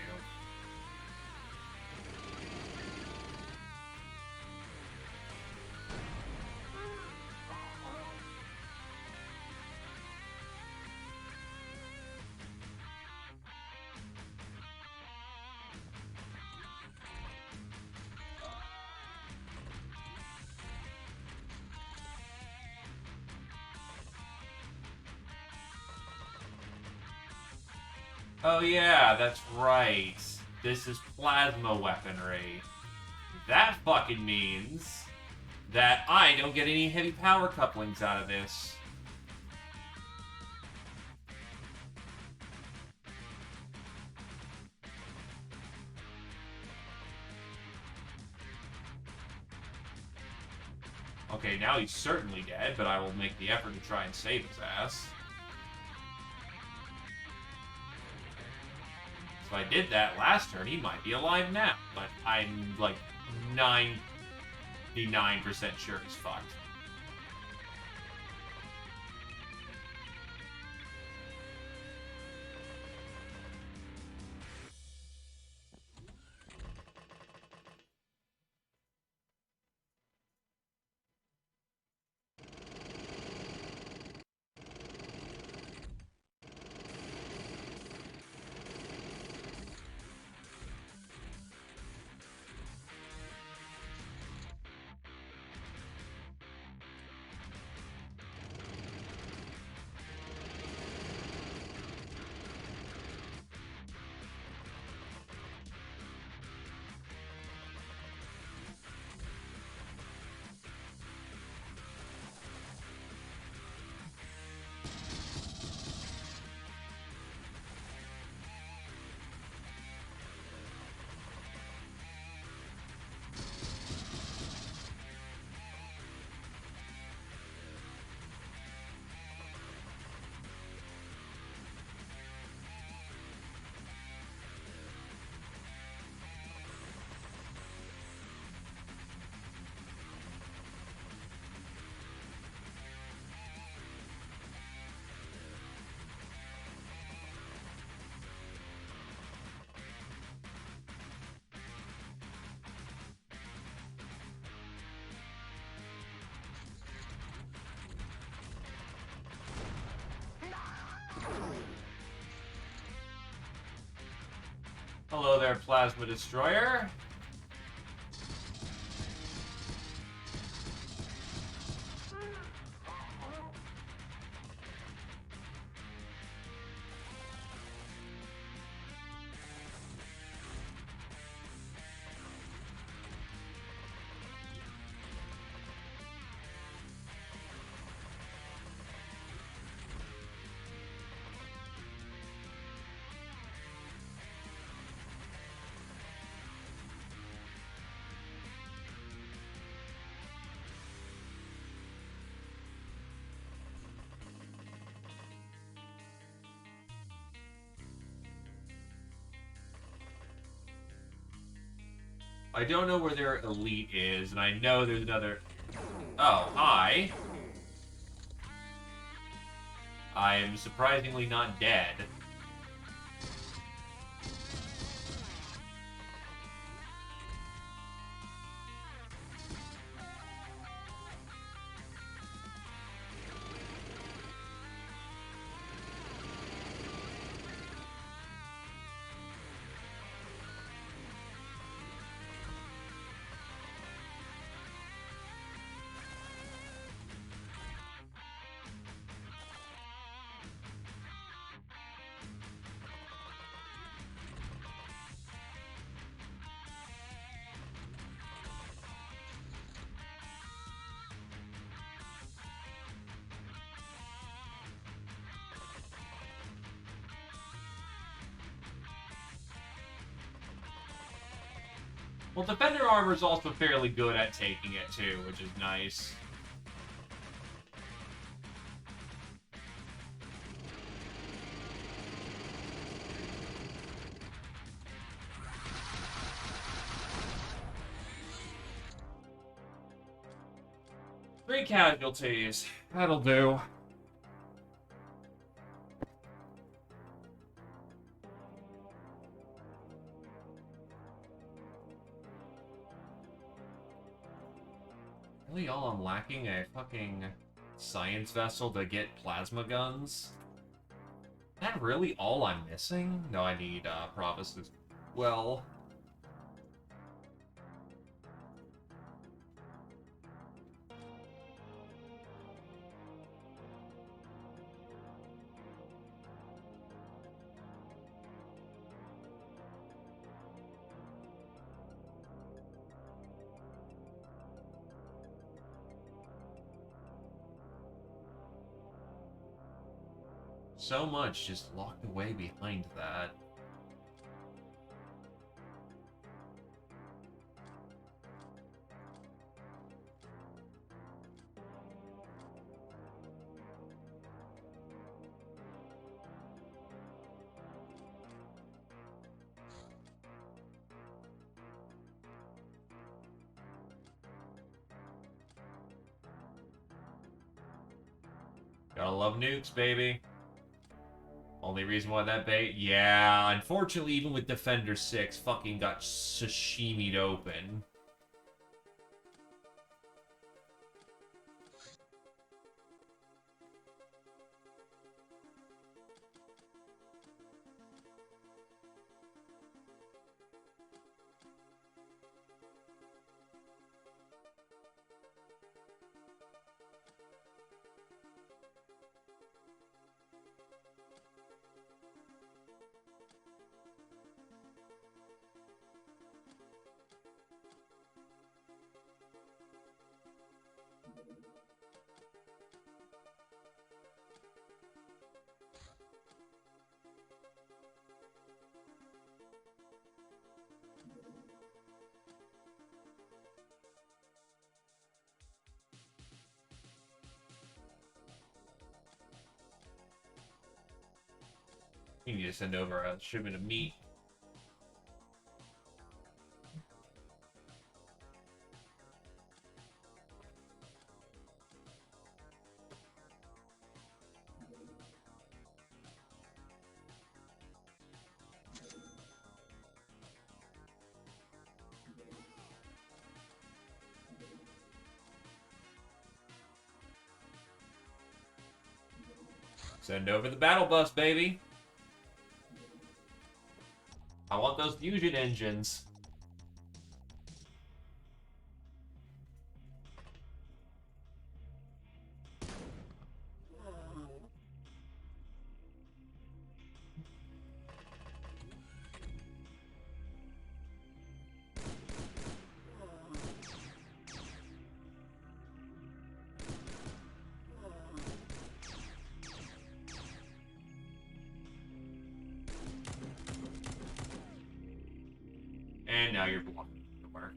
Oh yeah, that's right. This is plasma weaponry. That fucking means that I don't get any heavy power couplings out of this. Okay, now he's certainly dead, but I will make the effort to try and save his ass. If I did that last turn, he might be alive now, but I'm like 99% sure he's fucked. Hello there, Plasma Destroyer. I don't know where their elite is, and I know there's another... Oh, hi. I am surprisingly not dead. Well, Defender Armor's also fairly good at taking it, too, which is nice. Three casualties. That'll do. Really all I'm lacking a fucking science vessel to get plasma guns? Is that really all I'm missing? No, I need Provis as well. So much just locked away behind that. Gotta love nukes, baby. Only reason why that bait... Yeah, unfortunately, even with Defender 6, fucking got sashimi'd open. You need to send over a shipment of meat. Send over the battle bus, baby. I want those fusion engines. And now you're blocking the work.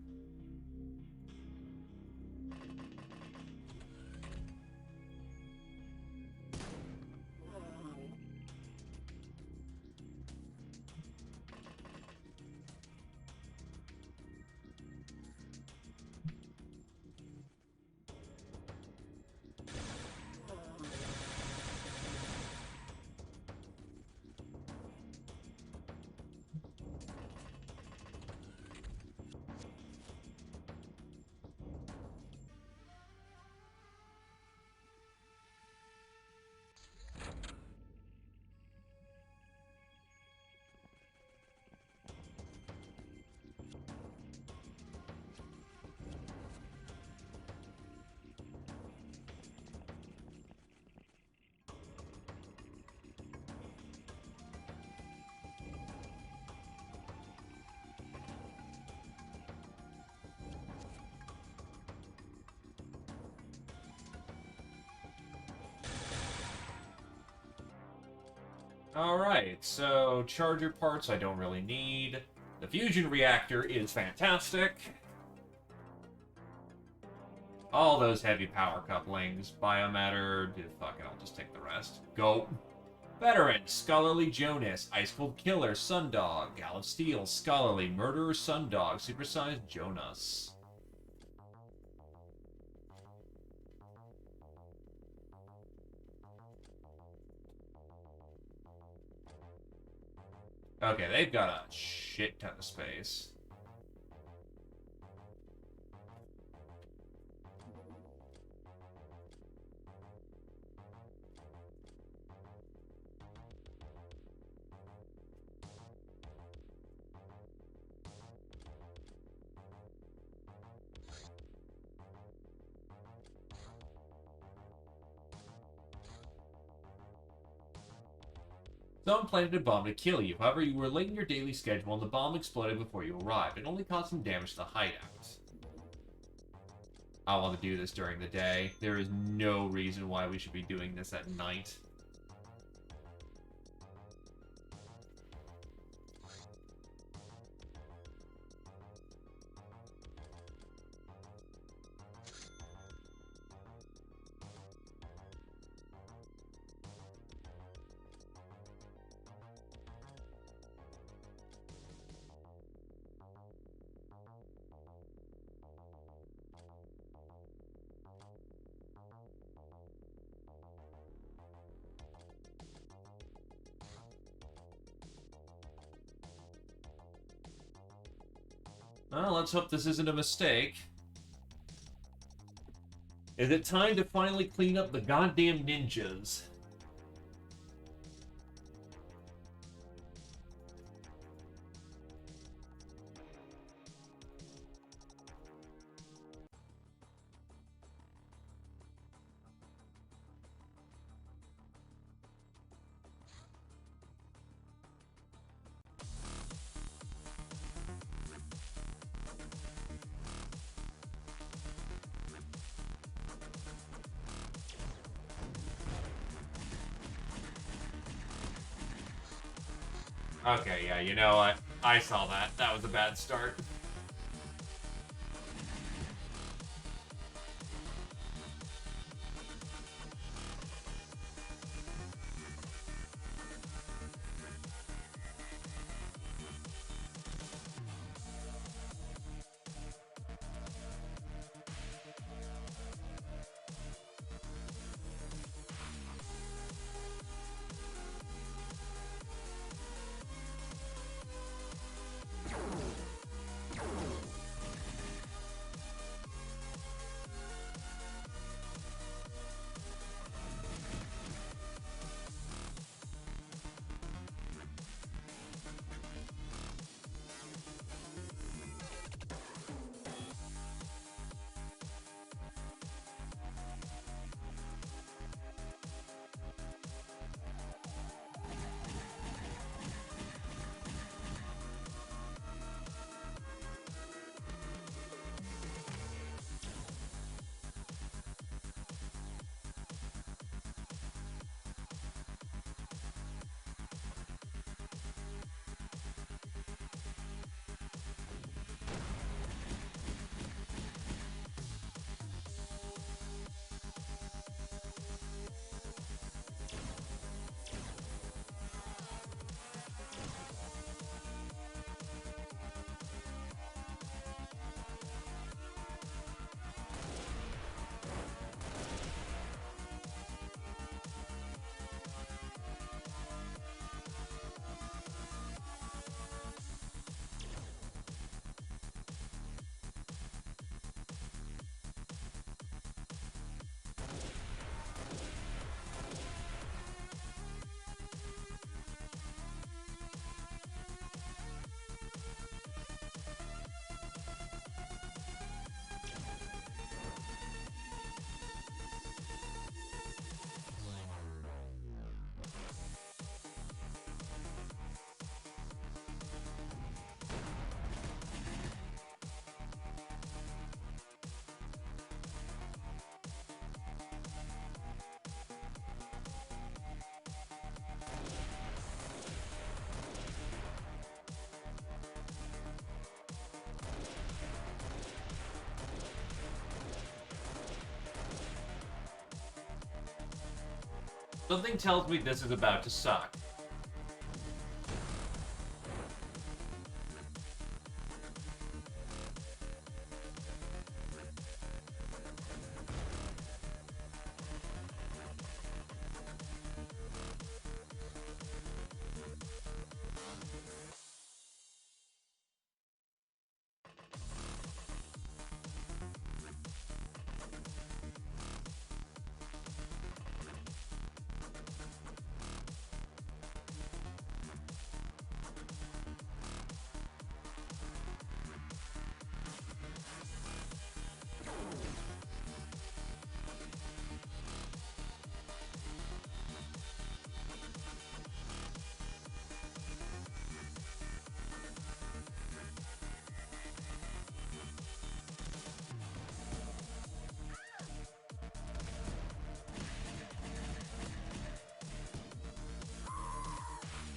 Alright, so charger parts I don't really need. The fusion reactor is fantastic. All those heavy power couplings, biomatter, fuck it, I'll just take the rest. Go. Veteran, Scholarly Jonas, Ice Cold Killer, Sundog, Gal of Steel, Scholarly, Murderer Sundog, Supersized Jonas. Okay, they've got a shit ton of space. Someone planted a bomb to kill you. However, you were late in your daily schedule and the bomb exploded before you arrived. It only caused some damage to the hideout. I want to do this during the day. There is no reason why we should be doing this at night. Well, let's hope this isn't a mistake. Is it time to finally clean up the goddamn ninjas? Okay, yeah, you know what? I saw that. That was a bad start. Something tells me this is about to suck.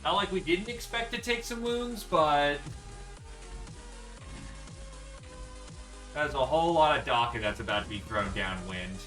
Not like we didn't expect to take some wounds, but there's a whole lot of Daka that's about to be thrown downwind.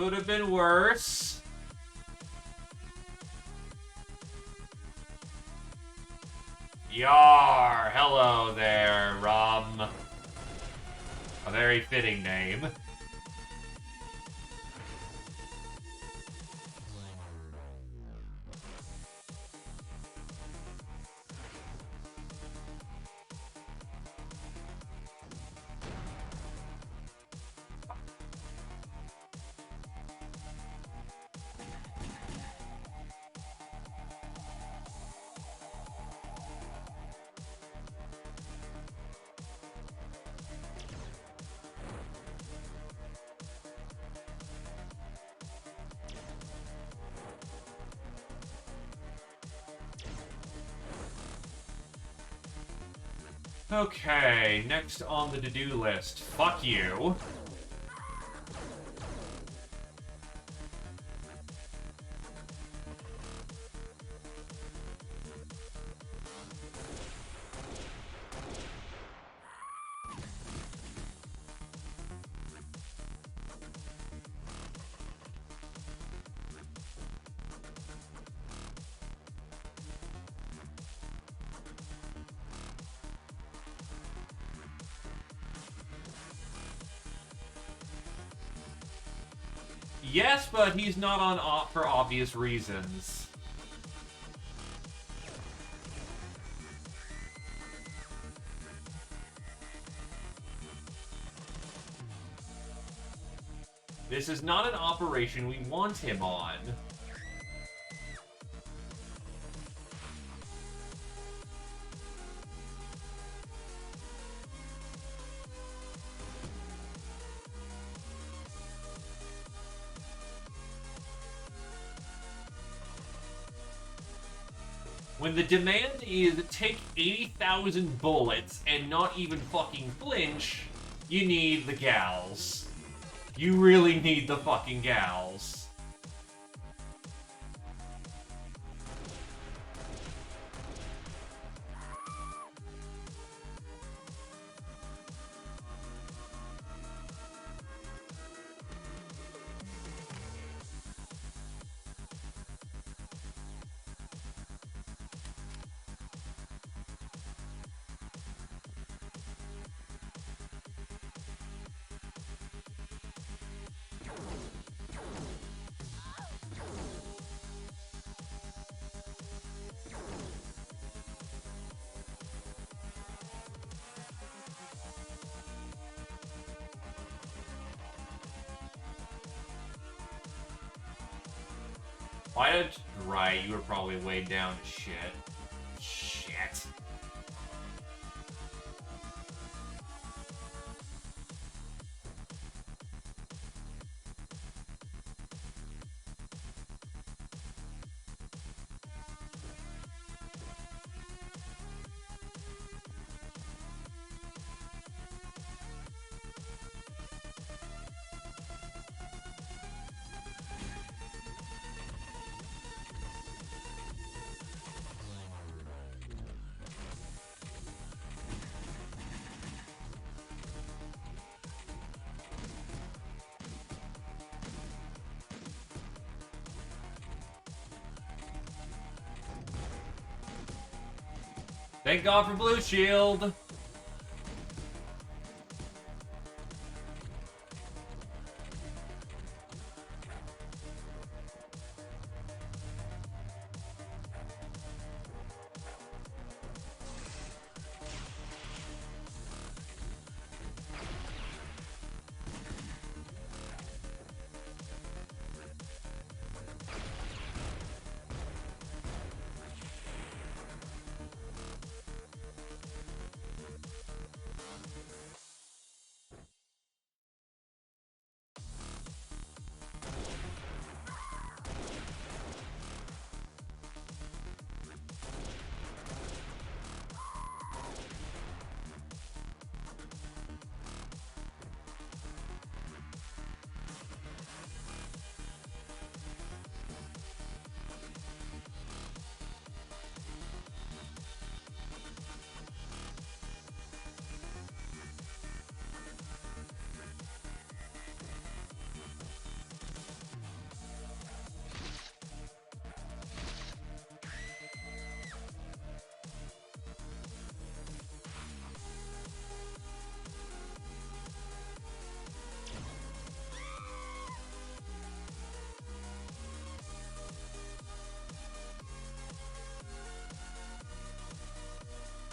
Could have been worse. Yar! Hello there, Rum. A very fitting name. Okay, next on the to-do list. Fuck you. Yes, but he's not on op for obvious reasons. This is not an operation we want him on. When the demand is take 80,000 bullets and not even fucking flinch, you need the gals. You really need the fucking gals. Why did... Right, you were probably weighed down to shit. Shit. Thank God for Blue Shield.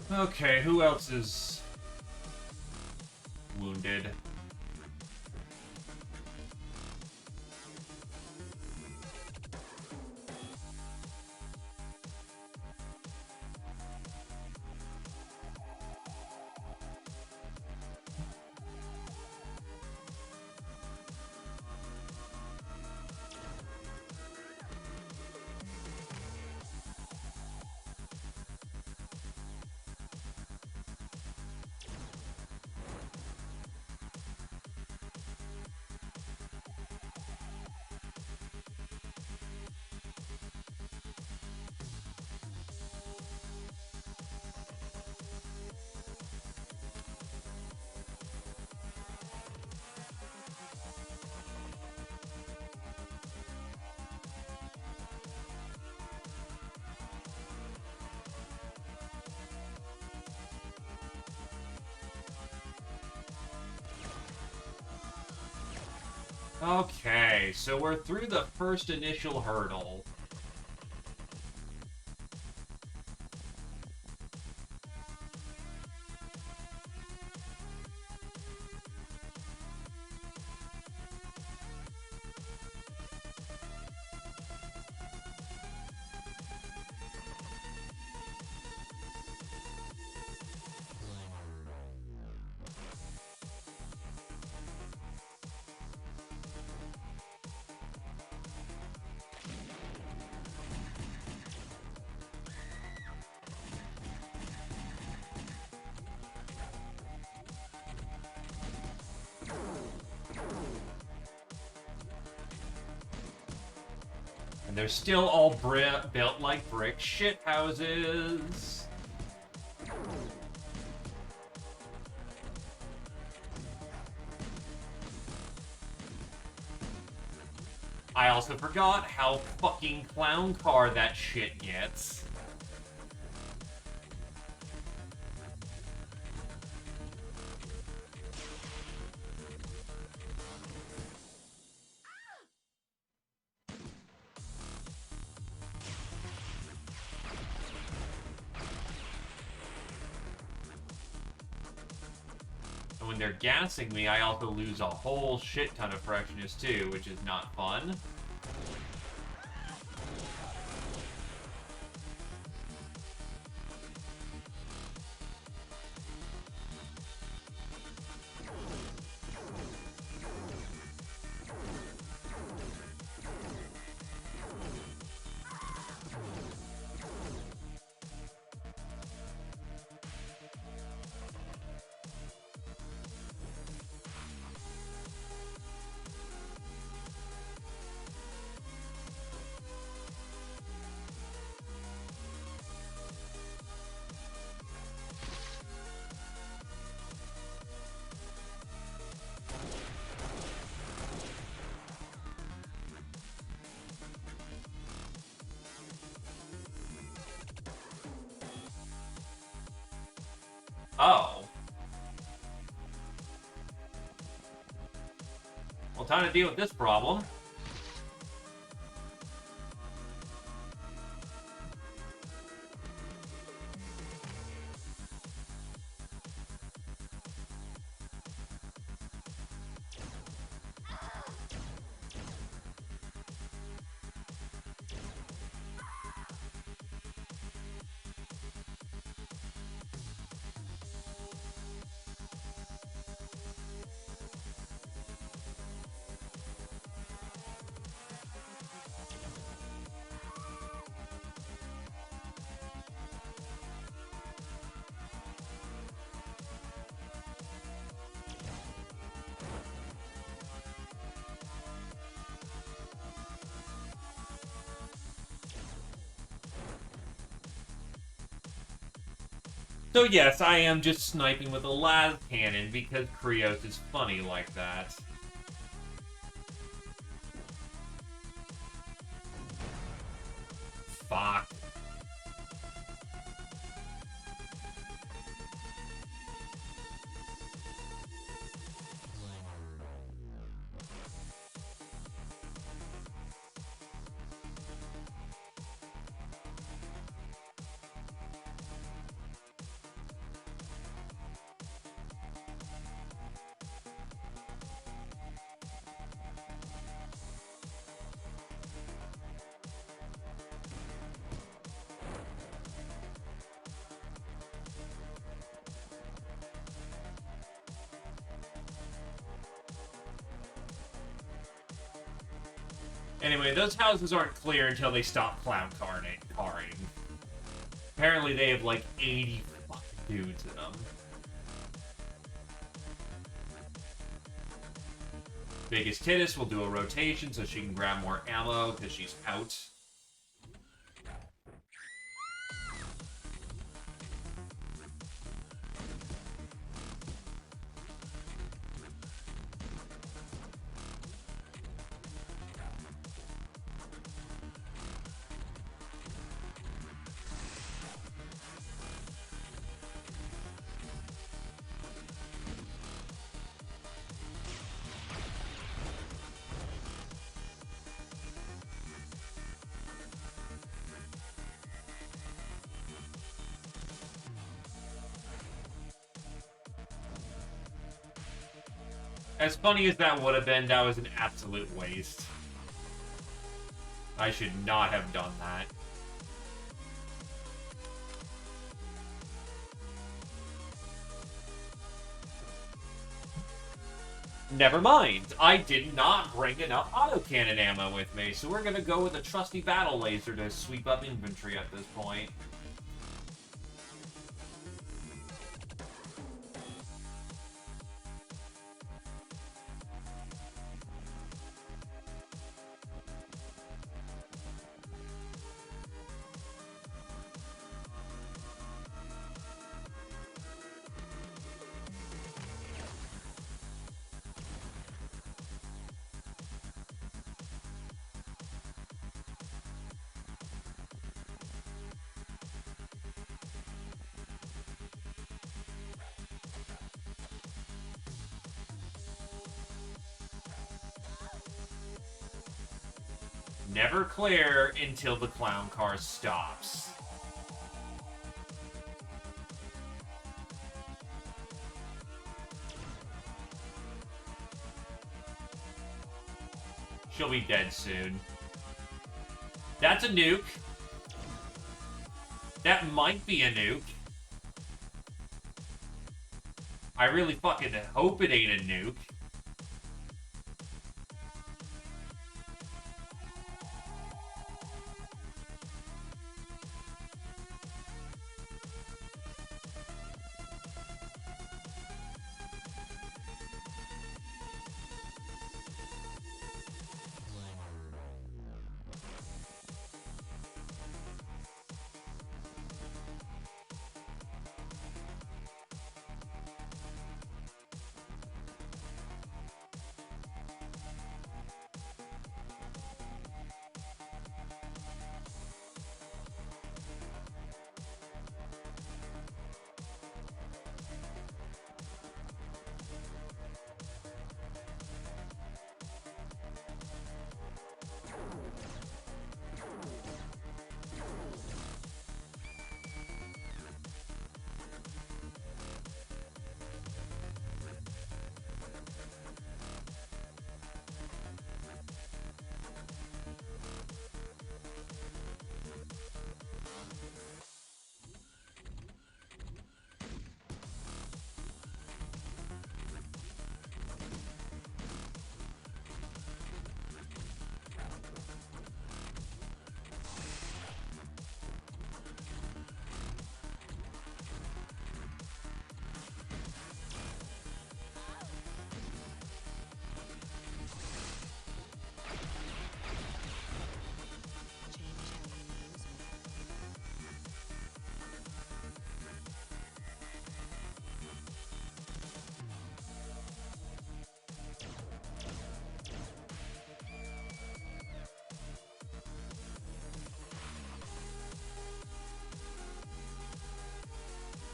Okay, who else is wounded? Okay, so we're through the first initial hurdle. And they're still all built like brick shit houses. I also forgot how fucking clown car that shit gets. And when they're gassing me, I also lose a whole shit ton of freshness too, which is not fun. Oh. Well, time to deal with this problem. So yes, I am just sniping with a las cannon because XPiratez is funny like that. Fuck. Anyway, those houses aren't clear until they stop clown carring. Apparently they have like 80 fucking dudes in them. Biggest Tittis will do a rotation so she can grab more ammo because she's out. As funny as that would have been, that was an absolute waste. I should not have done that. Never mind. I did not bring enough autocannon ammo with me, so we're gonna go with a trusty battle laser to sweep up infantry at this point. Never clear until the clown car stops. She'll be dead soon. That's a nuke. That might be a nuke. I really fucking hope it ain't a nuke.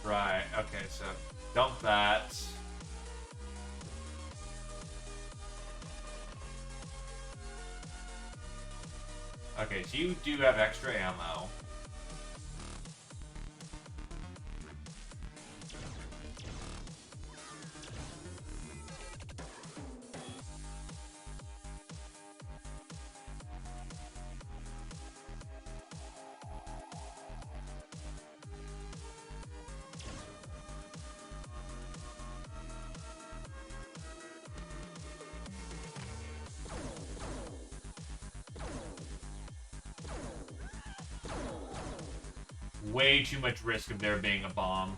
Right, okay, so dump that. Okay, so you do have extra ammo. way too much risk of there being a bomb.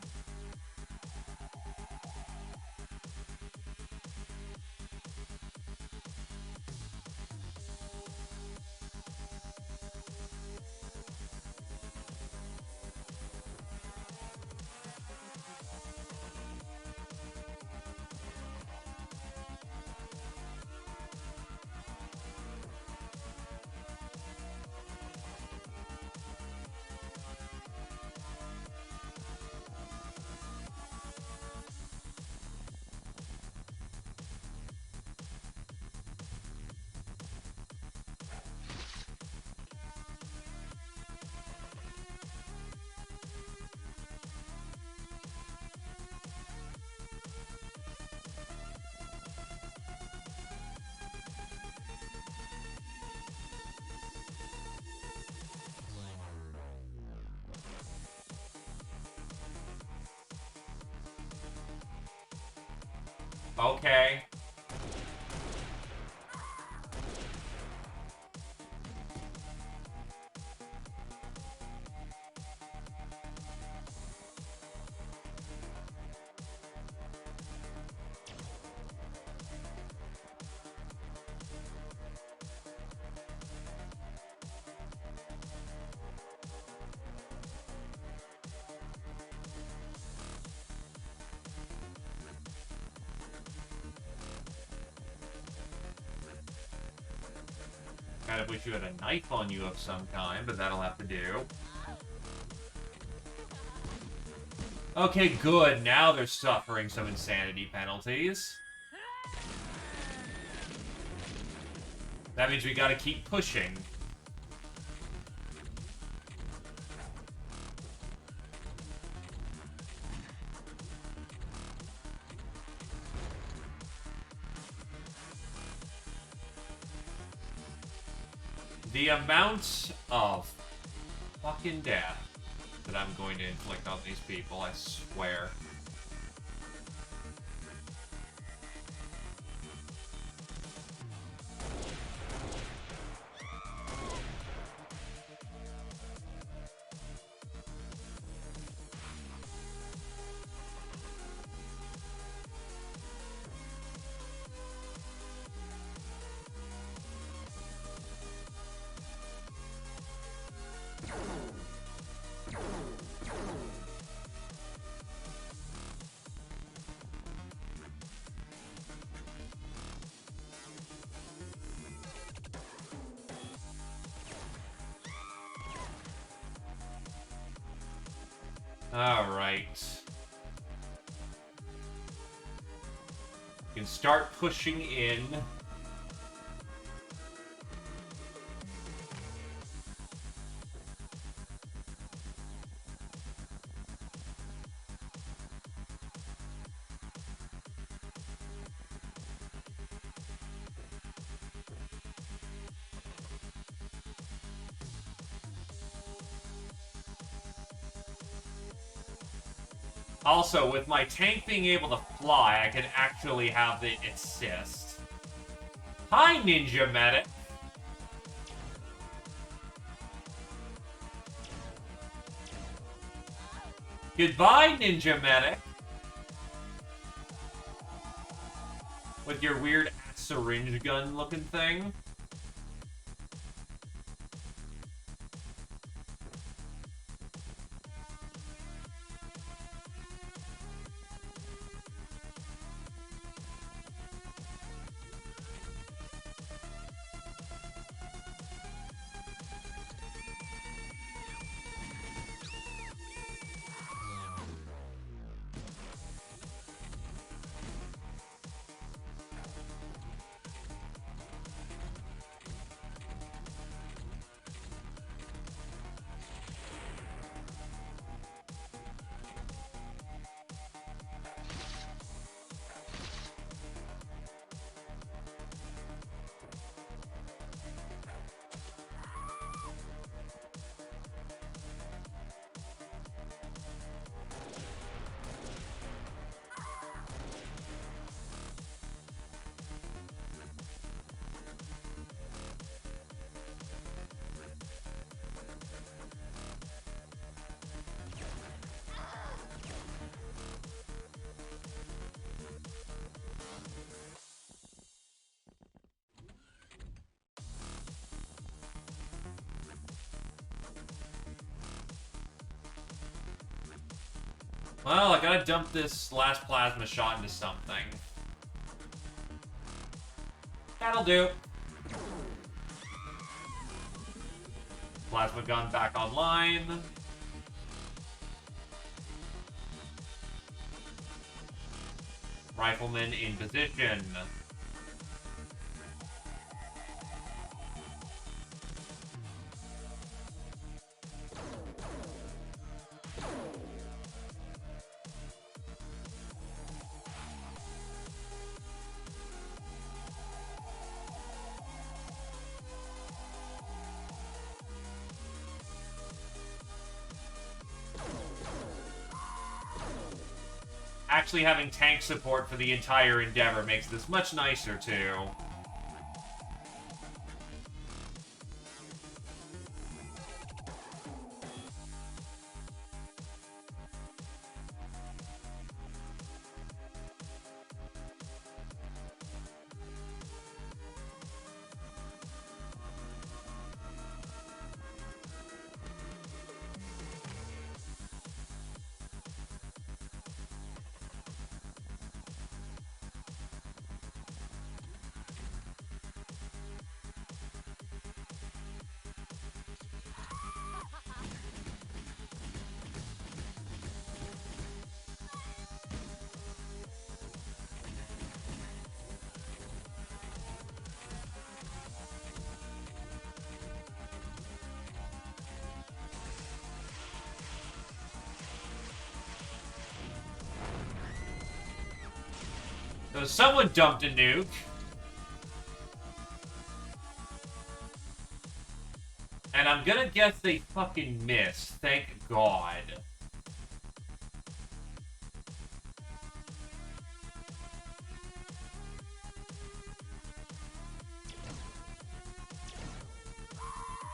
Okay. Kind of wish you had a knife on you of some kind, but that'll have to do. Okay, good. Now they're suffering some insanity penalties. That means we gotta keep pushing. The amount of fucking death that I'm going to inflict on these people, I swear. Alright. You can start pushing in. Also, with my tank being able to fly, I can actually have the assist. Hi, Ninja Medic! Goodbye, Ninja Medic! With your weird syringe gun looking thing. Well, I gotta dump this last plasma shot into something. That'll do. Plasma gun back online. Rifleman in position. Actually having tank support for the entire endeavor makes this much nicer, too. So someone dumped a nuke. And I'm gonna guess they fucking missed. Thank God.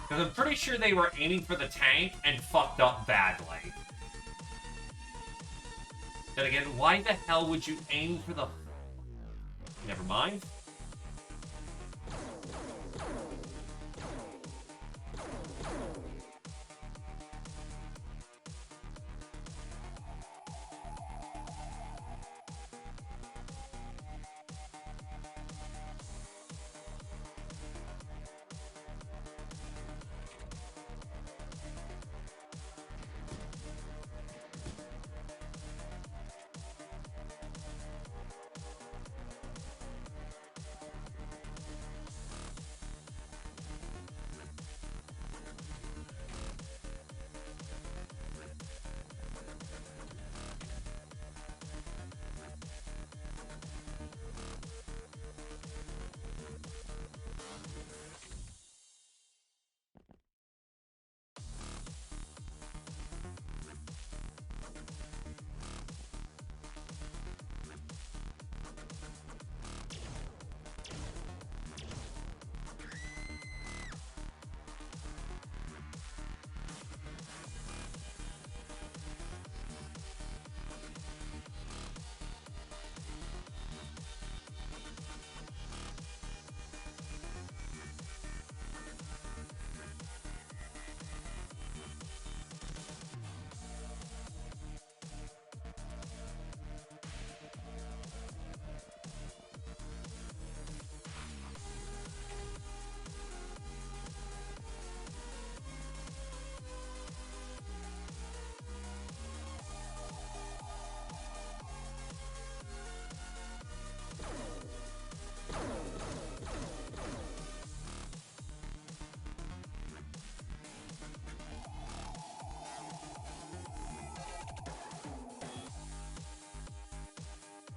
Because I'm pretty sure they were aiming for the tank and fucked up badly. Then again, why the hell would you aim for the... Never mind.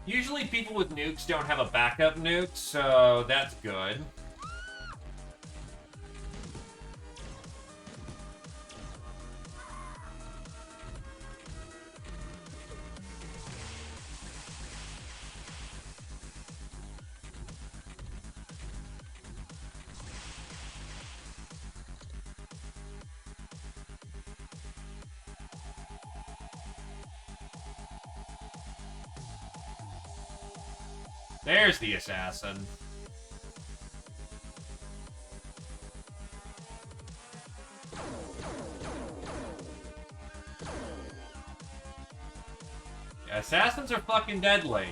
Usually people with nukes don't have a backup nuke, so that's good. There's the assassin. Assassins are fucking deadly.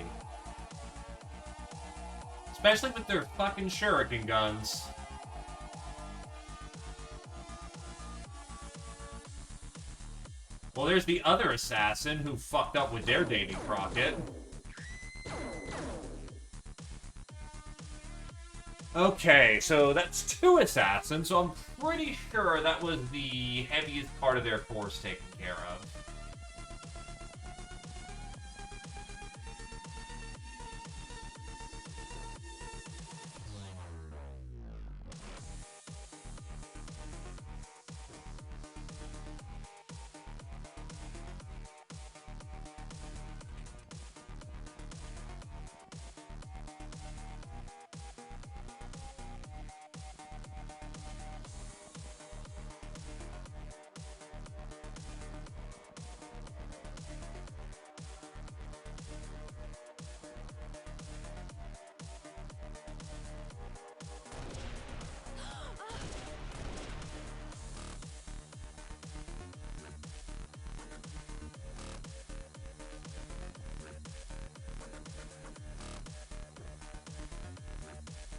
Especially with their fucking shuriken guns. Well, there's the other assassin who fucked up with their Davy Crockett. Okay, so that's 2 assassins, so I'm pretty sure that was the heaviest part of their force taken care of.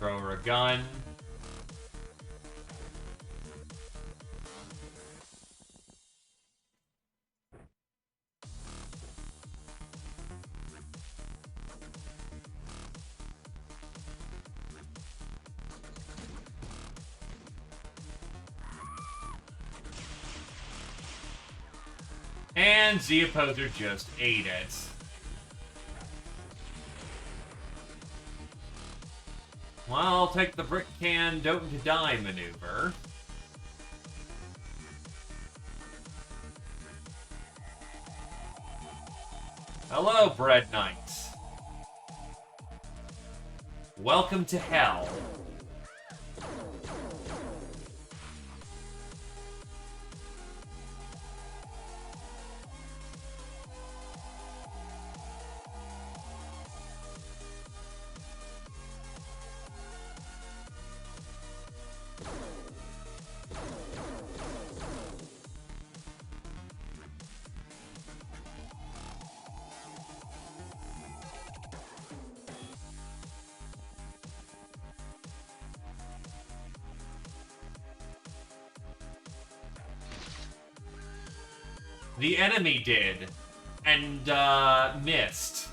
Throw her a gun. And Z-Opposer just ate it. Well, I'll take the brick can, don't die maneuver. Hello, Bread Knights. Welcome to hell. The enemy did, and, missed.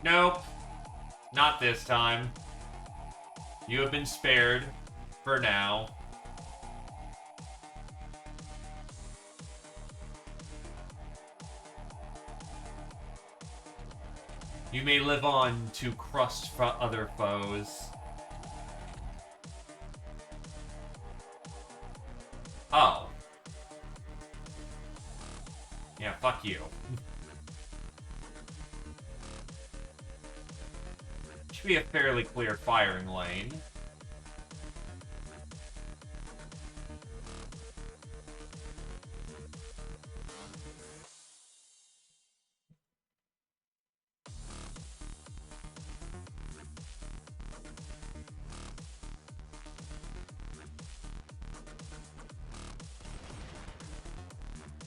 Nope. Not this time. You have been spared. For now. You may live on to crust for other foes. Oh. Yeah, fuck you. Should be a fairly clear firing lane.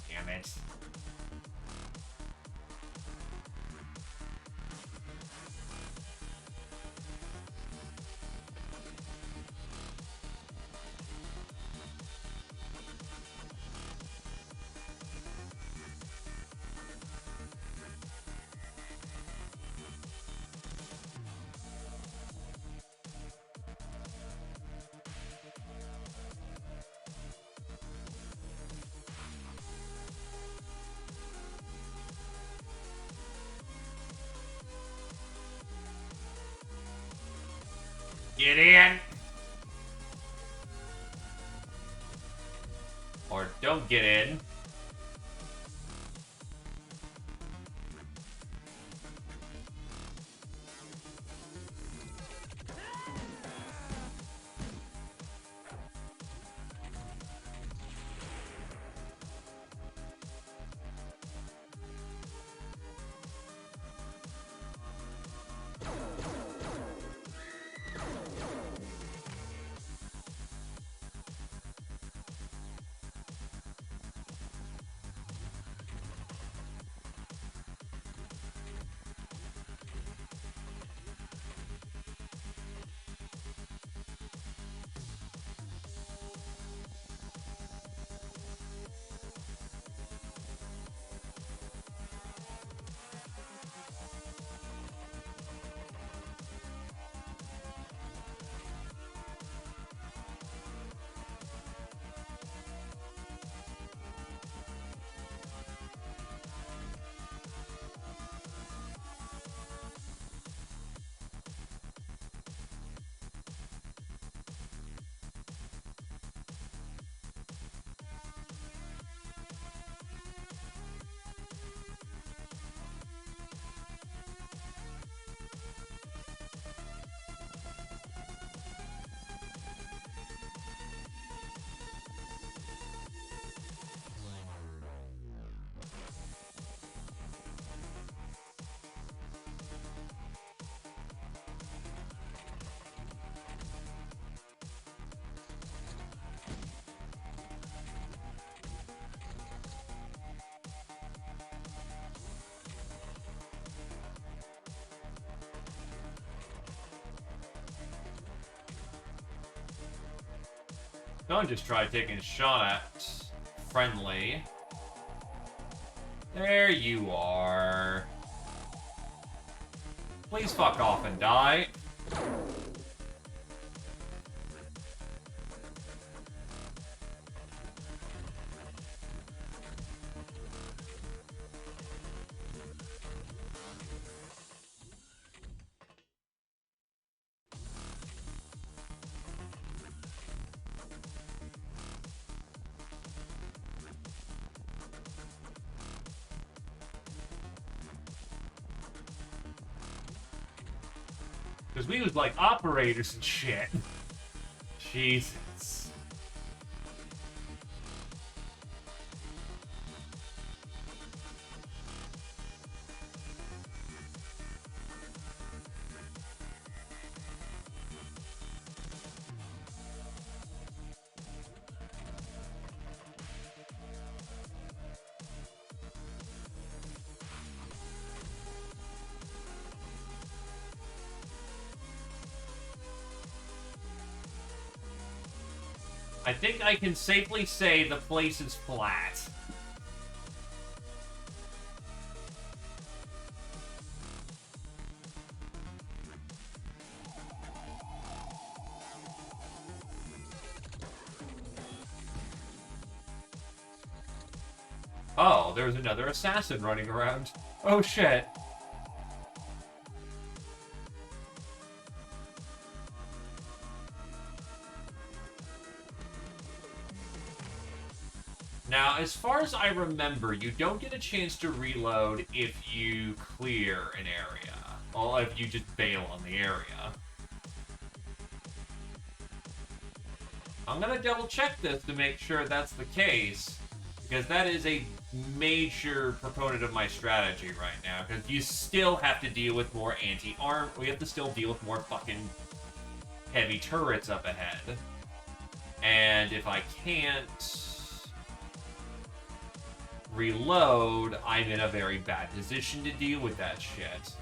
Damn it. Get in! Or don't get in. Don't just try taking a shot at friendly. There you are. Please fuck off and die. Because we was like operators and shit. Jesus. I think I can safely say the place is flat. Oh, there's another assassin running around. Oh shit. Now, as far as I remember, you don't get a chance to reload if you clear an area. Well, if you just bail on the area. I'm gonna double check this to make sure that's the case, because that is a major proponent of my strategy right now, because you still have to deal with more anti-arm, we have to still deal with more fucking heavy turrets up ahead. And if I can't reload, I'm in a very bad position to deal with that shit.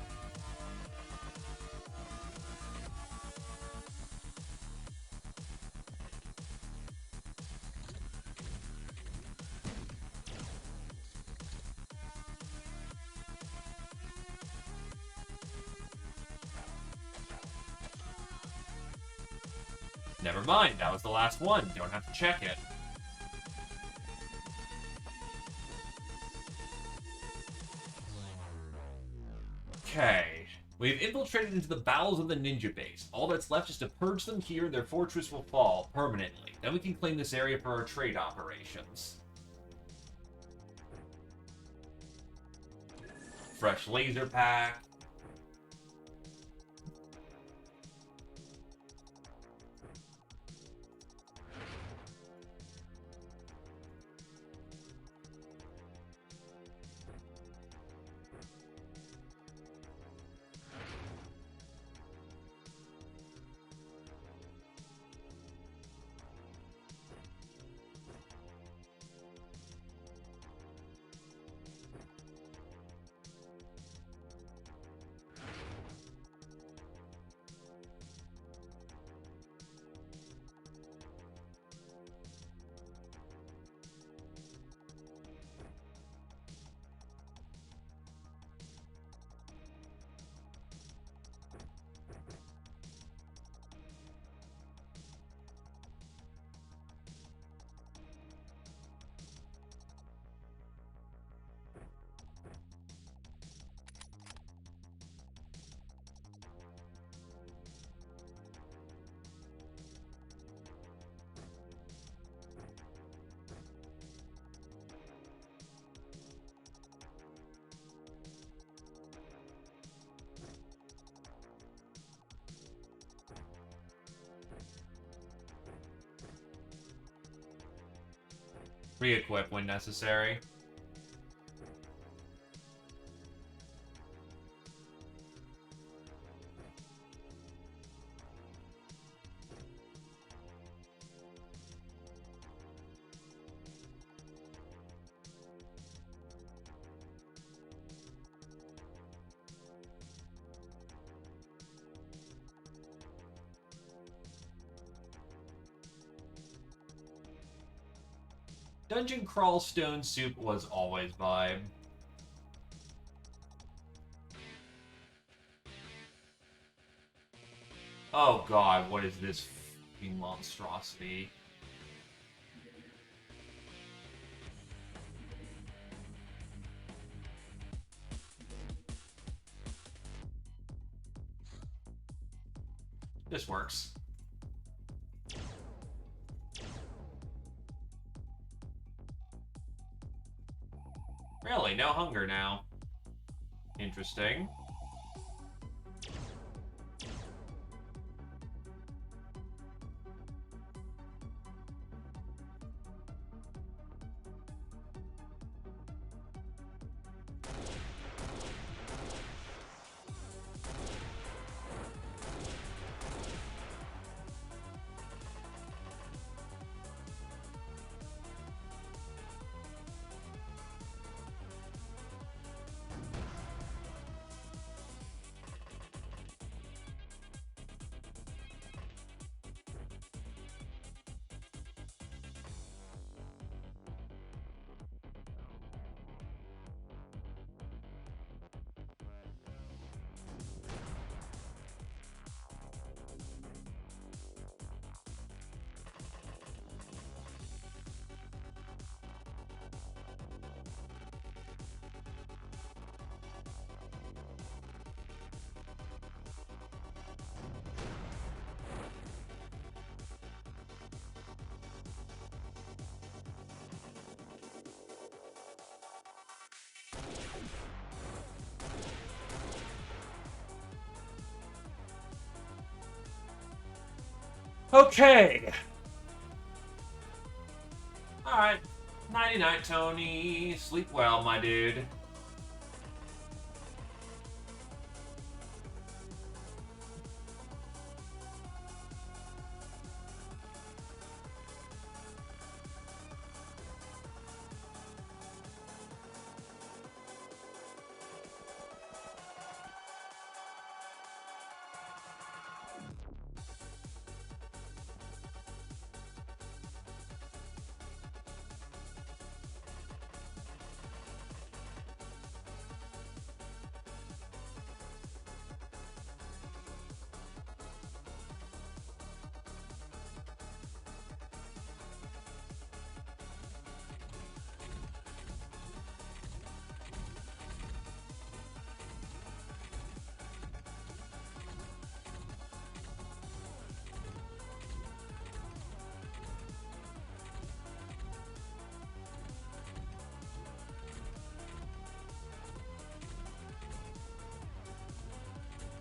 Never mind, that was the last one. Don't have to check it. Okay. We've infiltrated into the bowels of the ninja base. All that's left is to purge them here, and their fortress will fall permanently. Then we can claim this area for our trade operations. Fresh laser pack. Re-equip when necessary. Dungeon Crawl Stone Soup was always vibe. Oh god, what is this fucking monstrosity? This works. Really, no hunger now. Interesting. Okay. Alright. Nighty-night, Tony. Sleep well, my dude.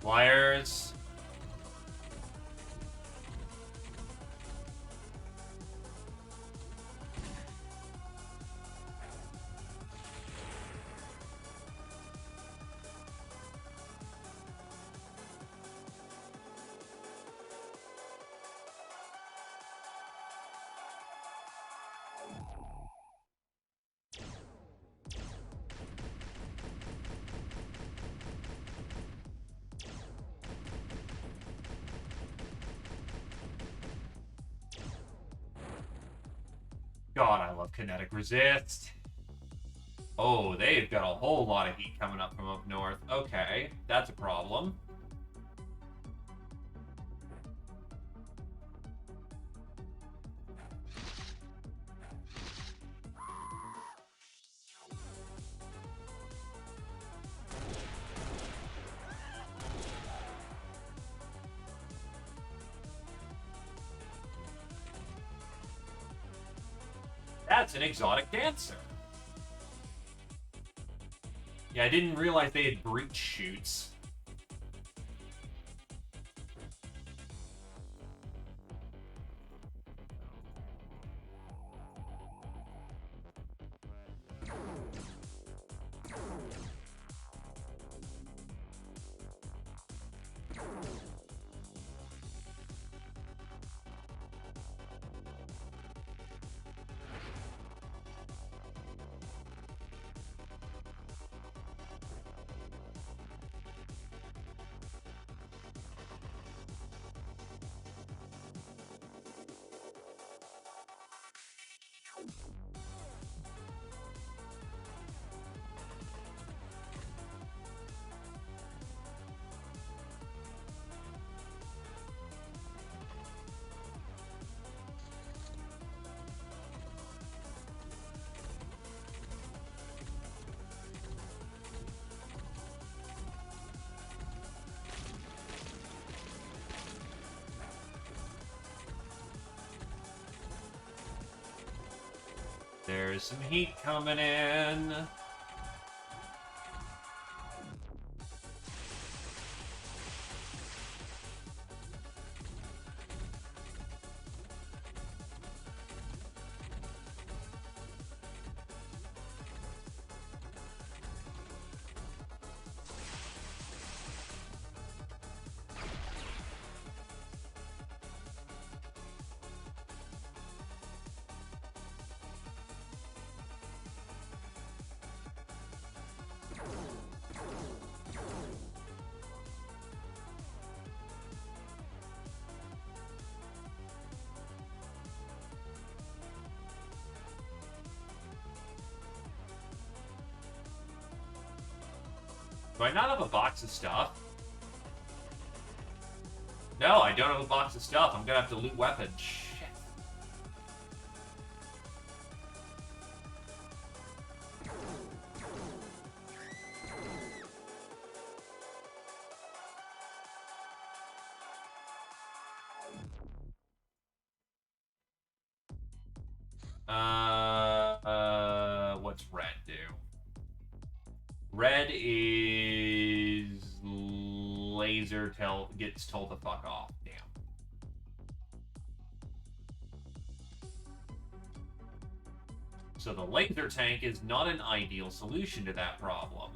Liars. God, I love kinetic resist. Oh, they've got a whole lot of heat coming up from up north. Okay, that's a problem. That's an exotic dancer. Yeah, I didn't realize they had breach shoots. There's some heat coming in. Do I not have a box of stuff? No, I don't have a box of stuff. I'm gonna have to loot weapons. Shit. What's red do? Red is laser gets told to fuck off. Damn. So the laser tank is not an ideal solution to that problem.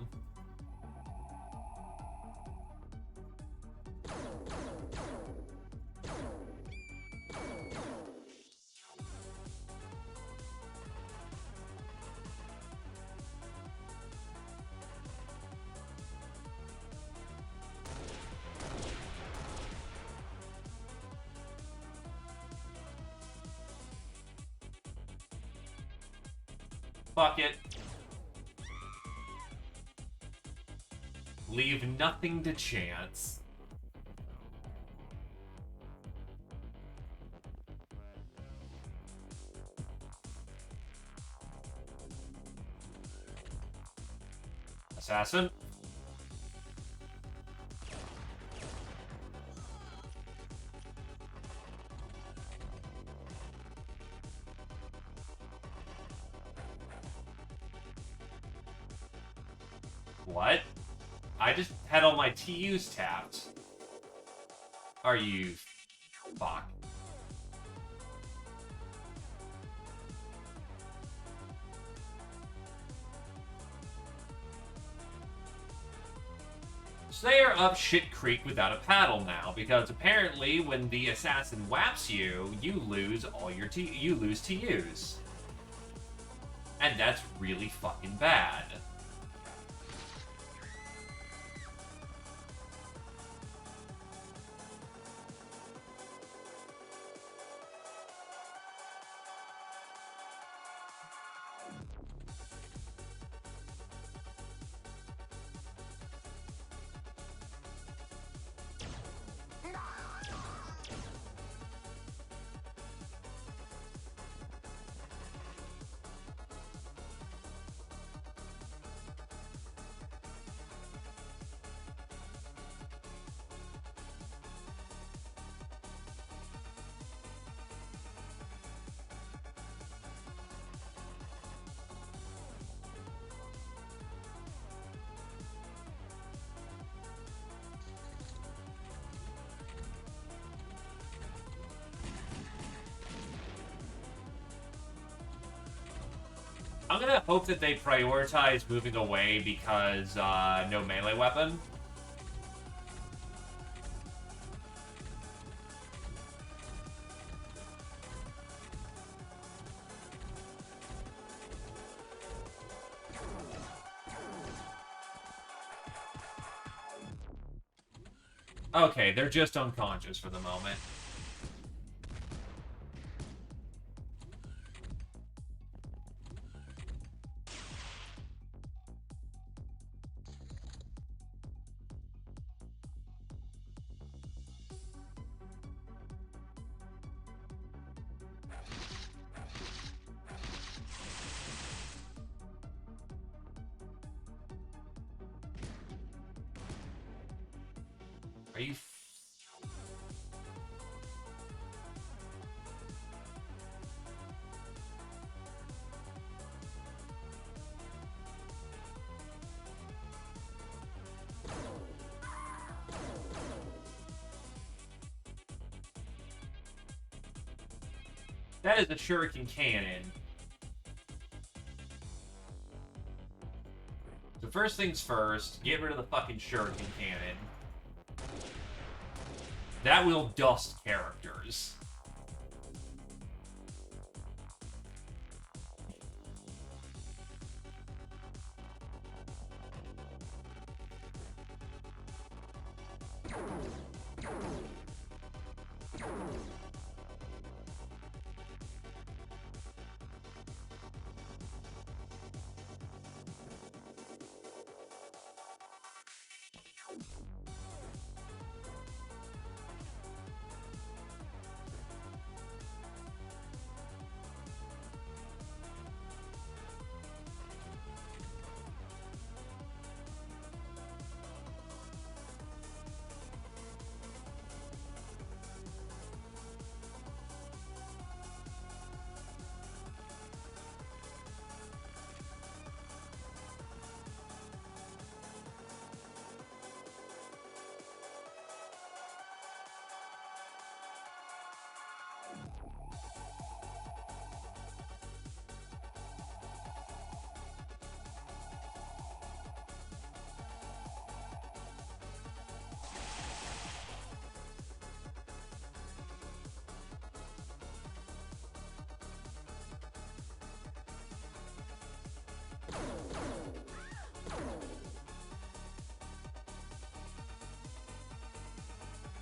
Fuck it. Leave nothing to chance. Assassin. What? I just had all my TUs tapped. Are you... Fuck. So they are up shit creek without a paddle now, because apparently when the assassin whaps you, you lose all your you lose TUs. And that's really fucking bad. I'm gonna hope that they prioritize moving away because, no melee weapon. Okay, they're just unconscious for the moment. Are you... That is a shuriken cannon. So first things first, get rid of the fucking shuriken cannon. That will dust characters.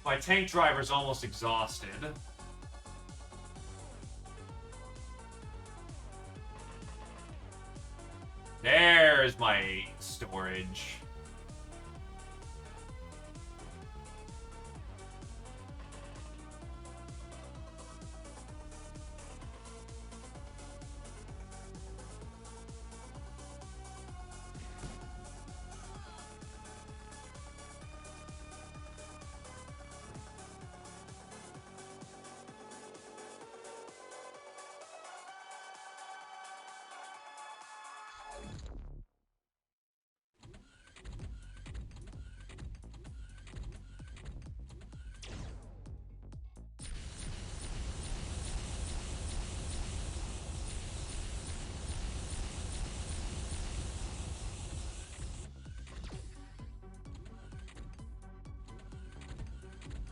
My tank driver's almost exhausted. There's my storage.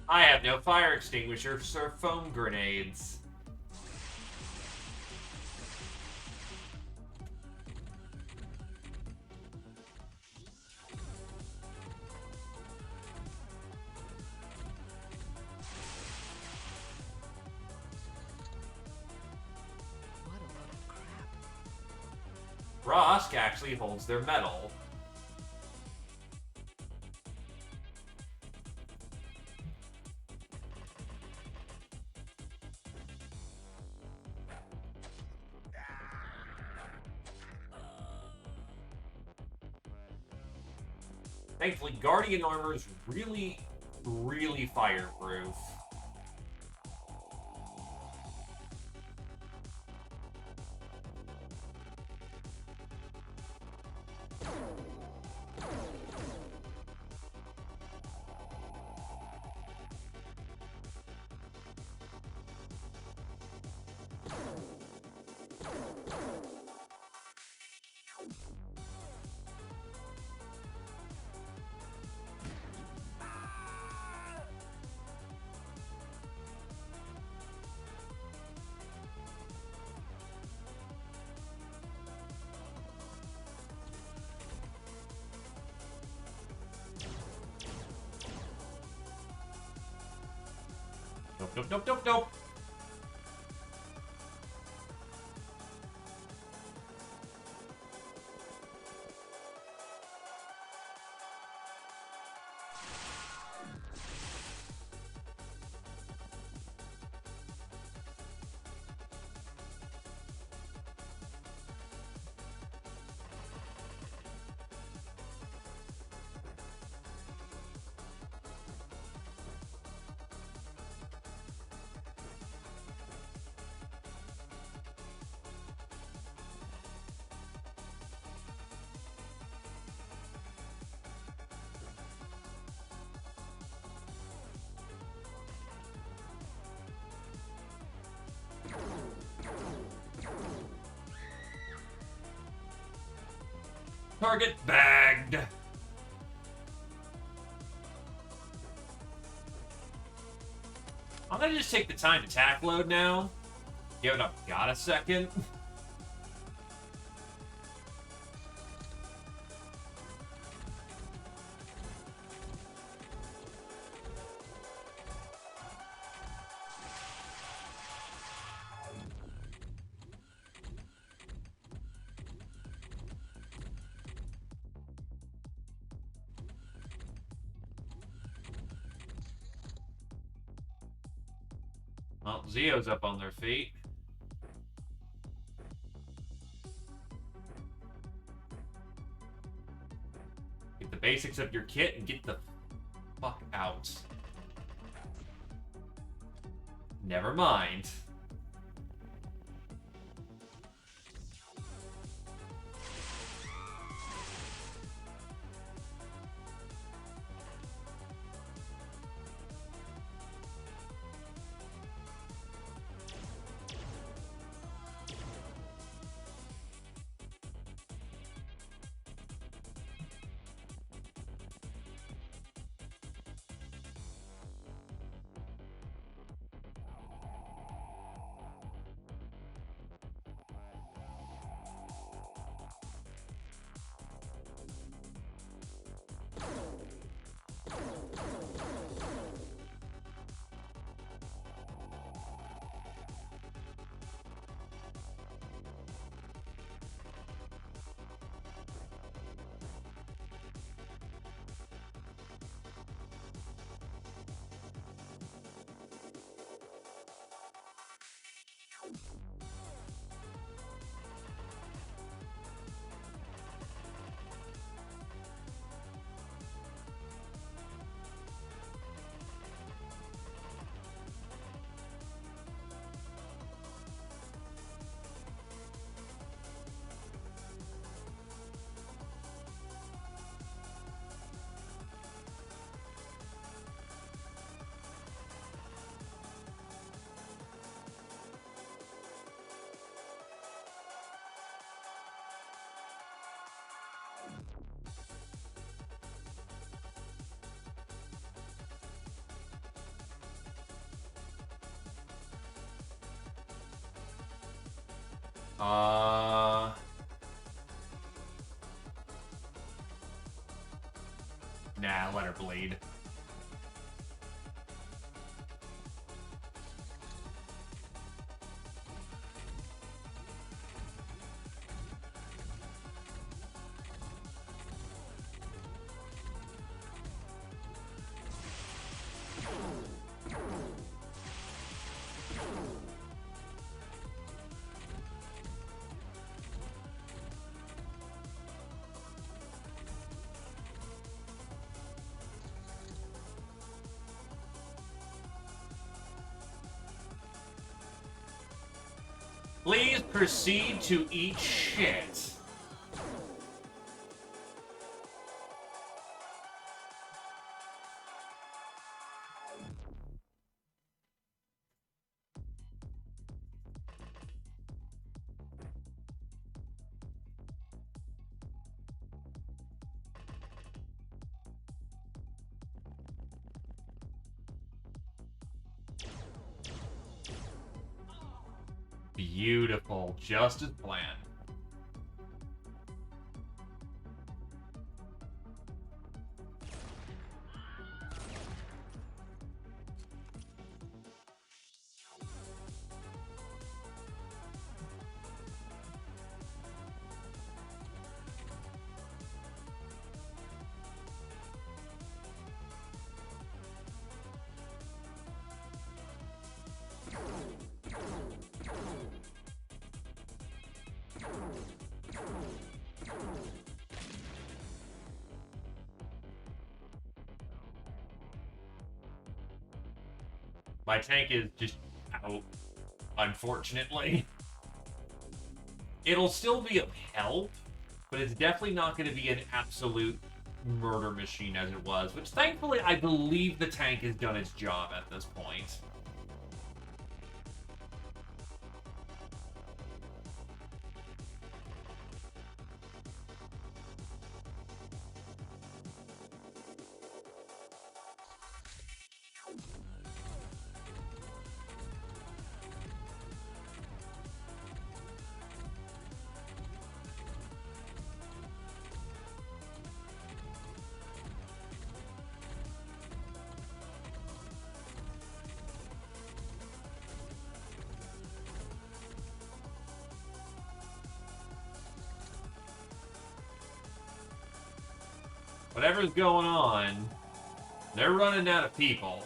I have no fire extinguisher, so foam grenades. What a load of crap. Rosk actually holds their metal. Thankfully, Guardian armor is really, really fireproof. Nope, nope, nope, nope, nope. Target bagged. I'm gonna just take the time to attack load now. Give it up. Got a second. Well, Zio's up on their feet. Get the basics of your kit and get the fuck out. Never mind. Nah, let her bleed. Please proceed to eat shit. Beautiful, just as planned. My tank is just out, unfortunately. It'll still be of help, but it's definitely not going to be an absolute murder machine as it was, which thankfully I believe the tank has done its job at this point. Whatever's going on, they're running out of people.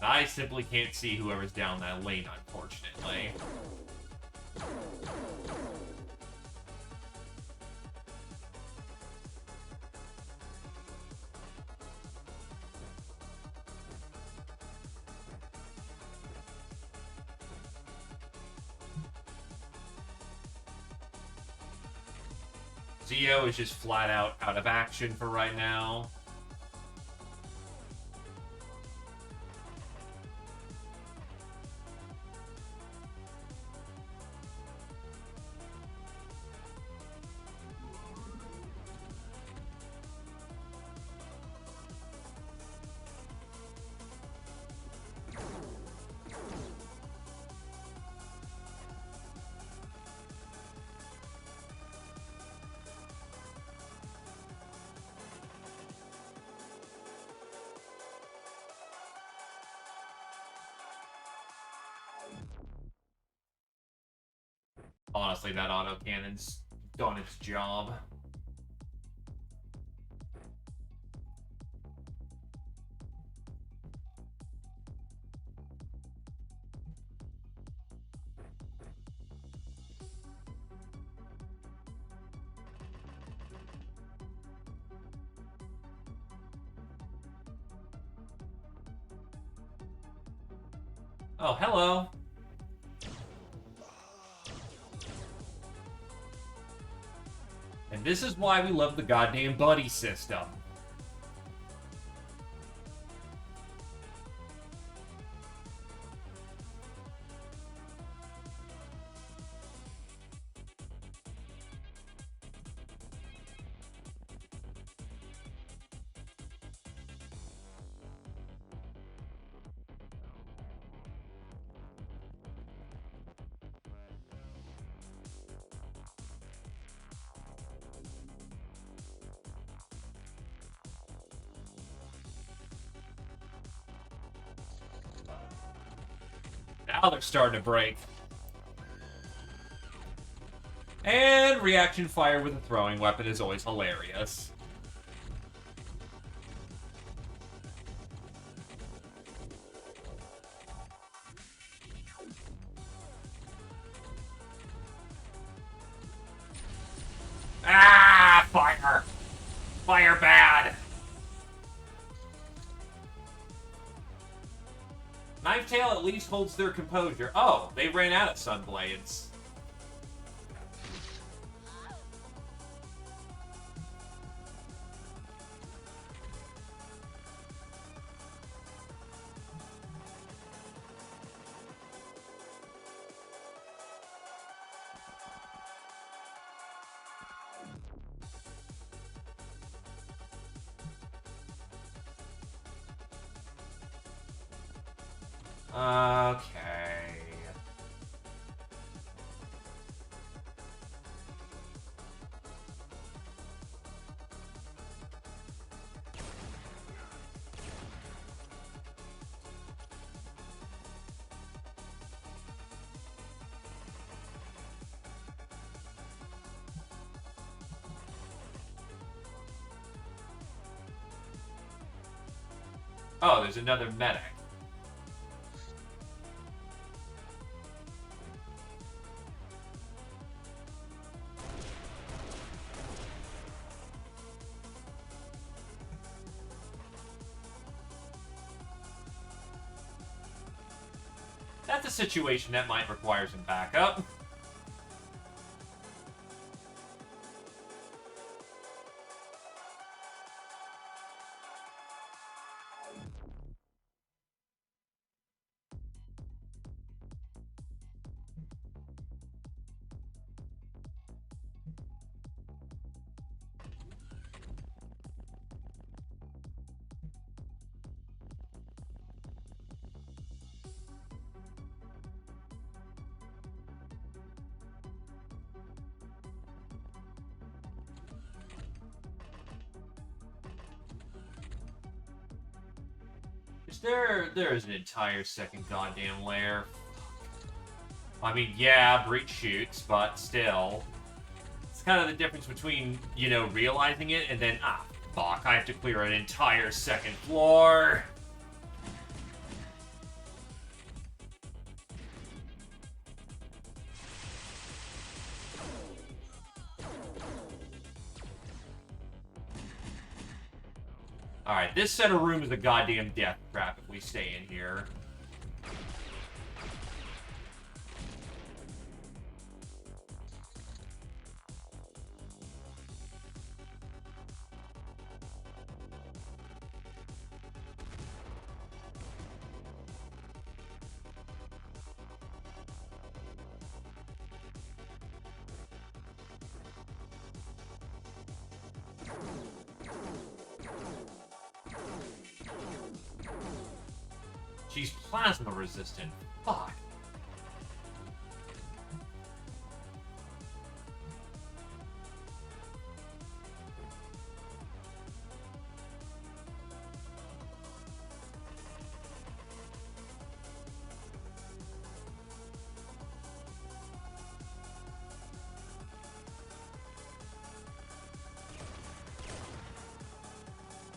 I simply can't see whoever's down that lane, unfortunately. Zio is just flat out of action for right now. Honestly, that autocannon's done its job. Oh, hello. And this is why we love the goddamn buddy system. Now they're starting to break. And reaction fire with a throwing weapon is always hilarious. Ah! Fire! Fire bad! Knifetail at least holds their composure. Oh, they ran out of Sunblades. Okay. Oh, there's another medic. That's a situation that might require some backup. There's an entire second goddamn layer. I mean, yeah, breach shoots, but still. It's kind of the difference between, you know, realizing it and then, ah, fuck, I have to clear an entire second floor. Alright, this center room is a goddamn death trap if we stay in here. She's plasma resistant. Fuck.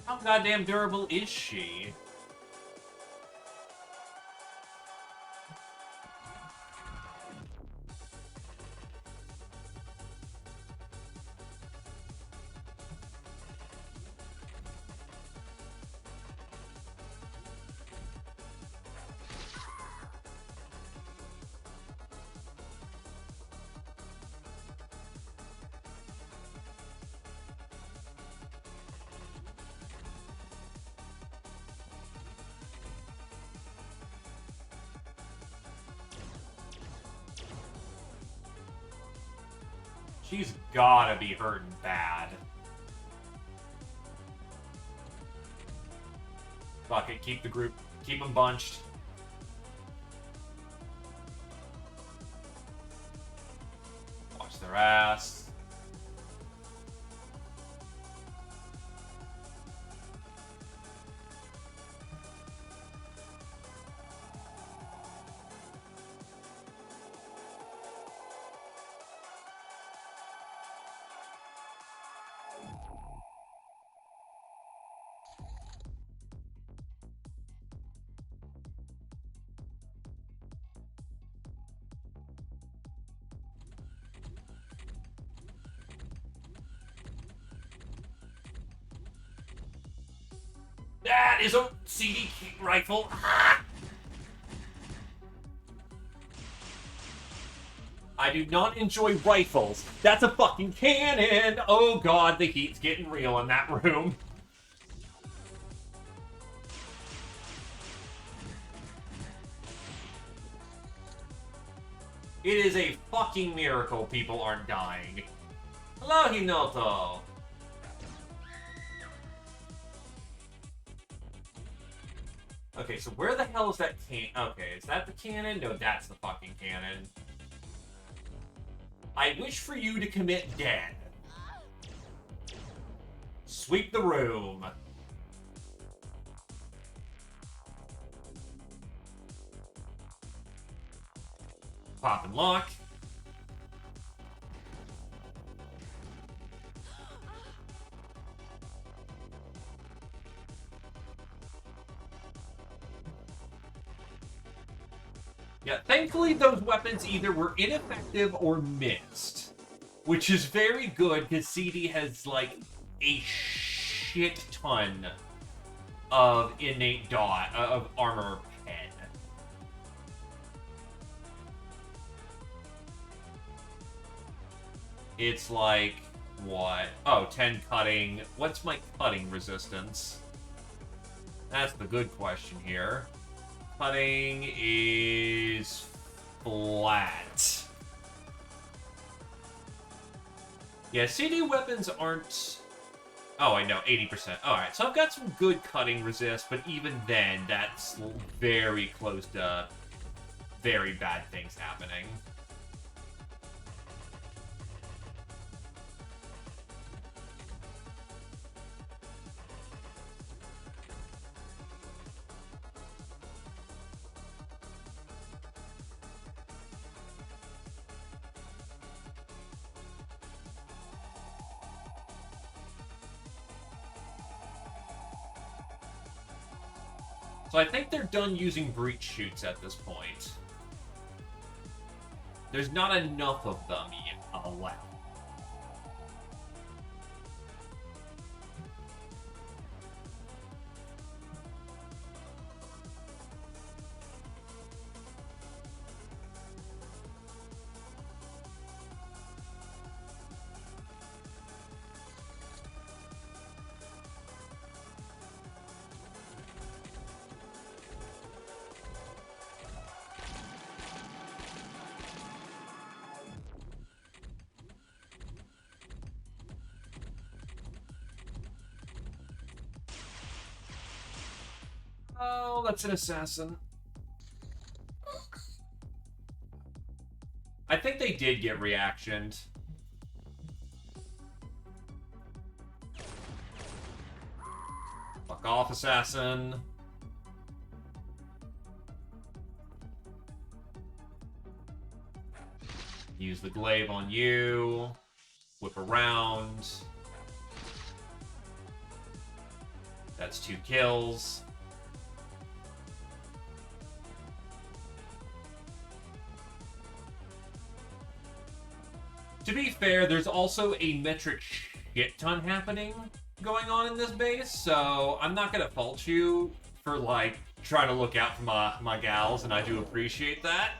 How goddamn durable is she? She's gotta be hurting bad. Fuck it, keep the group, keep them bunched. Watch their ass. That is a CD rifle. I do not enjoy rifles. That's a fucking cannon! Oh god, the heat's getting real in that room. It is a fucking miracle people aren't dying. Hello, Hinoto! Okay, so where the hell is that Okay, is that the cannon? No, that's the fucking cannon. I wish for you to commit dead. Sweep the room. Pop and lock. Yeah, thankfully those weapons either were ineffective or missed. Which is very good, because CD has, like, a shit ton of innate of armor pen. It's like, what? Oh, 10 cutting. What's my cutting resistance? That's the good question here. Cutting is flat. Yeah, CD weapons aren't... Oh, I know, 80%. Alright, so I've got some good cutting resist, but even then, that's very close to very bad things happening. So I think they're done using breach shoots at this point. There's not enough of them yet left. Oh, that's an assassin. I think they did get reactioned. Fuck off, assassin. Use the glaive on you. Whip around. That's 2 kills. To be fair, there's also a metric shit ton happening going on in this base, so I'm not gonna fault you for, like, trying to look out for my gals, and I do appreciate that.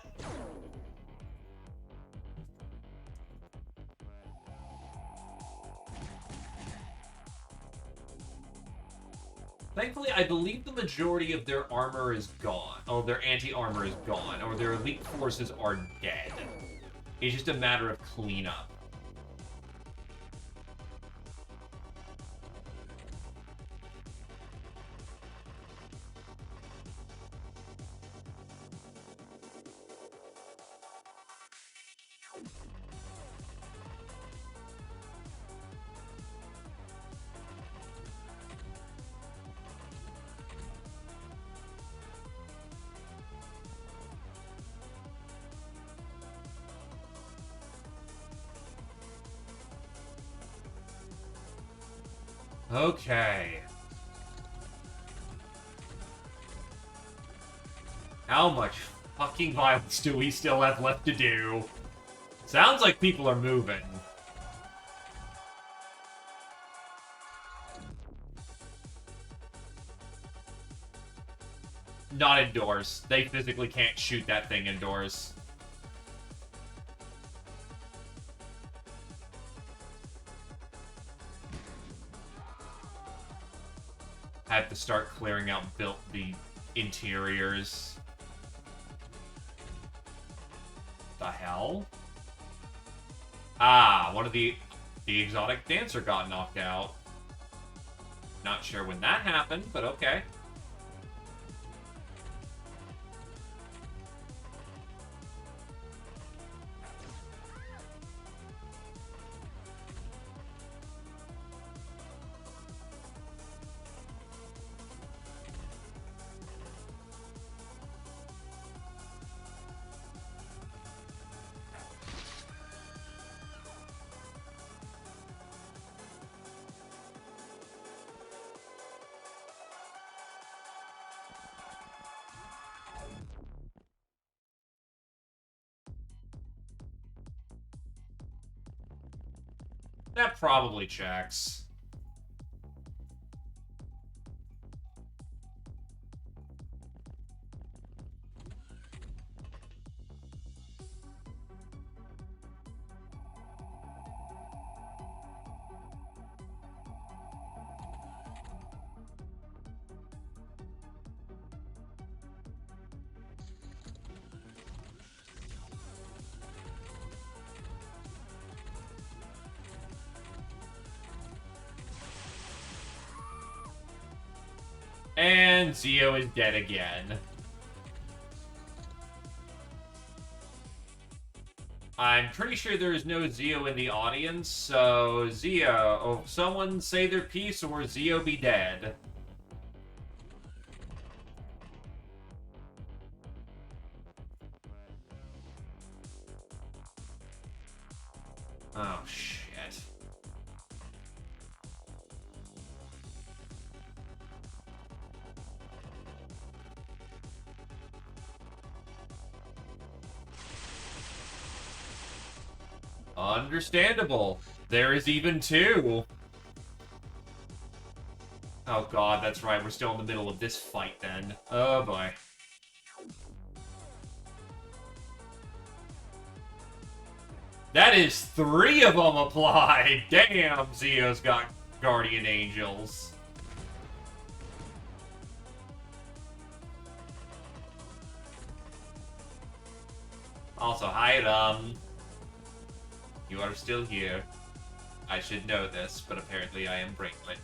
Thankfully, I believe the majority of their armor is gone. Oh, their anti-armor is gone, or their elite forces are dead. It's just a matter of cleanup. Okay. How much fucking violence do we still have left to do? Sounds like people are moving. Not indoors. They physically can't shoot that thing indoors. Had to start clearing out the interiors. The hell? Ah, one of the exotic dancer got knocked out. Not sure when that happened, but okay. That probably checks. And Zio is dead again. I'm pretty sure there is no Zio in the audience, so Zio, oh, someone say their piece or Zio be dead. Oh, shit. Understandable. There is even two. Oh god, that's right. We're still in the middle of this fight then. Oh boy. That is 3 of them applied. Damn, Zio's got Guardian Angels. Also, hi, you are still here. I should know this, but apparently I am brainless.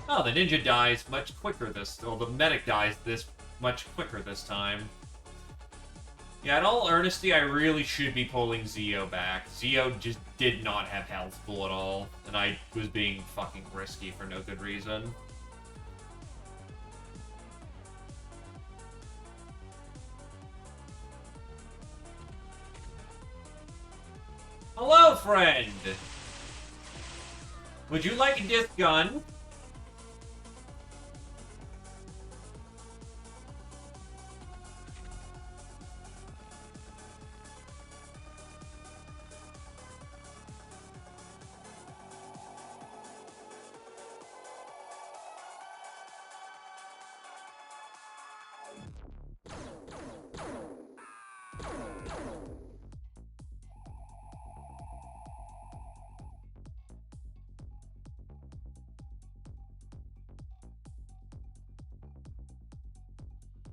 Oh, the ninja dies much quicker or the medic dies this much quicker this time. Yeah, in all earnesty, I really should be pulling Zio back. Zio just did not have health pool at all, and I was being fucking risky for no good reason. Hello, friend! Would you like a disc gun?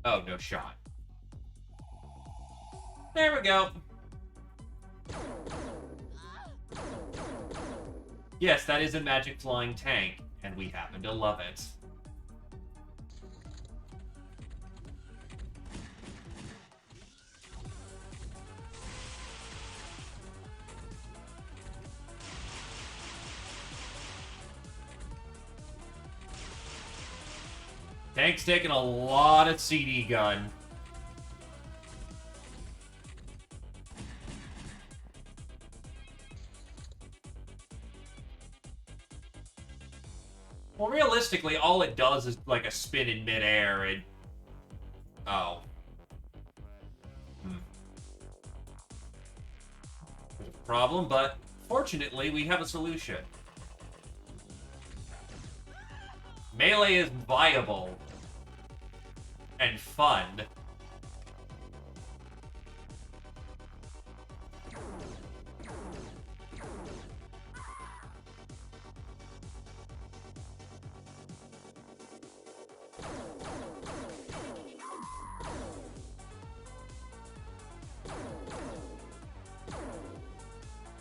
Oh, no shot. There we go. Yes, that is a magic flying tank, and we happen to love it. Tank's taking a lot of CD gun. Well, realistically, all it does is like a spin in midair and... Oh. There's a problem, but fortunately, we have a solution. Melee is viable. And fun.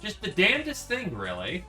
Just the damnedest thing, really.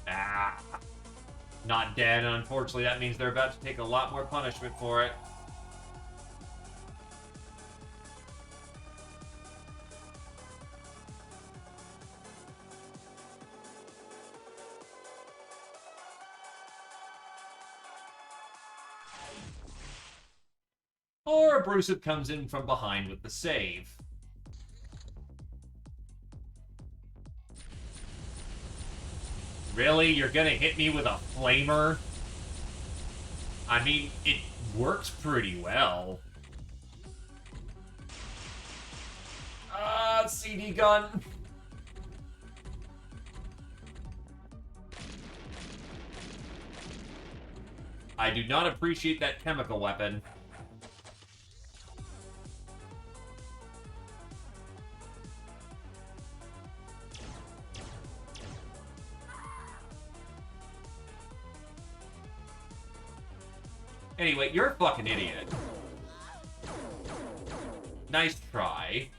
Ah. Not dead, and unfortunately that means they're about to take a lot more punishment for it. Or Bruce comes in from behind with the save. Really? You're gonna hit me with a flamer? I mean, it works pretty well. CD gun. I do not appreciate that chemical weapon. Anyway, you're a fucking idiot. Nice try.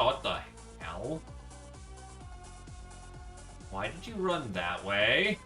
Oh, what the hell? Why did you run that way?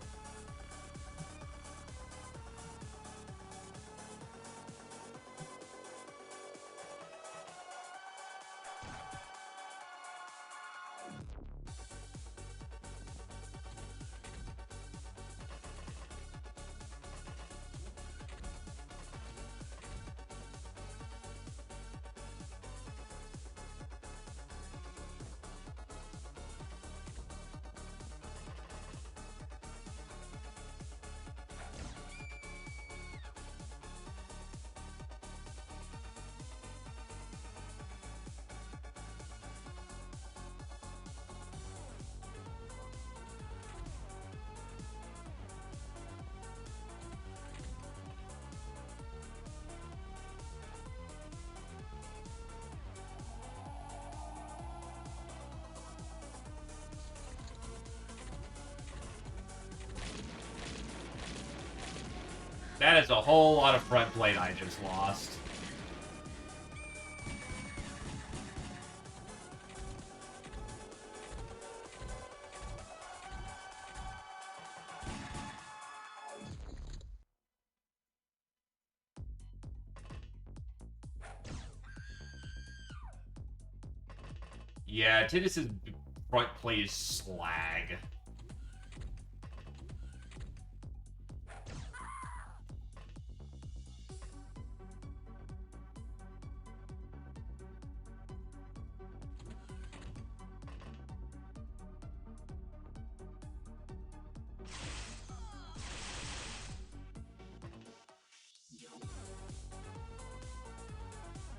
That is a whole lot of front plate I just lost. Yeah, Tidus's front plate is slag.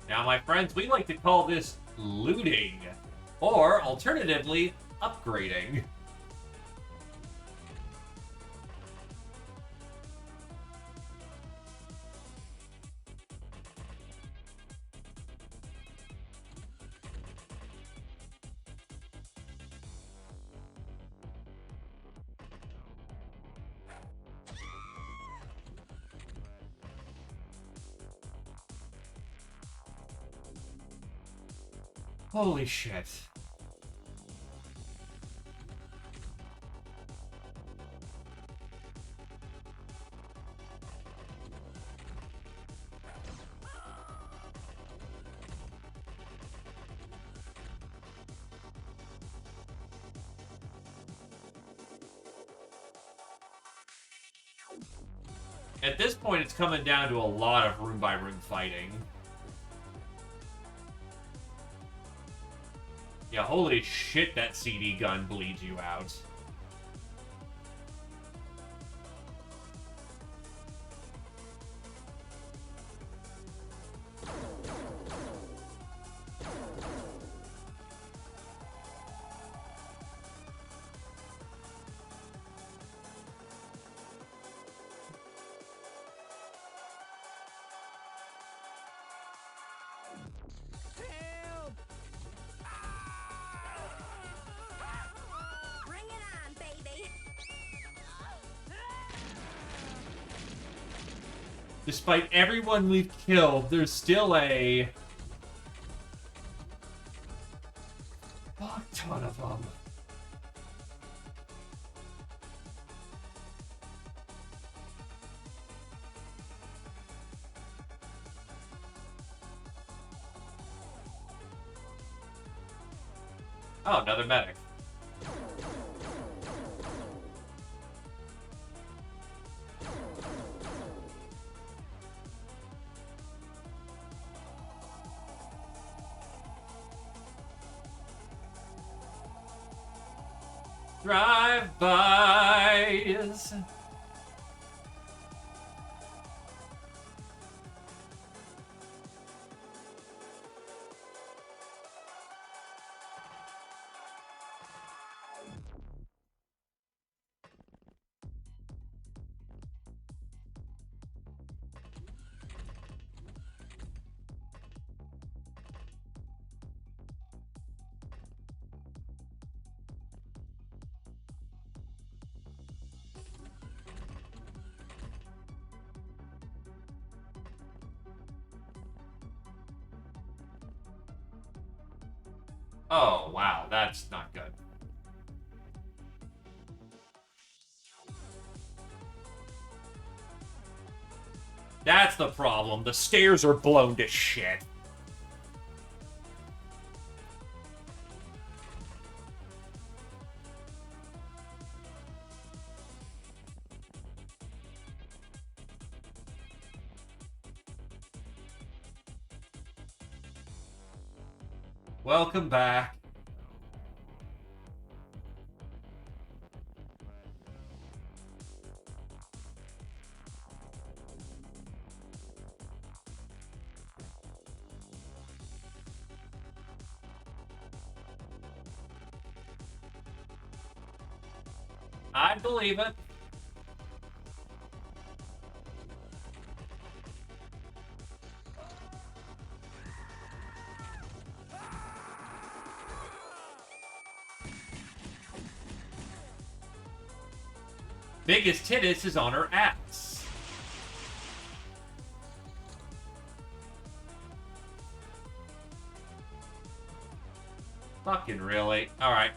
Now, my friends, we like to call this looting, or alternatively, upgrading. Holy shit. At this point, it's coming down to a lot of room-by-room fighting. Yeah, holy shit, that CD gun bleeds you out. Bring it on, baby. Despite everyone we've killed, there's still a fuck ton of them. Oh, another medic. Drive-bys. Oh, wow, that's not good. That's the problem. The stairs are blown to shit. Welcome back. I believe it. Biggest Tidus is on her ass. Fucking really? Alright.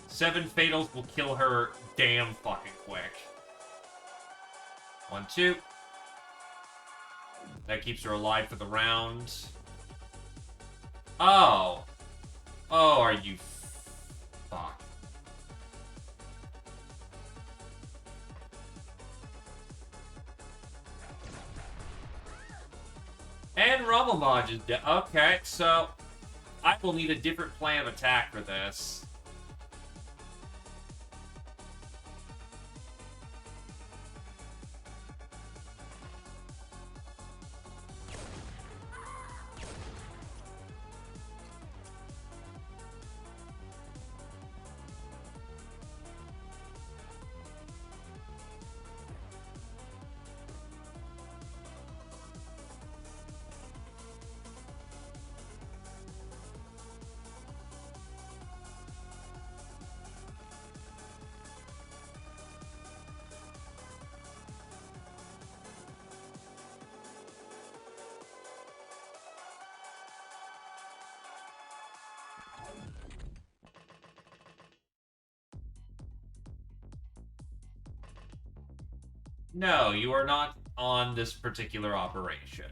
Seven fatals will kill her damn fucking quick. 1, 2. That keeps her alive for the round. Oh. Oh, are you... Fuck. And Rumblemodge is dead. Okay, so... I will need a different plan of attack for this. No, you are not on this particular operation.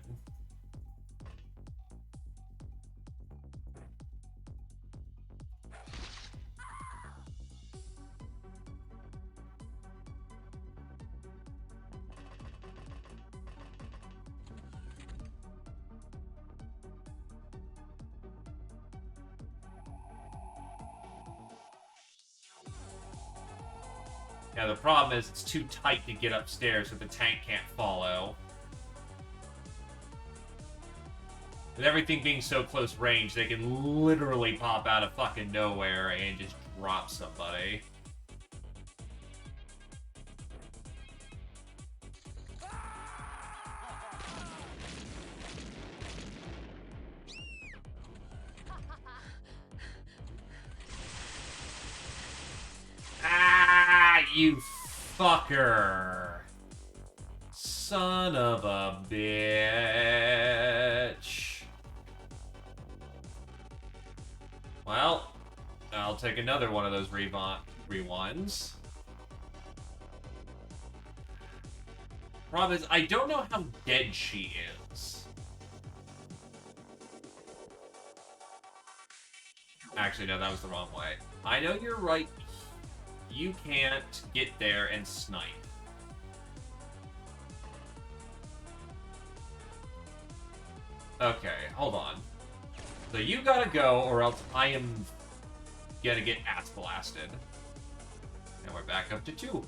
Yeah, the problem is it's too tight to get upstairs so the tank can't follow. With everything being so close range, they can literally pop out of fucking nowhere and just drop somebody. Ah, you fucker. Son of a bitch. Well, I'll take another one of those rewinds. Problem is, I don't know how dead she is. Actually, no, that was the wrong way. I know you're right. You can't get there and snipe. Okay, hold on. So you gotta go, or else I am gonna get ass blasted. And we're back up to 2.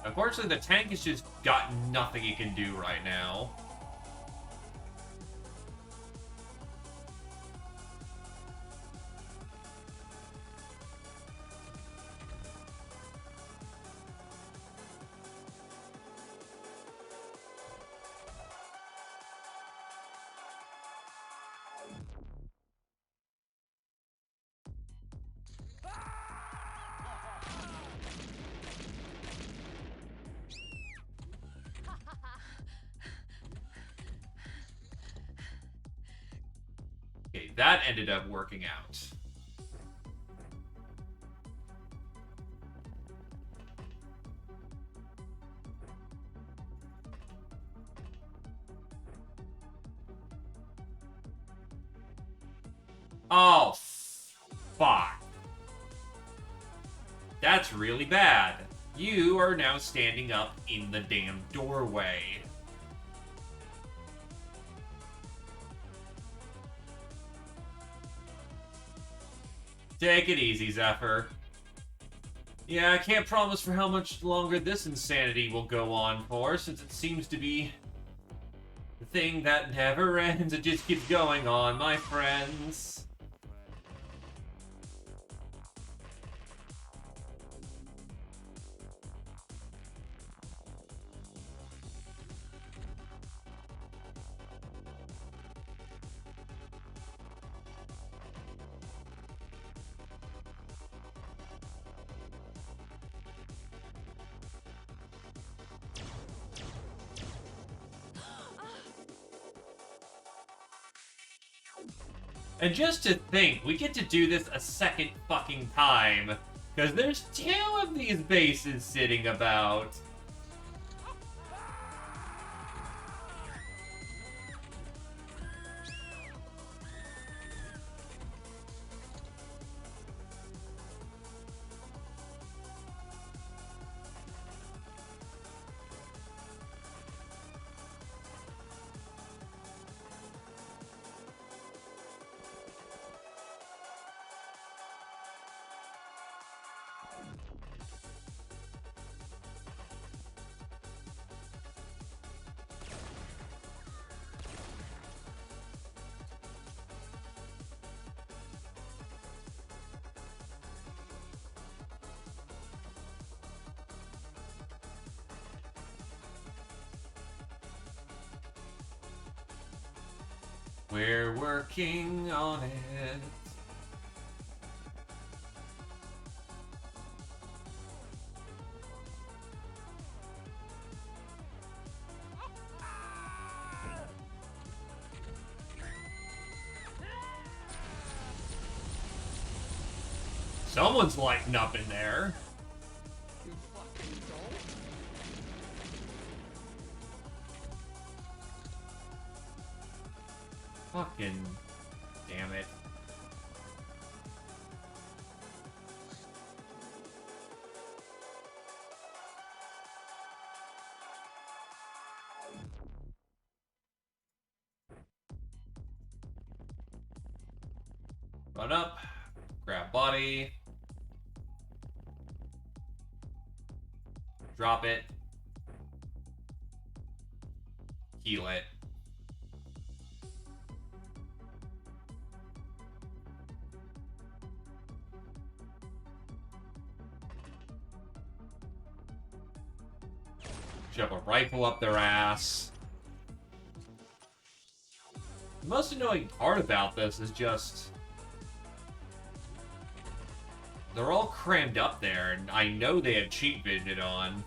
Unfortunately, the tank has just got nothing it can do right now. Okay, that ended up working out. Oh, fuck. That's really bad. You are now standing up in the damn doorway. Take it easy, Zephyr. Yeah, I can't promise for how much longer this insanity will go on for, since it seems to be the thing that never ends. It just keeps going on, my friends. And just to think, we get to do this a second fucking time, because there's 2 of these bases sitting about. We're working on it. Someone's lighting up in there. Fucking damn it. Run up, grab body, drop it, heal it. Shove a rifle up their ass. The most annoying part about this is just they're all crammed up there, and I know they have cheat vision on.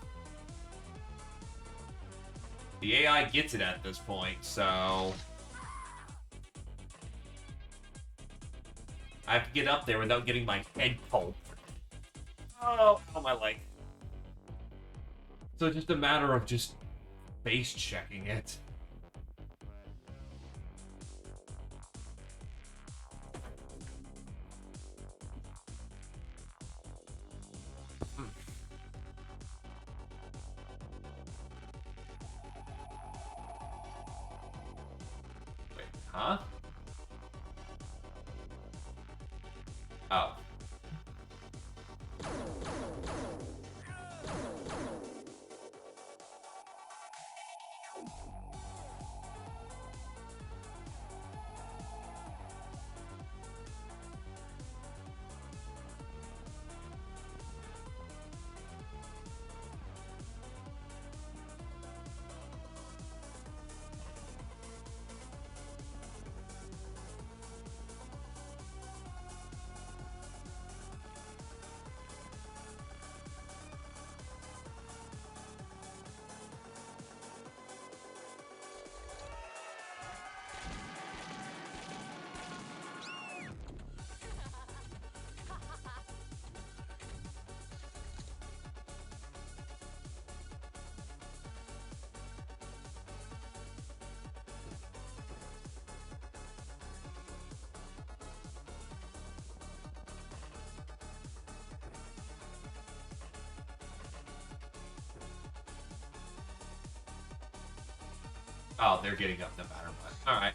The AI gets it at this point, so I have to get up there without getting my head pulped. Oh, my leg. So it's just a matter of just base checking it. Wait, huh? Oh. Oh, they're getting up no matter what. Alright.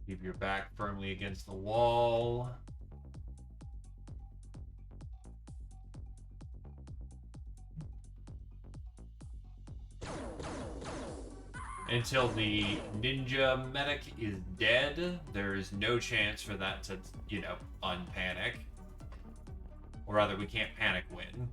Keep your back firmly against the wall. Until the ninja medic is dead, there is no chance for that to, you know, unpanic. Or rather, we can't panic win.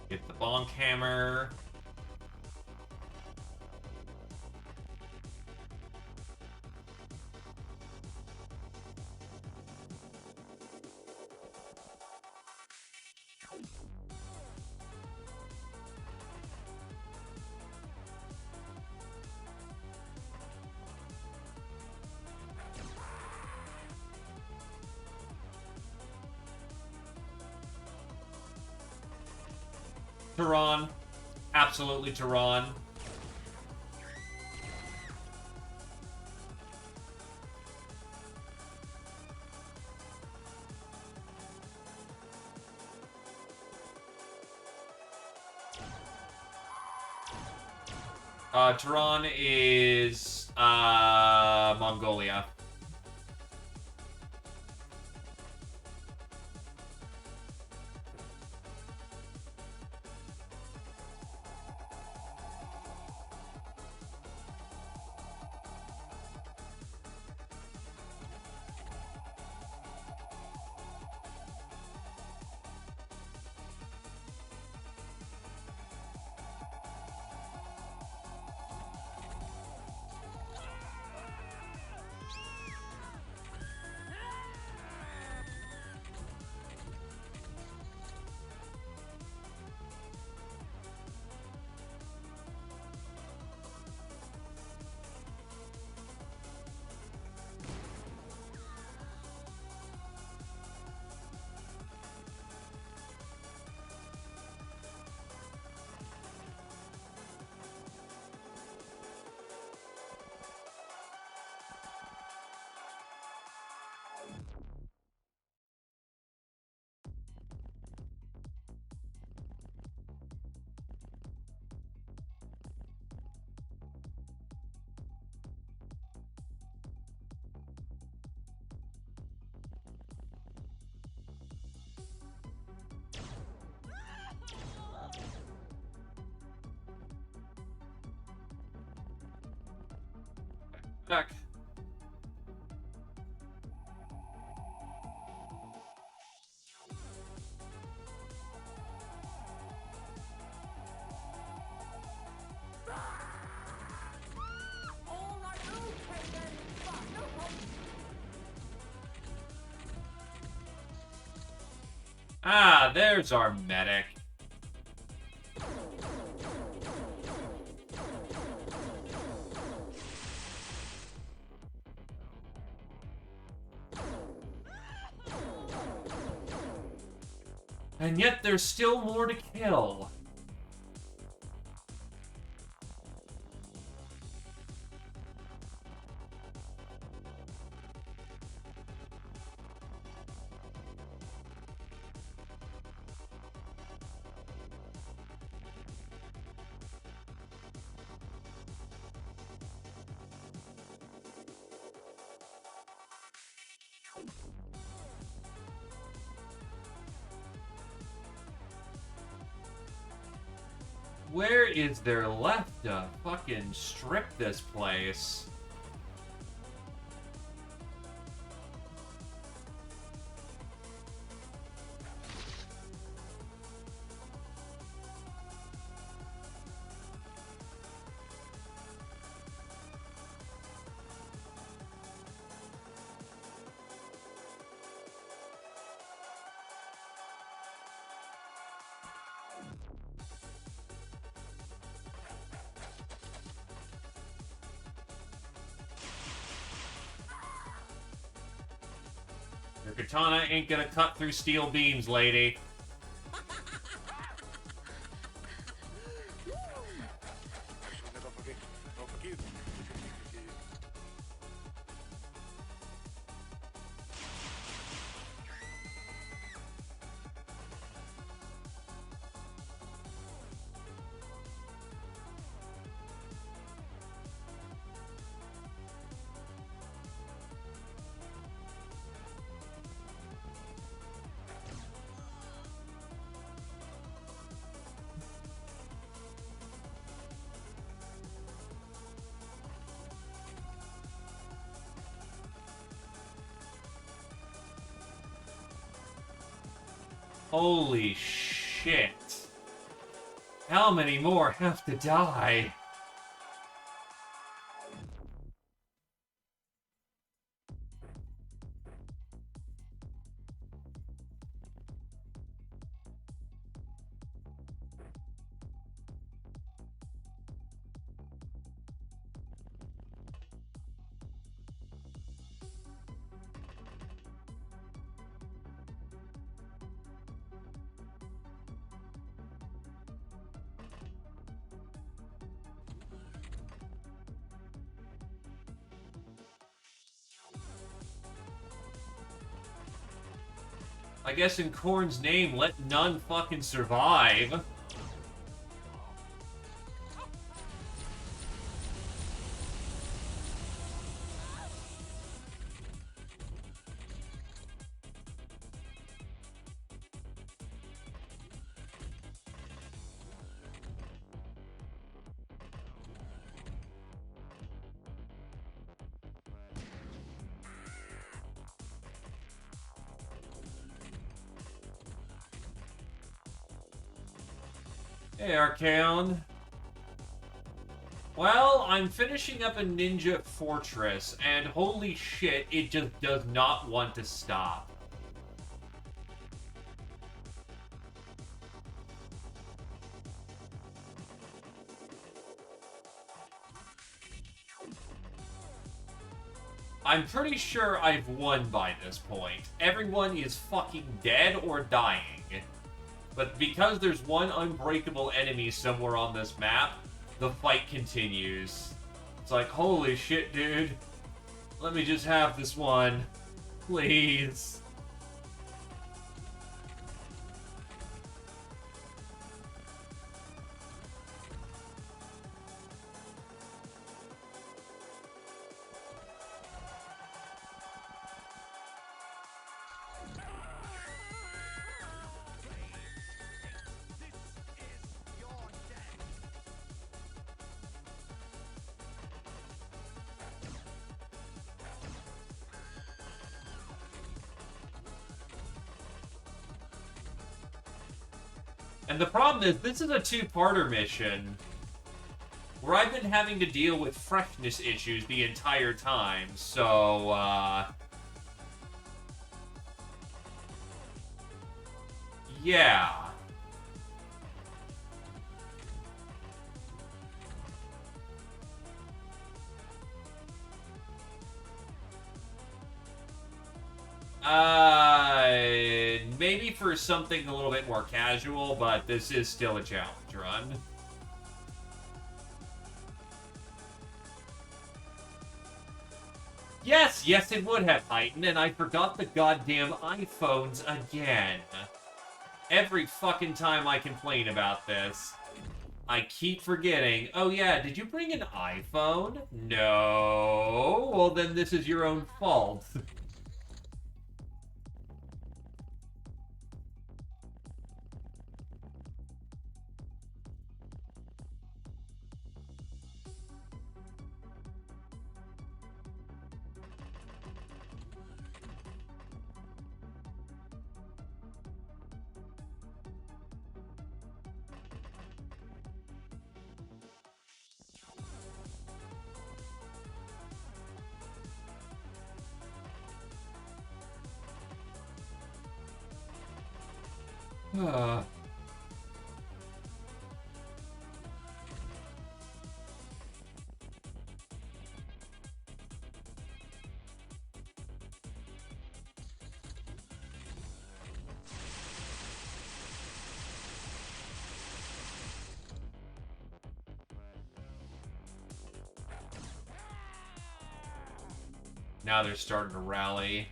Get the bonk hammer. Tehran. Absolutely Tehran. Tehran is Mongolia. Back. All right, okay then. Fuck, no problem. Ah, there's our medic. And yet there's still more to kill. Where is there left to fucking strip this place? Your katana ain't gonna cut through steel beams, lady. Holy shit. How many more have to die? I guess in Korn's name, let none fucking survive. Hey, Archaon. Well, I'm finishing up a ninja fortress, and holy shit, it just does not want to stop. I'm pretty sure I've won by this point. Everyone is fucking dead or dying. But because there's one unbreakable enemy somewhere on this map, the fight continues. It's like, holy shit, dude. Let me just have this one. Please. And the problem is, this is a two-parter mission where I've been having to deal with freshness issues the entire time, so, yeah. Maybe for something a little bit more casual, but this is still a challenge run. Yes, it would have heightened, and I forgot the goddamn iPhones again. Every fucking time I complain about this, I keep forgetting. Oh yeah, did you bring an iPhone? No. Well, then this is your own fault. Now they're starting to rally.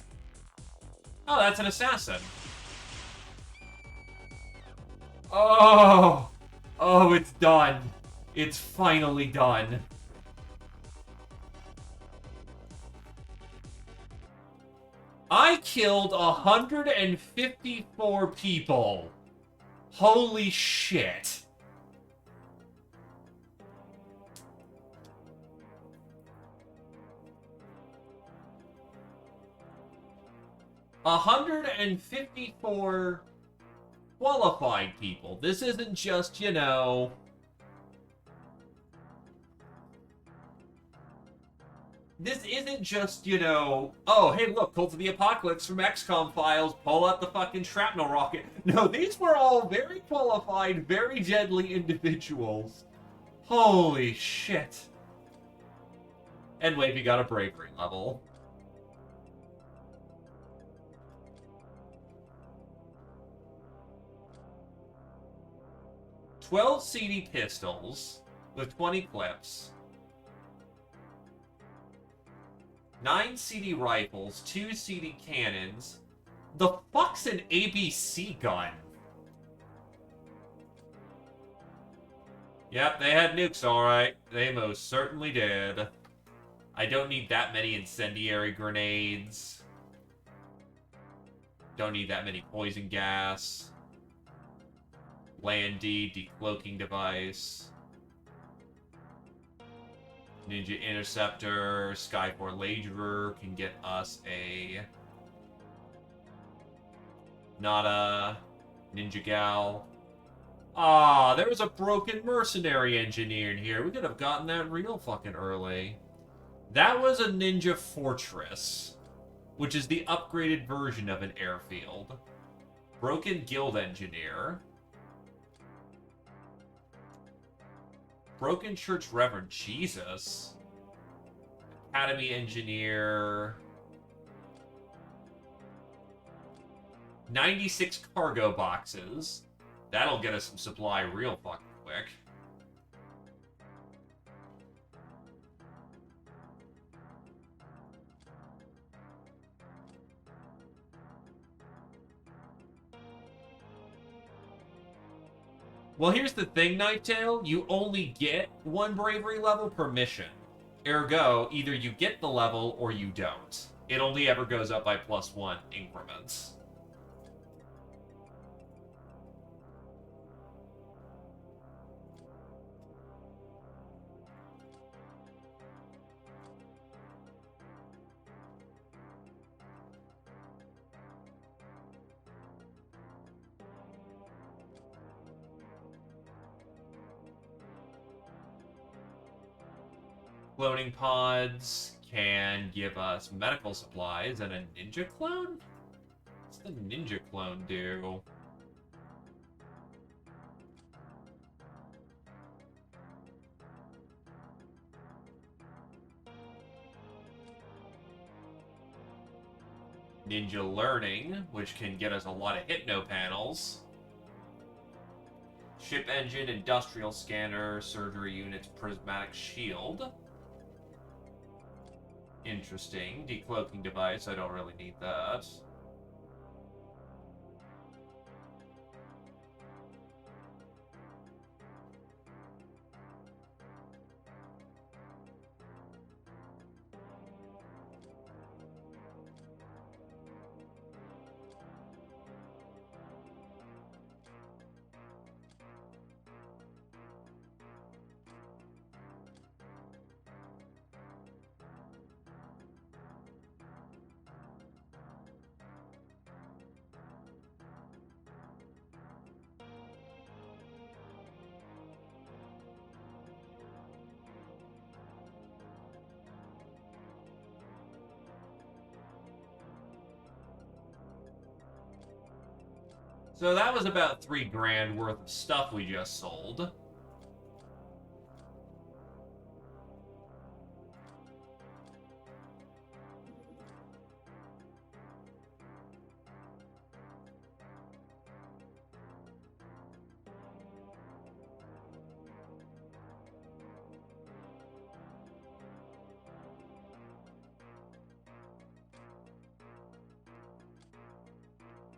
Oh, that's an assassin. Oh! Oh, it's done. It's finally done. I killed 154 people. Holy shit. A 154 qualified people. This isn't just, you know... This isn't just, you know, oh, hey, look, Cult of the Apocalypse from XCOM files, pull out the fucking shrapnel rocket. No, these were all very qualified, very deadly individuals. Holy shit. And wait, we got a bravery level. "12 CD pistols with 20 clips. 9 CD rifles, 2 CD cannons. The fuck's an ABC gun? Yep, they had nukes, alright. They most certainly did. I don't need that many incendiary grenades. Don't need that many poison gas. Landy, decloaking device. Ninja Interceptor, Skycore Lagerer can get us a... Nada. Ninja Gal. Ah, there was a broken mercenary engineer in here. We could have gotten that real fucking early. That was a Ninja Fortress, which is the upgraded version of an airfield. Broken Guild Engineer. Broken Church Reverend. Jesus. Academy Engineer. 96 cargo boxes. That'll get us some supply real fucking quick. Well, here's the thing, Knifetail. You only get one bravery level per mission. Ergo, either you get the level or you don't. It only ever goes up by +1 increments. Cloning pods can give us medical supplies and a ninja clone? What's the ninja clone do? Ninja Learning, which can get us a lot of hypno panels. Ship engine, industrial scanner, surgery units, prismatic shield. Interesting. Decloaking device, I don't really need that. So that was about $3,000 worth of stuff we just sold.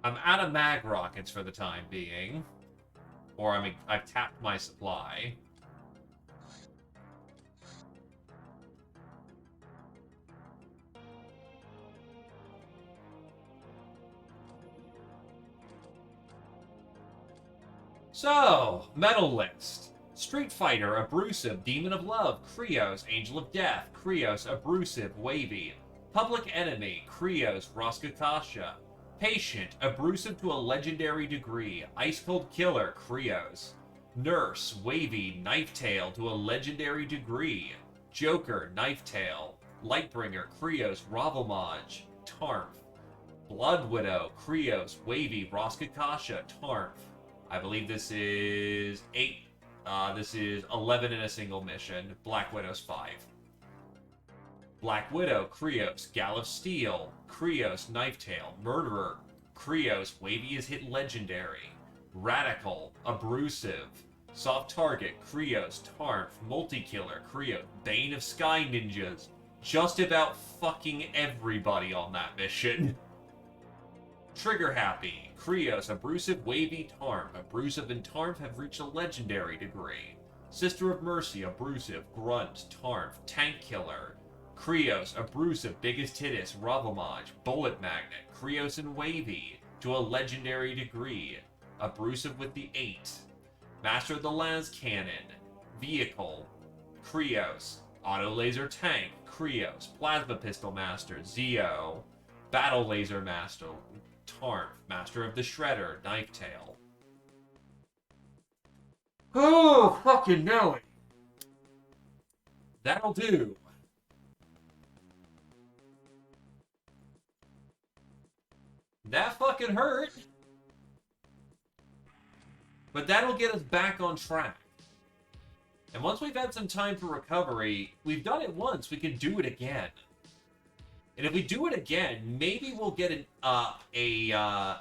I'm out of mag rockets for the time being. Or I've tapped my supply. So, metal list. Street Fighter, Abrasive, Demon of Love, Krios, Angel of Death, Krios, Abrasive, Wavy. Public Enemy, Krios, Roskakasha. Patient, Abrasive to a legendary degree, Ice Cold Killer, Krios. Nurse, Wavy, Knife Tail to a legendary degree. Joker, Knife Tail. Lightbringer, Krios, Ravelmaj, Tarmf. Blood Widow, Krios, Wavy, Roskakasha, Tarmf. I believe this is 8. This is 11 in a single mission. Black Widow's 5. Black Widow, Krios, Gal of Steel, Krios, Knife Tail, Murderer, Krios, Wavy is hit legendary. Radical, Abrasive, Soft Target, Krios, Tarmf, Multi-Killer, Krios, Bane of Sky Ninjas. Just about fucking everybody on that mission. Trigger Happy, Krios, Abrasive, Wavy, Tarmf. Abrasive and Tarmf have reached a legendary degree. Sister of Mercy, Abrasive, Grunt, Tarmf, Tank Killer. Krios, Abrasive, Biggest Hittis, Ravelmaj, Bullet Magnet, Krios and Wavy, to a legendary degree. Abrasive with the 8. Master of the Las Cannon. Vehicle, Krios. Auto Laser Tank, Krios. Plasma Pistol Master, Zeo. Battle Laser Master, Tarmf. Master of the Shredder, Knife Tail. Oh, fucking Nelly. That'll do. That fucking hurt. But that'll get us back on track. And once we've had some time for recovery, we've done it once, we can do it again. And if we do it again, maybe we'll get an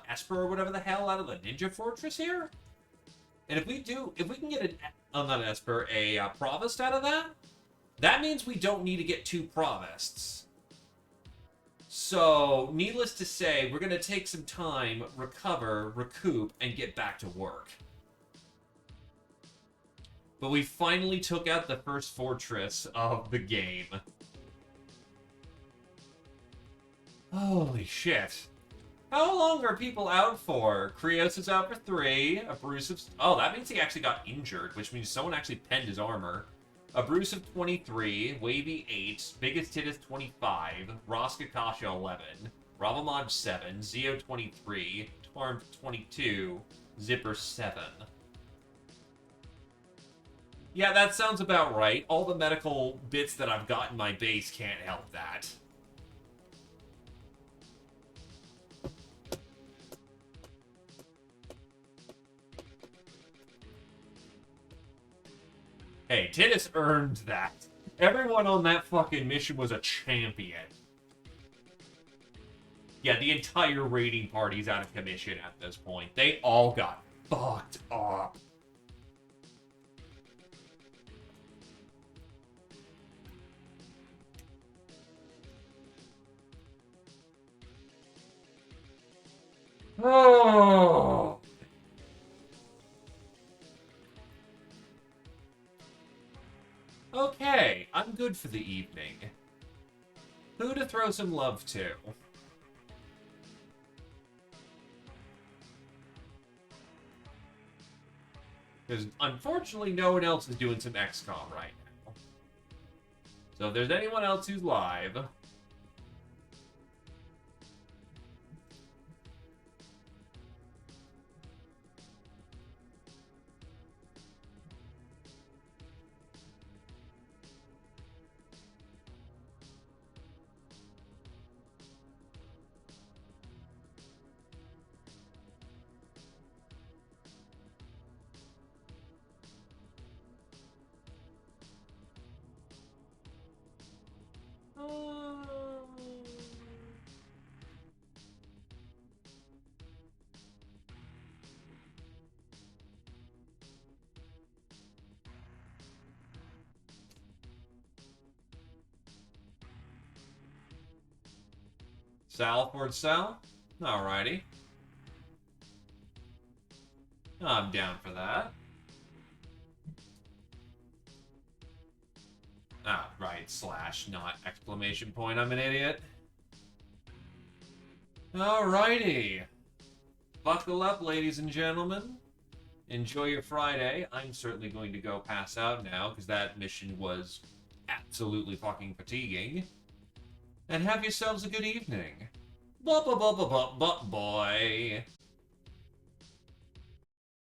Esper or whatever the hell out of the Ninja Fortress here. And if we can get not an Esper, a Provost out of that, that means we don't need to get 2 Provosts. So, needless to say, we're going to take some time, recover, recoup, and get back to work. But we finally took out the first fortress of the game. Holy shit. How long are people out for? Krios is out for 3. Abrasive's... Oh, that means he actually got injured, which means someone actually penned his armor. Abrasive 23, Wavy 8, Biggest Hit is 25, Roskakasha 11, Ravelmaj 7, Zeo 23, Tarmf 22, Zipper 7. Yeah, that sounds about right. All the medical bits that I've got in my base can't help that. Hey, Tidus earned that. Everyone on that fucking mission was a champion. Yeah, the entire raiding party's out of commission at this point. They all got fucked up. Oh. Okay, I'm good for the evening. Who to throw some love to? Because unfortunately no one else is doing some XCOM right now. So if there's anyone else who's live... Salford South? Alrighty. I'm down for that. Ah, right, slash, not exclamation point. I'm an idiot. Alrighty. Buckle up, ladies and gentlemen. Enjoy your Friday. I'm certainly going to go pass out now, because that mission was absolutely fucking fatiguing. And have yourselves a good evening. Boy.